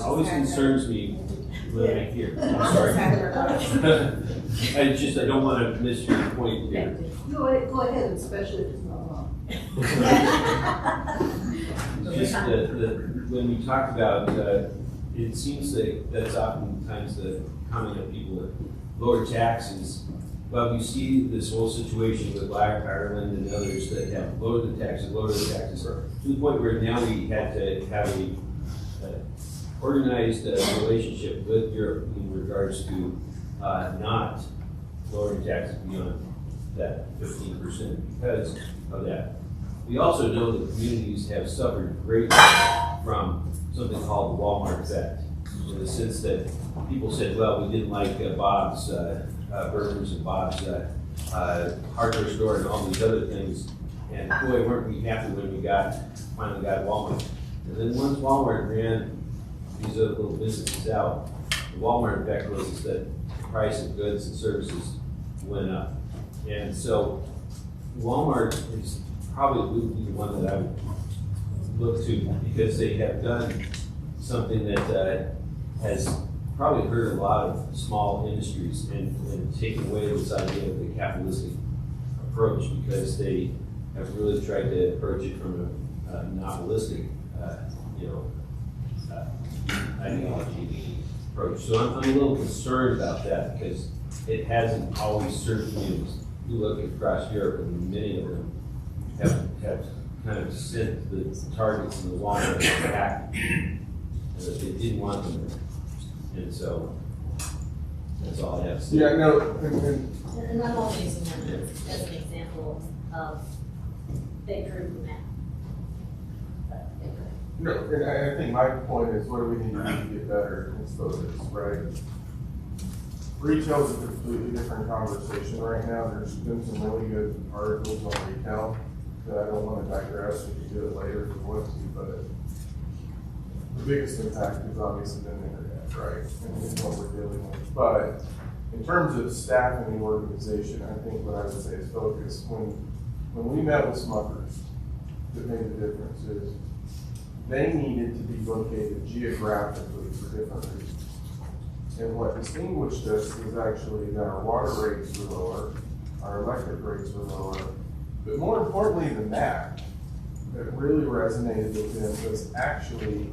always concerns me when I hear, I'm sorry. I don't want to miss your point here. Go ahead, especially if it's not wrong. Just when we talk about, it seems that that's oftentimes the comment of people that lower taxes. Well, we see this whole situation with Black Ireland and others that have lowered the taxes, to the point where now we had to have a organized relationship with Europe in regards to not lowering taxes beyond that 15% because of that. We also know that communities have suffered greatly from something called the Walmart effect. in the sense that people said, well, we didn't like Bob's Burgers and Bob's hardware store and all these other things. And boy, weren't we happy when we finally got Walmart. And then once Walmart ran these other little businesses out, the Walmart effect was that the price of goods and services went up. And so Walmart is probably would be the one that I would look to, because they have done something that has probably hurt a lot of small industries and taken away this idea of the capitalistic approach, because they have really tried to approach it from a monopolistic, ideology approach. So I'm a little concerned about that, because it hasn't always served me. You look across Europe, and many of them have kind of sent the targets in the Walmart back that they didn't want them there. And so that's all I have to say. Yeah, no, And I'm only using that as an example of they drew the map. no, and I think my point is, what do we need to do to get better in focus, right? Retail is a completely different conversation right now. There's been some really good articles on retail that I don't want to digress. We can do it later if we want to, but the biggest impact has obviously been the internet, right? And it's what we're dealing with. But in terms of staff in the organization, I think what I would say is focus. When we met with Smuckers, that made the difference is they needed to be located geographically for different reasons. And what distinguished us was actually that our water rates were lower, our electric rates were lower, but more importantly than that really resonated with them was actually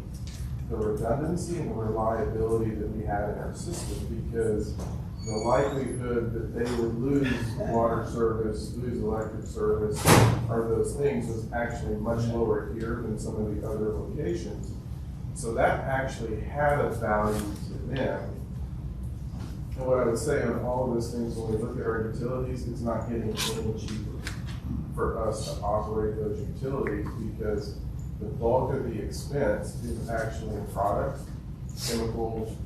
the redundancy and the reliability that we had in our system, because the likelihood that they would lose water service, lose electric service, or those things was actually much lower here than some of the other locations. So that actually had a value to them. And what I would say on all of those things, when we look at our utilities, it's not getting any cheaper for us to operate those utilities, because the bulk of the expense is actually in products, chemicals,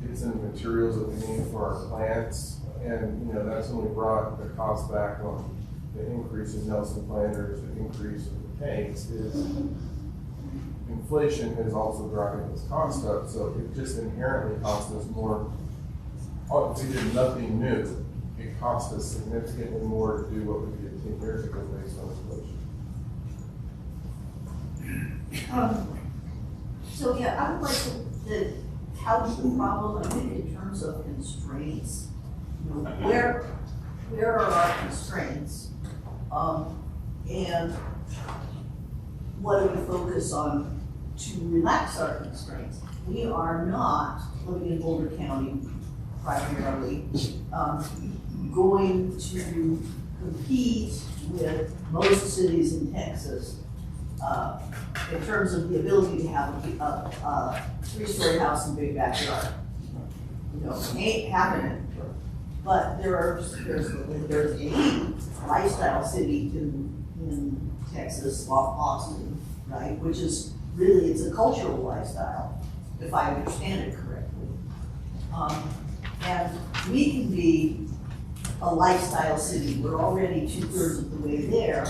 it's in the materials that we need for our plants. And that's when we brought the cost back on the increase in Nelson planters, the increase of the tanks, is inflation is also driving this cost up. So it just inherently costs us more. If we did nothing new, it cost us significantly more to do what we did 10 years ago based on inflation. So yeah, I would like to couch the problem, I think, in terms of constraints. Where are our constraints? And what do we focus on to relax our constraints? We are not, living in Boulder County primarily, going to compete with most cities in Texas in terms of the ability to have a three-story house and big backyard. It ain't happening. But there's a lifestyle city in Texas, Austin, right? Which is really, it's a cultural lifestyle, if I understand it correctly. And we can be a lifestyle city. We're already 2/3 of the way there,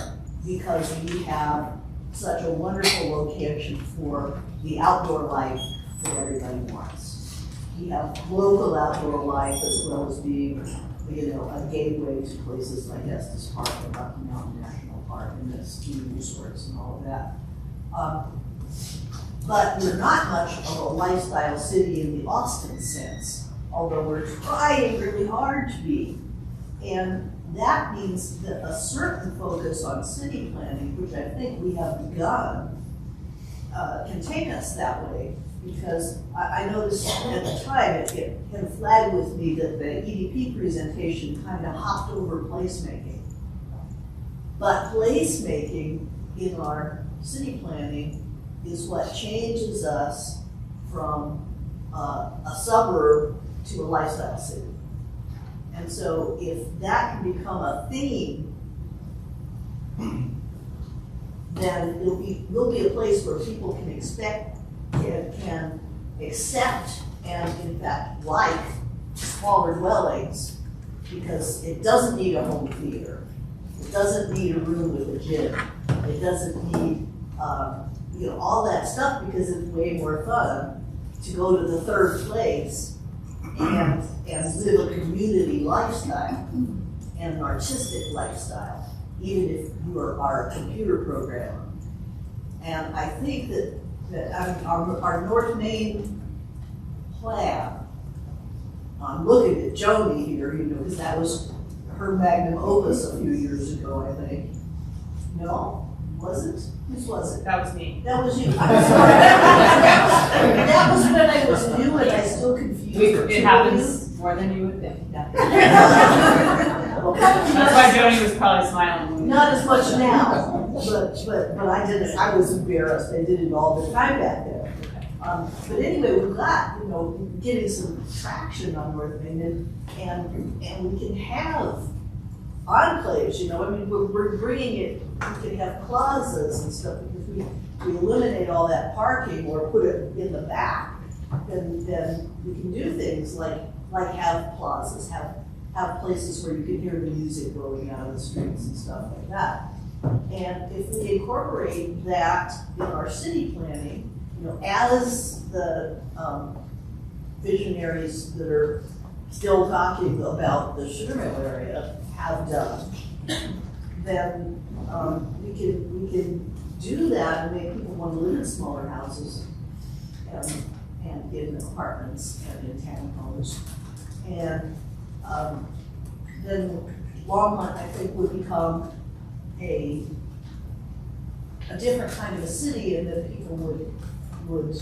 because we have such a wonderful location for the outdoor life that everybody wants. We have local outdoor life as well as being, a gateway to places like Estes Park and Rocky Mountain National Park and the ski resorts and all of that. But we're not much of a lifestyle city in the Austin sense, although we're trying really hard to be. And that means that a certain focus on city planning, which I think we have begun, can take us that way. Because I noticed at the time, it had flagged with me that the EDP presentation kind of hopped over placemaking. But placemaking in our city planning is what changes us from a suburb to a lifestyle city. And so if that can become a theme, then we'll be a place where people can expect, can accept and in fact like smaller dwellings because it doesn't need a home theater. It doesn't need a room with a gym. It doesn't need, all that stuff because it's way more fun to go to the third place and live a community lifestyle and an artistic lifestyle, even if you are a computer programmer. And I think that our North Main plan, I'm looking at Joni here, because that was her magnum opus a few years ago, I think. No, was it? Whose was it? That was me. That was you. I'm sorry. That was when I was new and I still confused. It happens more than you would think. Well, That's why Joni was probably smiling. not as much now, but I did it. I was embarrassed. I did it all the time back there. But anyway, we've got, getting some traction on North Main and we can have enclaves, we're bringing it, we can have plazas and stuff because we eliminate all that parking or put it in the back, then we can do things like have plazas, have places where you can hear the music rolling out of the streets and stuff like that. And if we incorporate that in our city planning, as the visionaries that are still talking about the Sugar Mill area have done, then we can do that and make people want to live in smaller houses and in apartments and in townhomes. And then Longmont, I think, would become a different kind of a city, and that people would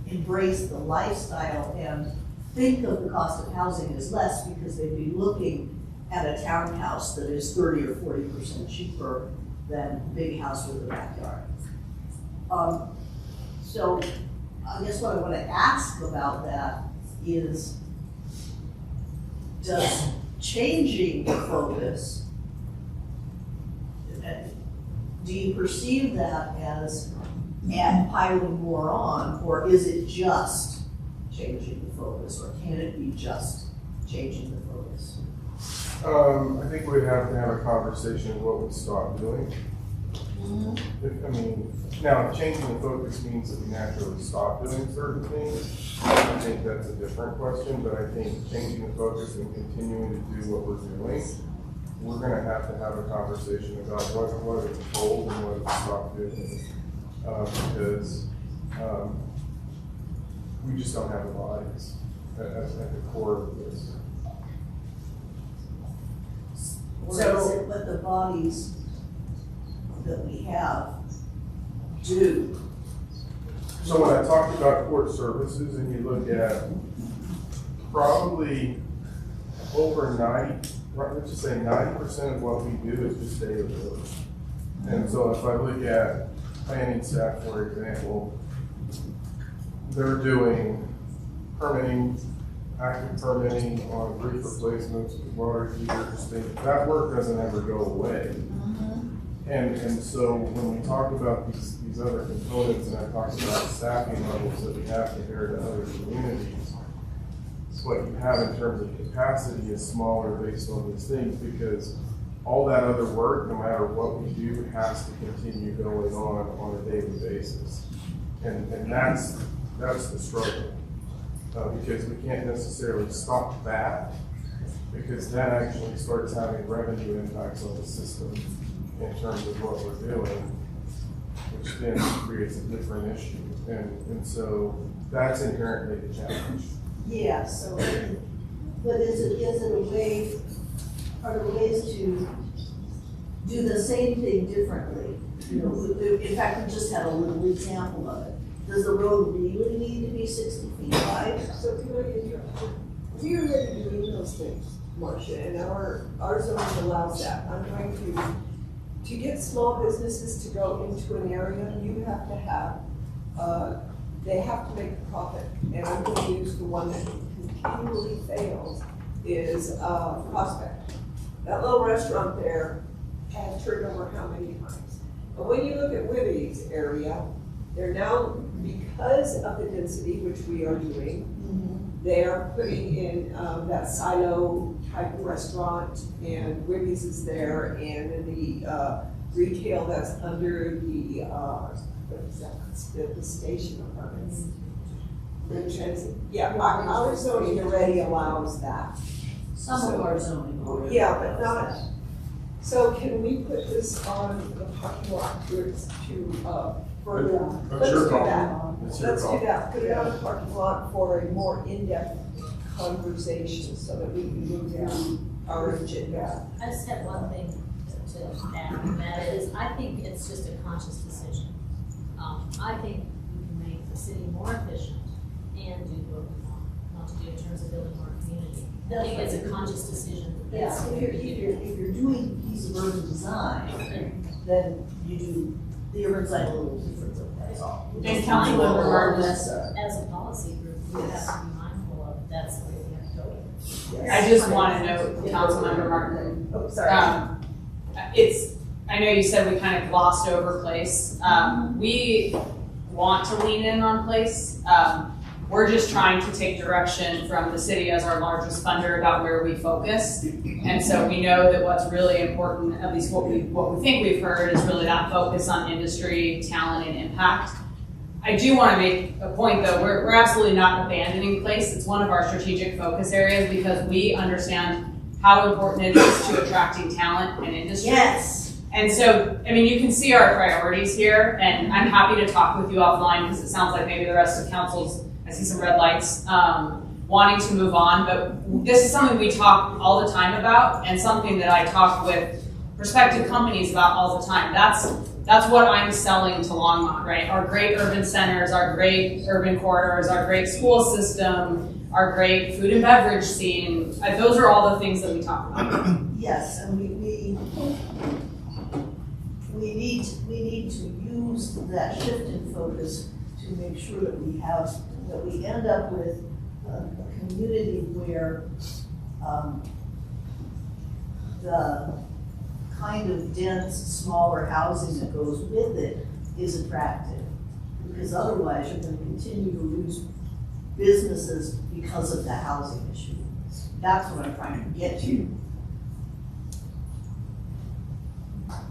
embrace the lifestyle and think of the cost of housing as less because they'd be looking at a townhouse that is 30 or 40% cheaper than a big house with a backyard. So I guess what I want to ask about that is, does changing the focus, do you perceive that as piling more on, or is it just changing the focus, or can it be just changing the focus? I think we'd have to have a conversation of what we stop doing. Now changing the focus means that we naturally stop doing certain things. I think that's a different question, but I think changing the focus and continuing to do what we're doing, we're gonna have to have a conversation about what are the goals and what to stop doing. Because we just don't have the bodies at the core of this. Or is it what the bodies that we have do? So when I talked about court services and you look at probably over 90% of what we do is just daily work. And so if I look at planning staff, for example, they're doing permitting, active permitting on roof replacements, water heaters, things. That work doesn't ever go away. And so when we talk about these other components, and I talked about staffing levels that we have compared to other communities, what you have in terms of capacity is smaller based on these things, because all that other work, no matter what we do, has to continue going on a daily basis. And that's the struggle, because we can't necessarily stop that, because that actually starts having revenue impacts on the system in terms of what we're doing, which then creates a different issue. And so that's inherently the challenge. Yeah, so, but is it a way, are there ways to do the same thing differently? In fact, we just had a little example of it. Does the road really need to be 60 feet wide? So can I interrupt? We're ready to do those things, Marcia, and our zoning allows that. I'm going to get small businesses to go into an area, you have to have, they have to make a profit. And I'm going to use the one that continually fails is Prospect. That little restaurant there has turned over how many times? But when you look at Wibby's area, they're now because of the density, which we are doing, they are putting in that silo type of restaurant, and Wibby's is there, and the retail that's under the, what is that, the station apartments. Yeah, our zoning already allows that. Some of our zoning already. Yeah, but not, so can we put this on the parking lot to further? That's your call. Let's do that, put it on the parking lot for a more in-depth conversation so that we can move down our agenda. I just have one thing to add, and that is, I think it's just a conscious decision. I think we can make the city more efficient and do what we want to do in terms of building more community. I think it's a conscious decision. Yes, if you're doing a piece of urban design, then you do the urban design a little differently, that's all. And Councilmember Martin, As a policy group, we have to be mindful of that's the way we have to go with it. I just want to note, Councilmember Martin. Oh, sorry. I know you said we kind of glossed over place. We want to lean in on place. We're just trying to take direction from the city as our largest funder about where we focus. And so we know that what's really important, at least what we think we've heard, is really that focus on industry, talent, and impact. I do want to make a point though, we're absolutely not abandoning place. It's one of our strategic focus areas because we understand how important it is to attracting talent and industry. Yes. And so, I mean, you can see our priorities here, and I'm happy to talk with you offline because it sounds like maybe the rest of council's, I see some red lights, wanting to move on, but this is something we talk all the time about and something that I talk with prospective companies about all the time. That's what I'm selling to Longmont, right? Our great urban centers, our great urban corridors, our great school system, our great food and beverage scene. Those are all the things that we talk about. Yes, and we need to use that shift in focus to make sure that we end up with a community where the kind of dense, smaller housing that goes with it is attractive. Because otherwise you're going to continue to lose businesses because of the housing issue. That's what I'm trying to get to.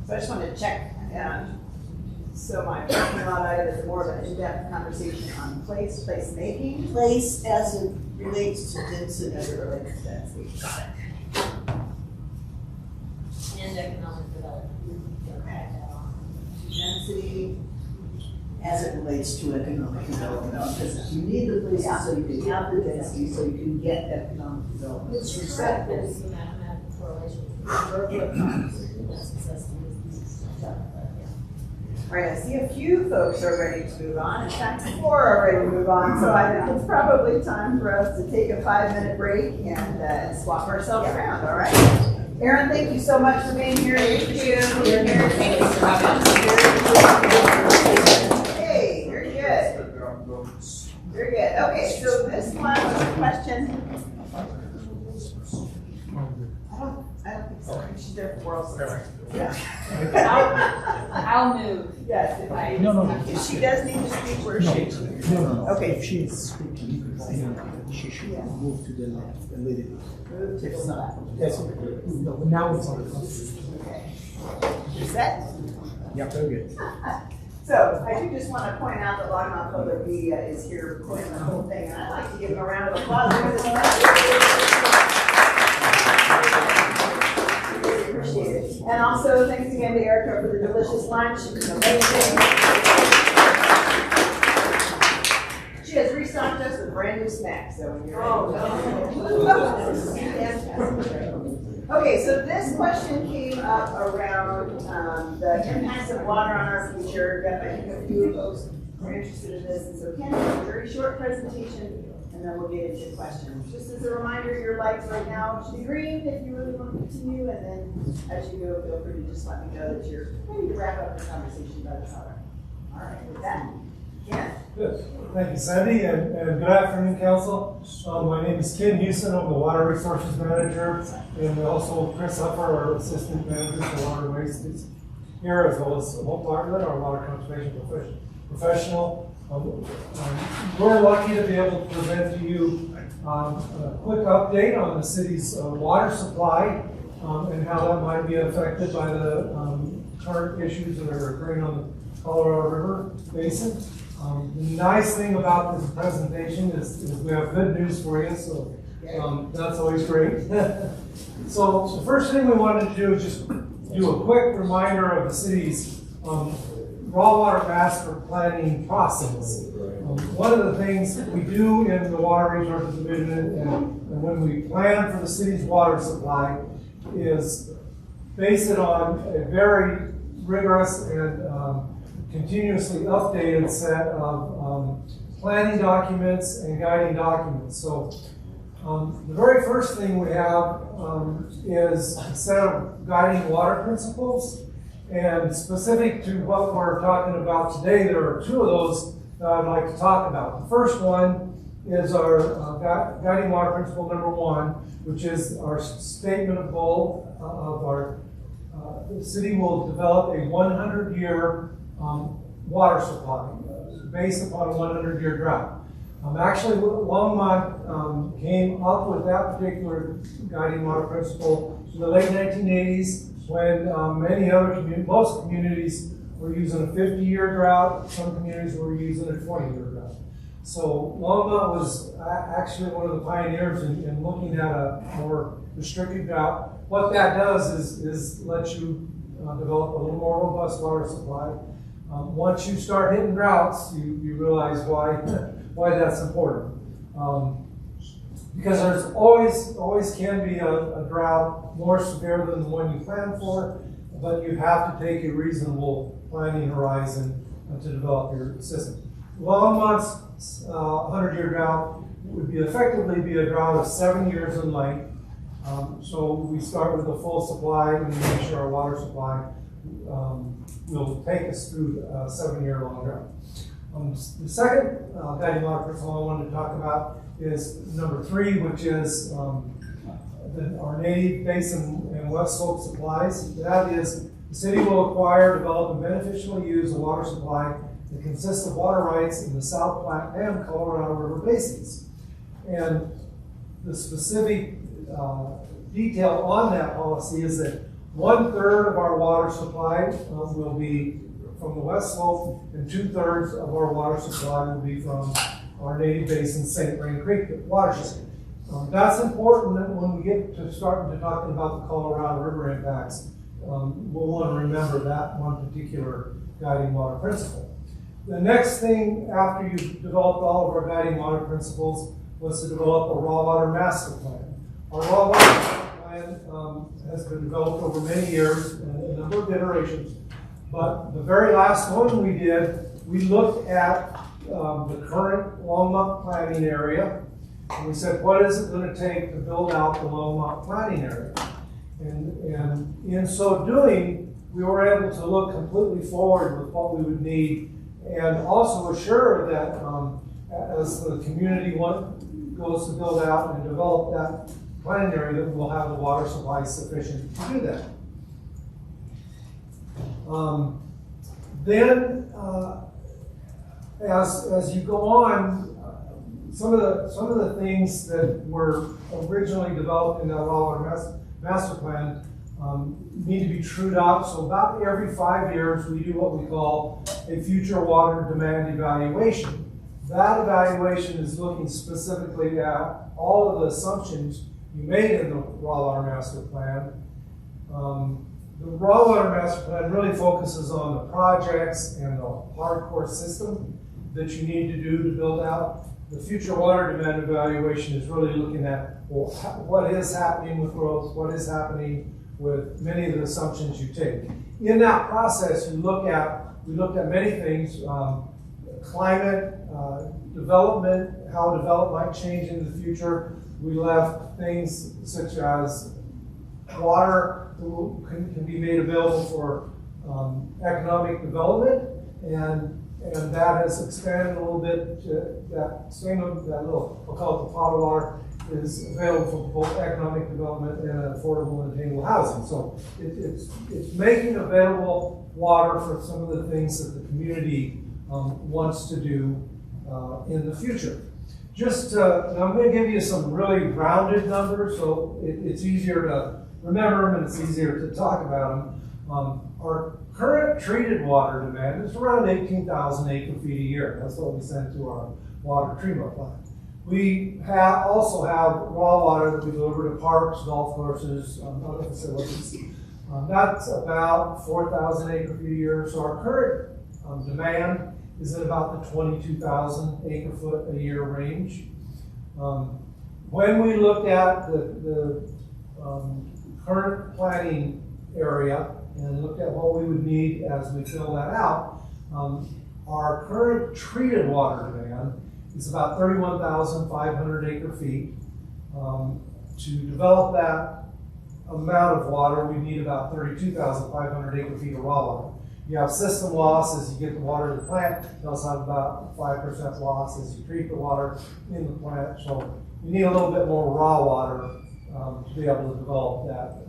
So I just wanted to check, so my parking lot item is more of an in-depth conversation on placemaking. Place as it relates to density. As it relates to density. Got it. And economic development. Okay. Density as it relates to economic development. Because you need the places so you can have the density, so you can get economic development. Which is correct, there's a mathematical correlation. All right, I see a few folks are ready to move on. In fact, 4 are ready to move on. So I think it's probably time for us to take a 5-minute break and swap ourselves around, all right? Erin, thank you so much for being here. Thank you. Thank you for having us. Hey, very good. Very good. Okay, so this one was a question. I don't think so. She's there for world service. Yeah. I'll move. Yes, if I. No. If she does need to speak, where is she? No. Okay. If she is speaking, you can say she should move to the left a little bit. Move to the left. Yes, no, now it's on the contrary. Okay. You set? Yeah, very good. So I do just want to point out that Longmont Public Media is here recording the whole thing, and I'd like to give them a round of applause for this. Really appreciate it. And also, thanks again to Erica for the delicious lunch. It was amazing. She has restocked us with brand new snacks, so when you're Okay, so this question came up around the impacts of water on our future. I think a few folks are interested in this, and so Ken has a very short presentation, and then we'll get into questions. Just as a reminder, your lights right now should be green if you really want to continue, and then as you go, feel free to just let me know that you're ready to wrap up the conversation by this hour. All right, with that, Ken. Good. Thank you, Sandy, and good afternoon, Council. My name is Ken Houston. I'm the Water Resources Manager, and also Chris Huffer, our Assistant Manager for Water and Waste, is here, as well as Hope Bartlett, our Water Conservation Professional. We're lucky to be able to present to you a quick update on the city's water supply and how that might be affected by the current issues that are occurring on the Colorado River Basin. The nice thing about this presentation is we have good news for you, so that's always great. So the first thing we wanted to do is just do a quick reminder of the city's raw water master planning process. One of the things that we do in the Water Resources Division and when we plan for the city's water supply is base it on a very rigorous and continuously updated set of planning documents and guiding documents. So the very first thing we have is a set of guiding water principles. And specific to what we're talking about today, there are two of those that I'd like to talk about. The first one is our guiding water principle number 1, which is our statement of goal of our the city will develop a 100-year water supply based upon a 100-year drought. Actually, Longmont came up with that particular guiding water principle in the late 1980s when many other most communities were using a 50-year drought. Some communities were using a 20-year drought. So Longmont was actually one of the pioneers in looking at a more restricted drought. What that does is let you develop a little more robust water supply. Once you start hitting droughts, you realize why that's important. Because there's always can be a drought more severe than the one you planned for, but you have to take a reasonable planning horizon to develop your system. Longmont's 100-year drought would effectively be a drought of 7 years in length. So we start with a full supply and we make sure our water supply will take us through a 7-year long drought. The second guiding water principle I wanted to talk about is number 3, which is our native basin and west slope supplies. That is, the city will acquire, develop, and beneficially use a water supply that consists of water rights in the South Platte and Colorado River basins. And the specific detail on that policy is that 1/3 of our water supply will be from the west slope, and 2/3 of our water supply will be from our native basin, St. Vrain Creek watershed. That's important that when we get to starting to talking about the Colorado River impacts, we'll want to remember that one particular guiding water principle. The next thing after you've developed all of our guiding water principles was to develop a raw water master plan. Our raw water master plan has been developed over many years and a number of iterations. But the very last one we did, we looked at the current Longmont planning area, and we said, what is it going to take to build out the Longmont planning area? And in so doing, we were able to look completely forward with what we would need, and also assure that as the community goes to build out and develop that planning area, that we'll have the water supply sufficient to do that. Then, as you go on, some of the things that were originally developed in that raw water master plan need to be trued up. So about every 5 years, we do what we call a future water demand evaluation. That evaluation is looking specifically at all of the assumptions you made in the raw water master plan. The raw water master plan really focuses on the projects and the hardcore system that you need to do to build out. The future water demand evaluation is really looking at, well, what is happening with growth, what is happening with many of the assumptions you take. In that process, we looked at many things, climate, development, how development might change in the future. We left things such as water can be made available for economic development, and that has expanded a little bit. That little, we'll call it the pot of water, is available for both economic development and affordable and attainable housing. So it's making available water for some of the things that the community wants to do in the future. Just, and I'm going to give you some really rounded numbers, so it's easier to remember them and it's easier to talk about them. Our current treated water demand is around 18,000 acre-feet a year. That's what we send to our water treatment plant. We also have raw water that we deliver to parks, golf courses, other facilities. That's about 4,000 acre-feet a year. So our current demand is at about the 22,000 acre-foot a year range. When we looked at the current planning area and looked at what we would need as we fill that out, our current treated water demand is about 31,500 acre-feet. To develop that amount of water, we need about 32,500 acre-feet of raw water. You have system loss as you get the water to the plant. You also have about 5% loss as you treat the water in the plant. So you need a little bit more raw water to be able to develop that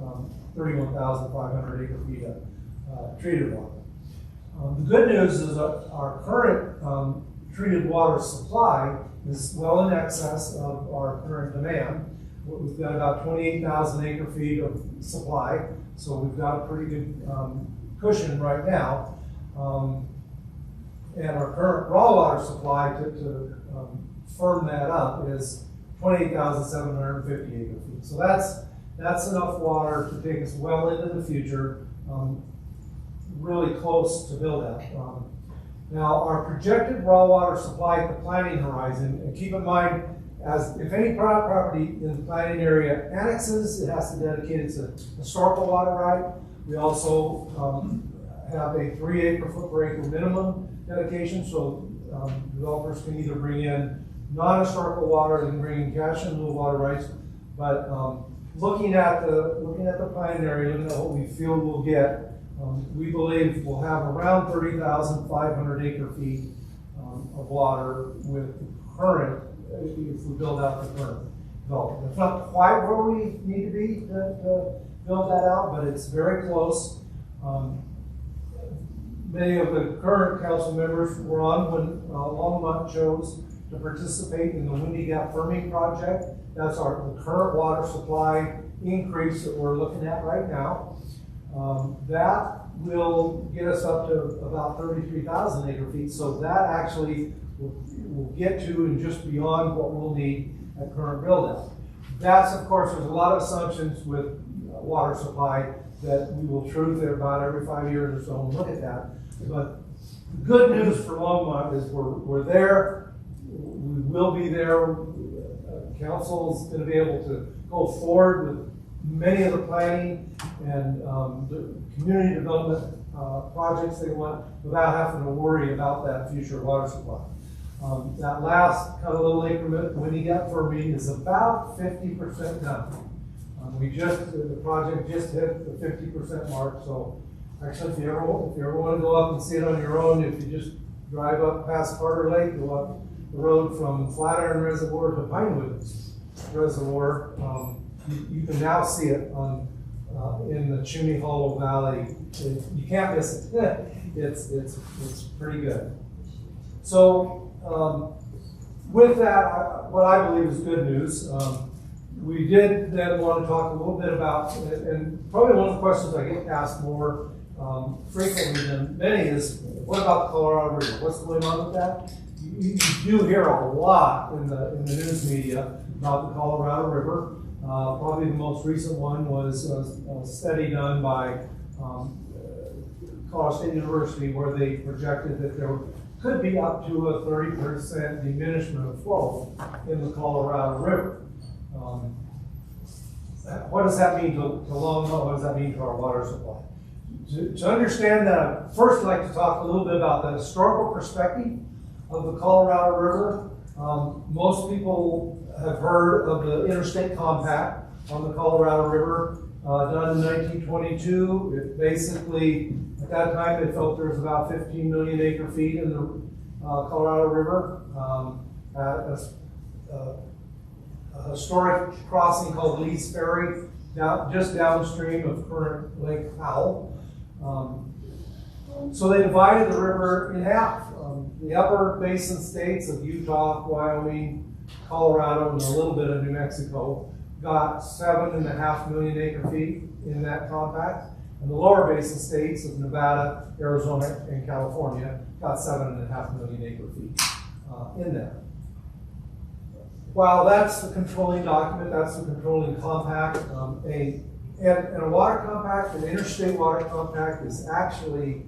31,500 acre-feet of treated water. The good news is that our current treated water supply is well in excess of our current demand. We've got about 28,000 acre-feet of supply, so we've got a pretty good cushion right now. And our current raw water supply to firm that up is 28,750 acre-feet. So that's enough water to take us well into the future, really close to build out. Now, our projected raw water supply at the planning horizon, and keep in mind, as if any property in the planning area annexes, it has to dedicate it to historical water right. We also have a 3 acre-foot per acre minimum dedication, so developers can either bring in non-historical water and bring in cash in lieu of water rights. But looking at the planning area, looking at what we feel we'll get, we believe we'll have around 30,500 acre-feet of water with the current, if we build out the current development. It's not quite where we need to be to build that out, but it's very close. Many of the current council members were on when Longmont chose to participate in the Windy Gap Firming project. That's the current water supply increase that we're looking at right now. That will get us up to about 33,000 acre-feet, so that actually will get to and just beyond what we'll need at current build-out. That's, of course, there's a lot of assumptions with water supply that we will truth it about every 5 years or so and look at that. But the good news for Longmont is we're there. We will be there. Council's going to be able to go forward with many of the planning and the community development projects they want without having to worry about that future water supply. That last kind of little increment, Windy Gap Firming, is about 50% done. The project just hit the 50% mark, so actually if you ever want to go up and see it on your own, if you just drive up past Carter Lake, go up the road from Flatiron Reservoir to Pinewood Reservoir, you can now see it in the Chimney Hollow Valley. You can't miss it. It's pretty good. So with that, what I believe is good news. We did then want to talk a little bit about, and probably one of the questions I get asked more frequently than many is, what about the Colorado River? What's going on with that? You do hear a lot in the news media about the Colorado River. Probably the most recent one was a study done by Colorado State University where they projected that there could be up to a 30% diminishment of flow in the Colorado River. What does that mean to Longmont? What does that mean to our water supply? To understand that, first I'd like to talk a little bit about the historical perspective of the Colorado River. Most people have heard of the Interstate Compact on the Colorado River, done in 1922. It basically, at that time, they felt there was about 15 million acre-feet in the Colorado River. A historic crossing called Lee's Ferry, just downstream of current Lake Powell. So they divided the river in half. The upper basin states of Utah, Wyoming, Colorado, and a little bit of New Mexico got 7.5 million acre feet in that compact. And the lower basin states of Nevada, Arizona, and California got 7.5 million acre feet in there. While that's the controlling document, that's the controlling compact, and a water compact, an interstate water compact, is actually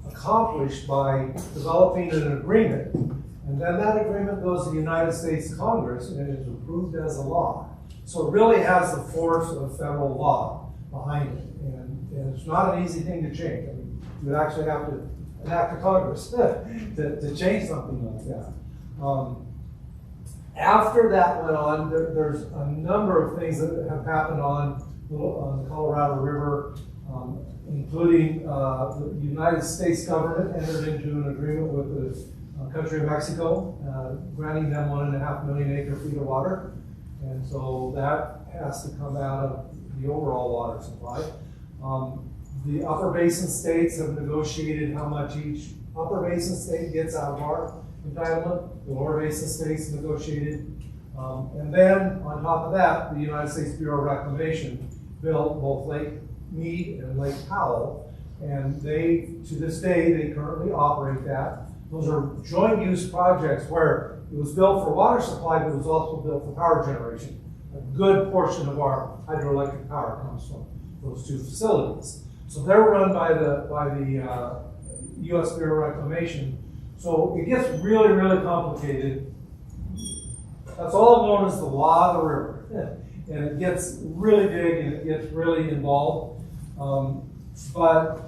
accomplished by developing an agreement, and then that agreement goes to the United States Congress and is approved as a law. So it really has the force of federal law behind it, and it's not an easy thing to change. I mean, you would actually have to enact a Congress to change something like that. After that went on, there's a number of things that have happened on the Colorado River, including the United States government entered into an agreement with the country of Mexico, granting them 1.5 million acre feet of water. And so that has to come out of the overall water supply. The upper basin states have negotiated how much each upper basin state gets out of our entitlement. The lower basin states negotiated. And then on top of that, the United States Bureau of Reclamation built both Lake Mead and Lake Powell. And they, to this day, they currently operate that. Those are joint use projects where it was built for water supply, but it was also built for power generation. A good portion of our hydroelectric power comes from those two facilities. So they're run by the U.S. Bureau of Reclamation. So it gets really, really complicated. That's all known as the law of the river. And it gets really big and it gets really involved. But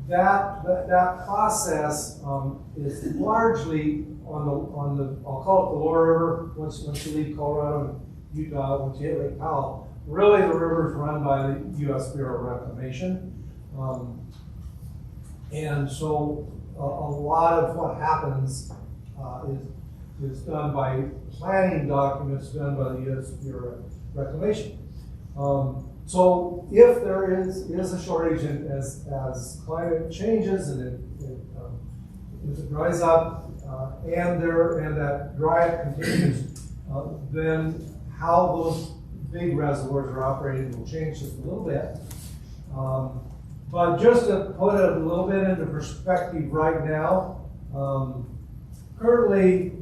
that process is largely on the I'll call it the lower river. Once you leave Colorado and Utah, once you hit Lake Powell, really the river is run by the U.S. Bureau of Reclamation. And so a lot of what happens is done by planning documents done by the U.S. Bureau of Reclamation. So if there is a shortage, and as climate changes and if it dries up and that dry up continues, then how those big reservoirs are operated will change just a little bit. But just to put it a little bit into perspective right now, currently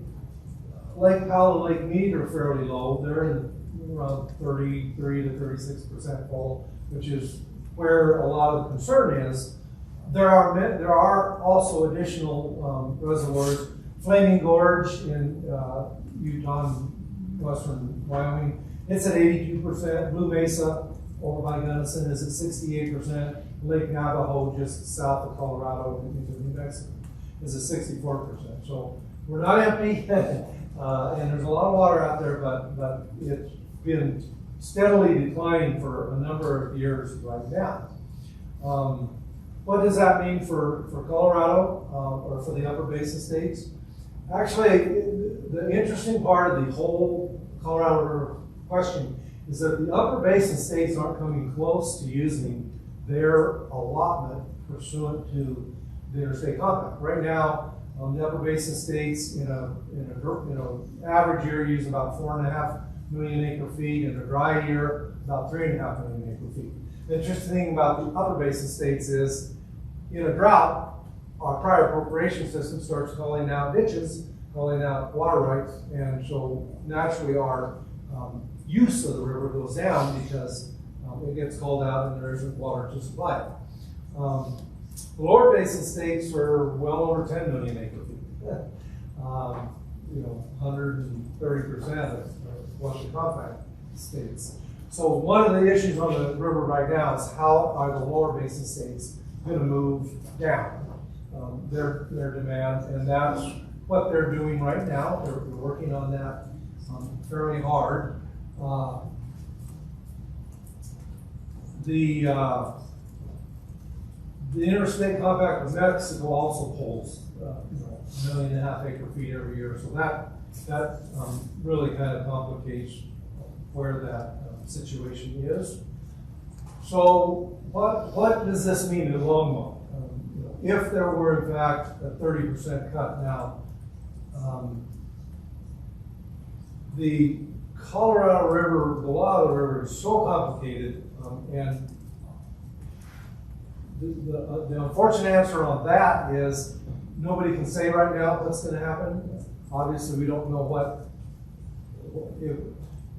Lake Powell and Lake Mead are fairly low. They're in around 33 to 36% full, which is where a lot of the concern is. There are also additional reservoirs. Flaming Gorge in Utah and western Wyoming, it's at 82%. Blue Mesa over by Gunnison is at 68%. Lake Navajo, just south of Colorado into New Mexico, is at 64%. So we're not empty, and there's a lot of water out there, but it's been steadily declining for a number of years right now. What does that mean for Colorado or for the upper basin states? Actually, the interesting part of the whole Colorado River question is that the upper basin states aren't coming close to using their allotment pursuant to the interstate compact. Right now, the upper basin states in a average year use about 4.5 million acre feet, in a dry year about 3.5 million acre feet. The interesting thing about the upper basin states is in a drought, our prior appropriation system starts calling out ditches, calling out water rights, and so naturally our use of the river goes down because it gets called out and there isn't water to supply it. The lower basin states are well over 10 million acre feet. 130% of what the compact states. So one of the issues on the river right now is how are the lower basin states going to move down their demand, and that's what they're doing right now. They're working on that fairly hard. The interstate compact with Mexico also pulls 1.5 million acre feet every year, so that really kind of complicates where that situation is. So what does this mean in Longmont? If there were in fact a 30% cut now, the Colorado River, the law of the river is so complicated, and the unfortunate answer on that is nobody can say right now what's going to happen. Obviously, we don't know if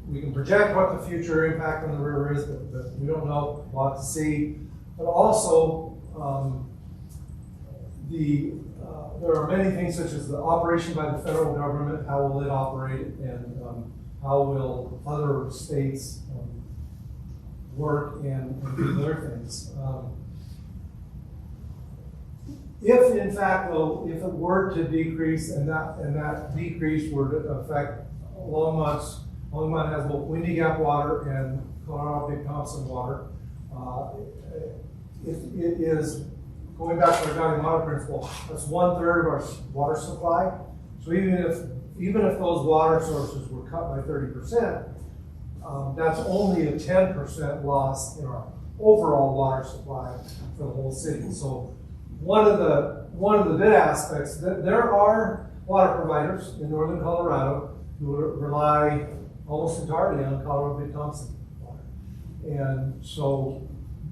we can project what the future impact on the river is, but we don't know. We'll have to see. But also, there are many things such as the operation by the federal government. How will it operate, and how will other states work and do their things? If in fact, though, if it were to decrease and that decrease were to affect Longmont has both Windy Gap water and Colorado Big Thompson water. It is, going back to our guiding water principle, that's 1/3 of our water supply. So even if those water sources were cut by 30%, that's only a 10% loss in our overall water supply for the whole city. So one of the good aspects that there are water providers in northern Colorado who rely almost entirely on Colorado Big Thompson water, and so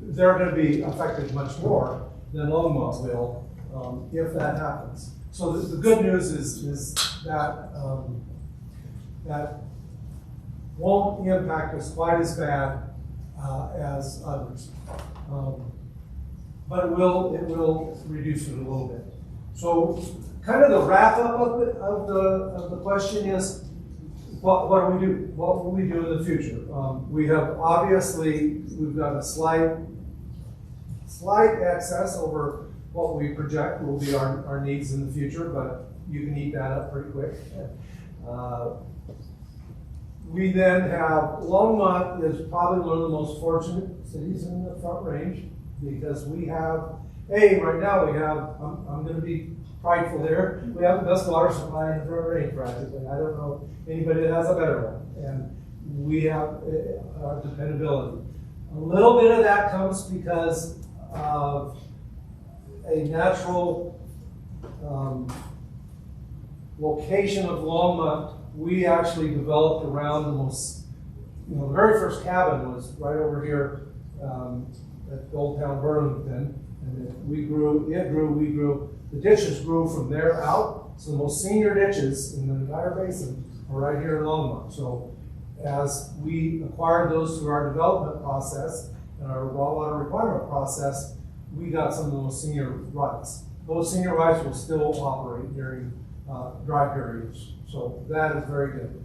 they're going to be affected much more than Longmont will if that happens. So the good news is that that won't impact us quite as bad as others. But it will reduce it a little bit. So kind of the wrap up of the question is, what do we do? What will we do in the future? We've got a slight excess over what we project will be our needs in the future, but you can eat that up pretty quick. We then have, Longmont is probably one of the most fortunate cities in the Front Range, because we have, right now we have, I'm going to be prideful there, we have the best water supply in the Front Range practically. I don't know anybody that has a better one. And we have dependability. A little bit of that comes because of a natural location of Longmont. We actually developed around the very first cabin was right over here at Old Town Burlington, and we grew. The ditches grew from there out, so the most senior ditches in the entire basin are right here in Longmont. So as we acquired those through our development process and our raw water requirement process, we got some of the most senior rights. Those senior rights will still operate during dry periods, so that is very good.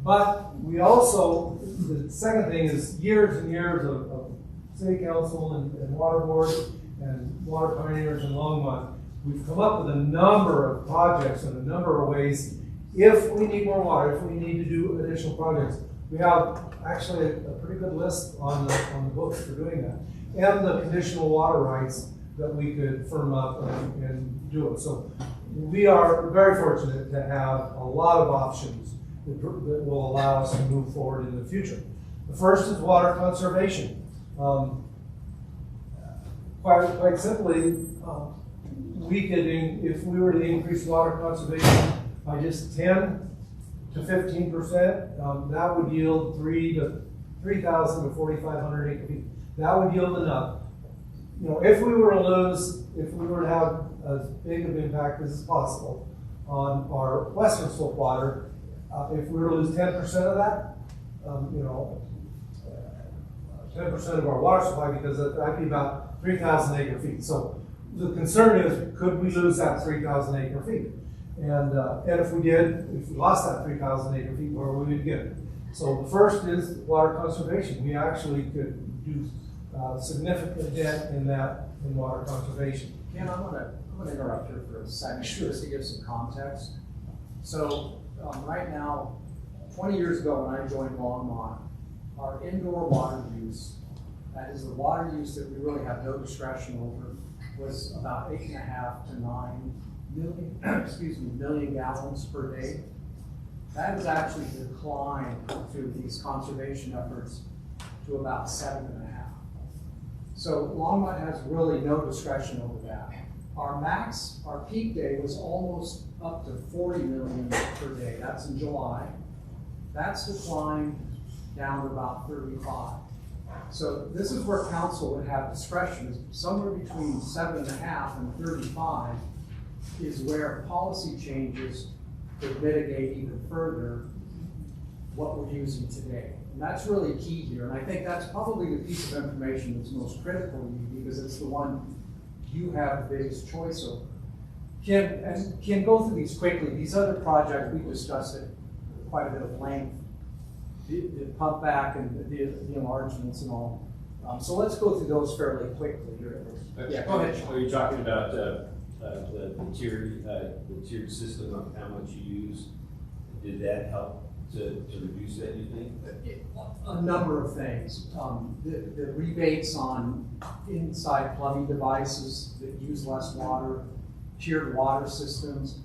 But we also, the second thing is years and years of City Council and Water Board and Water Pioneers in Longmont. We've come up with a number of projects and a number of ways, if we need more water, if we need to do additional projects. We have actually a pretty good list on the books for doing that. And the conditional water rights that we could firm up and do it. So we are very fortunate to have a lot of options that will allow us to move forward in the future. The first is water conservation. Quite simply, we could, if we were to increase water conservation by just 10 to 15%, that would yield 3,000 to 4,500 acre feet. That would yield enough. If we were to have as big of an impact as is possible on our western slope water, if we were to lose 10% of that, 10% of our water supply, because that'd be about 3,000 acre feet. So the concern is, could we lose that 3,000 acre feet? And if we lost that 3,000 acre feet, where would we get it? So the first is water conservation. We actually could do significant dent in water conservation. Ken, I'm gonna interrupt here for a second, just to give some context. So right now, 20 years ago when I joined Longmont, our indoor water use, that is the water use that we really have no discretion over, was about 8.5 to 9 million gallons per day. That has actually declined through these conservation efforts to about 7.5. So Longmont has really no discretion over that. Our peak day was almost up to 40 million per day. That's in July. That's declined down to about 35. So this is where council would have discretion. Somewhere between 7.5 and 35 is where policy changes could mitigate even further what we're using today. And that's really key here. And I think that's probably the piece of information that's most critical to you because it's the one you have the biggest choice over. Can go through these quickly. These other projects, we discussed it quite a bit of length. The pump back and the enlargements and all. So let's go through those fairly quickly. Yeah, go ahead. Are you talking about the tiered system of how much you use? Did that help to reduce that, you think? A number of things. The rebates on inside plumbing devices that use less water, tiered water systems.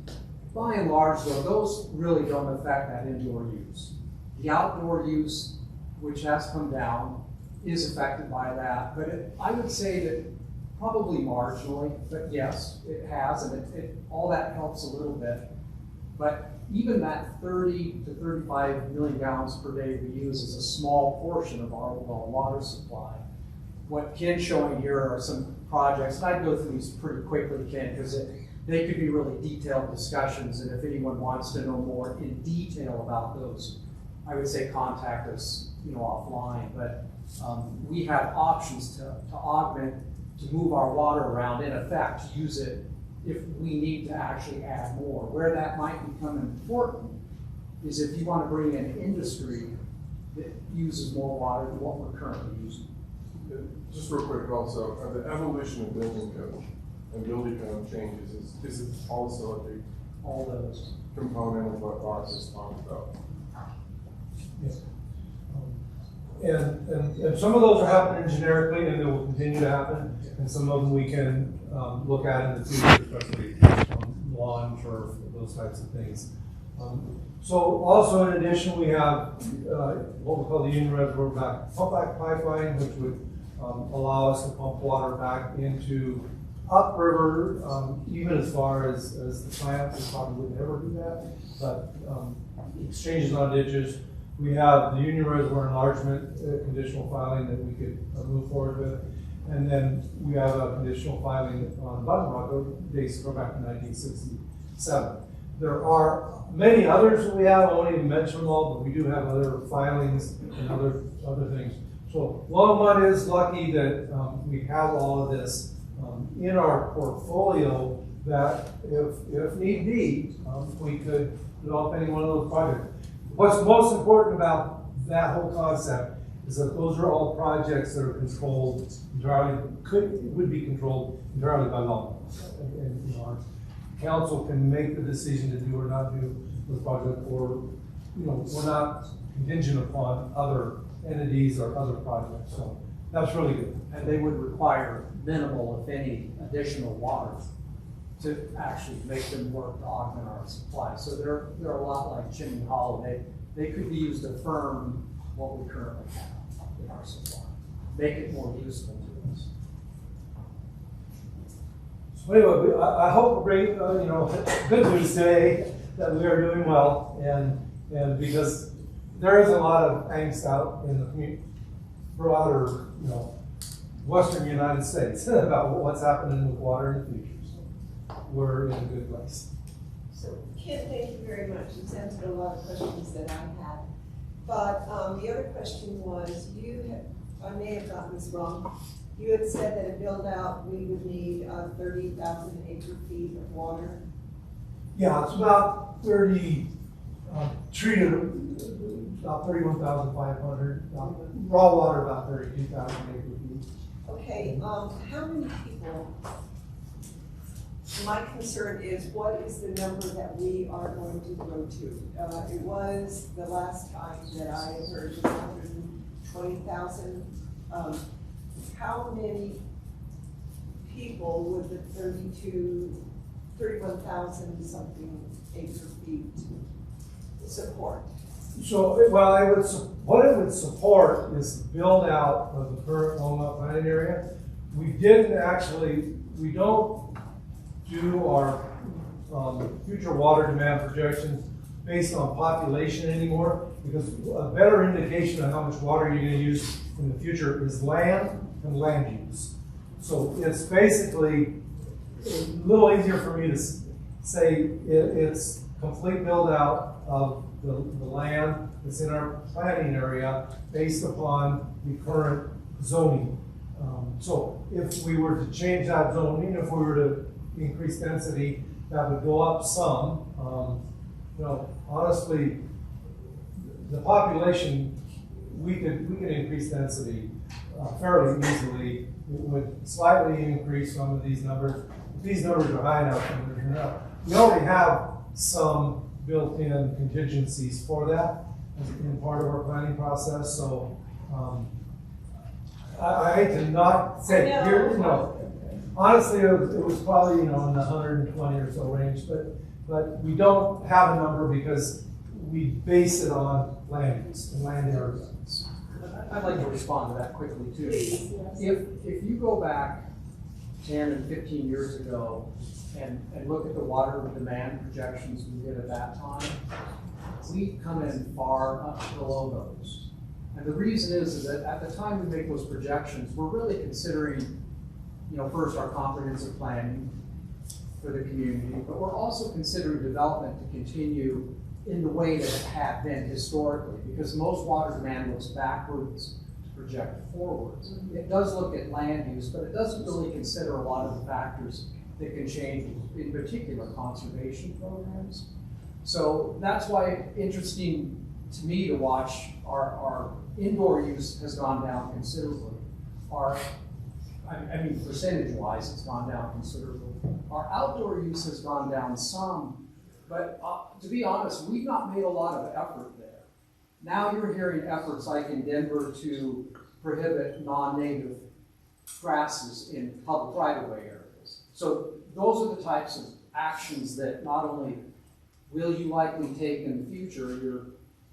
By and large, though, those really don't affect that indoor use. The outdoor use, which has come down, is affected by that. But I would say that probably marginally, but yes, it has, and all that helps a little bit. But even that 30 to 35 million gallons per day we use is a small portion of our overall water supply. What Ken's showing here are some projects, and I'd go through these pretty quickly, Ken, because they could be really detailed discussions, and if anyone wants to know more in detail about those, I would say contact us, offline. But we have options to augment, to move our water around, in effect, to use it if we need to actually add more. Where that might become important is if you want to bring in industry that uses more water than what we're currently using. Just real quick also, the evolution of building code and building code changes is it also a big all those component of what Bob is talking about. Yes. And some of those are happening generically and they will continue to happen. And some of them we can look at in the future, especially lawn, turf, those types of things. So also in addition, we have what we call the Union Reservoir pump back pipeline, which would allow us to pump water back into upriver, even as far as the plants. We probably would never do that, but exchanges on ditches. We have the Union Reservoir enlargement conditional filing that we could move forward with. And then we have a conditional filing on Button Rock, dates go back to 1967. There are many others that we have. I won't even mention them all, but we do have other filings and other things. So Longmont is lucky that we have all of this in our portfolio that if need be, we could develop any one of those projects. What's most important about that whole concept is that those are all projects that are controlled entirely, would be controlled entirely by law. And our council can make the decision to do or not do the project, or we're not contingent upon other entities or other projects. So that's really good. And they would require minimal, if any, additional water to actually make them work to augment our supply. So they're a lot like Chimney Hollow. They could be used to firm what we currently have in our supply, make it more useful to us. So anyway, I hope we're bringing good news today that we are doing well, and because there is a lot of angst out in the community throughout our western United States about what's happening with water in the future. So we're in a good place. So, Ken, thank you very much. It's answered a lot of questions that I had. But the other question was, I may have gotten this wrong, you had said that a build out, we would need 30,000 acre feet of water. Yeah, it's about 30, treated about 31,500, raw water about 32,000 acre feet. Okay, how many people? My concern is, what is the number that we are going to grow to? It was, the last time that I heard, 120,000. How many people would the 31,000 something acre feet support? So, what it would support is the build out of the current Longmont planning area. we didn't actually, we don't do our future water demand projections based on population anymore, because a better indication of how much water you're going to use in the future is land and land use. So it's basically a little easier for me to say it's complete build out of the land that's in our planning area based upon the current zoning. So if we were to change that zoning, if we were to increase density, that would go up some. You know, honestly, the population, we could increase density fairly easily. It would slightly increase some of these numbers. If these numbers are high enough, we already have some built-in contingencies for that as in part of our planning process. So I hate to not say here, you know, honestly, it was probably, you know, in the 120 or so range, but we don't have a number because we base it on land use and land areas. I'd like to respond to that quickly too. If you go back 10 and 15 years ago and look at the water demand projections we did at that time, we come in far up below those. And the reason is that at the time we make those projections, we're really considering, you know, first our comprehensive planning for the community, but we're also considering development to continue in the way that it had been historically, because most water demand looks backwards to project forwards. It does look at land use, but it doesn't really consider a lot of the factors that can change, in particular conservation programs. So that's why it's interesting to me to watch our indoor use has gone down considerably. I mean, percentage-wise, it's gone down considerably. Our outdoor use has gone down some, but to be honest, we've not made a lot of effort there. Now you're hearing efforts like in Denver to prohibit non-native grasses in public right-of-way areas. So those are the types of actions that not only will you likely take in the future, your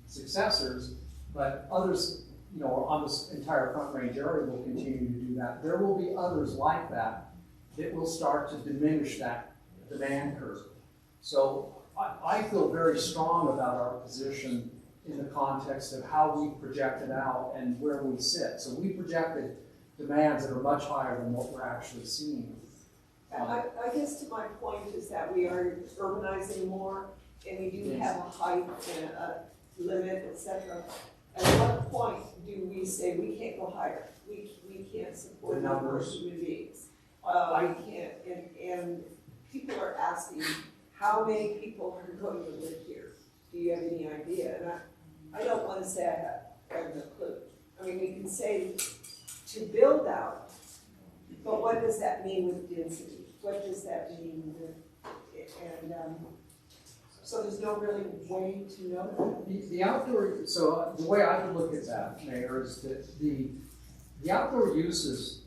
successors, but others, you know, on this entire Front Range area will continue to do that. There will be others like that that will start to diminish that demand curve. So I feel very strong about our position in the context of how we projected out and where we sit. So we projected demands that are much higher than what we're actually seeing. I guess to my point is that we are urbanizing more, and we do have a height and a limit, etc. At what point do we say we can't go higher? We can't support the number of human beings. We can't, and people are asking, how many people are going to live here? Do you have any idea? And I don't want to say I have no clue. I mean, we can say to build out, but what does that mean with density? What does that mean with, and so there's no really way to know that. The outdoor, so the way I would look at that, Mayor, is that the outdoor uses,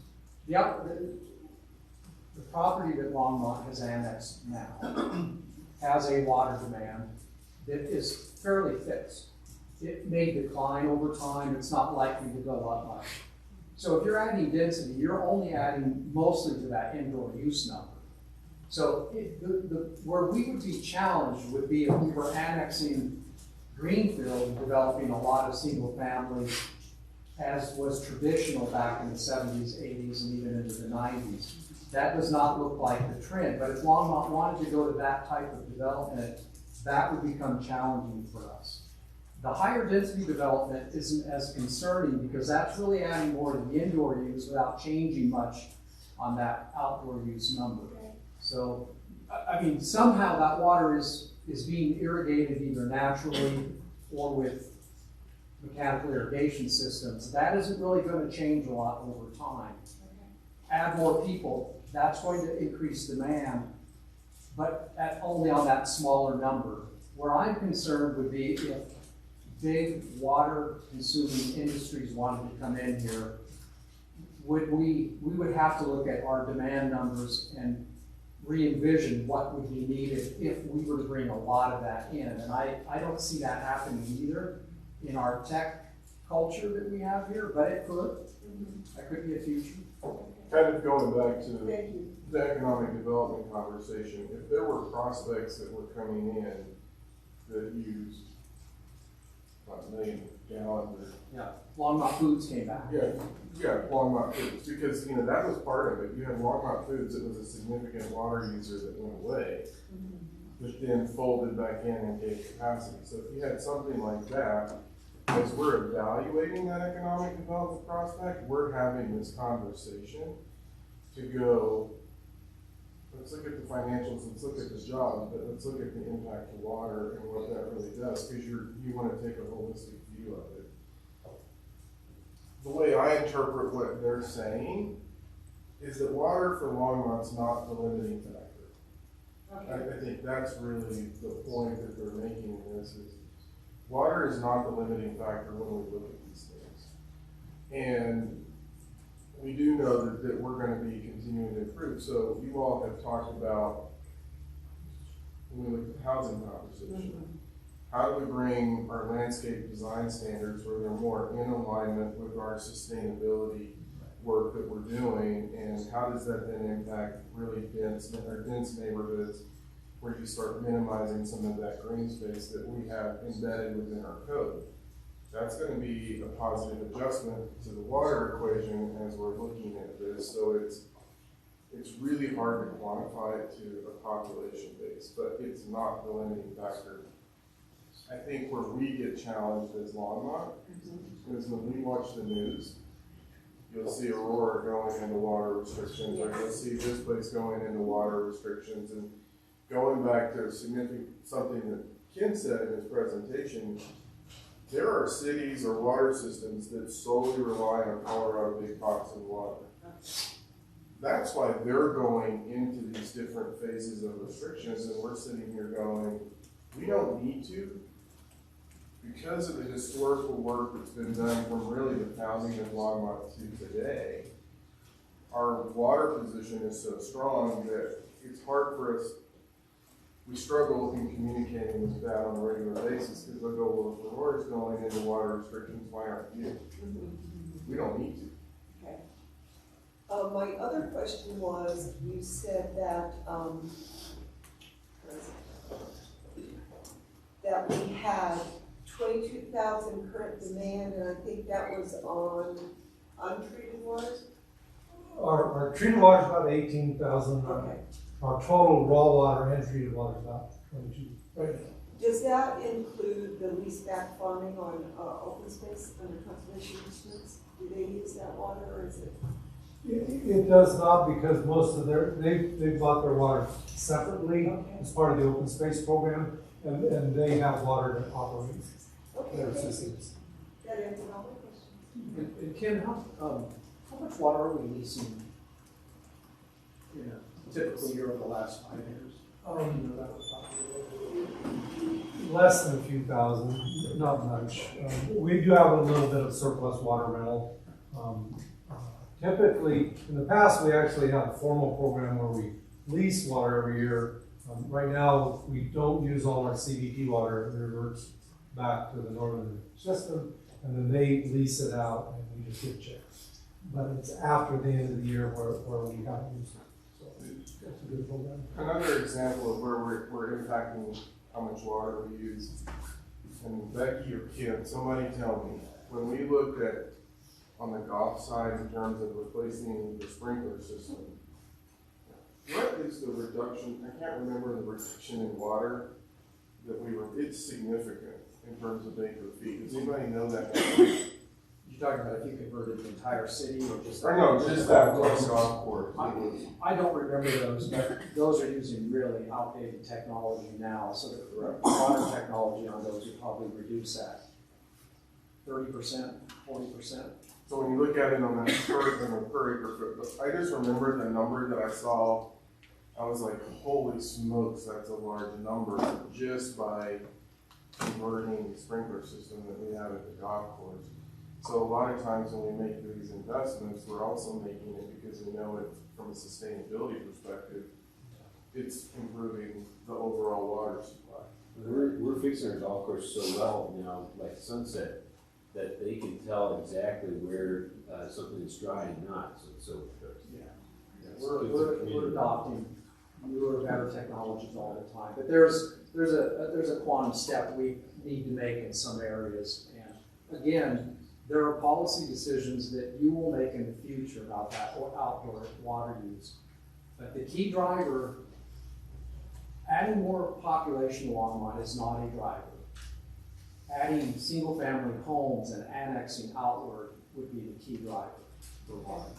the property that Longmont has annexed now has a water demand that is fairly fixed. It may decline over time. It's not likely to go up much. So if you're adding density, you're only adding mostly to that indoor use number. So where we would be challenged would be if we were annexing greenfield and developing a lot of single family, as was traditional back in the 70s, 80s, and even into the 90s. That does not look like the trend, but if Longmont wanted to go to that type of development, that would become challenging for us. The higher density development isn't as concerning because that's really adding more to the indoor use without changing much on that outdoor use number. So, I mean, somehow that water is being irrigated either naturally or with mechanical irrigation systems. That isn't really going to change a lot over time. Add more people, that's going to increase demand, but only on that smaller number. Where I'm concerned would be if big water consuming industries wanted to come in here, we would have to look at our demand numbers and re-envision what would be needed if we were to bring a lot of that in. And I don't see that happening either in our tech culture that we have here, but it could. That could be a future. kind of going back to Thank you. the economic development conversation, if there were prospects that were coming in that used about 1 million gallons or Yeah, Longmont Foods came back. yeah, Longmont Foods, because, you know, that was part of it. You had Longmont Foods that was a significant water user that went away, but then folded back in and gave capacity. So if you had something like that, as we're evaluating that economic development prospect, we're having this conversation to go, let's look at the financials, let's look at the jobs, but let's look at the impact to water and what that really does, because you want to take a holistic view of it. The way I interpret what they're saying is that water for Longmont's not the limiting factor. I think that's really the point that they're making in this is water is not the limiting factor when we look at these things. And we do know that we're going to be continuing to improve. So you all have talked about, when we look at the housing conversation, how do we bring our landscape design standards where they're more in alignment with our sustainability work that we're doing, and how does that then impact really dense neighborhoods where you start minimizing some of that green space that we have embedded within our code? That's going to be a positive adjustment to the water equation as we're looking at this. So it's really hard to quantify it to a population base, but it's not the limiting factor. I think where we get challenged as Longmont is when we watch the news, you'll see Aurora going into water restrictions, or you'll see this place going into water restrictions. And going back to something that Ken said in his presentation, there are cities or water systems that solely rely on Colorado big pots of water. That's why they're going into these different phases of restrictions, and we're sitting here going, we don't need to, because of the historical work that's been done from really the founding of Longmont to today. Our water position is so strong that it's hard for us. We struggle in communicating with that on a regular basis because they'll go, well, if Aurora's going into water restrictions, why aren't you? We don't need to. Okay. My other question was, you said that that we had 22,000 current demand, and I think that was on untreated water? Our treated water is about 18,000. Okay. Our total raw water and treated water is about 22 right now. Does that include the lease back farming on open space under conservation easements? Do they use that water, or is it? It does not, because most of they bought their water separately as part of the open space program, and they have water that operates their systems. That answered all the questions. And Ken, how much water are we leasing in a typical year over the last 5 years? Less than a few thousand, not much. We do have a little bit of surplus water rental. Typically, in the past, we actually had a formal program where we lease water every year. Right now, we don't use all our CDP water. It reverts back to the northern system, and then they lease it out, and we just get checks. But it's after the end of the year where we haven't used it. So it's a good program. Another example of where we're impacting how much water we use, and Becky or Kim, somebody tell me, when we looked at on the golf side in terms of replacing the sprinkler system, what is the reduction? I can't remember the reduction in water that it's significant in terms of acre feet. Does anybody know that? You're talking about if you converted the entire city or just that? No, just that one golf course. I don't remember those, but those are using really outdated technology now, so the modern technology on those would probably reduce that 30%, 40%. So when you look at it on that per acre foot, but I just remember the number that I saw. I was like, holy smokes, that's a large number just by converting the sprinkler system that we have at the golf course. So a lot of times when we make these investments, we're also making it because we know it from a sustainability perspective, it's improving the overall water supply. We're fixing our golf course so well now, like Sunset, that they can tell exactly where something is dry and not, so. Yeah. It's We're good for the community. adopting newer, better technologies all the time, but there's a quantum step we need to make in some areas. And again, there are policy decisions that you will make in the future about that outdoor water use. But the key driver, adding more population to Longmont is not a driver. Adding single-family homes and annexing outward would be the key driver for water use.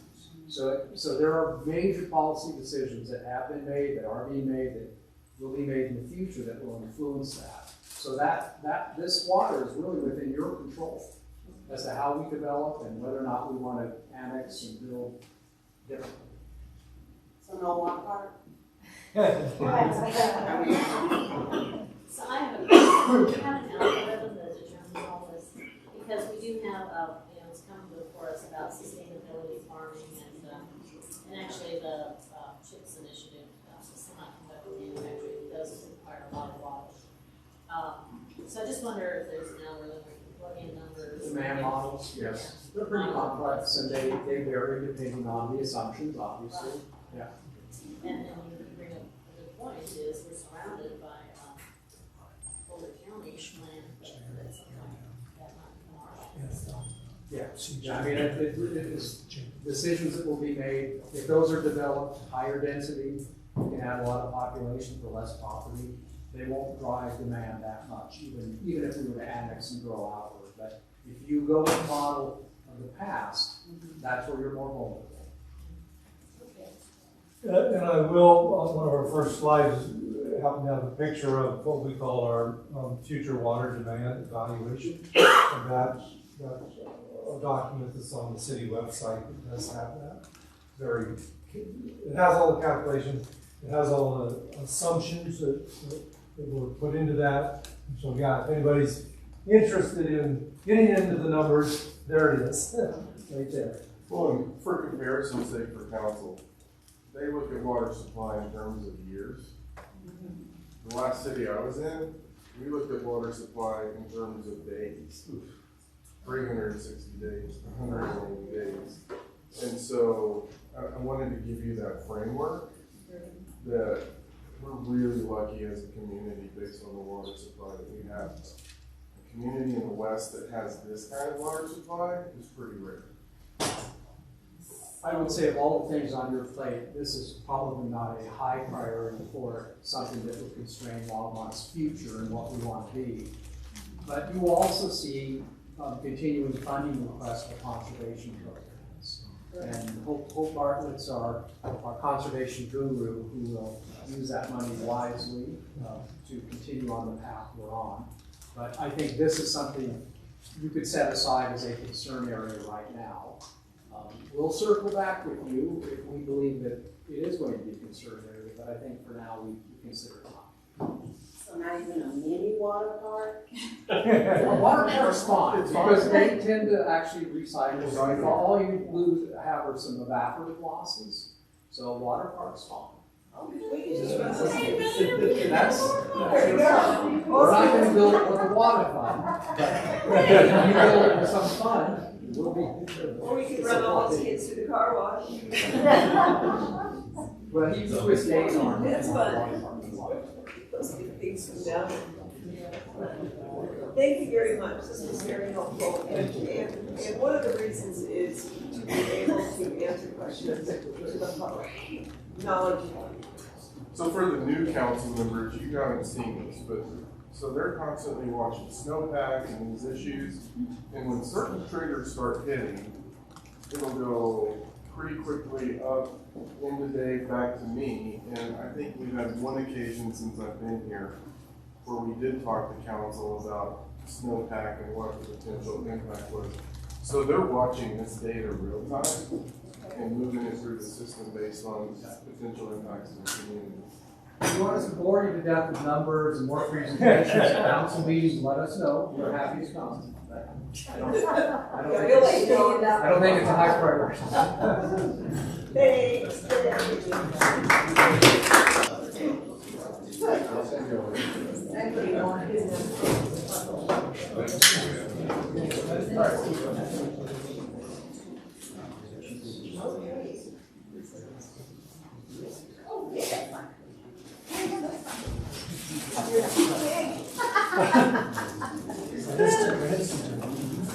So there are major policy decisions that have been made, that are being made, that will be made in the future that will influence that. So that this water is really within your control as to how we develop and whether or not we want to annex and build differently. So no water park? So I have an algorithm that determines all this, because we do have, it's come before us about sustainability farming and actually the CHIPS initiative, the semiconductor manufacturing does require a lot of water. So I just wonder if there's an algorithm where you can plug in numbers. Demand models, yes. They're pretty complex and they vary depending on the assumptions, obviously. Yeah. And you bring up a good point, is we're surrounded by Boulder County land that's sometimes that might marsh. So Yeah, I mean, it is decisions that will be made, if those are developed, higher density, you can have a lot of population for less property, they won't drive demand that much, even if we were to annex and grow outward. But if you go with the model of the past, that's where you're more vulnerable. And I will, on one of our first slides, happen to have a picture of what we call our future water demand evaluation. And that's a document that's on the city website that does have that. It has all the calculations, it has all the assumptions that were put into that. So yeah, if anybody's interested in getting into the numbers, there it is, right there. Well, and for comparison's sake for council, they look at water supply in terms of years. The last city I was in, we looked at water supply in terms of days. 360 days, 180 days. And so I wanted to give you that framework that we're really lucky as a community based on the water supply that we have. A community in the West that has this kind of water supply is pretty rare. I would say of all the things on your plate, this is probably not a high priority for something that would constrain Longmont's future and what we want to be. But you will also see continuing funding requests for conservation programs. And Hope Bartlett's our conservation guru who will use that money wisely to continue on the path we're on. But I think this is something you could set aside as a concern area right now. We'll circle back with you if we believe that it is going to be a concern area, but I think for now we consider it not. So not even a mini water park? A water park's fine, because they tend to actually recycle. Right? All you have are some evaporative losses, so a water park's fine. That's we're not going to build it with a water fund, but if you build it with some fun, we'll be. Or we could run all those kids through the car wash. Well, he threw his skating on. That's fun. Those big things come down. Thank you very much. This was very helpful. And one of the reasons is to be able to answer questions to the public. Knowledge. So for the new council members, you haven't seen this, but so they're constantly watching snowpack and these issues. And when certain triggers start hitting, it'll go pretty quickly up in the day back to me. And I think we've had one occasion since I've been here where we did talk to council about snowpack and what the potential impact was. So they're watching this data real time and moving it through the system based on potential impacts in the community. If you want us to bore you to death with numbers and more presentations at council meetings, let us know. We're happy to come. I don't think it's a high priority. Thanks. Thank you.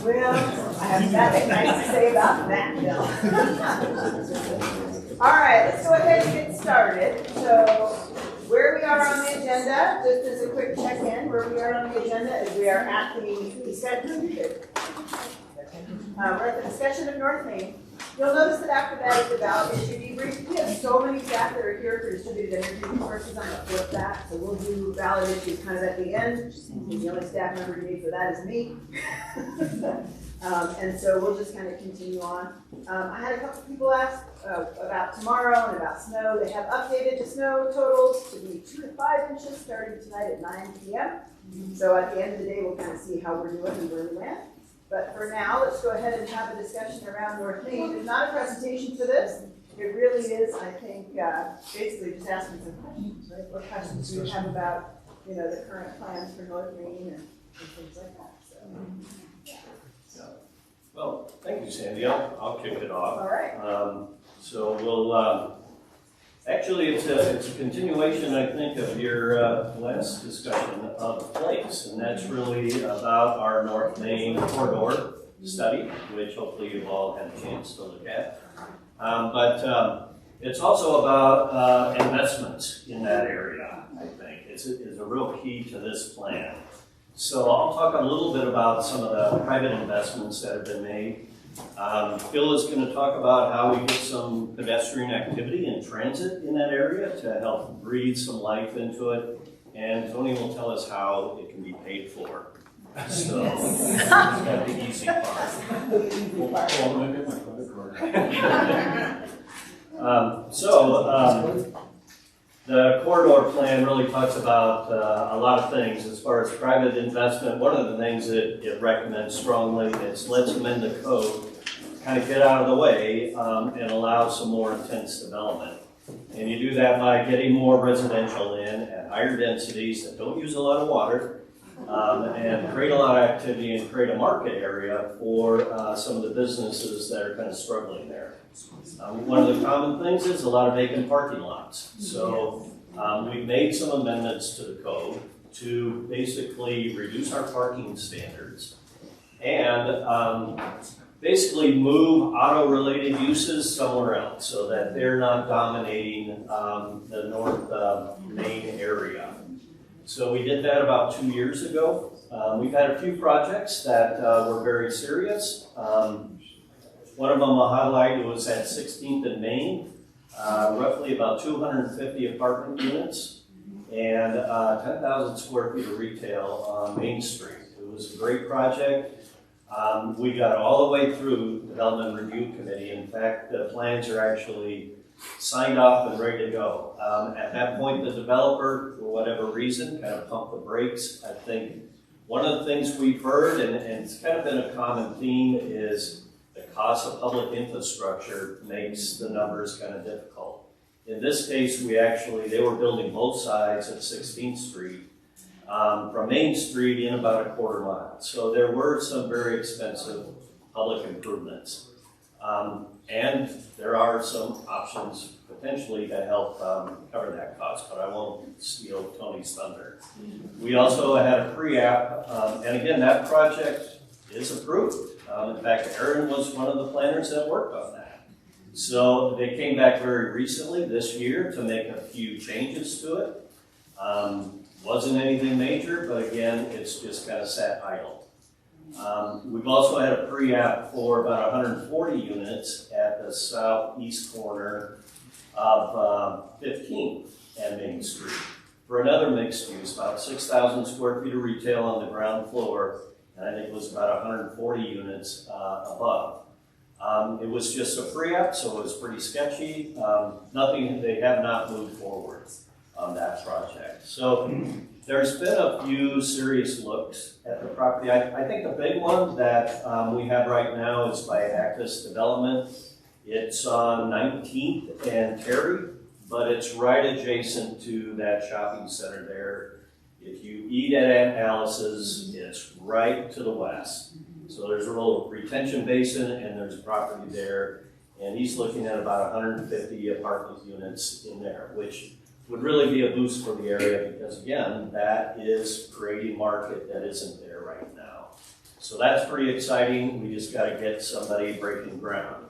Well, I have nothing nice to say about that, Bill. All right, let's go ahead and get started. So where we are on the agenda, just as a quick check-in, where we are on the agenda is we are at the discussion. We're at the discussion of North Main. You'll notice that after that is the ballot issue debrief. We have so many staff that are here for distributed energy resources. I'm going to flip that. So we'll do ballot issues kind of at the end. The only staff member you need for that is me. And so we'll just kind of continue on. I had a couple people ask about tomorrow and about snow. They have updated the snow totals to be 2 to 5 inches starting tonight at 9 p.m. So at the end of the day, we'll kind of see how we're doing and where we land. But for now, let's go ahead and have a discussion around North Main. There's not a presentation for this. It really is, I think, basically just asking some questions, right? What questions do you have about, the current plans for North Main and things like that? So. Well, thank you, Sandy. I'll kick it off. All right. So we'll, actually, it's a continuation, I think, of your last discussion of place, and that's really about our North Main corridor study, which hopefully you've all had a chance to look at. But it's also about investments in that area, I think. It's a real key to this plan. So I'll talk a little bit about some of the private investments that have been made. Phil is going to talk about how we get some pedestrian activity and transit in that area to help breathe some life into it. And Tony will tell us how it can be paid for. So that's the easy part. The corridor plan really talks about a lot of things as far as private investment. One of the things that it recommends strongly is let's amend the code, kind of get out of the way and allow some more intense development. And you do that by getting more residential in at higher densities that don't use a lot of water and create a lot of activity and create a market area for some of the businesses that are kind of struggling there. One of the common things is a lot of vacant parking lots. So we've made some amendments to the code to basically reduce our parking standards and basically move auto-related uses somewhere else so that they're not dominating the North Main area. So we did that about 2 years ago. We've had a few projects that were very serious. One of them I'll highlight was at 16th and Main, roughly about 250 apartment units and 10,000 square feet of retail on Main Street. It was a great project. We got all the way through Development Review Committee. In fact, the plans are actually signed off and ready to go. At that point, the developer, for whatever reason, kind of pumped the brakes. I think one of the things we've heard, and it's kind of been a common theme, is the cost of public infrastructure makes the numbers kind of difficult. In this case, they were building both sides of 16th Street from Main Street in about a quarter mile. So there were some very expensive public improvements. And there are some options potentially to help cover that cost, but I won't steal Tony's thunder. We also had a pre-app, and again, that project is approved. In fact, Aaron was one of the planners that worked on that. So they came back very recently this year to make a few changes to it. Wasn't anything major, but again, it's just kind of sat idle. We've also had a pre-app for about 140 units at the southeast corner of 15th and Main Street for another mixed use, about 6,000 square feet of retail on the ground floor, and I think it was about 140 units above. It was just a pre-app, so it was pretty sketchy. They have not moved forward on that project. So there's been a few serious looks at the property. I think the big one that we have right now is by Actus Development. It's on 19th and Terry, but it's right adjacent to that shopping center there. If you eat at Aunt Alice's, it's right to the west. So there's a little retention basin and there's property there. And he's looking at about 150 apartment units in there, which would really be a boost for the area because again, that is creating a market that isn't there right now. So that's pretty exciting. We just got to get somebody breaking ground.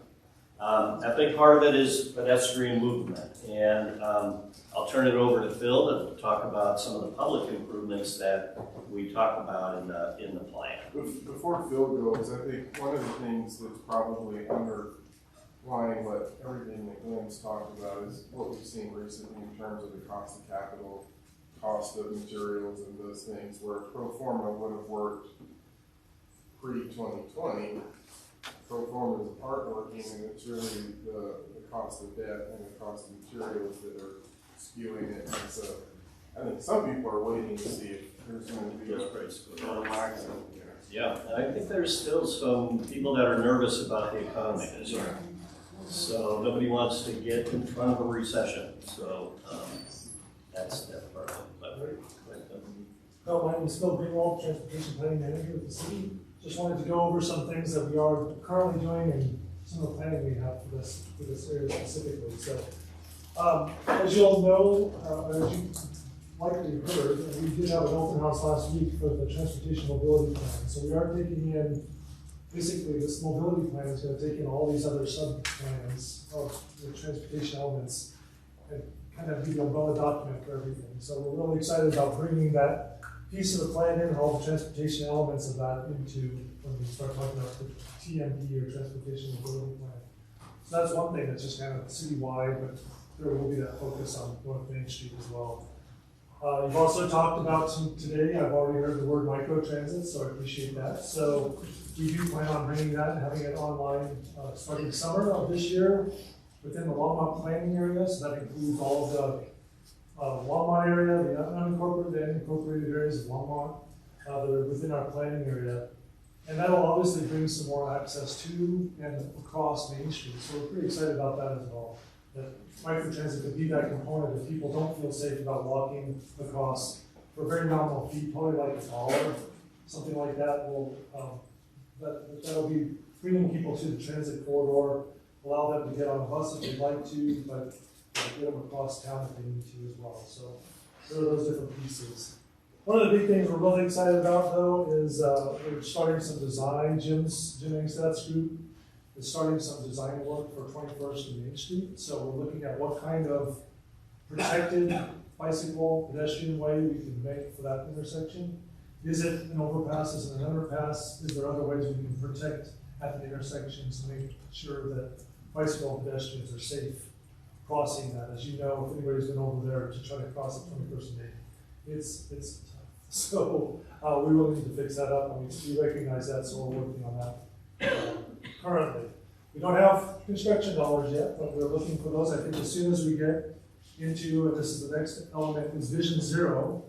A big part of it is pedestrian movement, and I'll turn it over to Phil to talk about some of the public improvements that we talk about in the plan. Before Phil goes, I think one of the things that's probably underlying what everything that Glenn's talked about is what we've seen recently in terms of the cost of capital, cost of materials, and those things where pro forma would have worked pre-2020. Pro forma is part working, and it's really the cost of debt and the cost of materials that are skewing it. And so I think some people are waiting to see if there's going to be a relaxing. Yeah, I think there's still some people that are nervous about the economy this year. So nobody wants to get in front of a recession. So that's part of it. Hello, my name is Phil Greenwald, Transportation Planning Manager with the city. Just wanted to go over some things that we are currently doing and some of the planning we have for this area specifically. So, as you all know, as you likely heard, we did have an open house last week for the transportation mobility plan. So we are taking in, basically this mobility plan is going to take in all these other sub-plans of the transportation elements and kind of give you a umbrella document for everything. So we're really excited about bringing that piece of the plan in and all the transportation elements of that into when we start talking about the TMP or Transportation Mobility Plan. So that's one thing that's just kind of citywide, but there will be that focus on North Main Street as well. You've also talked about today, I've already heard the word microtransit, so I appreciate that. So we do plan on bringing that and having it online starting summer of this year within the Longmont planning area. So that includes all of the Longmont area, the unincorporated and incorporated areas of Longmont that are within our planning area. And that'll obviously bring some more access to and across Main Street. So we're pretty excited about that as well. That microtransit could be that component if people don't feel safe about walking across for a very nominal fee, probably like $1, something like that. That'll be bringing people to the transit corridor, allow them to get on a bus if they'd like to, but get them across town if they need to as well. So there are those different pieces. One of the big things we're really excited about though is we're starting some design. Jim Angstad's group is starting some design work for 21st and Main Street. So we're looking at what kind of protected bicycle pedestrian way we can make for that intersection. Is it an overpass? Is it an underpass? Is there other ways we can protect at the intersections to make sure that bicycle pedestrians are safe crossing that? As you know, if anybody's been over there to try to cross at 21st and Main, it's tough. So we will need to fix that up, and we recognize that, so we're working on that currently. We don't have construction dollars yet, but we're looking for those. I think as soon as we get into, and this is the next element, is Vision Zero.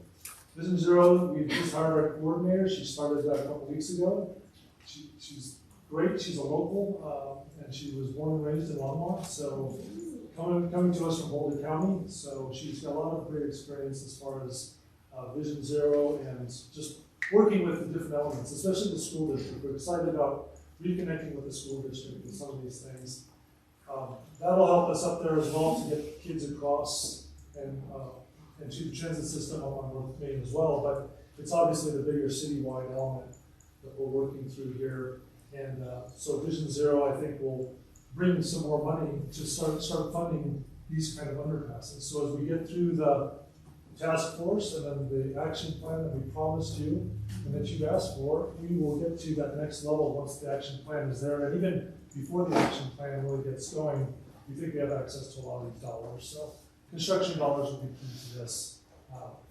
Vision Zero, we just hired our coordinator. She started that a couple weeks ago. She's great. She's a local, and she was born and raised in Longmont, so coming to us from Boulder County. So she's got a lot of great experience as far as Vision Zero and just working with the different elements, especially the school district. We're excited about reconnecting with the school district with some of these things. That'll help us up there as well to get kids across and to the transit system up on North Main as well. But it's obviously the bigger citywide element that we're working through here. And so Vision Zero, I think, will bring some more money to start funding these kind of underpasses. So as we get through the task force and then the action plan that we promised you and that you've asked for, we will get to that next level once the action plan is there. And even before the action plan really gets going, we think we have access to a lot of these dollars. So construction dollars will be key to this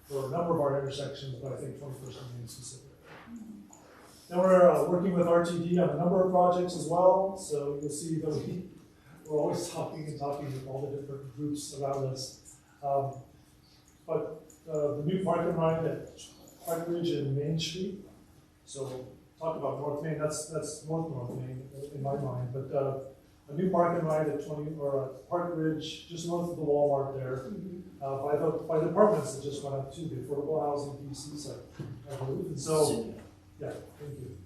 for a number of our intersections, but I think 21st and Main specific. Then we're working with RTD on a number of projects as well. So you'll see that we're always talking with all the different groups around us. But the new park and ride at Park Ridge and Main Street. So talk about North Main, that's North Main in my mind. But a new park and ride at Park Ridge, just north of the Walmart there, by the apartments that just went up too, the affordable housing pieces, I believe. And so, yeah, thank you.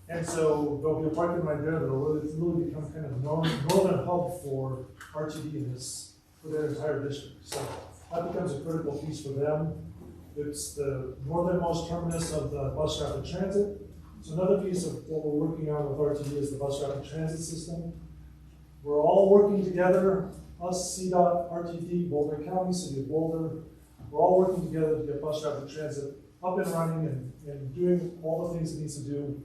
And so there'll be a park and ride there that'll really become kind of northern hub for RTD in this, for their entire district. So that becomes a critical piece for them. It's the northernmost terminus of the bus rapid transit. So another piece of what we're working on with RTD is the bus rapid transit system. We're all working together, us, CDOT, RTD, Boulder County, City of Boulder. We're all working together to get bus rapid transit up and running and doing all the things it needs to do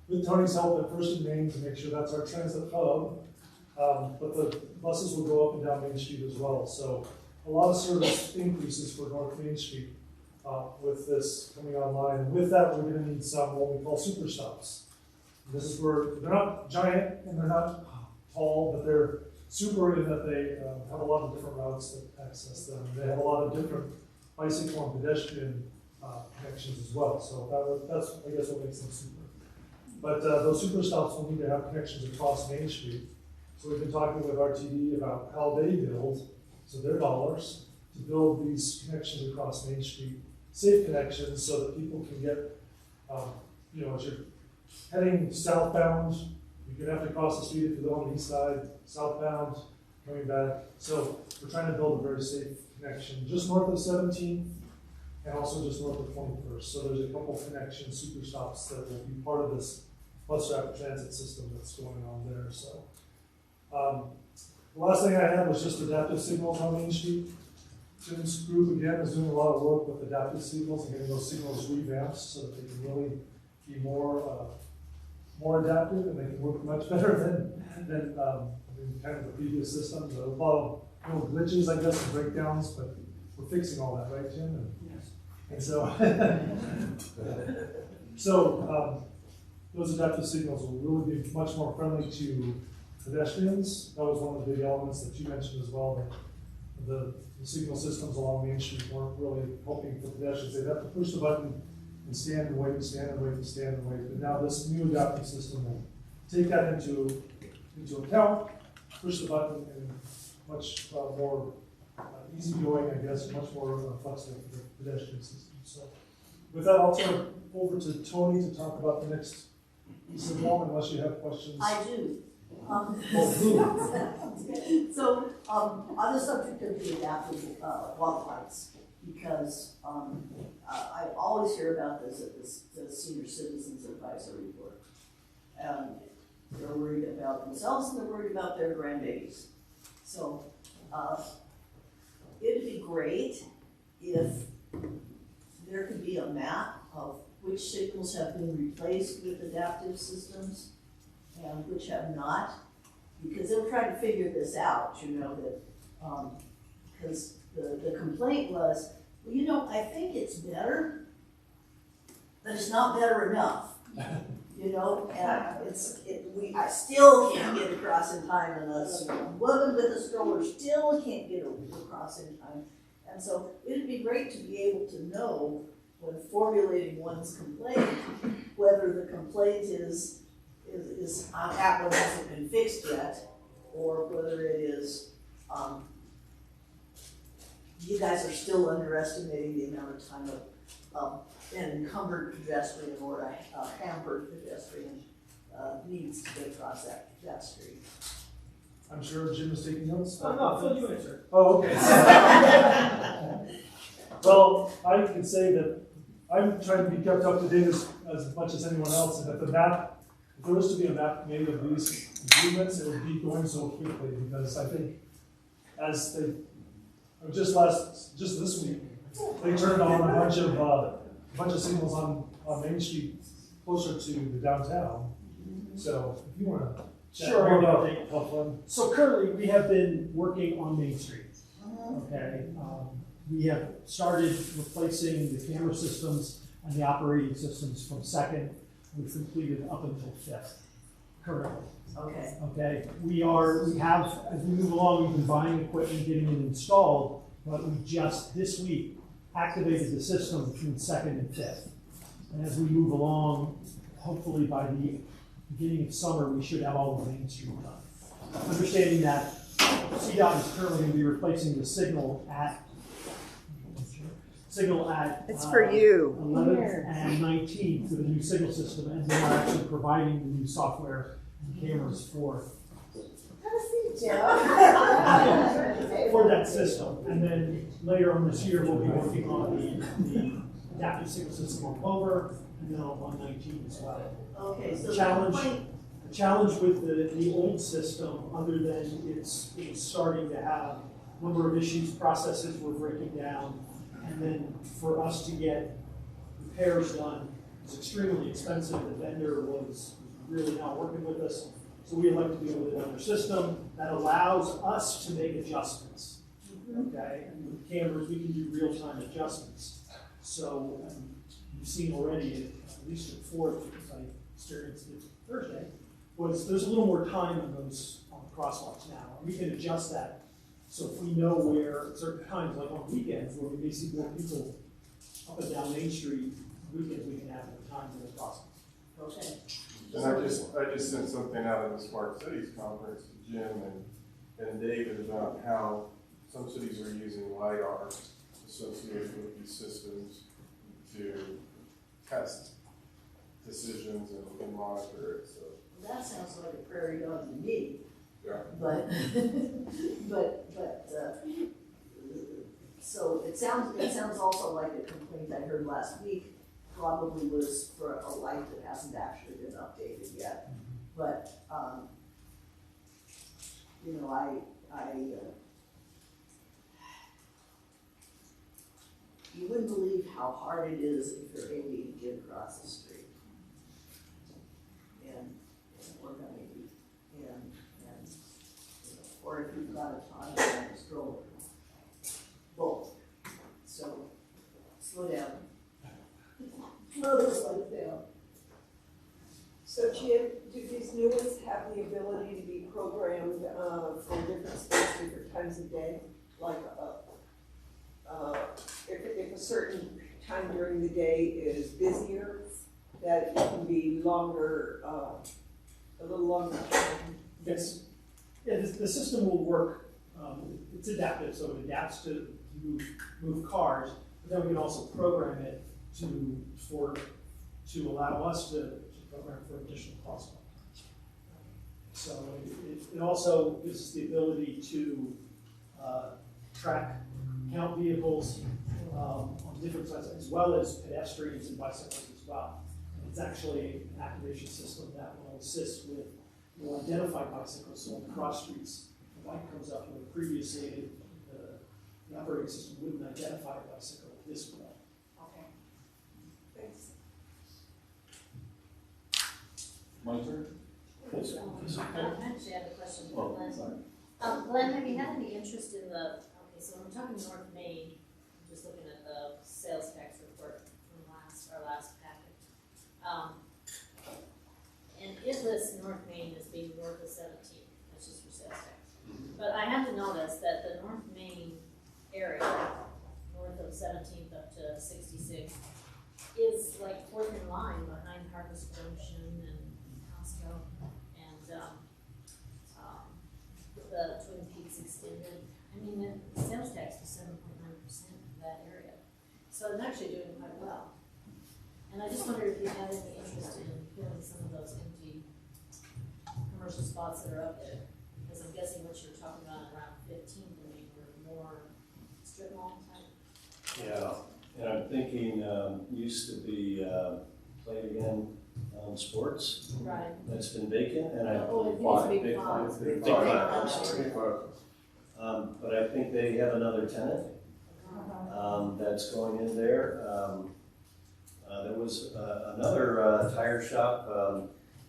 with Tony's help at First and Main to make sure that's our transit hub. But the buses will go up and down Main Street as well. So a lot of service increases for North Main Street with this coming online. And with that, we're going to need some what we call super stops. And this is where they're not giant and they're not tall, but they're super in that they have a lot of different routes that access them. They have a lot of different bicycle and pedestrian connections as well. So that's, I guess, what makes them super. But those super stops will need to have connections across Main Street. So we've been talking with RTD about how they build, so their dollars, to build these connections across Main Street, safe connections, so that people can get, you know, as you're heading southbound, you're gonna have to cross the street if you live on the east side, southbound, coming back. So we're trying to build a very safe connection just north of 17th and also just north of 21st. So there's a couple connection super stops that will be part of this bus rapid transit system that's going on there. So the last thing I had was just adaptive signals on Main Street. Tim's group again is doing a lot of work with adaptive signals and getting those signals revamped so that they can really be more adaptive and they can work much better than kind of the previous systems. A lot of little glitches, I guess, and breakdowns, but we're fixing all that, right, Tim? Yes. And so, those adaptive signals will really be much more friendly to pedestrians. That was one of the big elements that you mentioned as well. That the signal systems along Main Street weren't really helping for pedestrians. They'd have to push the button and stand and wait and stand and wait and stand and wait. But now this new adaptive system will take that into account, push the button, and much more easygoing, I guess, much more flexible for the pedestrian system. So with that, I'll turn it over to Tony to talk about the next piece of law, unless you have questions. I do. So, on the subject of the adaptive walk lights, because I always hear about this at the Senior Citizens Advisory Board. They're worried about themselves and they're worried about their grandbabies. So, it'd be great if there could be a map of which signals have been replaced with adaptive systems and which have not, because they'll try to figure this out, you know, that, because the complaint was, well, you know, I think it's better, but it's not better enough, you know, and I still can't get across in time, and a woman with a stroller still can't get across in time, and so it'd be great to be able to know when formulating one's complaint, whether the complaint is that one hasn't been fixed yet, or whether it is, you guys are still underestimating the amount of time of an encumbered pedestrian or a hampered pedestrian needs to get across that street. I'm sure Jim is taking notes. Oh, no, Phil, you answer. Oh, okay. Well, I can say that I'm trying to be kept up to date as much as anyone else, and if there was to be a map made of these improvements, it would be going so quickly, because I think as they, just this week, they turned on a bunch of signals on Main Street closer to the downtown. So if you want to chat more about how fun. So currently, we have been working on Main Street. Okay, we have started replacing the camera systems and the operating systems from Second. We've completed up until Fifth currently. Okay. Okay, we have, as we move along, we've been buying equipment, getting it installed, but we just this week activated the system between Second and Fifth. And as we move along, hopefully by the beginning of summer, we should have all of Main Street done. Understanding that CDOT is currently going to be replacing the signal at It's for you. 11th and 19th for the new signal system, and they are actually providing the new software and cameras for for that system. And then later on this year, we'll be working on the adaptive signal system on Clover, and then on 119 as well. Okay, so The challenge with the old system, other than it's starting to have a number of issues, processes were breaking down, and then for us to get repairs done was extremely expensive. The vendor was really not working with us, so we elected to go with another system that allows us to make adjustments. Okay, and with cameras, we can do real-time adjustments. So you've seen already, at least at Ford, because I experienced it Thursday, was there's a little more time on those crosswalks now. And we can adjust that. So if we know where at certain times, like on weekends, where we may see more people up and down Main Street, weekends we can have more time in the crosswalks. Okay. And I just sent something out of the Smart Cities Conference to Jim and David about how some cities are using LiDAR associated with these systems to test decisions and monitor it. So That sounds like a prairie dog to me. yeah. But, so it sounds also like a complaint I heard last week probably was for a light that hasn't actually been updated yet. But, you know, you wouldn't believe how hard it is if you're alien to get across the street. And or maybe, and you know, or if you've got a toddler and a stroller, both. So slow down. Slow those lights down. So Jim, do these new ones have the ability to be programmed for different speeds, different times of day? Like if a certain time during the day is busier, that it can be longer, a little longer time? Yes. Yeah, the system will work. It's adaptive, so it adapts to move cars, but then we can also program it to allow us to program for additional crosswalks. So it also gives us the ability to count vehicles on different sides, as well as pedestrians and bicycles as well. And it's actually an activation system that will assist with, will identify bicycles, so on the cross streets, the light comes up where previously the operating system wouldn't identify a bicycle this way. Okay. Thanks. My turn? I actually have a question for Glenn. Glenn, have you had any interest in so when we're talking North Main, I'm just looking at the sales tax report from our last packet. And if this North Main is being north of 17, that's just for sales tax. But I have to notice that the North Main area, north of 17th up to 66, is like fourth in line behind Harvest Junction and Costco and the Twin Peaks Extended. I mean, the sales tax was 7.9% of that area. So it's actually doing quite well. And I just wondered if you had any interest in filling some of those empty commercial spots that are up there. Because I'm guessing what you're talking about around 15th, I mean, we're more strip mall type. Yeah, and I'm thinking, used to be Play It Again Sports. Right. That's been vacant, and I Big Five. Big Five, I'm sorry. But I think they have another tenant that's going in there. There was another tire shop.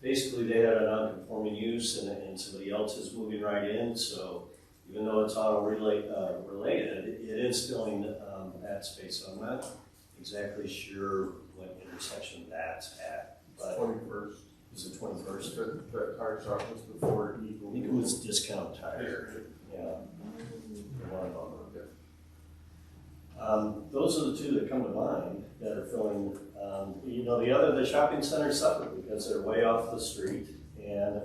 Basically, they had a non-conforming use, and somebody else is moving right in. So even though it's auto related, it is filling that space. So I'm not exactly sure what intersection that's at. But 21st. Is it 21st? That tire shop was before Eagle. I think it was Discount Tire. Yeah. Those are the two that come to mind that are filling. The shopping centers suffer because they're way off the street, and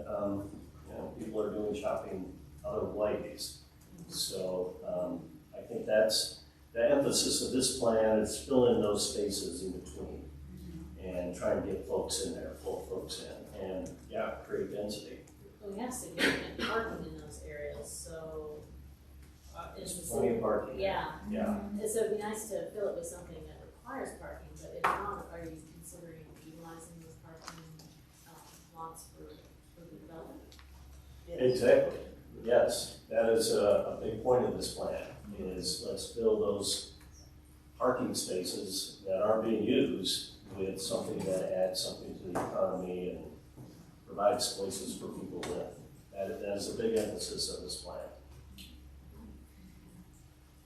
people are doing shopping other ways. So I think that's the emphasis of this plan is fill in those spaces in between and try and get folks in there, pull folks in, and create density. we have significant parking in those areas, so. There's plenty of parking. Yeah. Yeah. And so it'd be nice to fill it with something that requires parking, but if not, are you considering utilizing those parking, lots for the development? Exactly, yes, that is a big point of this plan, is let's fill those parking spaces that aren't being used with something that adds something to the economy and provides places for people to live. That is a big emphasis of this plan.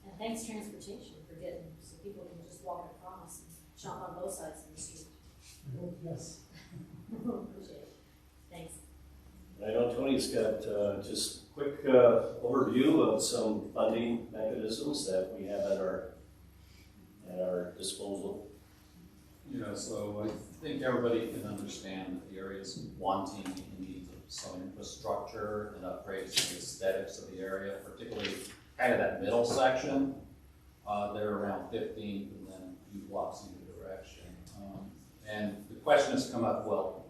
And thanks transportation for getting, so people can just walk across and shop on both sides of the street. Yes. Appreciate it. Thanks. I know Tony's got just a quick overview of some funding mechanisms that we have at our disposal. You know, so I think everybody can understand that the area is wanting and needs some infrastructure and upgrades to the aesthetics of the area, particularly kind of that middle section. They're around 15th and then a few blocks in the direction. And the question has come up, well,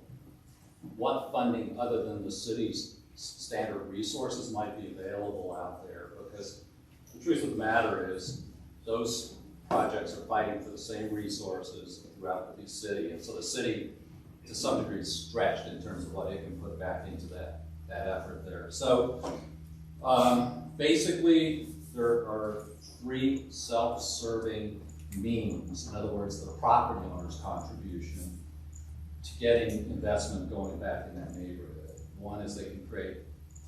what funding other than the city's standard resources might be available out there? Because the truth of the matter is those projects are fighting for the same resources throughout the city. And so the city, to some degree, is stretched in terms of what it can put back into that effort there. So basically, there are 3 self-serving means. In other words, the property owner's contribution to getting investment going back in that neighborhood. One is they can create,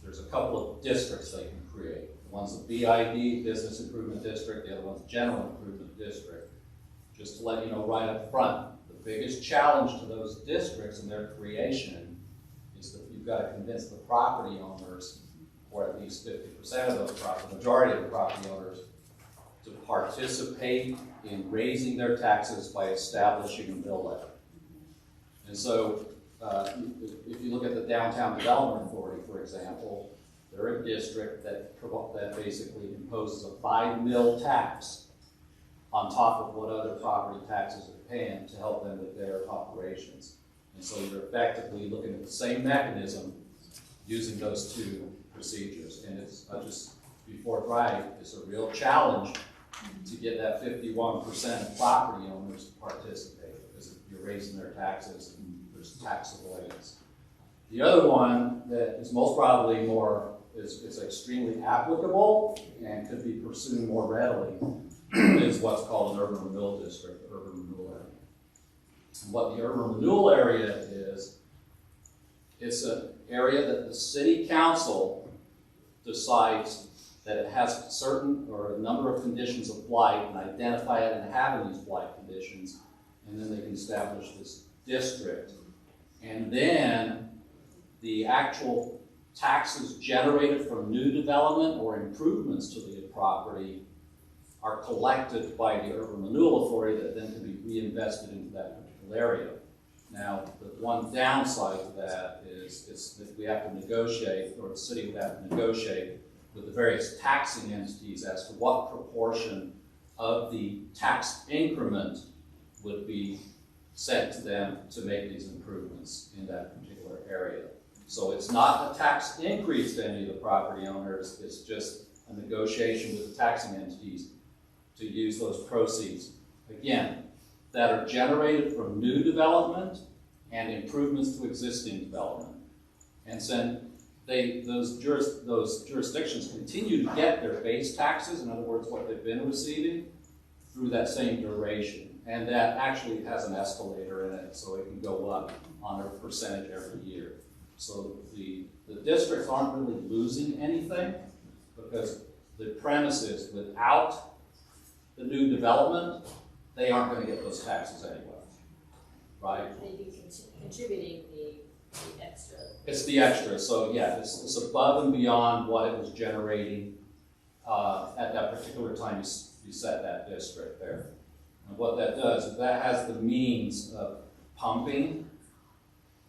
there's a couple of districts they can create. One's a BID, Business Improvement District, the other one's General Improvement District. Just to let you know right up front, the biggest challenge to those districts and their creation is that you've got to convince the property owners, or at least 50% of those the majority of the property owners, to participate in raising their taxes by establishing a mill levy. And so, if you look at the Downtown Development Authority, for example, they're a district that basically imposes a 5 mil tax on top of what other property taxes are paying to help them with their operations. And so you're effectively looking at the same mechanism using those 2 procedures. And it's just to be forthright, it's a real challenge to get that 51% of property owners to participate, because you're raising their taxes and there's tax avoidance. The other one that is most probably is extremely applicable and could be pursued more readily is what's called an urban renewal district, urban renewal area. And what the urban renewal area is, it's an area that the city council decides that it has certain or a number of conditions of blight and identify it and having these blight conditions, and then they can establish this district. And then the actual taxes generated from new development or improvements to the property are collected by the urban renewal authority that then can be reinvested into that particular area. Now, the one downside to that is that we have to negotiate, or the city would have to negotiate with the various taxing entities as to what proportion of the tax increment would be sent to them to make these improvements in that particular area. So it's not a tax increase to any of the property owners, it's just a negotiation with the taxing entities to use those proceeds, again, that are generated from new development and improvements to existing development. And then those jurisdictions continue to get their base taxes, in other words, what they've been receiving, through that same duration. And that actually has an escalator in it, so it can go up on a percentage every year. So the districts aren't really losing anything, because the premise is without the new development, they aren't going to get those taxes anyway, right? They'd be contributing the extra. It's the extra, so yeah, it's above and beyond what it was generating at that particular time you set that district there. And what that does is that has the means of pumping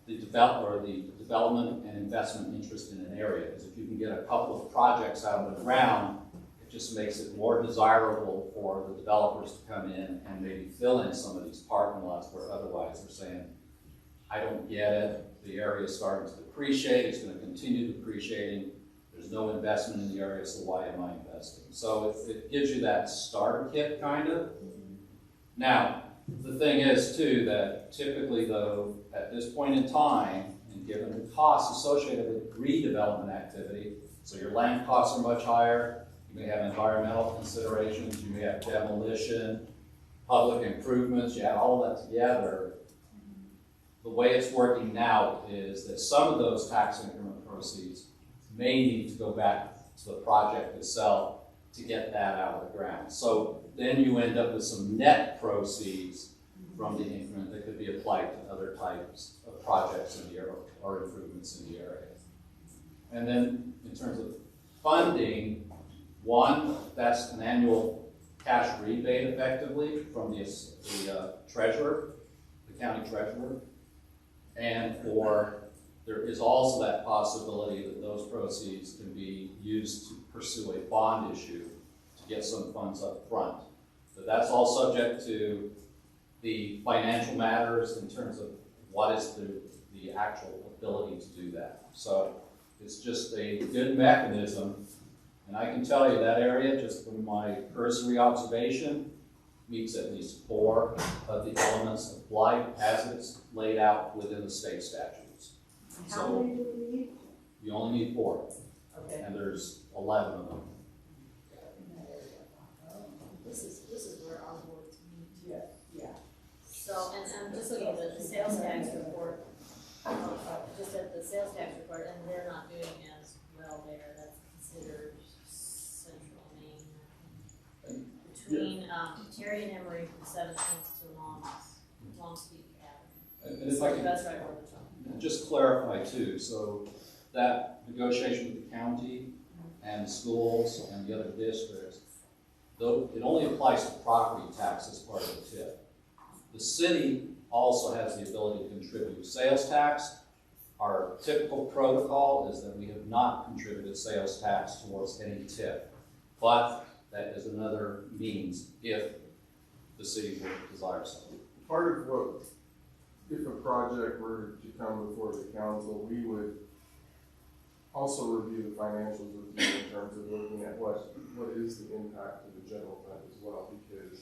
the development and investment interest in an area. Because if you can get a couple of projects out of the ground, it just makes it more desirable for the developers to come in and maybe fill in some of these parking lots where otherwise they're saying, I don't get it, the area is starting to depreciate, it's gonna continue depreciating, there's no investment in the area, so why am I investing? So it gives you that starter kit, kind of. Now, the thing is too, that typically though, at this point in time, and given the costs associated with redevelopment activity, so your land costs are much higher, you may have environmental considerations, you may have demolition, public improvements, you add all of that together. The way it's working now is that some of those tax increment proceeds may need to go back to the project itself to get that out of the ground. So then you end up with some net proceeds from the increment that could be applied to other types of projects in the area or improvements in the area. And then in terms of funding, one, that's an annual cash rebate effectively from the treasurer, the county treasurer. And there is also that possibility that those proceeds can be used to pursue a bond issue to get some funds up front. But that's all subject to the financial matters in terms of what is the actual ability to do that. So it's just a good mechanism. And I can tell you that area, just from my cursory observation, meets at least 4 of the elements of blight as it's laid out within the state statutes. How many do we need? You only need 4. Okay. And there's 11 of them. This is where our boards meet. Yeah. So, and just looking at the sales tax report, just at the sales tax report, and they're not doing as well there, that's considered central Maine. Between Terry and Emory from 17th to Longmont Avenue. And if I can That's right where we're talking. just clarify too, so that negotiation with the county and schools and the other districts, though it only applies to property tax as part of the TIF. The city also has the ability to contribute sales tax. Our typical protocol is that we have not contributed sales tax towards any TIF, but that is another means if the city would desire so. Part of what, if a project were to come before the council, we would also review the financials with you in terms of looking at what is the impact to the general fund as well, because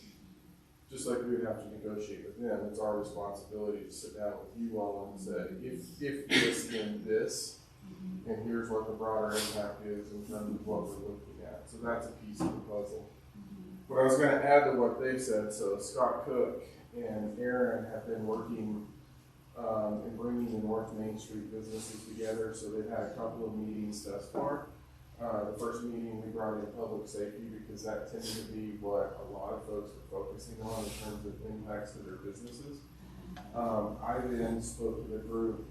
just like we would have to negotiate with them, it's our responsibility to sit down with you all and say, if this, then this, and here's what the broader impact is in terms of what we're looking at. So that's a piece of the puzzle. What I was going to add to what they said, so Scott Cook and Aaron have been working in bringing the North Main Street businesses together. So they've had a couple of meetings thus far. The first meeting we brought in public safety because that tended to be what a lot of folks were focusing on in terms of impacts to their businesses. I then spoke to the group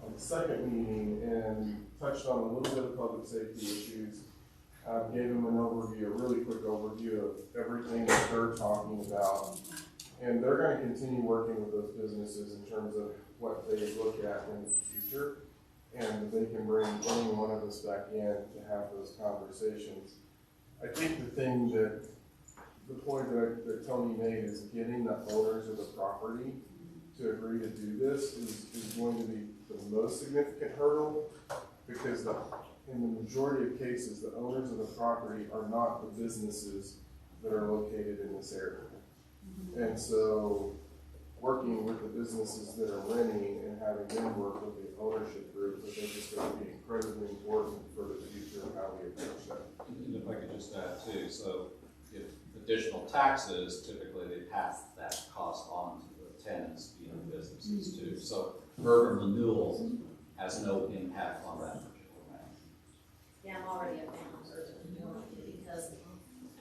on the second meeting and touched on a little bit of public safety issues. Gave them an overview, a really quick overview of everything that they're talking about. And they're going to continue working with those businesses in terms of what they look at in the future. And they can bring any one of us back in to have those conversations. I think the point that Tony made is getting the owners of the property to agree to do this is going to be the most significant hurdle, because in the majority of cases, the owners of the property are not the businesses that are located in this area. And so working with the businesses that are renting and having them work with the ownership groups, I think is going to be incredibly important for the future of how we approach that. And if I could just add too, so if additional taxes, typically they pass that cost on to the tenants, businesses too. So urban renewal has no impact on that particular matter. Yeah, I'm already a fan of urban renewal because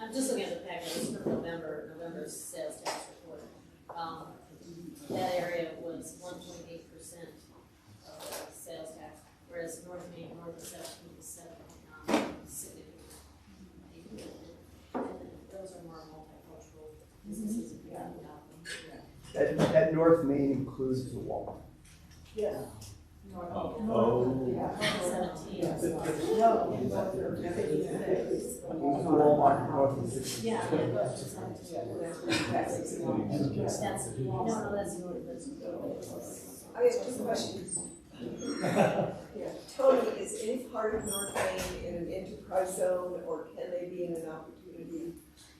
I'm just looking at the package for November's sales tax report. That area was 1.8% of the sales tax, whereas North Main, north of 17 was 7.9, significant. And those are more multicultural businesses. That North Main includes the Walmart. Yeah. Walmart north of 60. Yeah, that's no, that's I have two questions. Yeah, Tony, is any part of North Main in an enterprise zone, or can they be in an opportunity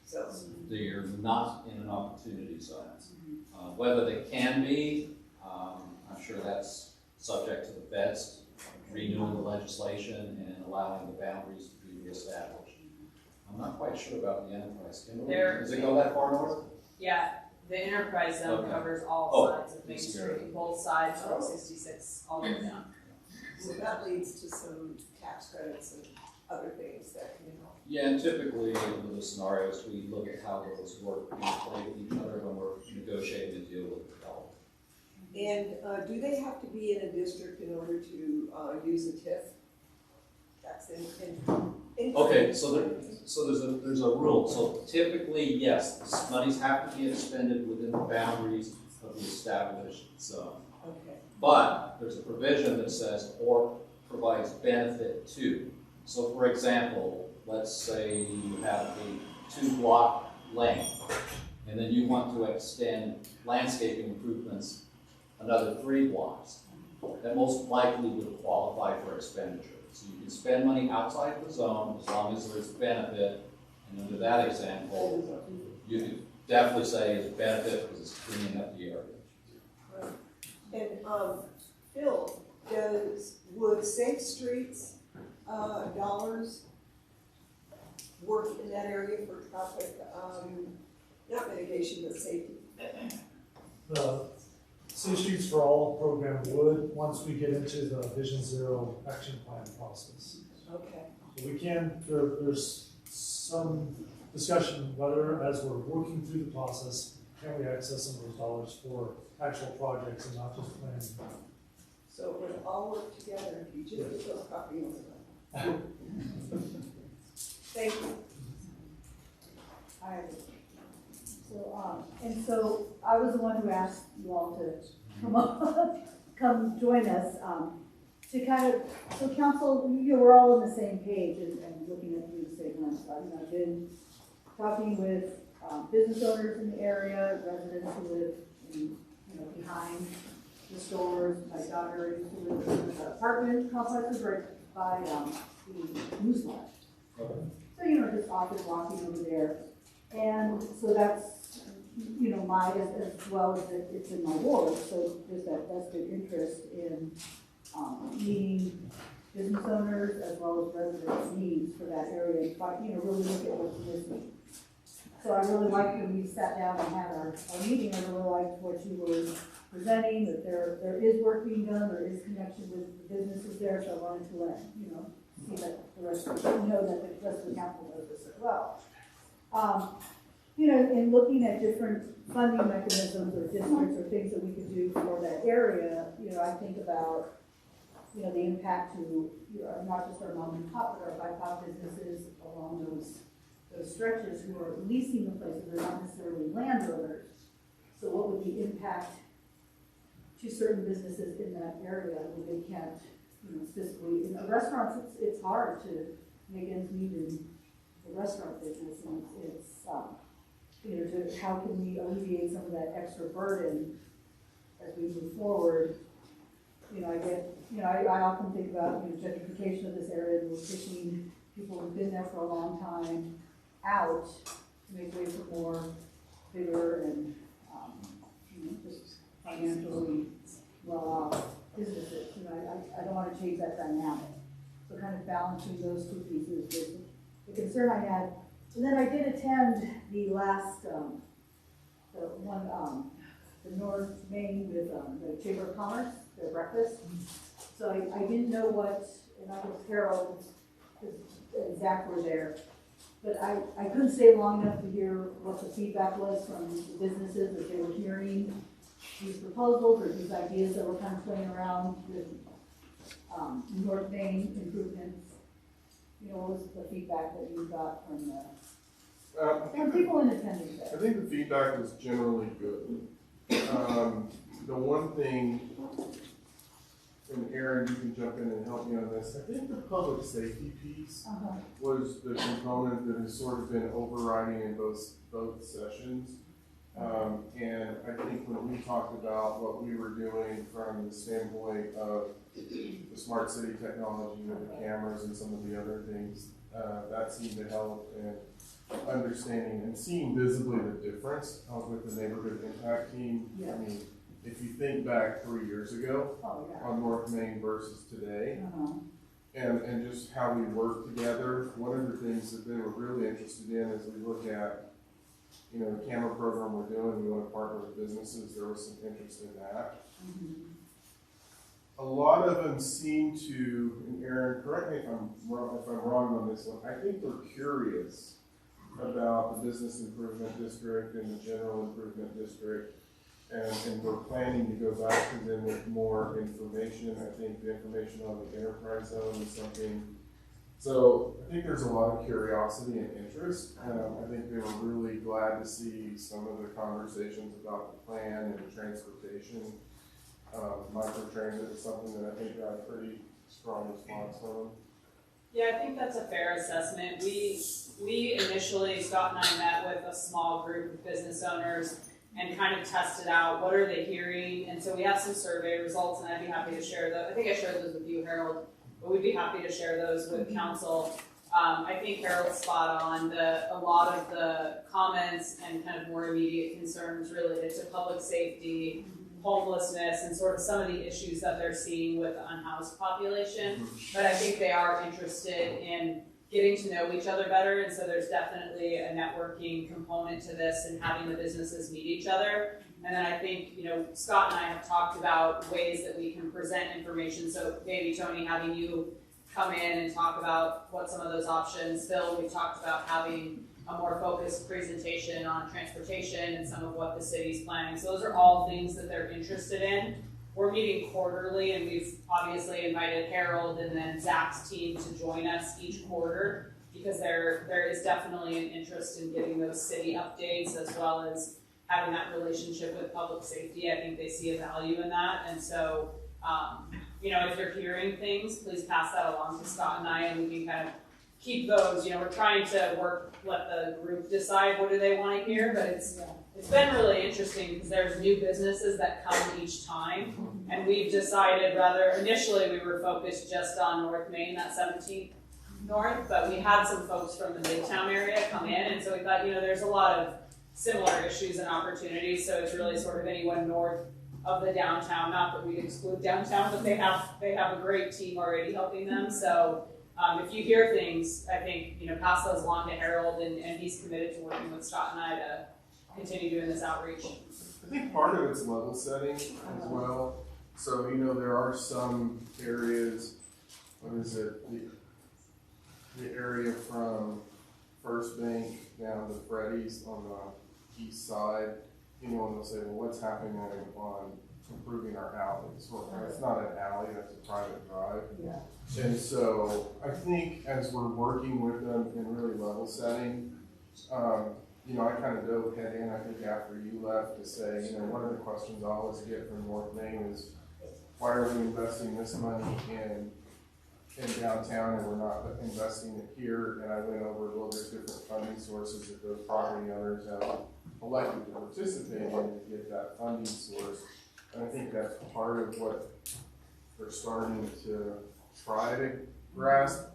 zone? They're not in an opportunity zone. Whether they can be, I'm sure that's subject to the feds renewing the legislation and allowing the boundaries to be reestablished. I'm not quite sure about the enterprise. Does it go that far north? Yeah, the enterprise zone Okay. covers all sides of Main this Street, area. both sides from 66 all the way down. So that leads to some tax credits and other things that can help. Yeah, and typically in those scenarios, we look at how those work in play with each other when we're negotiating a deal with the developer. And do they have to be in a district in order to use a TIF? That's in Okay, so there's a rule. So typically, yes, the monies have to be expended within the boundaries of the established zone. Okay. But there's a provision that says, or provides benefit to. So for example, let's say you have a 2-block lane, and then you want to extend landscaping improvements another 3 blocks. That most likely would qualify for expenditure. So you can spend money outside the zone as long as there's benefit, and under that example, you could definitely say it's benefit because it's cleaning up the area. And Phil, would Safe Streets dollars work in that area for traffic, not mitigation, but safety? The Safe Streets for All program would, once we get into the Vision Zero action plan process. Okay. So we can, there's some discussion whether, as we're working through the process, can we access some of those dollars for actual projects and not just planning. So it would all work together if you just get those property owners. Thank you. Alright. So, and so I was the one who asked you all to come up, come join us, to kind of, so council, we're all on the same page and looking at these segments. I've been talking with business owners in the area, residents who live in, behind the stores. My daughter used to live in the apartment complexes right by the Moose Lodge. So, just often walking over there. And so that's, mine as well as it's in my ward. So there's that vested interest in meeting business owners as well as residents' needs for that area and really look at what's missing. So I really liked when we sat down and had our meeting. I really liked what you were presenting, that there is work being done, there is connection with the businesses there. So I wanted to let see that the rest of that the rest of the council knows this as well. In looking at different funding mechanisms or districts or things that we could do for that area, I think about, the impact to, not just our mom and pop, but our BIPOC businesses along those stretches who are leasing the places. They're not necessarily landowners. So what would the impact to certain businesses in that area when they can't, specifically in the restaurants? It's hard to make ends meet in the restaurant business, and it's to how can we alleviate some of that extra burden as we move forward. I often think about gentrification of this area, and we're pushing people who've been there for a long time out to make way for more bigger and just financially well-off businesses. I don't want to change that dynamic. So kind of balancing those two pieces is the concern I had. And then I did attend the last, the North Main with the Chamber of Commerce, their breakfast. So I didn't know what, and I was Harold and Zach were there, but I couldn't stay long enough to hear what the feedback was from the businesses, if they were hearing these proposals or these ideas that were kind of playing around with North Main improvements. What was the feedback that you got from from people in attendance there? I think the feedback was generally good. The one thing, and Aaron, you can jump in and help me on this, I think the public safety piece was the component that has sort of been overriding in both sessions. And I think when we talked about what we were doing from the standpoint of the smart city technology with the cameras and some of the other things, that seemed to help in understanding and seeing visibly the difference with the neighborhood impact team. I mean, if you think back 3 years ago on North Main versus today, and just how we work together, one of the things that they were really interested in is we look at, you know, the camera program we're doing, we want to partner with businesses. There was some interest in that. A lot of them seem to, and Aaron, correct me if I'm wrong on this one, I think they're curious about the business improvement district and the general improvement district. And we're planning to go back to them with more information. I think the information on the enterprise zone is something. So I think there's a lot of curiosity and interest. I think they were really glad to see some of the conversations about the plan and transportation. Microtransit is something that I think got a pretty strong response from them. Yeah, I think that's a fair assessment. We initially, Scott and I met with a small group of business owners and kind of tested out what are they hearing. And so we have some survey results, and I'd be happy to share those. I think I shared those with you, Harold, but we'd be happy to share those with council. I think Harold's spot on. A lot of the comments and kind of more immediate concerns related to public safety, homelessness, and sort of some of the issues that they're seeing with the unhoused population. But I think they are interested in getting to know each other better, and so there's definitely a networking component to this and having the businesses meet each other. And then I think, you know, Scott and I have talked about ways that we can present information. So maybe Tony, having you come in and talk about what some of those options. Phil, we've talked about having a more focused presentation on transportation and some of what the city's planning. So those are all things that they're interested in. We're meeting quarterly, and we've obviously invited Harold and then Zach's team to join us each quarter, because there is definitely an interest in getting those city updates as well as having that relationship with public safety. I think they see a value in that. And so, you know, if you're hearing things, please pass that along to Scott and I, and we can kind of keep those. You know, we're trying to let the group decide what do they want to hear, but it's been really interesting because there's new businesses that come each time, and we've decided initially we were focused just on North Main, that 17th North, but we had some folks from the Midtown area come in, and so we thought, you know, there's a lot of similar issues and opportunities, so it's really sort of anyone north of the downtown, not that we exclude downtown, but they have a great team already helping them. So if you hear things, I think, you know, pass those along to Harold, and he's committed to working with Scott and I to continue doing this outreach. I think part of it's level setting as well. So, you know, there are some areas, the area from First Bank down to Freddy's on the east side, you know, and they'll say, well, what's happening on improving our alleys? Well, that's not an alley, that's a private drive. Yeah. And so I think as we're working with them in really level setting, you know, I kind of dove head in, I think after you left, to say, you know, one of the questions I always get from North Main is, why are we investing this money in downtown and we're not investing it here? And I went over, well, there's different funding sources that those property owners have elected to participate in to get that funding source. And I think that's part of what they're starting to try to grasp.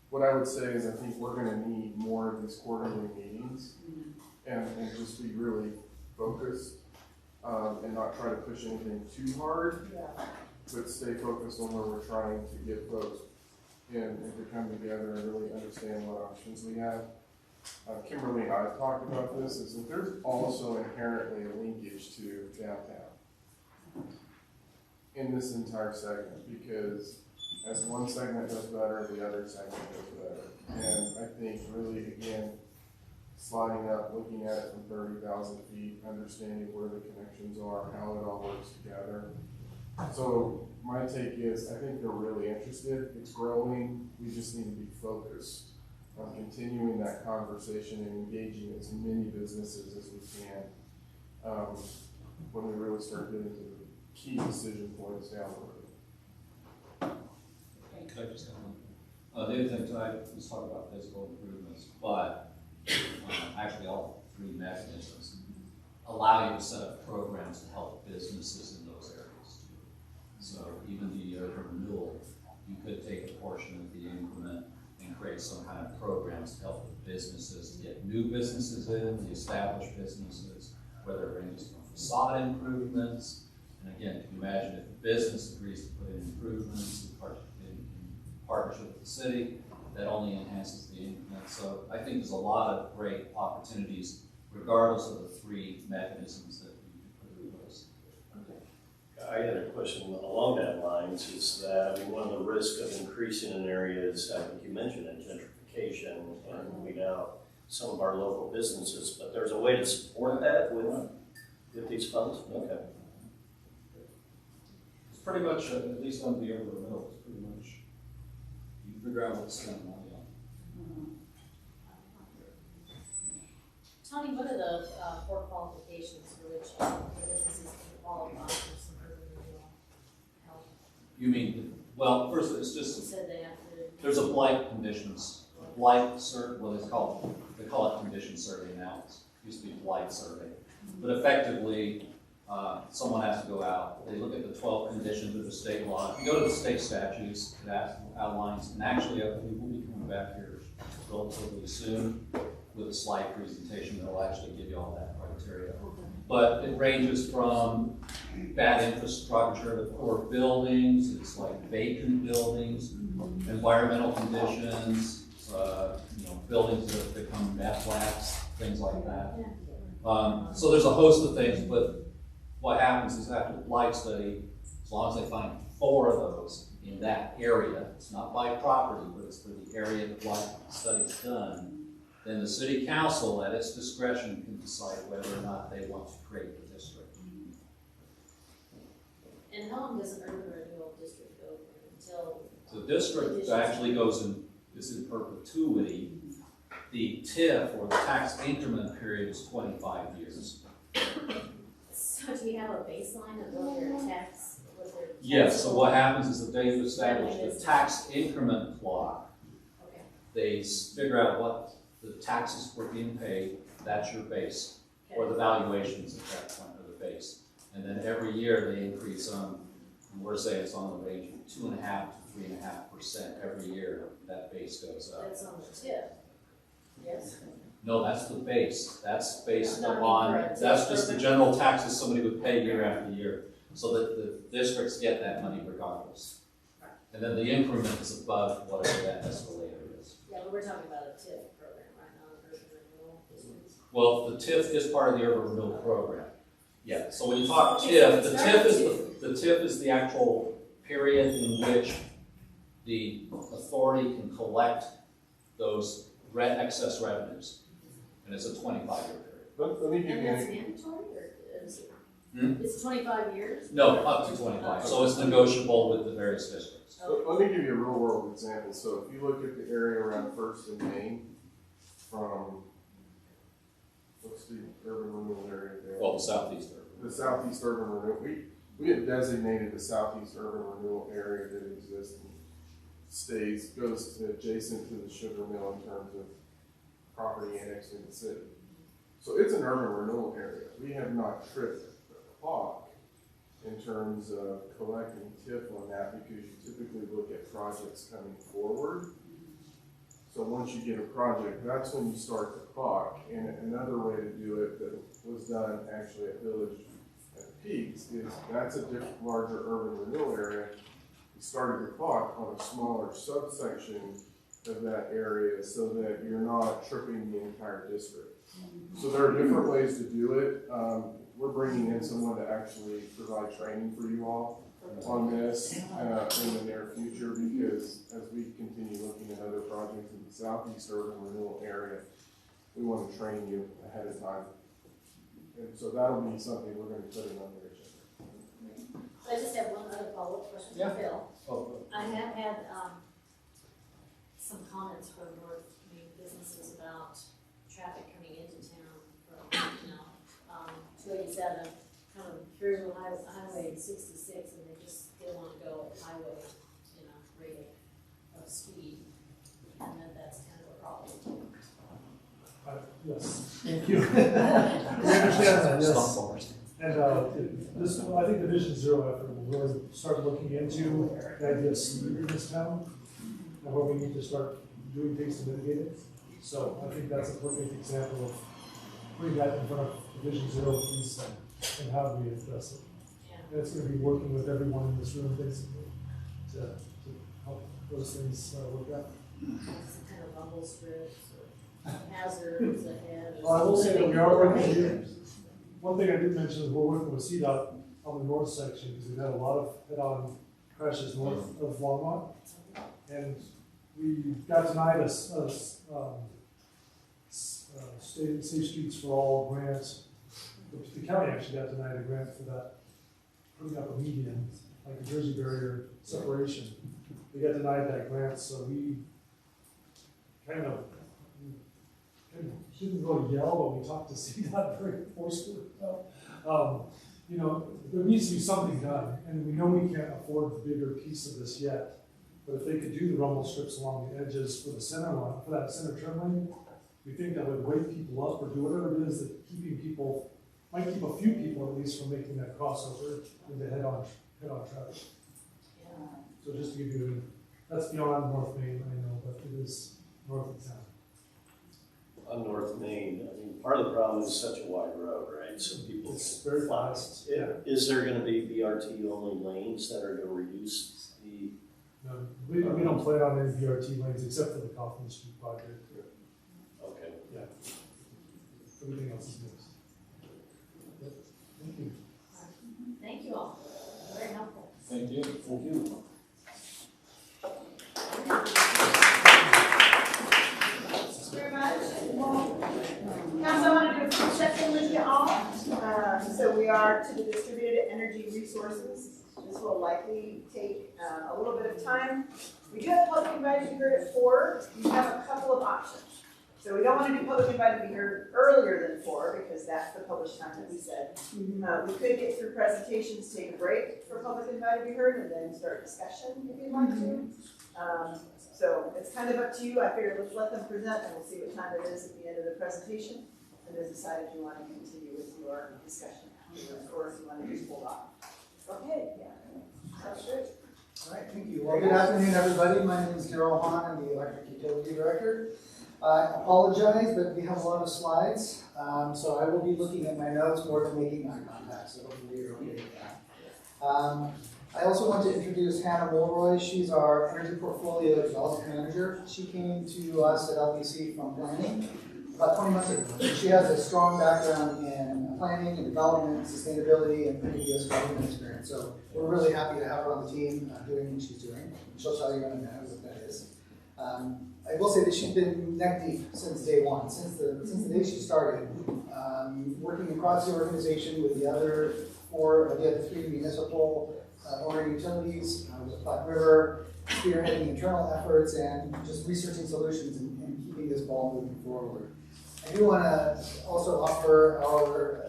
What I would say is I think we're going to need more of these quarterly meetings and just be really focused and not try to push anything too hard, but stay focused on where we're trying to get folks in and to come together and really understand what options we have. Kimberly and I have talked about this, is that there's also inherently a linkage to downtown in this entire segment, because as one segment does better, the other segment does better. And I think really, again, sliding up, looking at it from 30,000 feet, understanding where the connections are, how it all works together. So my take is, I think they're really interested. It's growing. We just need to be focused on continuing that conversation and engaging as many businesses as we can when we really start getting to the key decision points down the road. Could I just comment? The other thing tonight was talk about physical improvements, but actually all three mechanisms. allow you to set up programs to help businesses in those areas too. So even the urban renewal, you could take a portion of the increment and create some kind of programs to help the businesses, to get new businesses in, the established businesses, whether it ranges from facade improvements. And again, can you imagine if the business agrees to put in improvements in partnership with the city, that only enhances the increment. So I think there's a lot of great opportunities regardless of the three mechanisms that we put in place. I had a question along that lines, is that, I mean, one of the risks of increasing an area is, I think you mentioned it, gentrification and moving out some of our local businesses, but there's a way to support that with these funds? Okay. It's pretty much, at least on the urban renewal, it's pretty much, you figure out what to spend money on. Tony, what are the core qualifications for which businesses can qualify for some urban renewal help? You mean, well, first it's You just, said they have to. there's a blight conditions, blight cert, well, they call it condition survey now. It used to be blight survey. But effectively, someone has to go out, they look at the 12 conditions of the state law. If you go to the state statutes, that outlines, and actually we will be coming back here relatively soon with a slide presentation that will actually give you all that criteria. But it ranges from bad infrastructure to poor buildings, it's like vacant buildings, environmental conditions, buildings that have become meth labs, things like that. So there's a host of things, but what happens is after the blight study, as long as they find 4 of those in that area, it's not by property, but it's for the area the blight study's done, then the city council at its discretion can decide whether or not they want to create the district. And how long does an urban renewal district go for until? The district actually is in perpetuity. The TIF, or the tax increment period, is 25 years. So do you have a baseline of what their tax, Yes, so what happens is that they've established a tax increment clock. Okay. They figure out what the taxes were being paid, that's your base, or the valuations at that point are the base. And then every year they increase them, and we're saying it's on the range of 2.5% to 3.5% every year, that base goes up. That's on the tip, yes? No, that's the base, that's based No, I mean upon, for a that's just the program. general taxes somebody would pay year after year. So that the districts get that money regardless. And then the increment is above whatever that escalator is. Yeah, but we're talking about a tip program, right, not an urban renewal district. Well, the TIF is part of the urban renewal program. Yeah, so when you talk TIF, the TIF is the actual period in which the authority can collect those excess revenues. And it's a 25-year period. Let me give And you that's an mandatory, or is it? Hmm? It's 25 years? No, up to 25, so it's negotiable with the various districts. Let me give you a real world example. So if you look at the area around First and Main, from, what's the urban renewal area there? Well, the southeast urban. The southeast urban renewal. We have designated the southeast urban renewal area that exists and stays, goes to adjacent to the sugar mill in terms of property annexed in the city. So it's an urban renewal area. We have not tripped the clock in terms of collecting TIF on that because you typically look at projects coming forward. So once you get a project, that's when you start the clock. And another way to do it that was done actually at Village at Peaks is that's a different, larger urban renewal area. We started the clock on a smaller subsection of that area so that you're not tripping the entire district. So there are different ways to do it. We're bringing in someone to actually provide training for you all on this in the near future because as we continue looking at other projects in the southeast urban renewal area, we want to train you ahead of time. And so that'll be something we're going to put in on the agenda. I just have one other follow-up question for Phil. I have had some comments from North Main businesses about traffic coming into town from, 287, kind of through Highway 66, and they just still want to go at highway, rate of speed, and then that's kind of a problem. Yes, thank you. We understand that, yes. And this, I think the Vision Zero effort will really start looking into the idea of speed in this town and where we need to start doing things to mitigate it. So I think that's a perfect example of putting that in front of the Vision Zero piece and how we address it. And it's going to be working with everyone in this room basically to help those things work out. Some kind of rumble strips or hazards ahead. Well, I will say that we are working. One thing I did mention is we're working with CDOT on the north section because we've had a lot of head-on crashes north of Longmont, and we got denied a Safe Streets for All grant. The county actually got denied a grant for that, putting up a median, like a Jersey barrier separation. We got denied that grant, so we kind of shouldn't really yell, but we talked to CDOT very forcefully. You know, there needs to be something done, and we know we can't afford the bigger piece of this yet. But if they could do the rumble strips along the edges for the center line, for that center turn lane, we think that would wake people up or do whatever it is that might keep a few people at least from making that crossover into head-on traffic. Yeah. So just to give you, that's beyond North Main, I know, but it is north of town. On North Main, I mean, part of the problem is such a wide road, right? So people. It's very fast. Yeah. Is there going to be BRT only lanes that are going to reduce the? No, we don't plan on any BRT lanes except for the Kaufman Street project. Okay. Yeah. Everything else is mixed. Yep. Thank you. Thank you all. Very helpful. Thank you. Thank you. Very much. Council, I want to do a quick check-in with you all. So we are to the distributed energy resources. This will likely take a little bit of time. We do have public invited to be heard at 4. You have a couple of options. So we don't want to do public invited to be heard earlier than 4 because that's the published time that we said. We could get through presentations, take a break for public invited to be heard, and then start discussion if you'd like to. So it's kind of up to you. I figured let's let them present and we'll see what time it is at the end of the presentation. And then decide if you want to continue with your discussion or if you want to just hold off. Okay, yeah. That's great. All right, thank you. Well, good afternoon, everybody. My name is Darrell Hahn. I'm the Electric Utility Director. I apologize, but we have a lot of slides, so I will be looking at my notes more than making eye contact, so hopefully you're okay with that. I also want to introduce Hannah Mulroy. She's our Energy Portfolio Development Manager. She came to us at LBC from planning about 20 months ago. She has a strong background in planning and development, sustainability, and previous government experience. So we're really happy to have her on the team doing what she's doing. She'll tell you in a minute what that is. I will say that she's been neck deep since day one, since the day she started, working across the organization with the other 3 municipal owner utilities, with Platte River, spearheading internal efforts and just researching solutions and keeping this ball moving forward. I do want to also offer our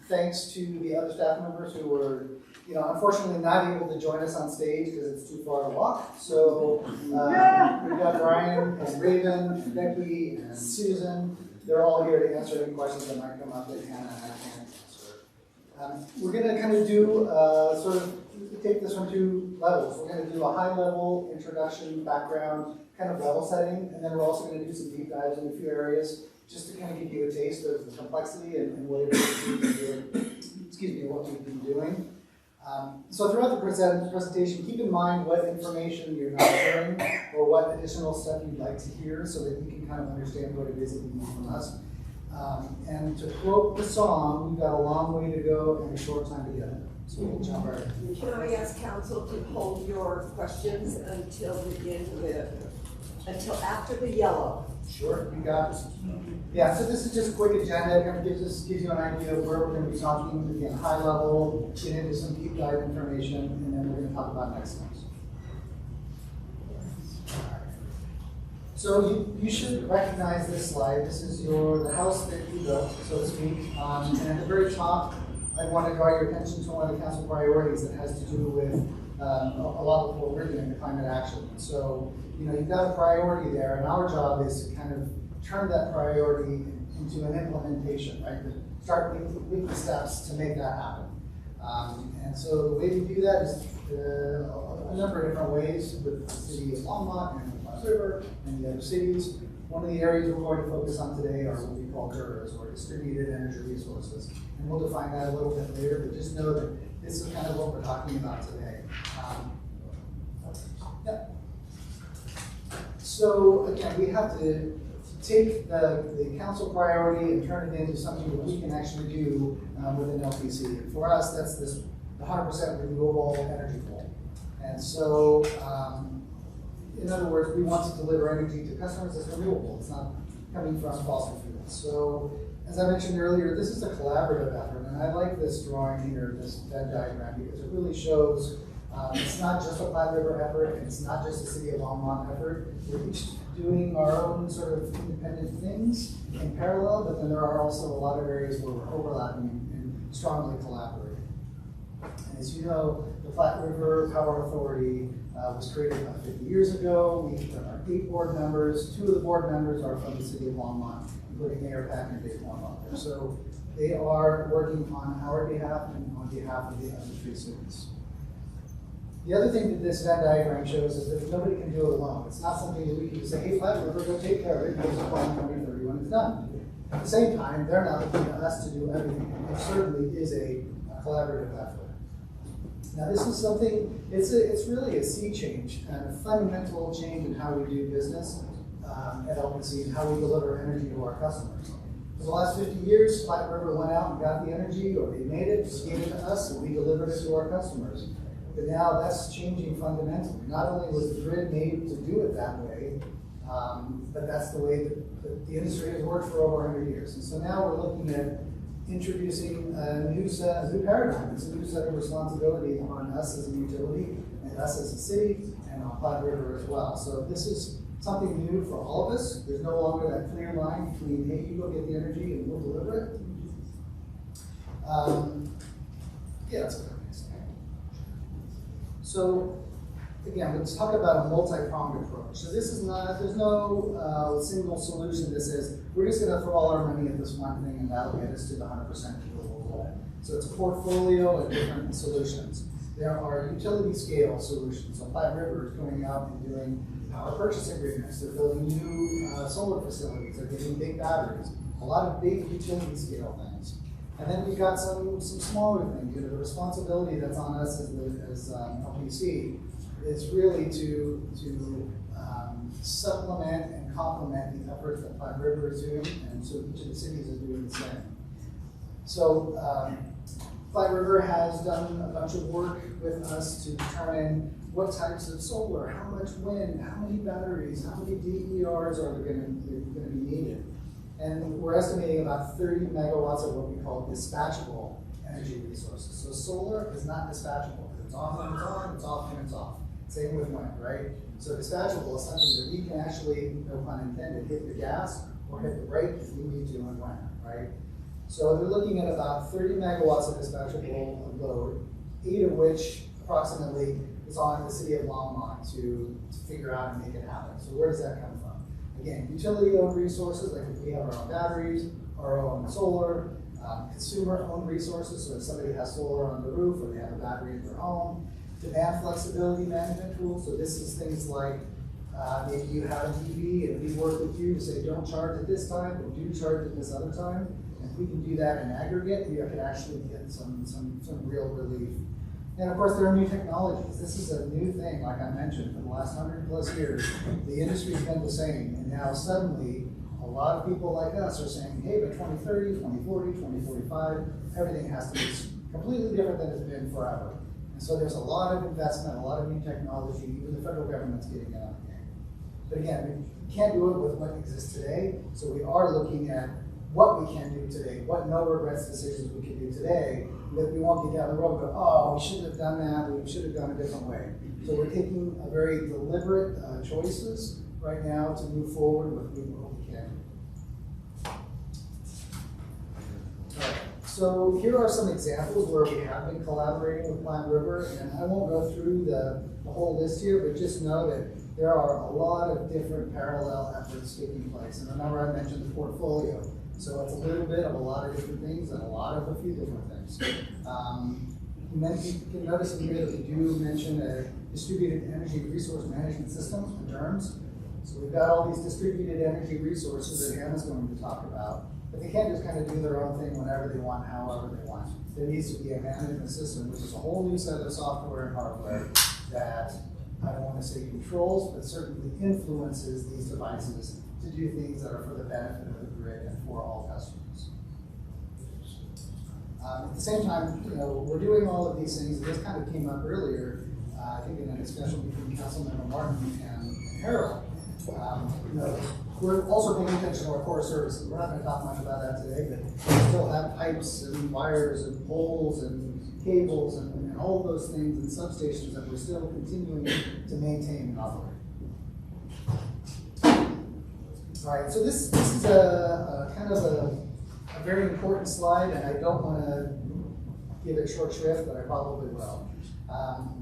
thanks to the other staff members who were, unfortunately not able to join us on stage because it's too far to walk. So we've got Brian and Raven and Becky and Susan. They're all here to answer any questions that might come up that Hannah and I can't answer. We're going to kind of do take this from 2 levels. We're going to do a high-level introduction, background, kind of level setting, and then we're also going to do some deep dives in a few areas just to kind of give you a taste of the complexity and what it is we've been doing, what we've been doing. So throughout the presentation, keep in mind what information you're not hearing or what additional stuff you'd like to hear so that you can kind of understand what it is that you need from us. And to quote the song, we've got a long way to go and a short time to get it. So we'll jump right in. Can I ask council to hold your questions until after the yellow? Sure, you got it. Yeah, so this is just a quick agenda. It kind of gives you an idea of where we're going to be talking, again, high level, get into some deep dive information, and then we're going to talk about next steps. So you should recognize this slide. This is the house that you built, so to speak. And at the very top, I want to draw your attention to one of the council priorities that has to do with a lot of what we're doing, the climate action. So, you've got a priority there, and our job is to kind of turn that priority into an implementation, right? To start with the steps to make that happen. And so the way we do that is a number of different ways with the city of Longmont and the Fox River and the other cities. One of the areas we're going to focus on today are what we call DERs, or distributed energy resources. And we'll define that a little bit later, but just know that this is kind of what we're talking about today. Yeah. So again, we have to take the council priority and turn it into something that we can actually do within LPC. And for us, that's the 100% renewable energy goal. And so, in other words, we want to deliver energy to customers that's renewable. It's not coming from fossil fuels. So, as I mentioned earlier, this is a collaborative effort, and I like this drawing here, this Venn diagram, because it really shows it's not just a Platte River effort, and it's not just a City of Longmont effort. We're each doing our own sort of independent things in parallel, but then there are also a lot of areas where we're overlapping and strongly collaborating. And as you know, the Platte River Power Authority was created about 50 years ago. There are 8 board members. 2 of the board members are from the City of Longmont, including Mayor Pack and Dave Horn out there. So they are working on our behalf and on behalf of the other 3 cities. The other thing that this Venn diagram shows is that nobody can do it alone. It's not something that we can just say, hey, Platte River, go take care of it, because it's plan 2030 when it's done. At the same time, they're not looking to us to do everything. It certainly is a collaborative effort. Now, this is something, it's really a sea change, and a fundamental change in how we do business at LPC and how we deliver energy to our customers. For the last 50 years, Platte River went out and got the energy, or they made it, just gave it to us, and we delivered it to our customers. But now that's changing fundamentally. Not only was the grid made to do it that way, but that's the way that the industry has worked for over 100 years. And so now we're looking at introducing a new paradigm. It's a new set of responsibilities on us as a utility, and us as a city, and on Platte River as well. So this is something new for all of us. There's no longer that clear line between, hey, you go get the energy and we'll deliver it. Yeah, that's okay. So again, let's talk about a multi-pronged approach. So this is not, there's no single solution that says, we're just gonna throw all our money at this one thing and that'll get us to the 100% renewable goal. So it's a portfolio of different solutions. There are utility scale solutions. So Platte River is going out and doing power purchase agreements. They're building new solar facilities. They're getting big batteries. A lot of big utility scale things. And then we've got some smaller things. You know, the responsibility that's on us as LPC is really to supplement and complement the efforts that Platte River is doing, and so each of the cities is doing the same. So Platte River has done a bunch of work with us to determine what types of solar, how much wind, how many batteries, how many DERs are going to be needed. And we're estimating about 30 megawatts of what we call dispatchable energy resources. So solar is not dispatchable. It's on when it's on, it's off when it's off. Same with wind, right? So dispatchable is something that we can actually, no pun intended, hit the gas or hit the brake if we need to and when, right? So they're looking at about 30 megawatts of dispatchable load, 8 of which approximately is on the City of Longmont to figure out and make it happen. So where does that come from? Again, utility-owned resources, like if we have our own batteries, our own solar, consumer-owned resources, so if somebody has solar on the roof or they have a battery in their home, demand flexibility management tools, so this is things like maybe you have an EV and we work with you to say don't charge at this time, but do charge at this other time. And if we can do that in aggregate, we can actually get some real relief. And of course, there are new technologies. This is a new thing, like I mentioned, for the last 100+ years. The industry's been the same, and now suddenly, a lot of people like us are saying, hey, by 2030, 2040, 2045, everything has to be completely different than it's been forever. And so there's a lot of investment, a lot of new technology, even the federal government's getting in on the game. But again, we can't do it with what exists today, so we are looking at what we can do today, what no regrets decisions we can do today, that we won't get down the road and go, oh, we shouldn't have done that, we should have gone a different way. So we're taking a very deliberate choices right now to move forward with what we can. So here are some examples where we have been collaborating with Platte River, and I won't go through the whole list here, but just know that there are a lot of different parallel efforts taking place. And remember I mentioned the portfolio. So it's a little bit of a lot of different things and a lot of a few different things. You can notice in here that we do mention a distributed energy resource management system, the DERMS. So we've got all these distributed energy resources that Hannah's going to talk about, but they can't just kind of do their own thing whenever they want, however they want. There needs to be a management system, which is a whole new set of software and hardware that I don't want to say controls, but certainly influences these devices to do things that are for the benefit of the grid and for all customers. At the same time, we're doing all of these things, and this kind of came up earlier, I think in a discussion between Councilmember Martin and Harold. We're also paying attention to our core services. We're not going to talk much about that today, but we still have pipes and wires and poles and cables and all of those things and substations that we're still continuing to maintain and operate. All right, so this is a kind of a very important slide, and I don't want to give it short shrift, but I probably will.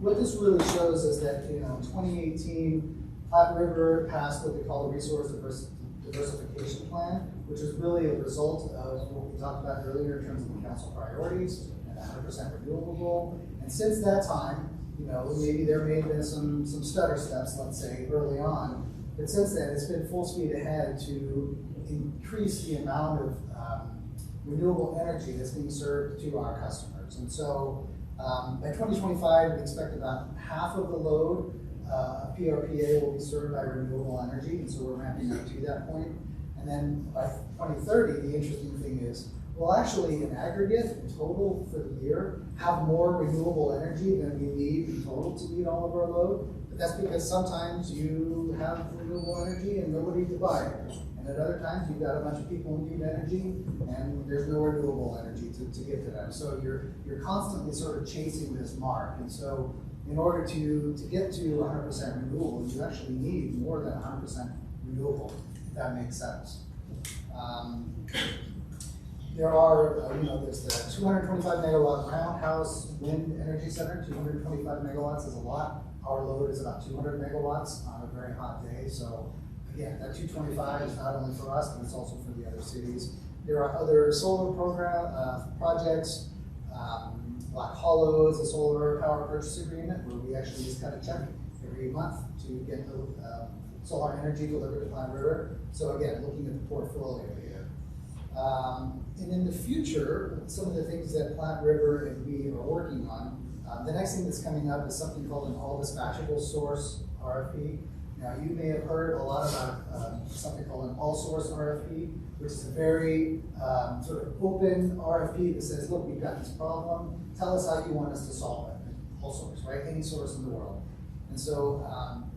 What this really shows is that, in 2018, Platte River passed what they call the Resource Diversification Plan, which was really a result of what we talked about earlier in terms of the council priorities and the 100% renewable goal. And since that time, maybe there may have been some stutter steps, let's say, early on. But since then, it's been full speed ahead to increase the amount of renewable energy that's being served to our customers. And so by 2025, we expect about half of the load of PRPA will be served by renewable energy, and so we're ramping up to that point. And then by 2030, the interesting thing is, we'll actually, in aggregate, in total for the year, have more renewable energy than we need in total to meet all of our load. But that's because sometimes you have renewable energy and nobody to buy it. And at other times, you've got a bunch of people who need energy and there's no renewable energy to give to them. So you're constantly sort of chasing this mark. And so in order to get to 100% renewable, you actually need more than 100% renewable, if that makes sense. There are, there's the 225 megawatt Roundhouse Wind Energy Center. 225 megawatts is a lot. Our load is about 200 megawatts on a very hot day. So again, that 225 is not only for us, but it's also for the other cities. There are other solar projects. Black Hollow is a solar power purchase agreement where we actually just cut a check every month to get the solar energy delivered to Platte River. So again, looking at the portfolio here. And in the future, some of the things that Platte River and we are working on, the next thing that's coming up is something called an all dispatchable source RFP. Now, you may have heard a lot about something called an all source RFP, which is a very sort of open RFP that says, look, we've got this problem, tell us how you want us to solve it. All source, right? Any source in the world. And so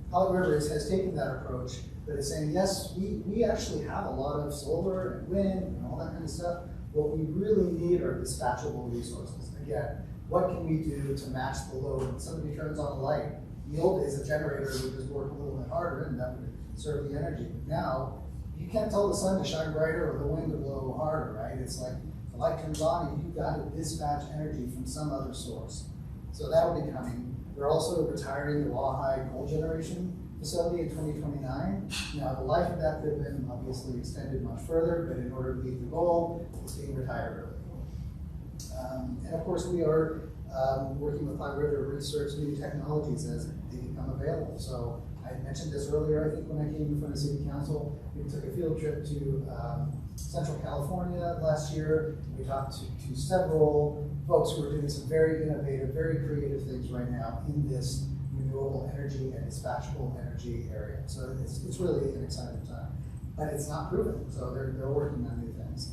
Platte River has taken that approach, but it's saying, yes, we actually have a lot of solar and wind and all that kind of stuff. What we really need are dispatchable resources. Again, what can we do to match the load? When somebody turns on a light, in the old days, a generator would just work a little bit harder and that would serve the energy. But now, you can't tell the sun to shine brighter or the wind to blow harder, right? It's like the light turns on and you've got to dispatch energy from some other source. So that'll be coming. We're also retiring the Rawhide coal generation facility in 2029. Now, the life of that could have been obviously extended much further, but in order to meet the goal, it's being retired early. And of course, we are working with Platte River to research new technologies as they become available. So I mentioned this earlier, I think, when I came in front of City Council. We took a field trip to Central California last year. We talked to several folks who are doing some very innovative, very creative things right now in this renewable energy and dispatchable energy area. So it's really an exciting time. But it's not proven, so they're working on new things.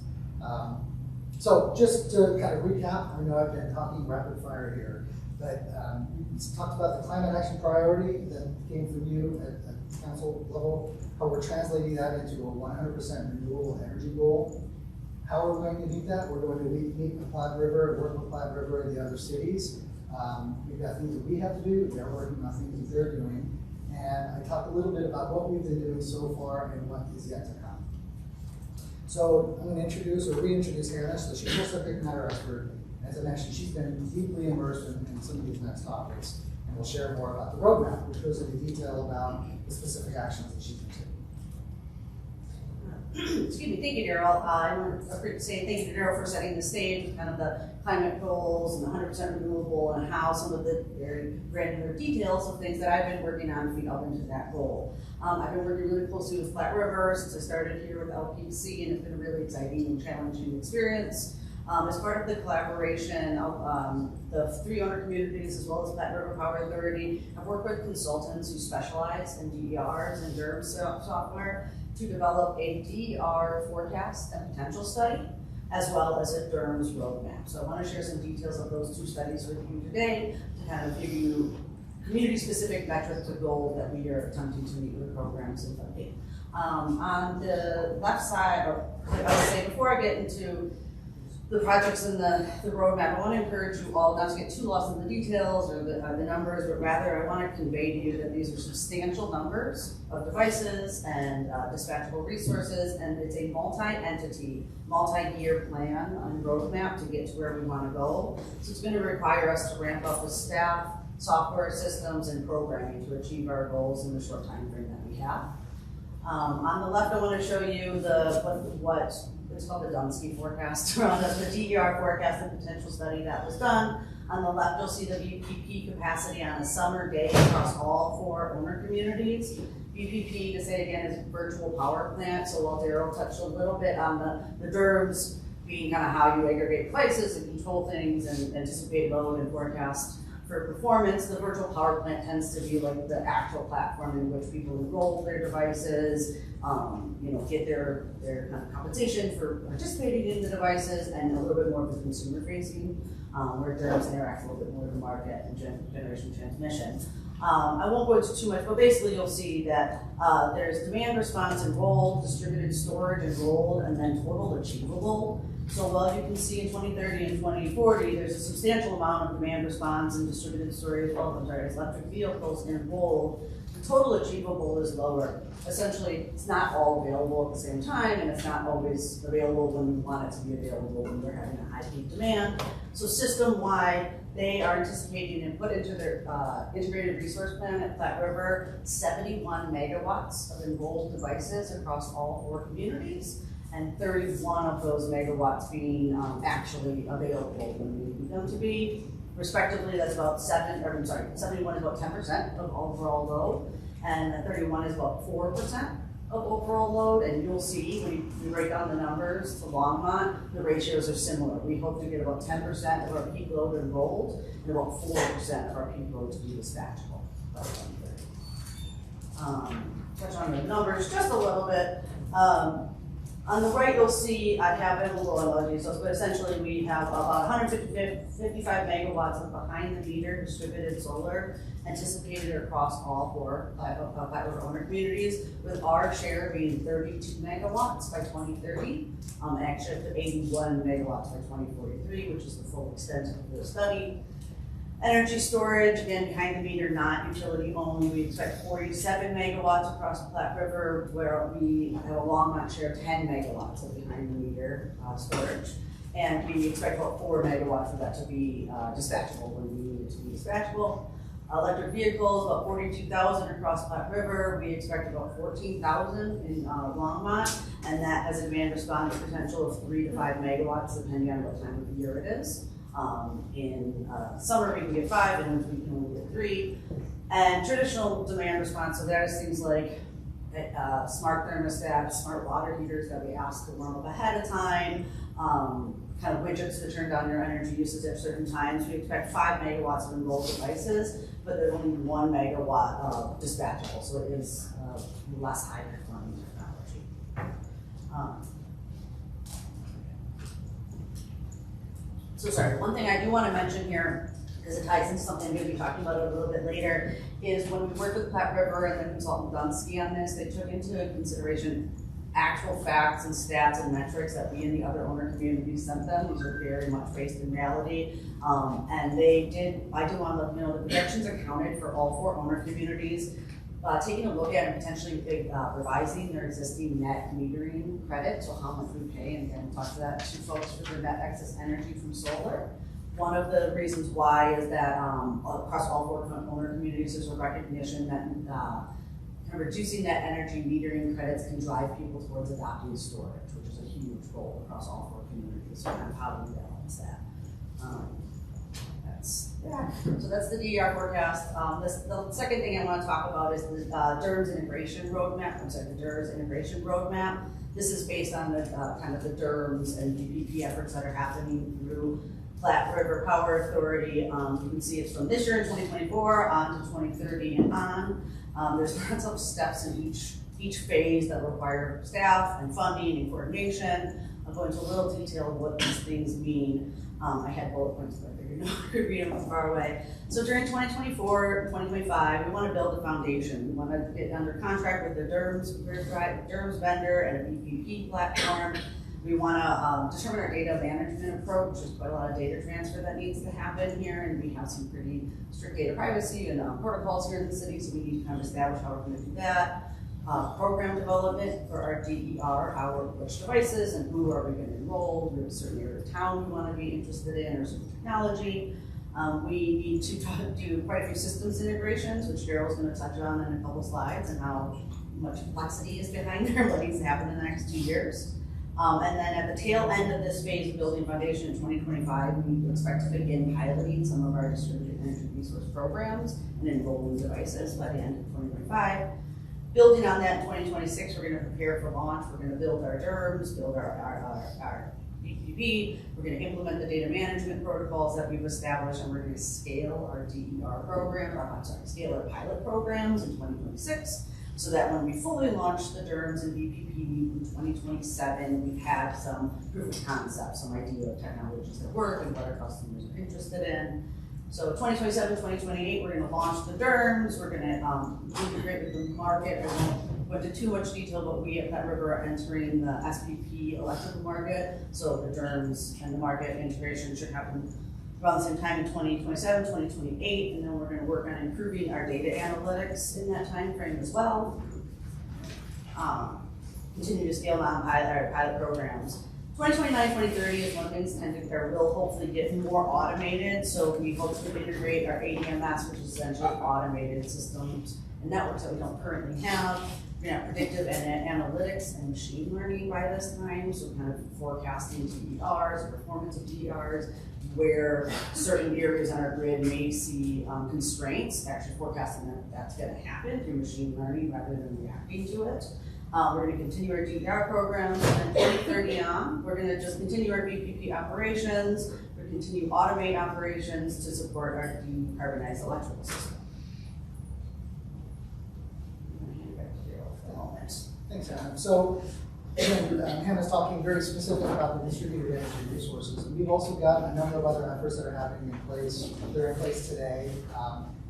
So just to kind of recap, I know I've been talking rapid fire here, but we talked about the climate action priority that came from you at council level, how we're translating that into a 100% renewable energy goal. How are we going to meet that? We're going to meet with Platte River, work with Platte River and the other cities. We've got things that we have to do, they're working on things that they're doing. And I talked a little bit about what we've been doing so far and what is yet to come. So I'm going to introduce or reintroduce Hannah. So she's a subject matter expert. As I mentioned, she's been deeply immersed in some of these next topics. And we'll share more about the roadmap, which goes into detail about the specific actions that she's been excuse me, thank you, Daryl. I want to say thank you to Daryl for setting the stage with kind of the climate goals and the 100% renewable and how some of the very granular details of things that I've been working on feed up into that goal. I've been working really closely with Platte River since I started here with LPC, and it's been a really exciting and challenging experience. As part of the collaboration, the 3 owner communities as well as Platte River Power Authority have worked with consultants who specialize in DERs and DERMS software to develop a DER forecast and potential study, as well as a DERMS roadmap. So I want to share some details of those 2 studies with you today to kind of give you community-specific metrics or goals that we are attempting to meet with programs and funding. On the left side, or I would say before I get into the projects and the roadmap, I want to encourage you all not to get too lost in the details or the numbers, but rather I want to convey to you that these are substantial numbers of devices and dispatchable resources, and it's a multi-entity, multi-year plan and roadmap to get to where we want to go. So it's going to require us to ramp up with staff, software systems, and programming to achieve our goals in the short time frame that we have. On the left, I want to show you what it's called the Dunsky forecast around us, the DER forecast and potential study that was done. On the left, you'll see the VPP capacity on a summer day across all 4 owner communities. VPP, to say again, is virtual power plant. So while Daryl touched a little bit on the DERMS being kind of how you aggregate devices and control things and anticipate load and forecast for performance, the virtual power plant tends to be like the actual platform in which people enroll their devices, get their kind of compensation for participating in the devices, and a little bit more of the consumer facing, where DERMS interact a little bit more with the market and generation transmission. I won't go into too much, but basically you'll see that there's demand response enrolled, distributed storage enrolled, and then total achievable. So while you can see in 2030 and 2040, there's a substantial amount of demand response and distributed storage, electric vehicles enrolled, the total achievable is lower. Essentially, it's not all available at the same time, and it's not always available when we want it to be available when we're having a high peak demand. So system-wide, they are anticipating and put into their integrated resource plan at Platte River 71 megawatts of enrolled devices across all 4 communities, and 31 of those megawatts being actually available when we need them to be. Respectively, that's about 71 is about 10% of overall load, and 31 is about 4% of overall load. And you'll see when we break down the numbers to Longmont, the ratios are similar. We hope to get about 10% of our peak load enrolled and about 4% of our peak load to be dispatchable. Touch on the numbers just a little bit. On the right, you'll see I have it a little emoji, but essentially we have about 155 megawatts of behind-the-meter distributed solar anticipated across all 4 Platte River owner communities, with our share being 32 megawatts by 2030, actually up to 81 megawatts by 2043, which is the full extent of the study. Energy storage, again, behind the meter, not utility only. We expect 47 megawatts across the Platte River, where we have a Longmont share of 10 megawatts of behind the meter storage. And we expect about 4 megawatts of that to be dispatchable when we need it to be dispatchable. Electric vehicles, about 42,000 across Platte River. We expect about 14,000 in Longmont, and that has a demand response potential of 3 to 5 megawatts, depending on what time of year it is. In summer we can get 5, and winter we can only get 3. And traditional demand response, so that is things like smart thermostats, smart water heaters that we ask to warm up ahead of time, kind of widgets to turn down your energy usage at certain times. We expect 5 megawatts of enrolled devices, but there's only 1 megawatt of dispatchable, so it is less high performing technology. So sorry, one thing I do want to mention here, because it ties into something I'm going to be talking about a little bit later, is when we worked with Platte River and the consultant Dunsky on this, they took into consideration actual facts and stats and metrics that we and the other owner communities sent them. These are very much based in reality. And they did, I do want to let you know, the projections are counted for all 4 owner communities. Taking a look at and potentially revising their existing net metering credit, so how much we pay, and again, we'll talk to that to folks for their net excess energy from solar. One of the reasons why is that across all 4 owner communities, there's a recognition that kind of reducing that energy metering credits can drive people towards adopting storage, which is a huge goal across all 4 communities. So kind of how do we balance that? So that's the DER forecast. The second thing I want to talk about is the DERMS integration roadmap. The DERMS integration roadmap. This is based on the kind of the DERMS and VPP efforts that are happening through Platte River Power Authority. You can see it's from this year in 2024 on to 2030 and on. There's lots of steps in each phase that require staff and funding and coordination. I'll go into a little detail of what these things mean. I had bullet points, but I figured no one could read them from far away. So during 2024, 2025, we want to build a foundation. We want to get under contract with the DERMS vendor and a VPP platform. We want to determine our data management approach. There's quite a lot of data transfer that needs to happen here, and we have some pretty strict data privacy and protocols here in the city, so we need to kind of establish how we're going to do that. Program development for our DER, which devices and who are we going to enroll. We have a certain area of town we want to be interested in, or certain technology. We need to do quite a few systems integrations, which Daryl's going to touch on in a couple slides, and how much complexity is behind there, what needs to happen in the next 2 years. And then at the tail end of this phase of building foundation in 2025, we expect to begin piloting some of our distributed energy resource programs and enrolling devices by the end of 2025. Building on that in 2026, we're going to prepare for launch. We're going to build our DERMS, build our BPP. We're going to implement the data management protocols that we've established, and we're going to scale our DER program, scale our pilot programs in 2026, so that when we fully launch the DERMS and BPP in 2027, we've had some proof of concept, some idea of technologies that work and what our customers are interested in. So 2027, 2028, we're going to launch the DERMS. We're going to integrate with the market. I won't go into too much detail, but we at Platte River are entering the SPP electrical market. So the DERMS and the market integration should happen around the same time in 2027, 2028, and then we're going to work on improving our data analytics in that time frame as well. Continue to scale down our pilot programs. 2029, 2030 is when things will hopefully get more automated. So we hope to integrate our ADMS, which is essentially automated systems and networks that we don't currently have. We're going to have predictive analytics and machine learning by this time. So kind of forecasting DERs, performance of DERs, where certain areas on our grid may see constraints, actually forecasting that that's going to happen through machine learning rather than reacting to it. We're going to continue our DER programs, and then 2030 on, we're going to just continue our BPP operations, we're going to continue automate operations to support our decarbonized electrical system. I'm going to hand it back to Daryl for a moment. Thanks, Hannah. So, again, Hannah's talking very specific about the distributed energy resources. And we've also got a number of other efforts that are happening in place. They're in place today.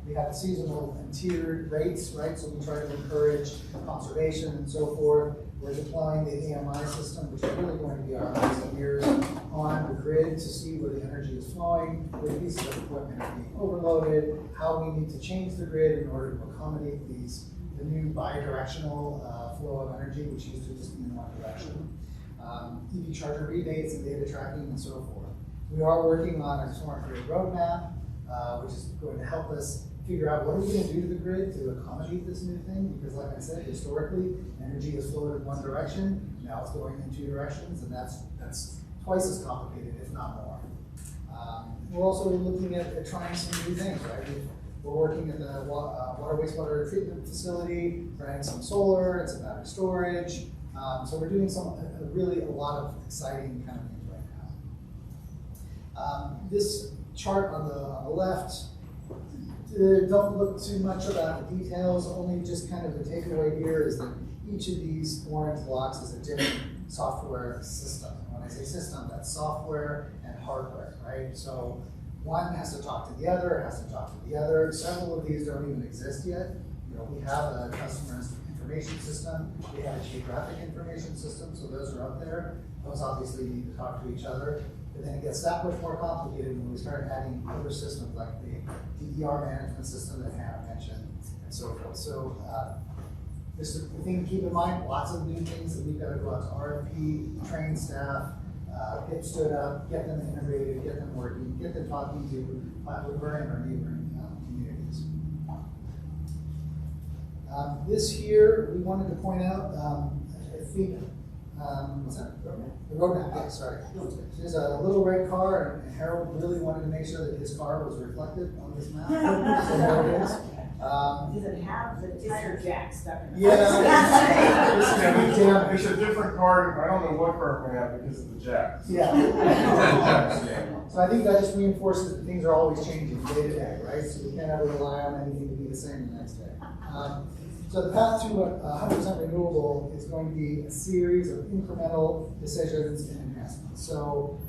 We have seasonal and tiered rates, right? So we try to encourage conservation and so forth. We're deploying the AMI system, which is really going to be our eyes and ears on the grid to see where the energy is flowing, where pieces of equipment are being overloaded, how we need to change the grid in order to accommodate the new bi-directional flow of energy, which used to just be in one direction. EV charger rebates and data tracking and so forth. We are working on a smart grid roadmap, which is going to help us figure out what are we going to do to the grid to accommodate this new thing, because like I said, historically, energy has flowed in one direction, now it's going in 2 directions, and that's twice as complicated, if not more. We're also looking at trying some new things, right? We're working at the water wastewater treatment facility, running some solar and some battery storage. So we're doing really a lot of exciting kind of things right now. This chart on the left, don't look too much about the details, only just kind of the takeaway here is that each of these orange blocks is a different software system. And when I say system, that's software and hardware, right? So one has to talk to the other, has to talk to the other. Several of these don't even exist yet. You know, we have a customer information system, we have a geographic information system, so those are up there. Those obviously need to talk to each other. But then it gets that much more complicated when we start adding other systems like the DER management system that Hannah mentioned and so forth. So just a thing to keep in mind, lots of new things that we've got to go out to RFP, train staff, get stood up, get them integrated, get them working, get them talking to Platte River and our neighboring communities. This year, we wanted to point out, I think, what's that? The roadmap, yeah, sorry. There's a little red car, and Harold really wanted to make sure that his car was reflected on this map. So there it is. Does it have the tire jack stuck in it? Yeah. It's a different car. I don't know what car we're gonna have because of the jacks. Yeah. So I think that just reinforces that things are always changing day to day, right? So we can't ever rely on anything to be the same the next day. So the path to 100% renewable is going to be a series of incremental decisions and enhancements. So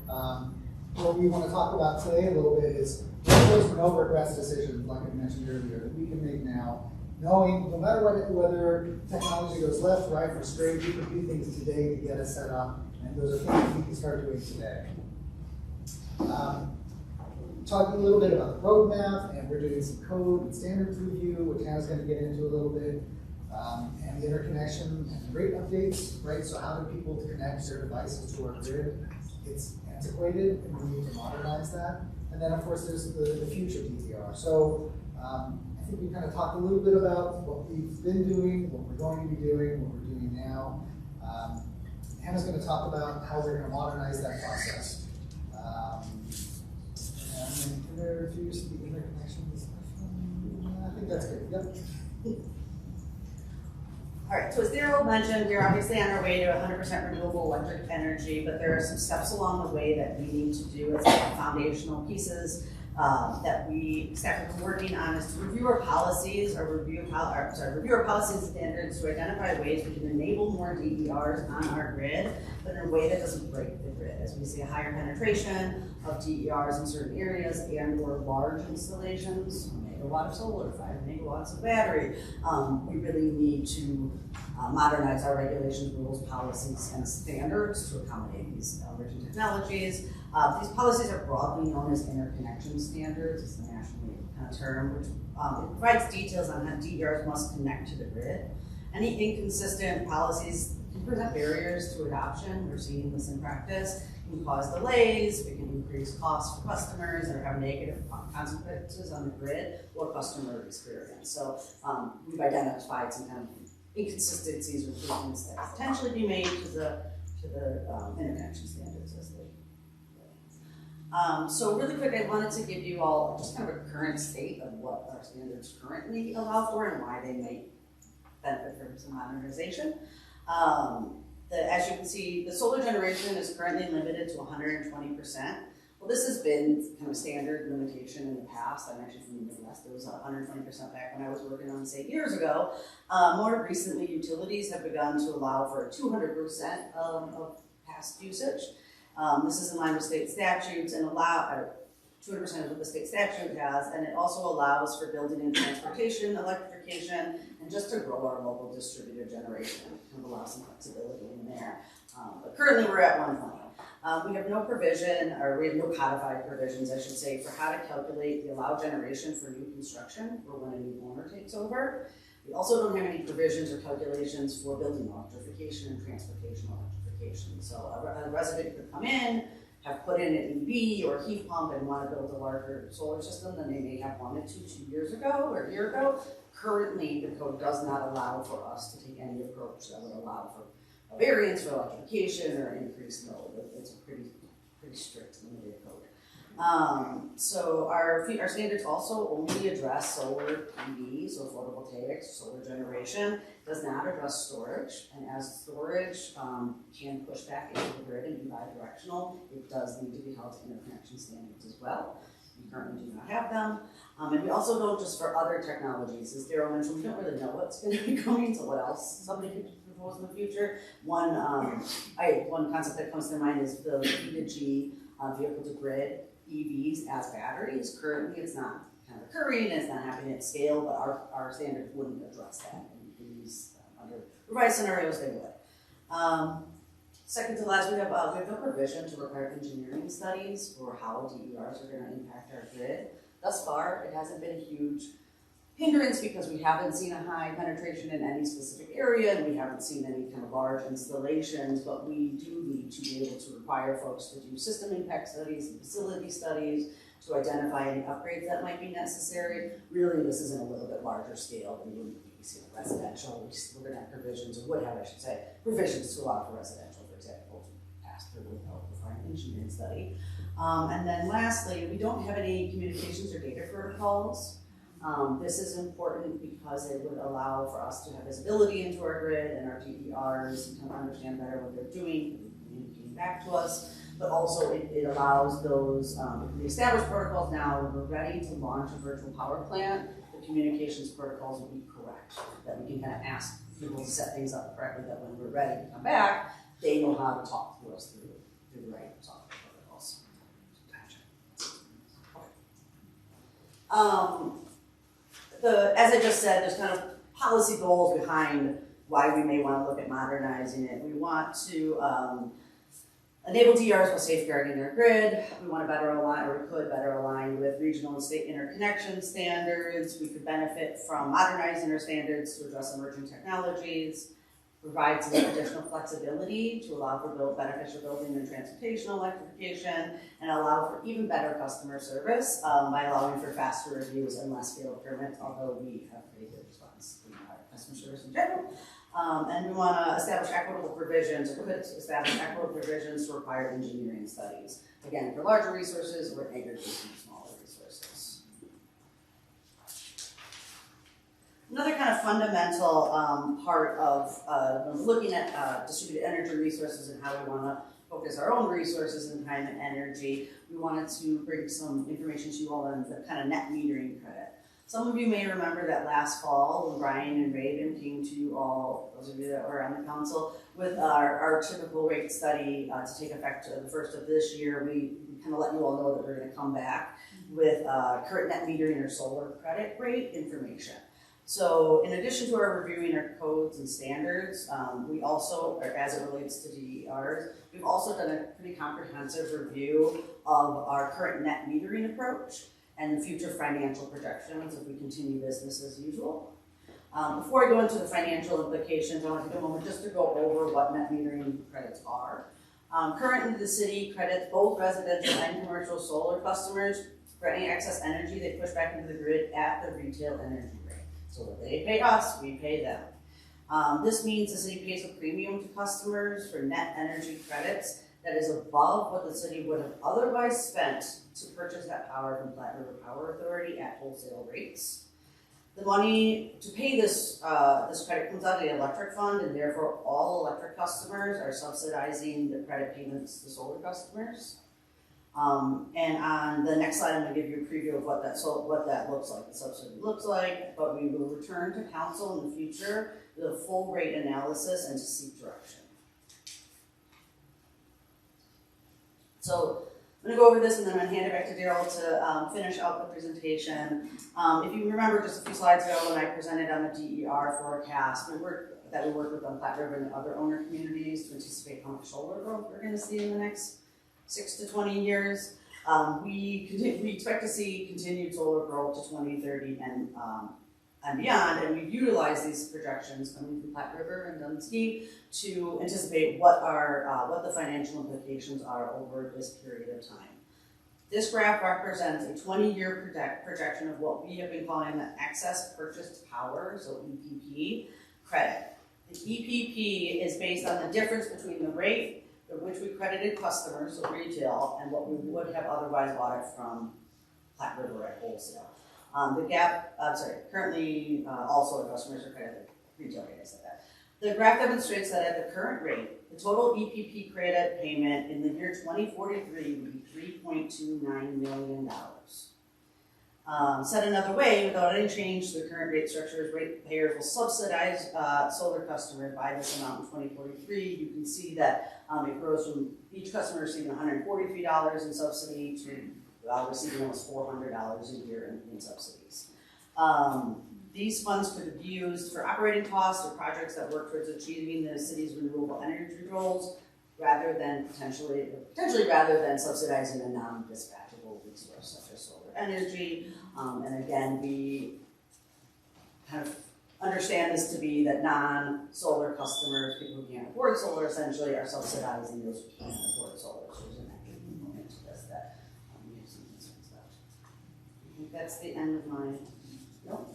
what we want to talk about today a little bit is what are those no regrets decisions, like I mentioned earlier, that we can make now, knowing no matter whether technology goes left, right, or straight, we can do things today to get us set up, and those are things we can start doing today. Talking a little bit about the roadmap, and we're doing some code and standards review, which Hannah's going to get into a little bit, and the interconnection and rate updates, right? So how do people connect their devices to our grid? It's antiquated, and we need to modernize that. And then, of course, there's the future DTR. So I think we kind of talked a little bit about what we've been doing, what we're going to be doing, what we're doing now. Hannah's going to talk about how we're going to modernize that process. And introduce the interconnection discussion. I think that's good. Yep. All right, so as Daryl mentioned, we're obviously on our way to 100% renewable electric energy, but there are some steps along the way that we need to do as foundational pieces that we staff have been working on is to review our policies, review our policies and standards to identify ways we can enable more DERs on our grid, but in a way that doesn't break the grid. As we see a higher penetration of DERs in certain areas and/or large installations, a megawatt of solar, 5 megawatts of battery, we really need to modernize our regulations, rules, policies, and standards to accommodate these emerging technologies. These policies are broadly known as interconnection standards. It's the national term, which it provides details on how DERs must connect to the grid. Any inconsistent policies can present barriers to adoption. We're seeing this in practice. It can cause delays, it can increase costs for customers, or have negative consequences on the grid or customer experience. So we've identified some kind of inconsistencies or improvements that could potentially be made to the interconnection standards as they. So really quick, I wanted to give you all just kind of a current state of what our standards currently allow for and why they may benefit from some modernization. As you can see, the solar generation is currently limited to 120%. Well, this has been kind of standard limitation in the past. I'm actually from the Midwest. It was 120% back when I was working on this 8 years ago. More recently, utilities have begun to allow for 200% of past usage. This is in line with state statutes and 200% of what the state statute has, and it also allows for building and transportation, electrification, and just to grow our local distributed generation. Kind of allow some flexibility in there. But currently we're at 120. We have no provision, or we have no codified provisions, I should say, for how to calculate the allowed generation for new construction or when a new owner takes over. We also don't have any provisions or calculations for building electrification and transportation electrification. So a resident could come in, have put in an EV or heat pump and want to build a larger solar system than they may have wanted to 2 years ago or a year ago. Currently, the code does not allow for us to take any approach that would allow for a variance for electrification or increased load. It's a pretty strict limited code. So our standards also only address solar PV, so photovoltaics, solar generation, does not address storage. And as storage can push back into the grid and be bidirectional, it does need to be held to interconnection standards as well. We currently do not have them. And we also don't just for other technologies. As Daryl mentioned, we don't really know what's going to be coming, so what else somebody could propose in the future. One concept that comes to mind is the V2G vehicle to grid EVs as batteries. Currently, it's not kind of occurring, it's not happening at scale, but our standards wouldn't address that. In these under revised scenarios, they would. Second to last, we have no provision to require engineering studies for how DERs are going to impact our grid. Thus far, it hasn't been a huge hindrance because we haven't seen a high penetration in any specific area and we haven't seen any kind of large installations, but we do need to be able to require folks to do system impact studies and facility studies to identify any upgrades that might be necessary. Really, this is in a little bit larger scale than you would be seeing residential. We're gonna have provisions, or would have, I should say, provisions to allow for residential, for example, to pass through with help with our engineering study. And then lastly, we don't have any communications or data protocols. This is important because it would allow for us to have visibility into our grid and our DERs and kind of understand better what they're doing, communicating back to us. But also it allows those, the established protocols now, when we're ready to launch a virtual power plant, the communications protocols will be correct. That we can kind of ask people to set things up correctly, that when we're ready to come back, they know how to talk to us through the right software protocols. As I just said, there's kind of policy goals behind why we may want to look at modernizing it. We want to enable DRs while safeguarding their grid. We want to better align, or we could better align with regional and state interconnection standards. We could benefit from modernizing our standards to address emerging technologies, provide some additional flexibility to allow for beneficial building and transportation electrification, and allow for even better customer service by allowing for faster reviews and less failed permits, although we have pretty good response in our customer service in general. And we want to establish equitable provisions, or could establish equitable provisions to require engineering studies, again, for larger resources or aggregating smaller resources. Another kind of fundamental part of looking at distributed energy resources and how we want to focus our own resources in time and energy, we wanted to bring some information to you all on the kind of net metering credit. Some of you may remember that last fall when Brian and Raven came to you all, those of you that were on the council, with our typical rate study to take effect the first of this year. We kind of let you all know that we're going to come back with current net metering or solar credit rate information. So in addition to our reviewing our codes and standards, we also, as it relates to DERs, we've also done a pretty comprehensive review of our current net metering approach and future financial projections if we continue business as usual. Before I go into the financial implications, I want to take a moment just to go over what net metering credits are. Currently, the city credits both residential and commercial solar customers for any excess energy they push back into the grid at the retail energy rate. So what they pay us, we pay them. This means the city pays a premium to customers for net energy credits that is above what the city would have otherwise spent to purchase that power from Platte River Power Authority at wholesale rates. The money to pay this credit comes out of the electric fund, and therefore all electric customers are subsidizing the credit payments to solar customers. And on the next slide, I'm going to give you a preview of what that looks like, the subsidy looks like, but we will return to council in the future with a full rate analysis and to seek direction. So I'm going to go over this and then I'm going to hand it back to Daryl to finish out the presentation. If you remember just a few slides ago when I presented on the DER forecast, we worked with on Platte River and other owner communities to anticipate how much solar growth we're going to see in the next 6 to 20 years. We expect to see continued solar growth to 2030 and beyond, and we've utilized these projections coming from Platte River and Dunsky to anticipate what the financial implications are over this period of time. This graph represents a 20-year projection of what we have been calling the excess purchased power, so EPP, credit. The EPP is based on the difference between the rate at which we credited customers, so retail, and what we would have otherwise bought it from Platte River at wholesale. Currently also our customers are credited retail rate, I said that. The graph demonstrates that at the current rate, the total EPP credit payment in the year 2043 would be $3.29 million. Said another way, without any change to the current rate structures, ratepayers will subsidize solar customers by this amount in 2043. You can see that it grows from each customer receiving $143 in subsidy to receiving almost $400 a year in subsidies. These funds could be used for operating costs or projects that work towards achieving the city's renewable energy goals, rather than potentially rather than subsidizing a non-dispatchable resource such as solar energy. And again, we kind of understand this to be that non-solar customers, people who can't afford solar, essentially are subsidizing those who can't afford solar. So there's an equity component to this that we have some concerns about. that's the end of my, no,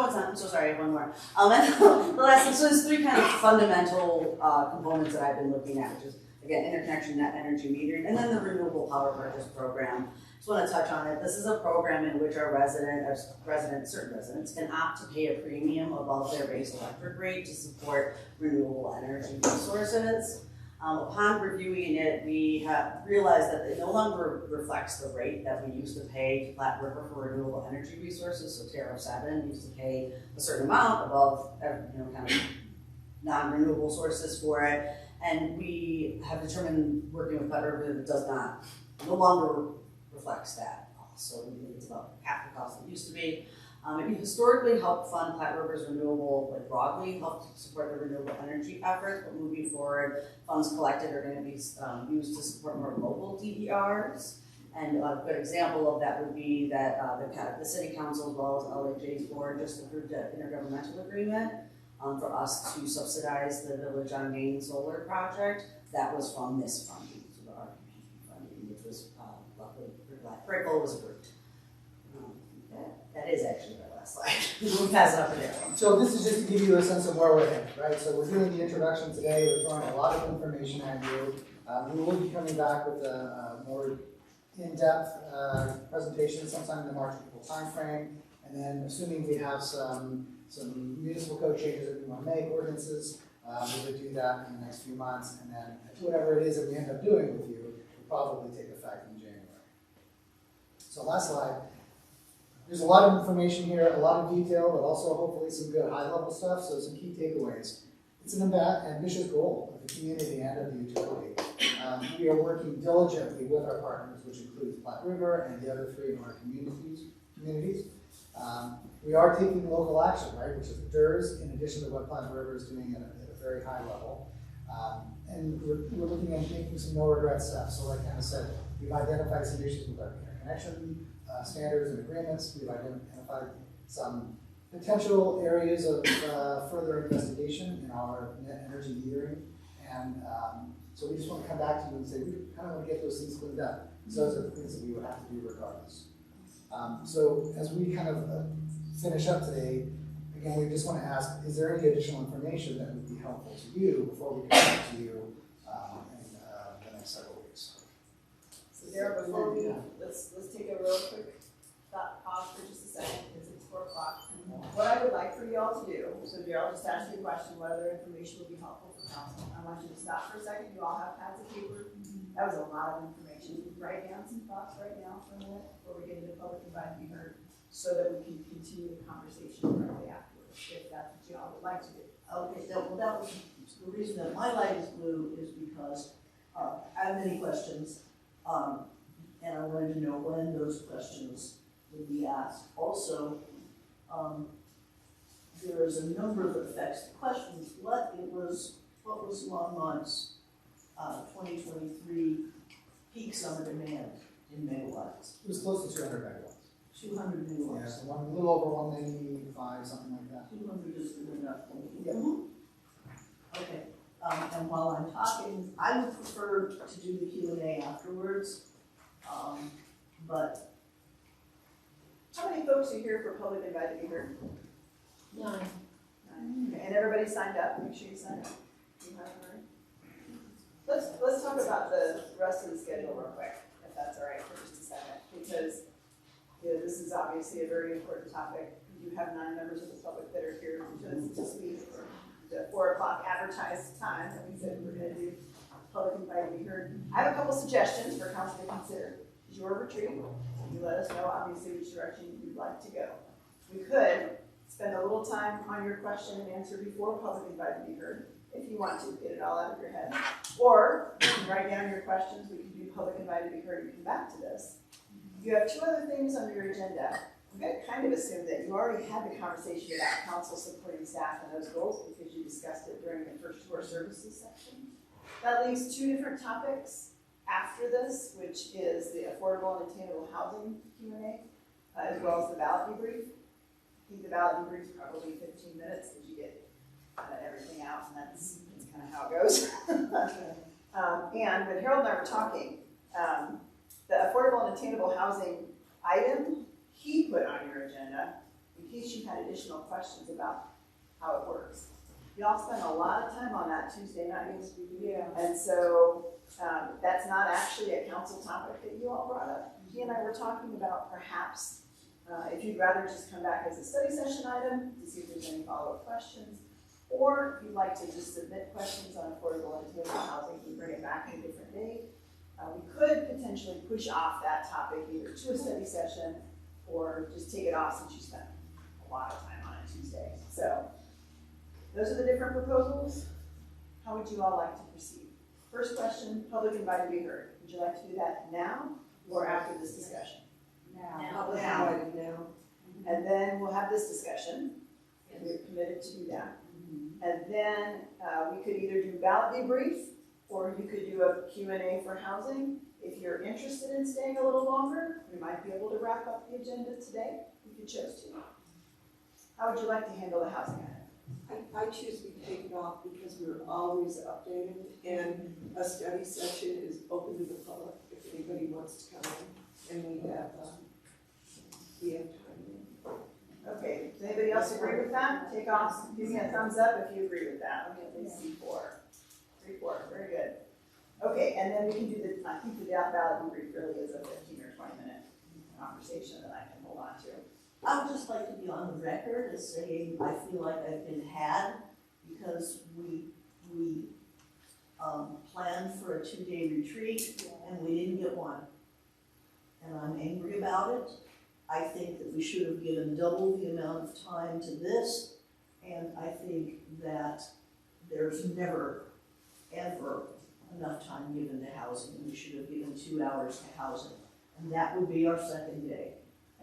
it's not, I'm so sorry, I have one more. And the last thing, so there's three kind of fundamental components that I've been looking at, which is, again, interconnection, net energy metering, and then the renewable power purchase program. Just want to touch on it. This is a program in which our certain residents can opt to pay a premium above their base electric rate to support renewable energy resources. Upon reviewing it, we have realized that it no longer reflects the rate that we used to pay to Platte River for renewable energy resources. So Tariff 7 used to pay a certain amount above, kind of non-renewable sources for it. And we have determined, working with Platte River, that it no longer reflects that. So we think it's about half the cost it used to be. It historically helped fund Platte River's renewable, broadly helped support the renewable energy efforts, but moving forward, funds collected are going to be used to support more local DERs. And a good example of that would be that the City Council as well as LHA's board just approved an intergovernmental agreement for us to subsidize the Village on Main solar project. That was from this funding, so the RPP funding, which was luckily grateful was approved. That is actually my last slide. We'll pass it up to there. So this is just to give you a sense of where we're headed, right? So we're doing the introduction today. We're throwing a lot of information at you. We will be coming back with a more in-depth presentation sometime in the March, April timeframe. And then assuming we have some municipal code changes that we want to make, ordinances, we would do that in the next few months. And then whatever it is that we end up doing with you will probably take effect in January. So last slide. There's a lot of information here, a lot of detail, but also hopefully some good high-level stuff, so some key takeaways. It's an ambitious goal of the community and of the utility. We are working diligently with our partners, which includes Platte River and the other three of our communities. We are taking local action, right, which is the DERS, in addition to what Platte River is doing at a very high level. And we're looking at making some no-regret steps. So like Anna said, we've identified some issues with our interconnection standards and agreements. We've identified some potential areas of further investigation in our net energy metering. And so we just want to come back to you and say, we kind of want to get those things cleaned up. So those are the things that we would have to do regardless. So as we kind of finish up today, again, we just want to ask, is there any additional information that would be helpful to you before we come back to you in the next several weeks? So Darryl, before we, let's take a real quick pause for just a second, because it's 4 o'clock. What I would like for you all to do, so Darryl just asked you a question, what other information would be helpful for council? I want you to stop for a second. You all have pads of paper. That was a lot of information. Write down some thoughts right now for a minute before we get into public invite to be heard, so that we can continue the conversation directly afterwards, if that's what you all would like to do. Okay, that was the reason that my light is blue is because I have many questions, and I wanted to know when those questions would be asked. Also, there is a number that affects the questions. What was Longmont's 2023 peak summer demand in megawatts? It was close to 200 megawatts. 200 megawatts. Yeah, so a little over 195, something like that. 200 is good enough. Yeah. Okay. And while I'm talking, I would prefer to do the Q&A afterwards. But how many folks are here for public invite to be heard? 9. Okay, and everybody signed up. Make sure you sign up. You have it, right? Let's talk about the rest of the schedule real quick, if that's all right, for just a second, because this is obviously a very important topic. We do have 9 members of the public that are here to speak for the 4 o'clock advertised time that we said we were going to do public invite to be heard. I have a couple suggestions for council to consider. It's your retreat. You let us know, obviously, which direction you'd like to go. We could spend a little time on your question and answer before public invite to be heard, if you want to get it all out of your head. Or you can write down your questions. We can do public invite to be heard and come back to this. You have 2 other things on your agenda. I'm going to kind of assume that you already had the conversation about council supporting staff and those goals because you discussed it during the first tour services section. That leaves 2 different topics after this, which is the affordable and attainable housing Q&A, as well as the ballot debrief. I think the ballot debrief is probably 15 minutes because you get everything out, and that's kind of how it goes. And when Harold and I were talking, the affordable and attainable housing item he put on your agenda in case you had additional questions about how it works. Y'all spend a lot of time on that Tuesday night. Yeah. And so that's not actually a council topic that you all brought up. He and I were talking about perhaps if you'd rather just come back as a study session item to see if there's any follow-up questions, or if you'd like to just submit questions on affordable and attainable housing and bring it back in a different day. We could potentially push off that topic either to a study session or just take it off since you spent a lot of time on it Tuesday. So those are the different proposals. How would you all like to proceed? First question, public invited to be heard. Would you like to do that now or after this discussion? Public invited now. And then we'll have this discussion. And we're committed to do that. And then we could either do ballot debrief or you could do a Q&A for housing. If you're interested in staying a little longer, we might be able to wrap up the agenda today if you chose to. How would you like to handle the housing item? I choose we take it off because we're always updated, and a study session is open to the public if anybody wants to come in, and we have time. Okay, does anybody else agree with that? Take off, give me a thumbs up if you agree with that. Let me at least see 4. 3, 4, very good. Okay, and then we can do the, I think the ballot debrief really is a 15 or 20 minute conversation that I can hold on to. I would just like to be on the record as saying I feel like I've been had because we planned for a 2-day retreat and we didn't get one. And I'm angry about it. I think that we should have given double the amount of time to this, and I think that there's never, ever enough time given to housing. We should have given 2 hours to housing, and that would be our second day.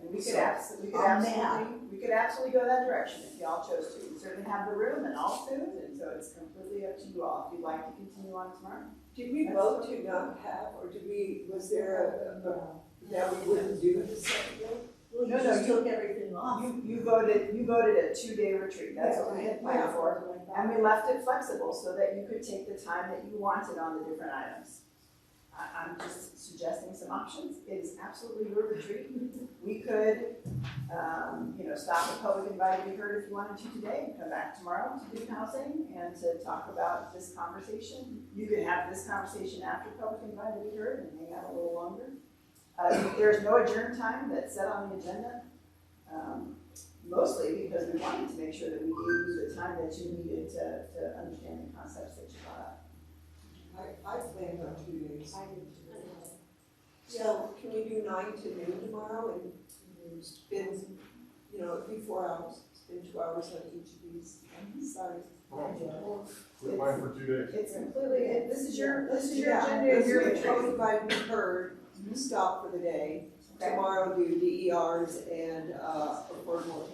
And we could absolutely go that direction if y'all chose to. We certainly have the room and all food, and so it's completely up to you all. If you'd like to continue on tomorrow. Did we vote to not have, or was there that we wouldn't do it the second day? Well, you just took everything off. You voted a 2-day retreat. That's what we had planned for. And we left it flexible so that you could take the time that you wanted on the different items. I'm just suggesting some options. It is absolutely your retreat. We could, stop the public invited to be heard if you wanted to today and come back tomorrow to do housing and to talk about this conversation. You could have this conversation after public invited to be heard and hang out a little longer. There's no adjourn time that's set on the agenda, mostly because we wanted to make sure that we gave you the time that you needed to understand the concepts that you brought up. I planned on 2 days. I did too. So can we do 9 to noon tomorrow and spend, it'd be 4 hours, spend 2 hours on each of these. Sorry. Quit mine for 2 days. It's completely, this is your agenda, This your is retreat. public invited to be heard, stop for the day. Okay. Tomorrow do DERs and affordable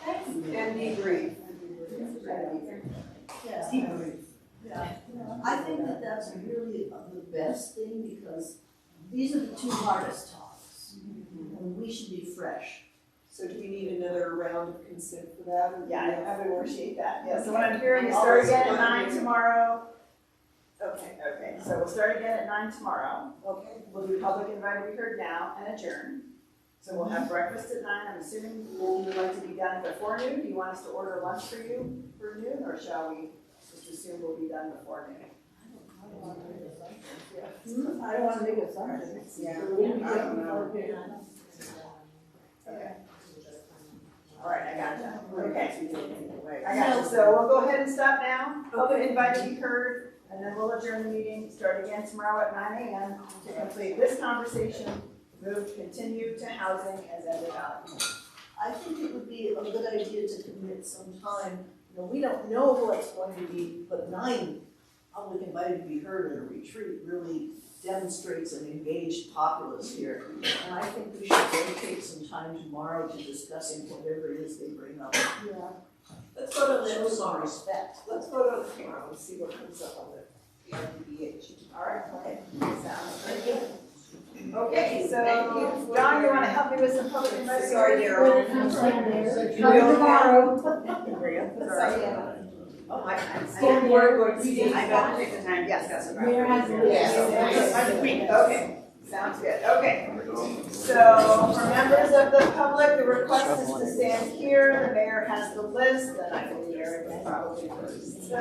housing. And debrief. Yeah. I think that that's really the best thing because these are the 2 hardest topics, and we should be fresh. So do we need another round of consent for that? Or Yeah, I would appreciate that. Yeah, so what I'm hearing is start again at 9 tomorrow. Okay, so we'll start again at 9 tomorrow. Okay. We'll do public invited to be heard now and adjourn. So we'll have breakfast at 9. I'm assuming you'd like to be done before noon. Do you want us to order lunch for you for noon, or shall we just assume we'll be done before noon? I don't want to make a assumption. Yeah. I don't know. Okay. All right, I got you. Okay. I got you. So we'll go ahead and stop now. Public invite to be heard, and then we'll adjourn the meeting. Start again tomorrow at 9 a.m. to complete this conversation. Continue to housing as ended out. I think it would be a good idea to commit some time. We don't know what's going to be, but 9 public invited to be heard at a retreat really demonstrates an engaged populace here. And I think we should dedicate some time tomorrow to discussing whatever it is they bring up. Yeah. Let's go to show some respect. Let's vote on it tomorrow and see what comes up on the RDBH. All right, okay. Sounds very good. Okay, so John, you want to help me with some public invited? Sorry, Daryl. Oh, my time. Stand where we're going to see. I got to take the time. Yes, that's right. Mayor has the list. Okay, Sounds good, okay. So for members of the public, the request is to stand here, the mayor has the list, and I believe Eric is probably first.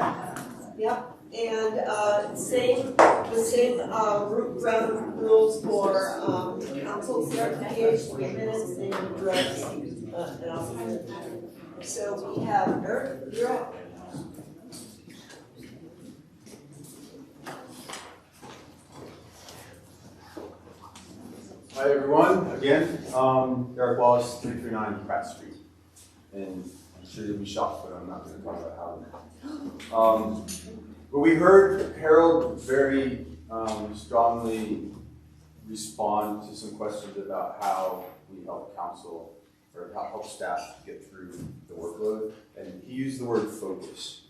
Yep, and the same ground rules for council certification, minutes, name and address, and all. So we have Eric, you're up. Hi everyone, again, Eric Wallace, 339 Pratt Street. And I'm sure you'll be shocked, but I'm not going to talk about how. But we heard Harold very strongly respond to some questions about how we help council or help staff get through the workload. And he used the word focus.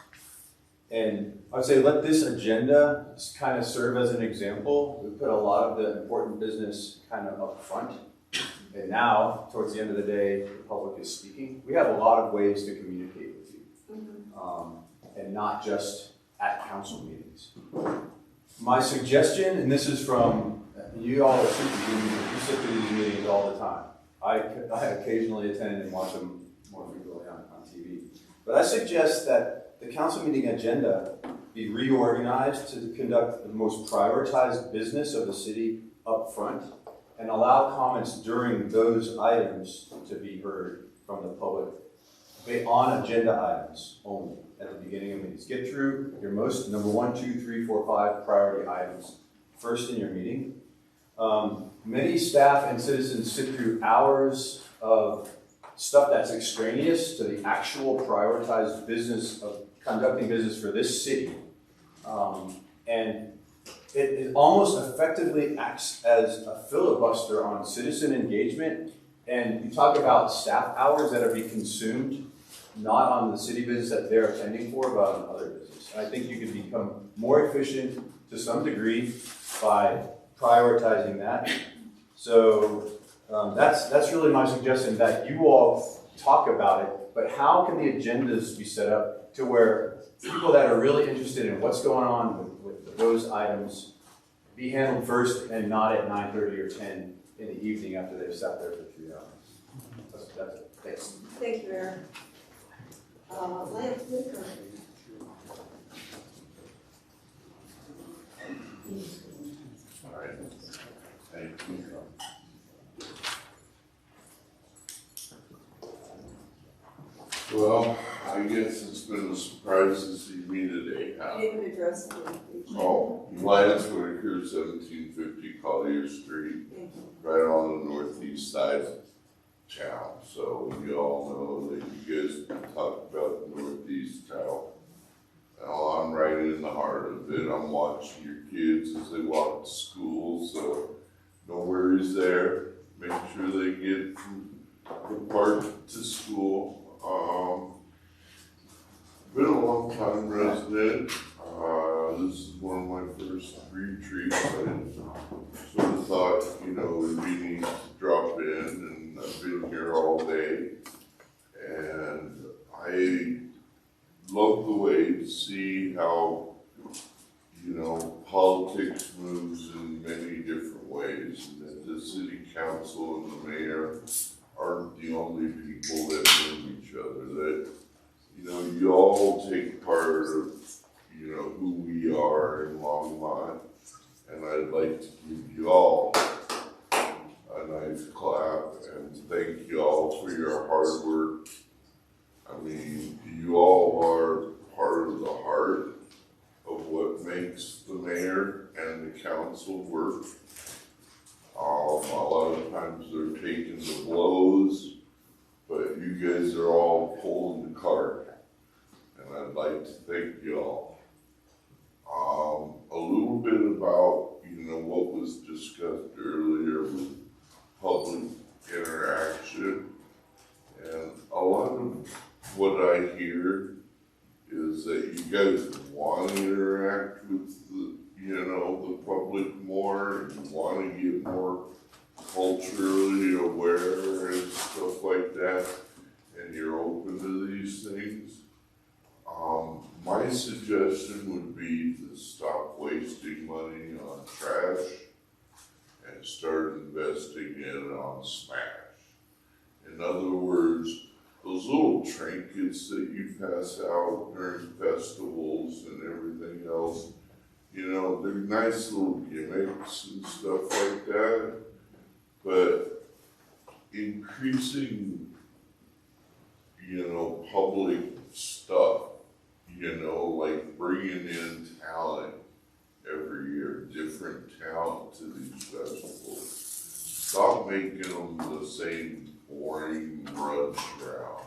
And I would say let this agenda kind of serve as an example. We put a lot of the important business kind of up front. And now, towards the end of the day, the public is speaking. We have a lot of ways to communicate with you. And not just at council meetings. My suggestion, and this is from, you all are you sit through these meetings all the time. I occasionally attend and watch them more frequently on TV. But I suggest that the council meeting agenda be reorganized to conduct the most prioritized business of the city up front and allow comments during those items to be heard from the public on agenda items only at the beginning of meetings. Get through your most number 1, 2, 3, 4, 5 priority items first in your meeting. Many staff and citizens sit through hours of stuff that's extraneous to the actual prioritized business of conducting business for this city. And it almost effectively acts as a filibuster on citizen engagement. And you talk about staff hours that are being consumed, not on the city business that they're attending for, but on other business. And I think you can become more efficient to some degree by prioritizing that. So that's really my suggestion, that you all talk about it, but how can the agendas be set up to where people that are really interested in what's going on with those items be handled first and not at 9:30 or 10 in the evening after they've sat there for 3 hours. That's it. Thanks. Thank you, Eric. Lance Whitaker. All right. Thank you. Well, I guess it's been a surprise to see me today. Name and address. Oh, Lance Whitaker, 1750 Collier Street, right on the northeast side of town. So you all know that you guys talk about the northeast town. Well, I'm right in the heart of it. I'm watching your kids as they walk to school, so no worries there. Make sure they get from the park to school. Been a long time resident. This is one of my first retreats. I sort of thought, it'd be neat to drop in, and I've been here all day. And I love the way to see how, politics moves in many different ways, and that the city council and the mayor aren't the only people that know each other, that, you all take part of, who we are in Longmont, and I'd like to give you all a nice clap and thank you all for your hard work. I mean, you all are part of the heart of what makes the mayor and the council work. A lot of times they're taking the blows, but you guys are all pulling the cart. And I'd like to thank you all. A little bit about, what was discussed earlier with public interaction. And a lot of what I hear is that you guys want to interact with the public more, and you want to get more culturally aware and stuff like that, and you're open to these things. My suggestion would be to stop wasting money on trash and trinkets that you pass out during festivals and everything else. You know, they're nice little gimmicks and stuff like that, but increasing, you know, public stuff, you know, like bringing in talent every year, different talent to these festivals. Stop making them the same boring grudge round,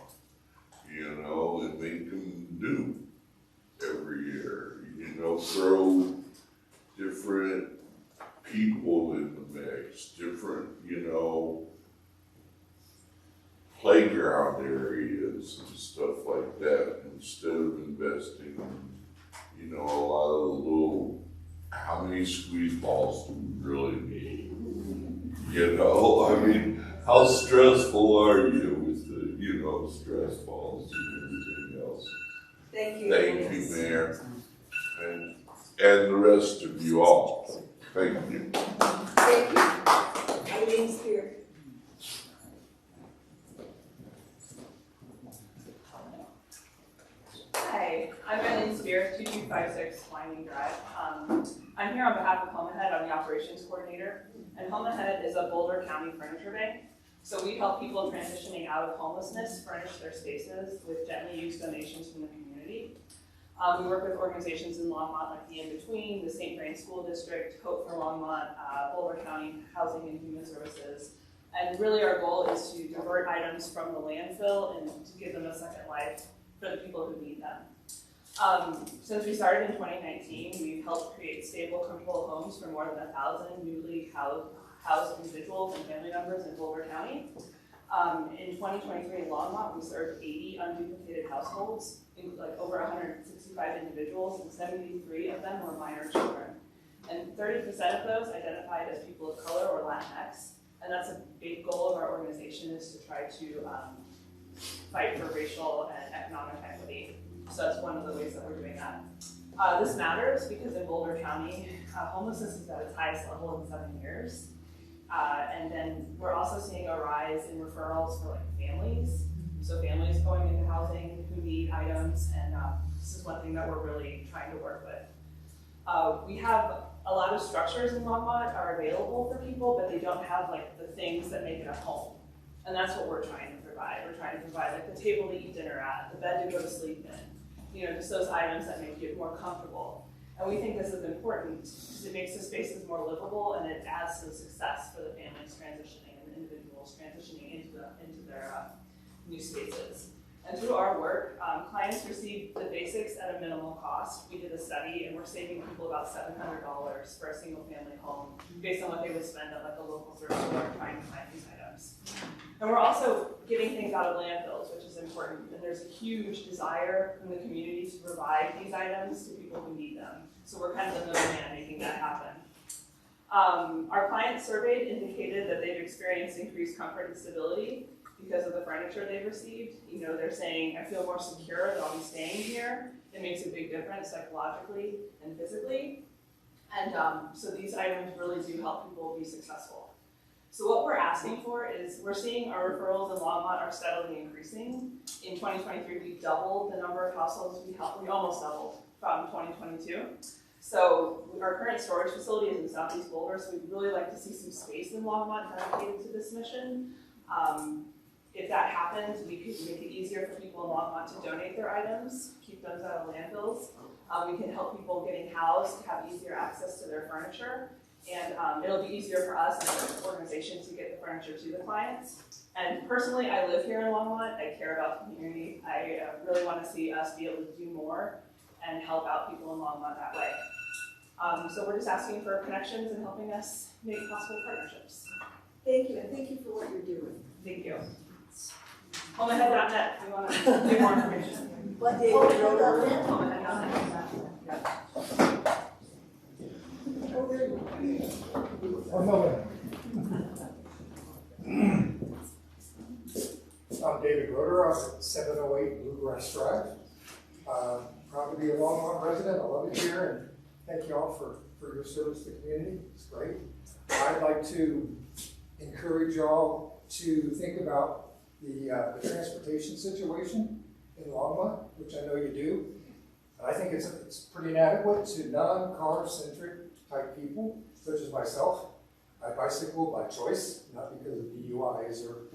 you know, and make them new every year. You know, throw different people in the mix, different, you know, playground areas and stuff like that, instead of investing in, you know, a lot of the little, how many squeeze balls do we really need? You know, I mean, how stressful are you with the, you know, stress balls and everything else? Thank you. Thank you, Mayor, and the rest of you all. Thank you. Thank you. Eileen's here. Hi, I'm Eileen Spear, 2256 Winding Drive. I'm here on behalf of Home Ahead. I'm the operations coordinator. And Home Ahead is a Boulder County furniture bank. So we help people transitioning out of homelessness furnish their spaces with gently used donations from the community. We work with organizations in Longmont like the In-Between, the St. Vrain School District, Hope for Longmont, Boulder County Housing and Human Services. And really our goal is to divert items from the landfill and to give them a second life for the people who need them. Since we started in 2019, we've helped create stable, comfortable homes for more than 1,000 newly housed individuals and family members in Boulder County. In 2023 in Longmont, we served 80 unduplicated households, like over 165 individuals, and 73 of them were minor children. And 30% of those identified as people of color or Latinx, and that's a big goal of our organization, is to try to fight for racial and economic equity. So that's one of the ways that we're doing that. This matters because in Boulder County, homelessness is at its highest level in 7 years. And then we're also seeing a rise in referrals for like families. So families going into housing who need items, and this is one thing that we're really trying to work with. We have a lot of structures in Longmont are available for people, but they don't have like the things that make it a home. And that's what we're trying to provide. We're trying to provide like the table to eat dinner at, the bed to go to sleep in, you know, just those items that make you more comfortable. And we think this is important because it makes the spaces more livable and it adds to the success for the families transitioning and the individuals transitioning into their new spaces. And through our work, clients receive the basics at a minimal cost. We did a study and we're saving people about $700 for a single family home based on what they would spend at like a local thrift store trying to find these items. And we're also getting things out of landfills, which is important. And there's a huge desire from the community to provide these items to people who need them. So we're kind of the middleman making that happen. Our clients surveyed indicated that they've experienced increased comfort and stability because of the furniture they've received. You know, they're saying, I feel more secure that I'll be staying here. It makes a big difference psychologically and physically. And so these items really do help people be successful. So what we're asking for is, we're seeing our referrals in Longmont are steadily increasing. In 2023, we doubled the number of households we helped. We almost doubled from 2022. So our current storage facility is in Southeast Boulder, so we'd really like to see some space in Longmont dedicated to this mission. If that happens, we could make it easier for people in Longmont to donate their items, keep those out of landfills. We can help people getting housed have easier access to their furniture. And it'll be easier for us as an organization to get the furniture to the clients. And personally, I live here in Longmont. I care about the community. I really want to see us be able to do more and help out people in Longmont that way. So we're just asking for connections and helping us make possible partnerships. Thank you, and thank you for what you're doing. Thank you. Homeahead.net, we want to get more information. What day would you go to? I'm David Roeder. I'm at 708 Bluegrass Drive. Proud to be a Longmont resident. I love it here, and thank you all for your service to the community. It's great. I'd like to encourage y'all to think about the transportation situation in Longmont, which I know you do. And I think it's pretty inadequate to non-car centric type people, such as myself. I bicycle by choice, not because of DUIs or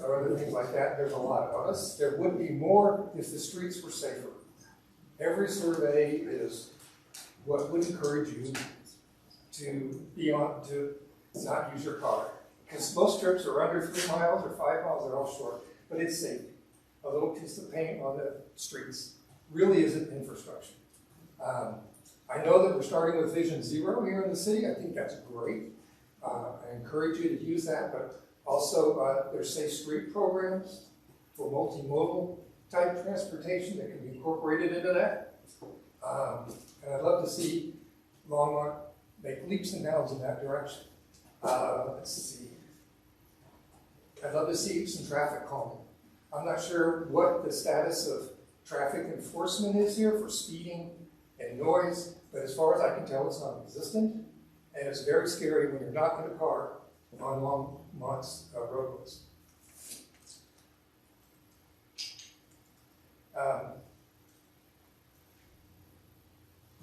other things like that. There's a lot of us. There would be more if the streets were safer. Every survey is what would encourage you to not use your car. Because most trips are under 3 miles or 5 miles, they're all short, but it's safe. A little piece of paint on the streets really isn't infrastructure. I know that we're starting with Vision Zero here in the city. I think that's great. I encourage you to use that, but also there's safe street programs for multimodal type transportation that can be incorporated into that. And I'd love to see Longmont make leaps and bounds in that direction. Let's see. I'd love to see some traffic calming. I'm not sure what the status of traffic enforcement is here for speeding and noise, but as far as I can tell, it's non-existent. And it's very scary when you're not in a car on Longmont's roadways.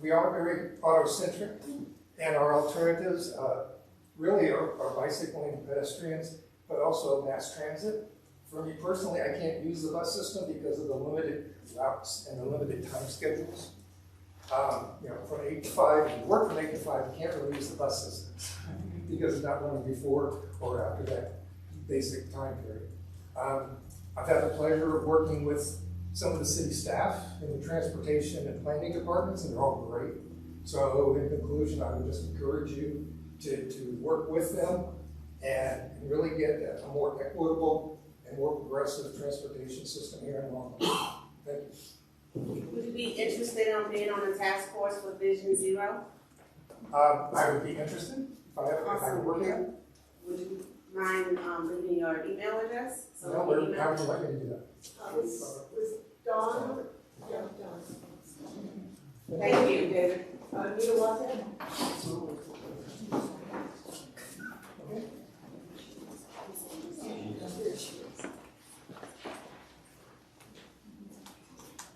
We are very auto-centric, and our alternatives really are bicycling and pedestrians, but also mass transit. For me personally, I can't use the bus system because of the limited routes and the limited time schedules. From 8 to 5, if you work from 8 to 5, you can't really use the bus systems because it's not running before or after that basic time period. I've had the pleasure of working with some of the city staff in the transportation and planning departments, and they're all great. So in conclusion, I would just encourage you to work with them and really get a more equitable and more progressive transportation system here in Longmont. Thank you. Would you be interested in being on the task force for Vision Zero? I would be interested if I could work here. Would you mind leaving your email address? So No, we can how would you like me to do that? Was Dawn? Yeah, Dawn. Thank you, David. Anita Watson?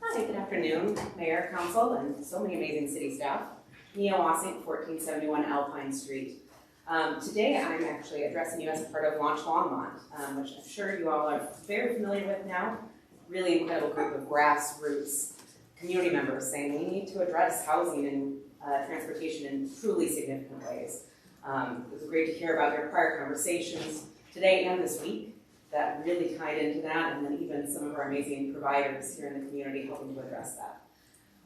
Hi, good afternoon, Mayor, Council, and so many amazing city staff. Mia Wassink, 1471 Alpine Street. Today I'm actually addressing you as part of Launch Longmont, which I'm sure you all are very familiar with now. Really incredible group of grassroots community members saying we need to address housing and transportation in truly significant ways. It was great to hear about your prior conversations today and this week that really tied into that, and then even some of our amazing providers here in the community helping to address that.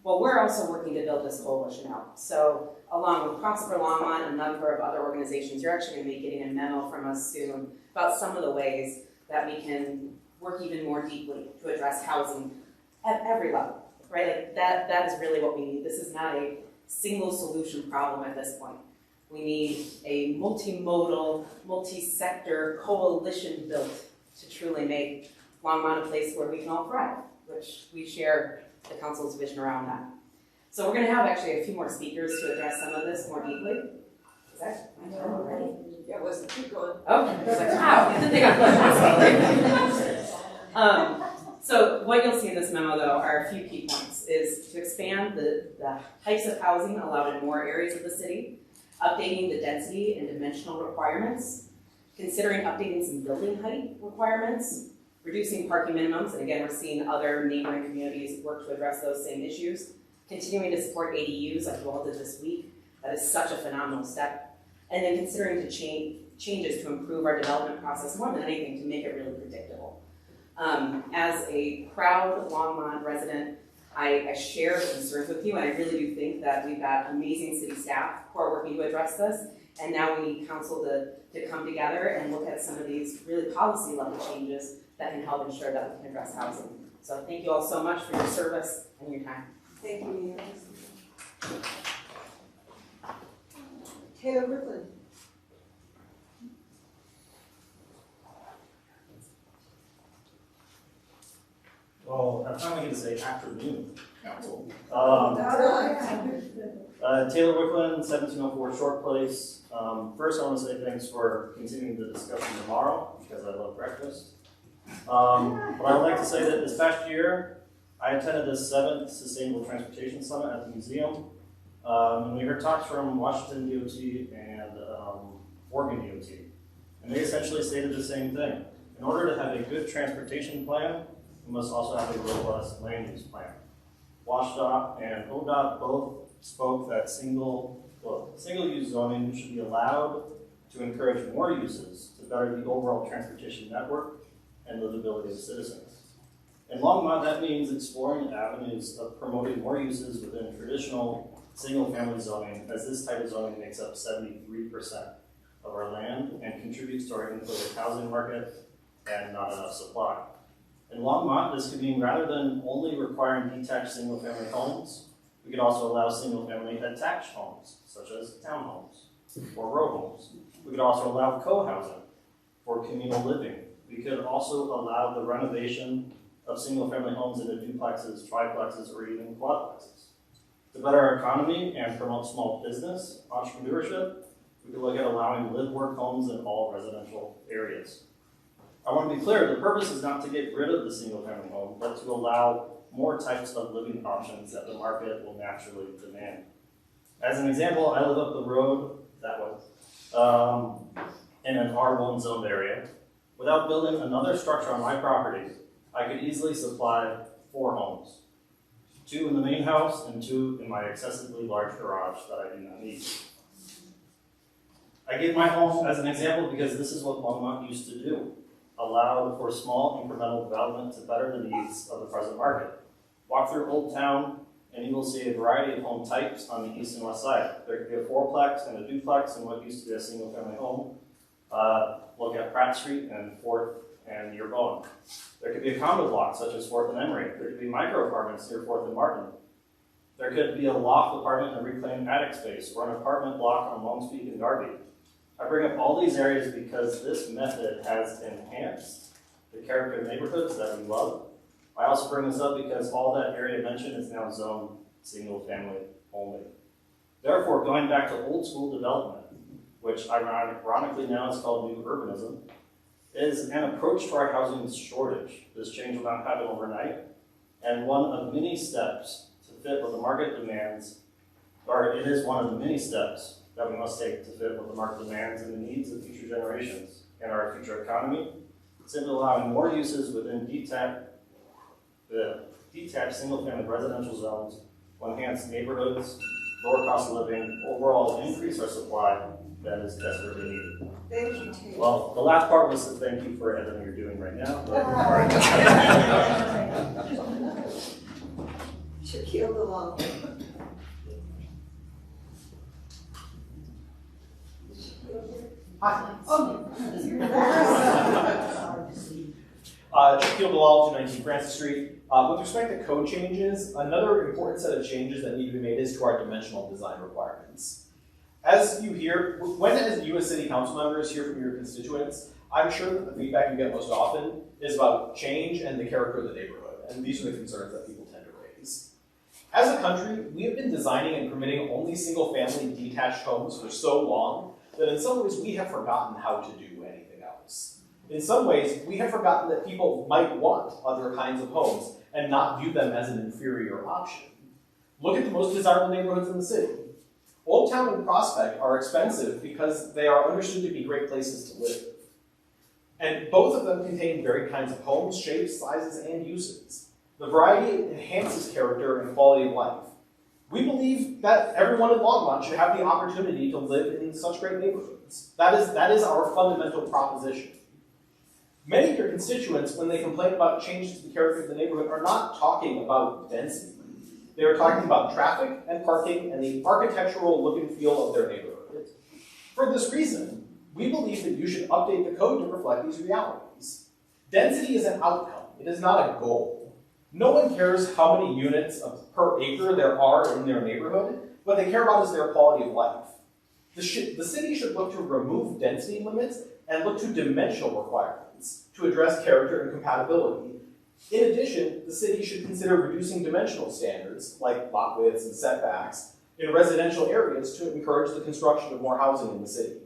Well, we're also working to build this coalition out. So along with Prosper Longmont and a number of other organizations, you're actually going to be getting a memo from us soon about some of the ways that we can work even more deeply to address housing at every level, right? Like that is really what we need. This is not a single solution problem at this point. We need a multimodal, multi-sector coalition built to truly make Longmont a place where we can all thrive, which we share the council's vision around that. So we're going to have actually a few more speakers to address some of this more deeply. Is that my turn already? Yeah, it was, keep going. Okay, I was like, wow, you didn't think I'd push this slowly. So what you'll see in this memo, though, are a few key points, is to expand the types of housing allowed in more areas of the city, updating the density and dimensional requirements, considering updating some building height requirements, reducing parking minimums, and again, we're seeing other neighboring communities work to address those same issues, continuing to support ADUs like you all did this week. That is such a phenomenal step. And then considering changes to improve our development process more than anything to make it really predictable. As a proud Longmont resident, I share the concerns with you, and I really do think that we've got amazing city staff who are working to address this, and now we need council to come together and look at some of these really policy level changes that can help ensure that we can address housing. So thank you all so much for your service and your time. Thank you, Mia. Taylor Brooklyn. Well, I finally get to say afternoon, council. Taylor Brooklyn, 1704 Short Place. First, I want to say thanks for continuing the discussion tomorrow, because I love breakfast. But I would like to say that this past year, I attended the 7th Sustainable Transportation Summit at the museum, and we heard talks from Washington DOT and Oregon DOT. And they essentially stated the same thing. In order to have a good transportation plan, we must also have a robust land use plan. WashDOT and ODOT both spoke that single-use zoning should be allowed to encourage more uses to better the overall transportation network and livability of citizens. In Longmont, that means exploring avenues of promoting more uses within traditional single-family zoning, as this type of zoning makes up 73% of our land and contributes to our inclusive housing market and not enough supply. In Longmont, this could mean rather than only requiring detached single-family homes, we could also allow single-family attached homes, such as townhomes or row homes. We could also allow co-housing for communal living. We could also allow the renovation of single-family homes into duplexes, triplexes, or even quadplexes. To better our economy and promote small business entrepreneurship, we could look at allowing live-work homes in all residential areas. I want to be clear, the purpose is not to get rid of the single-family home, but to allow more types of living options that the market will naturally demand. As an example, I live up the road that way in an R1 zoned area. Without building another structure on my property, I could easily supply 4 homes. 2 in the main house and 2 in my excessively large garage that I do not need. I give my home as an example because this is what Longmont used to do. Allow for small incremental development to better the needs of the present market. Walk through Old Town and you will see a variety of home types on the east and west side. There could be a 4-plex and a duplex in what used to be a single-family home. Look at Pratt Street and 4th and near Bowen. There could be a condo block such as 4th and Emory. There could be micro apartments near 4th and Martin. There could be a loft apartment and reclaimed attic space or an apartment block on Longspeak and Darby. I bring up all these areas because this method has enhanced the character of neighborhoods that we love. I also bring this up because all that area mentioned is now zoned single family only. Therefore, going back to old school development, which ironically now is called new urbanism, is an approach to our housing shortage. This change will not happen overnight, and one of many steps to fit what the market demands, or it is one of the many steps that we must take to fit what the market demands and the needs of future generations and our future economy. Simply allowing more uses within detached single-family residential zones will enhance neighborhoods, lower cost of living, overall increase our supply that is desperately needed. Thank you, Tate. Well, the last part was to thank you for everything you're doing right now. Shaquille Along. Hi. Oh. Shaquille Bilal, 219 Francis Street. With respect to code changes, another important set of changes that need to be made is to our dimensional design requirements. As you hear, as you as city council members hear from your constituents, I'm sure that the feedback you get most often is about change and the character of the neighborhood, and these are the concerns that people tend to raise. As a country, we have been designing and permitting only single-family detached homes for so long that in some ways we have forgotten how to do anything else. In some ways, we have forgotten that people might want other kinds of homes and not view them as an inferior option. Look at the most desirable neighborhoods in the city. Old Town and Prospect are expensive because they are understood to be great places to live. And both of them contain varied kinds of homes, shapes, sizes, and uses. The variety enhances character and quality of life. We believe that everyone in Longmont should have the opportunity to live in such great neighborhoods. That is our fundamental proposition. Many of your constituents, when they complain about changes to the character of the neighborhood, are not talking about density. They are talking about traffic and parking and the architectural look and feel of their neighborhood. For this reason, we believe that you should update the code to reflect these realities. Density is an outcome. It is not a goal. No one cares how many units per acre there are in their neighborhood. What they care about is their quality of life. The city should look to remove density limits and look to dimensional requirements to address character and compatibility. In addition, the city should consider reducing dimensional standards, like lot widths and setbacks, in residential areas to encourage the construction of more housing in the city.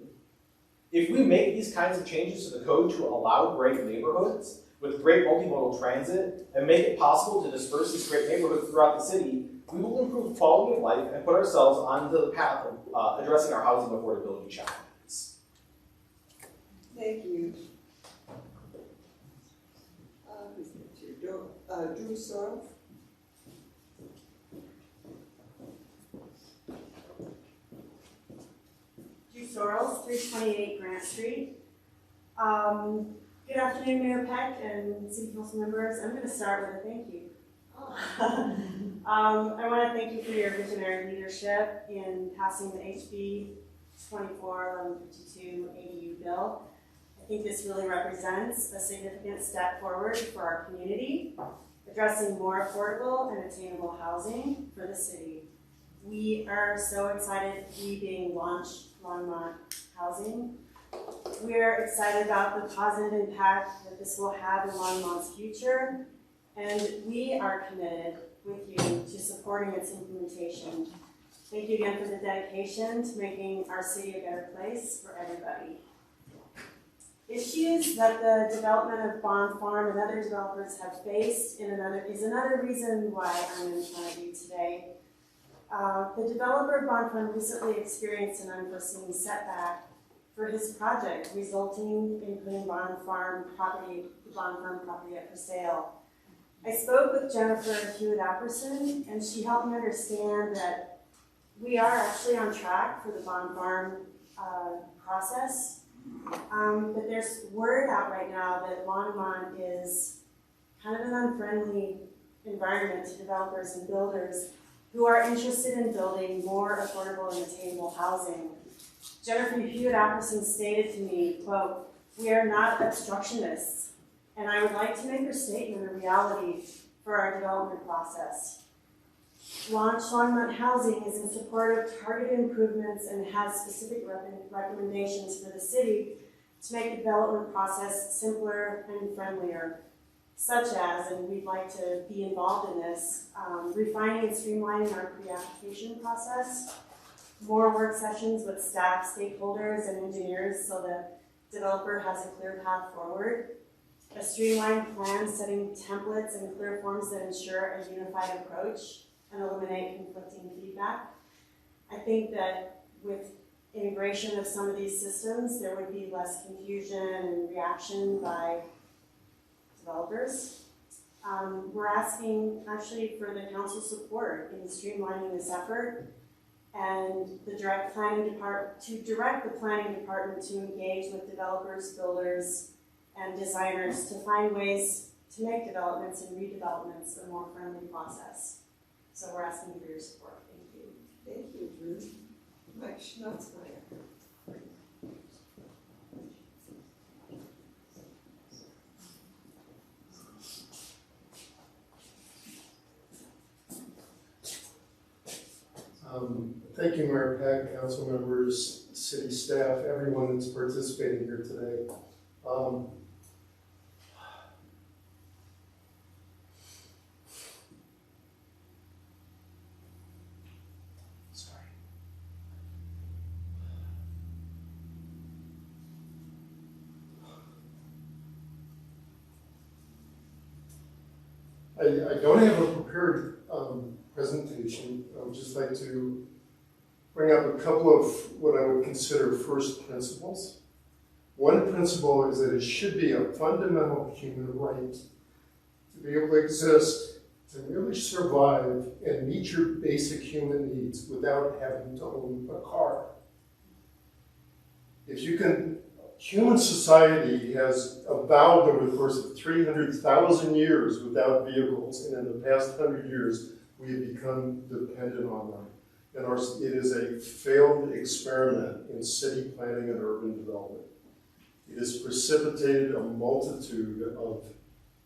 If we make these kinds of changes to the code to allow great neighborhoods, with great multimodal transit and make it possible to disperse these great neighborhoods throughout the city, we will improve quality of life and put ourselves on the path of addressing our housing affordability challenges. Thank you. Who's next here? Drew Sorrell. Drew Sorrells, 328 Grant Street. Good afternoon, Mayor Peck and City Council members. I'm going to start with a thank you. I want to thank you for your visionary leadership in passing the HB 24-1152 ADU bill. I think this really represents a significant step forward for our community, addressing more affordable and attainable housing for the city. We are so excited to be being launched Longmont Housing. We are excited about the positive impact that this will have in Longmont's future, and we are committed with you to supporting its implementation. Thank you again for the dedication to making our city a better place for everybody. Issues that the development of Bond Farm and other developers have faced is another reason why I'm in front of you today. The developer of Bond Farm recently experienced an unforeseen setback for his project, resulting in putting the Bond Farm property up for sale. I spoke with Jennifer Hewitt-Apperson, and she helped me understand that we are actually on track for the Bond Farm process. But there's word out right now that Longmont is kind of an unfriendly environment to developers and builders who are interested in building more affordable and attainable housing. Jennifer Hewitt-Apperson stated to me, quote, "We are not obstructionists, and I would like to make her statement a reality for our development process. Launch Longmont Housing is in support of targeted improvements and has specific recommendations for the city to make the development process simpler and friendlier, such as, and we'd like to be involved in this, refining and streamlining our pre-application process, more work sessions with staff, stakeholders, and engineers so the developer has a clear path forward, a streamlined plan setting templates and clear forms that ensure a unified approach and eliminate conflicting feedback. I think that with integration of some of these systems, there would be less confusion and reaction by developers. We're asking actually for the council's support in streamlining this effort and the direct the planning department to engage with developers, builders, and designers to find ways to make developments and redevelopments a more friendly process. So we're asking for your support. Thank you. Thank you, Drew. Mike Schnatzmeyer. Thank you, Mayor Peck, council members, city staff, everyone that's participating here today. I don't have a prepared presentation. I would just like to bring up a couple of what I would consider first principles. One principle is that it should be a fundamental human right to be able to exist, to really survive and meet your basic human needs without having to own a car. If you can, human society has evolved over the course of 300,000 years without vehicles, and in the past 100 years, we have become dependent on them. And it is a failed experiment in city planning and urban development. It has precipitated a multitude of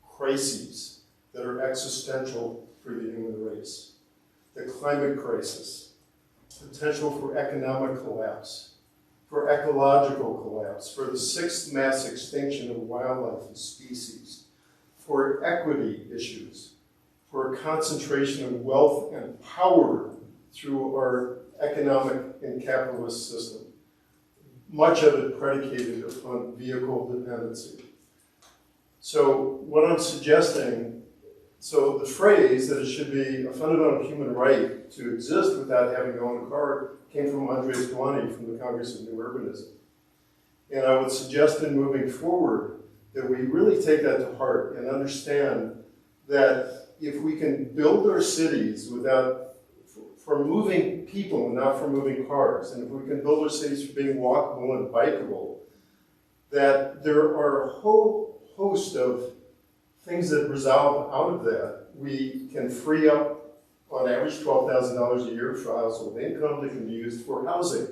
crises that are existential for the human race. The climate crisis, potential for economic collapse, for ecological collapse, for the sixth mass extinction of wildlife and species, for equity issues, for a concentration of wealth and power through our economic and capitalist system, much of it predicated upon vehicle dependency. So what I'm suggesting, so the phrase that it should be a fundamental human right to exist without having to own a car came from Andres Duani from the Congress of New Urbanism. And I would suggest in moving forward that we really take that to heart and understand that if we can build our cities for moving people and not for moving cars, and if we can build our cities for being walkable and bikeable, that there are a whole host of things that resolve out of that. We can free up, on average, $12,000 a year for household income that can be used for housing,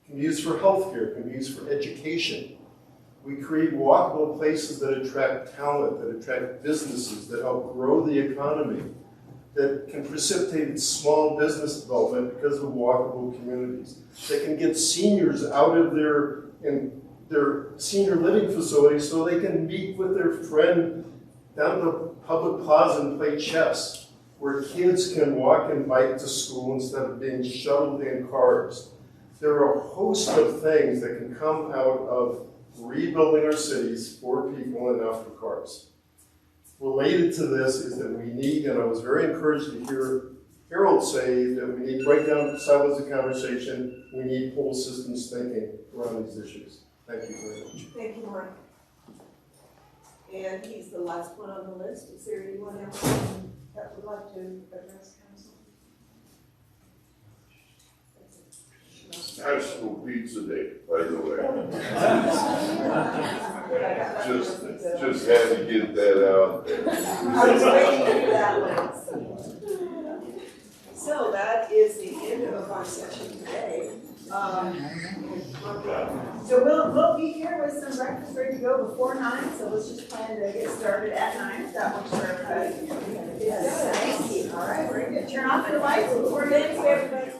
can be used for healthcare, can be used for education. We create walkable places that attract talent, that attract businesses, that help grow the economy, that can precipitate small business development because of walkable communities, that can get seniors out of their senior living facilities so they can meet with their friend down the public plaza and play chess, where kids can walk and bike to school instead of being shuttled in cars. There are a host of things that can come out of rebuilding our cities for people and not for cars. Related to this is that we need, and I was very encouraged to hear Harold say that we need to break down silos of conversation, we need whole systems thinking around these issues. Thank you very much. Thank you, Mark. And he's the last one on the list. Is there anyone else that would like to address council? National Pizza Day, by the way. just had to get that out there. I was waiting for that one. So that is the end of our session today. So we'll be here with some breakfast ready to go before 9, so let's just plan to get started at 9, if that works for everybody. Yes, thank you. All right, we're going to turn off the lights before then, everybody.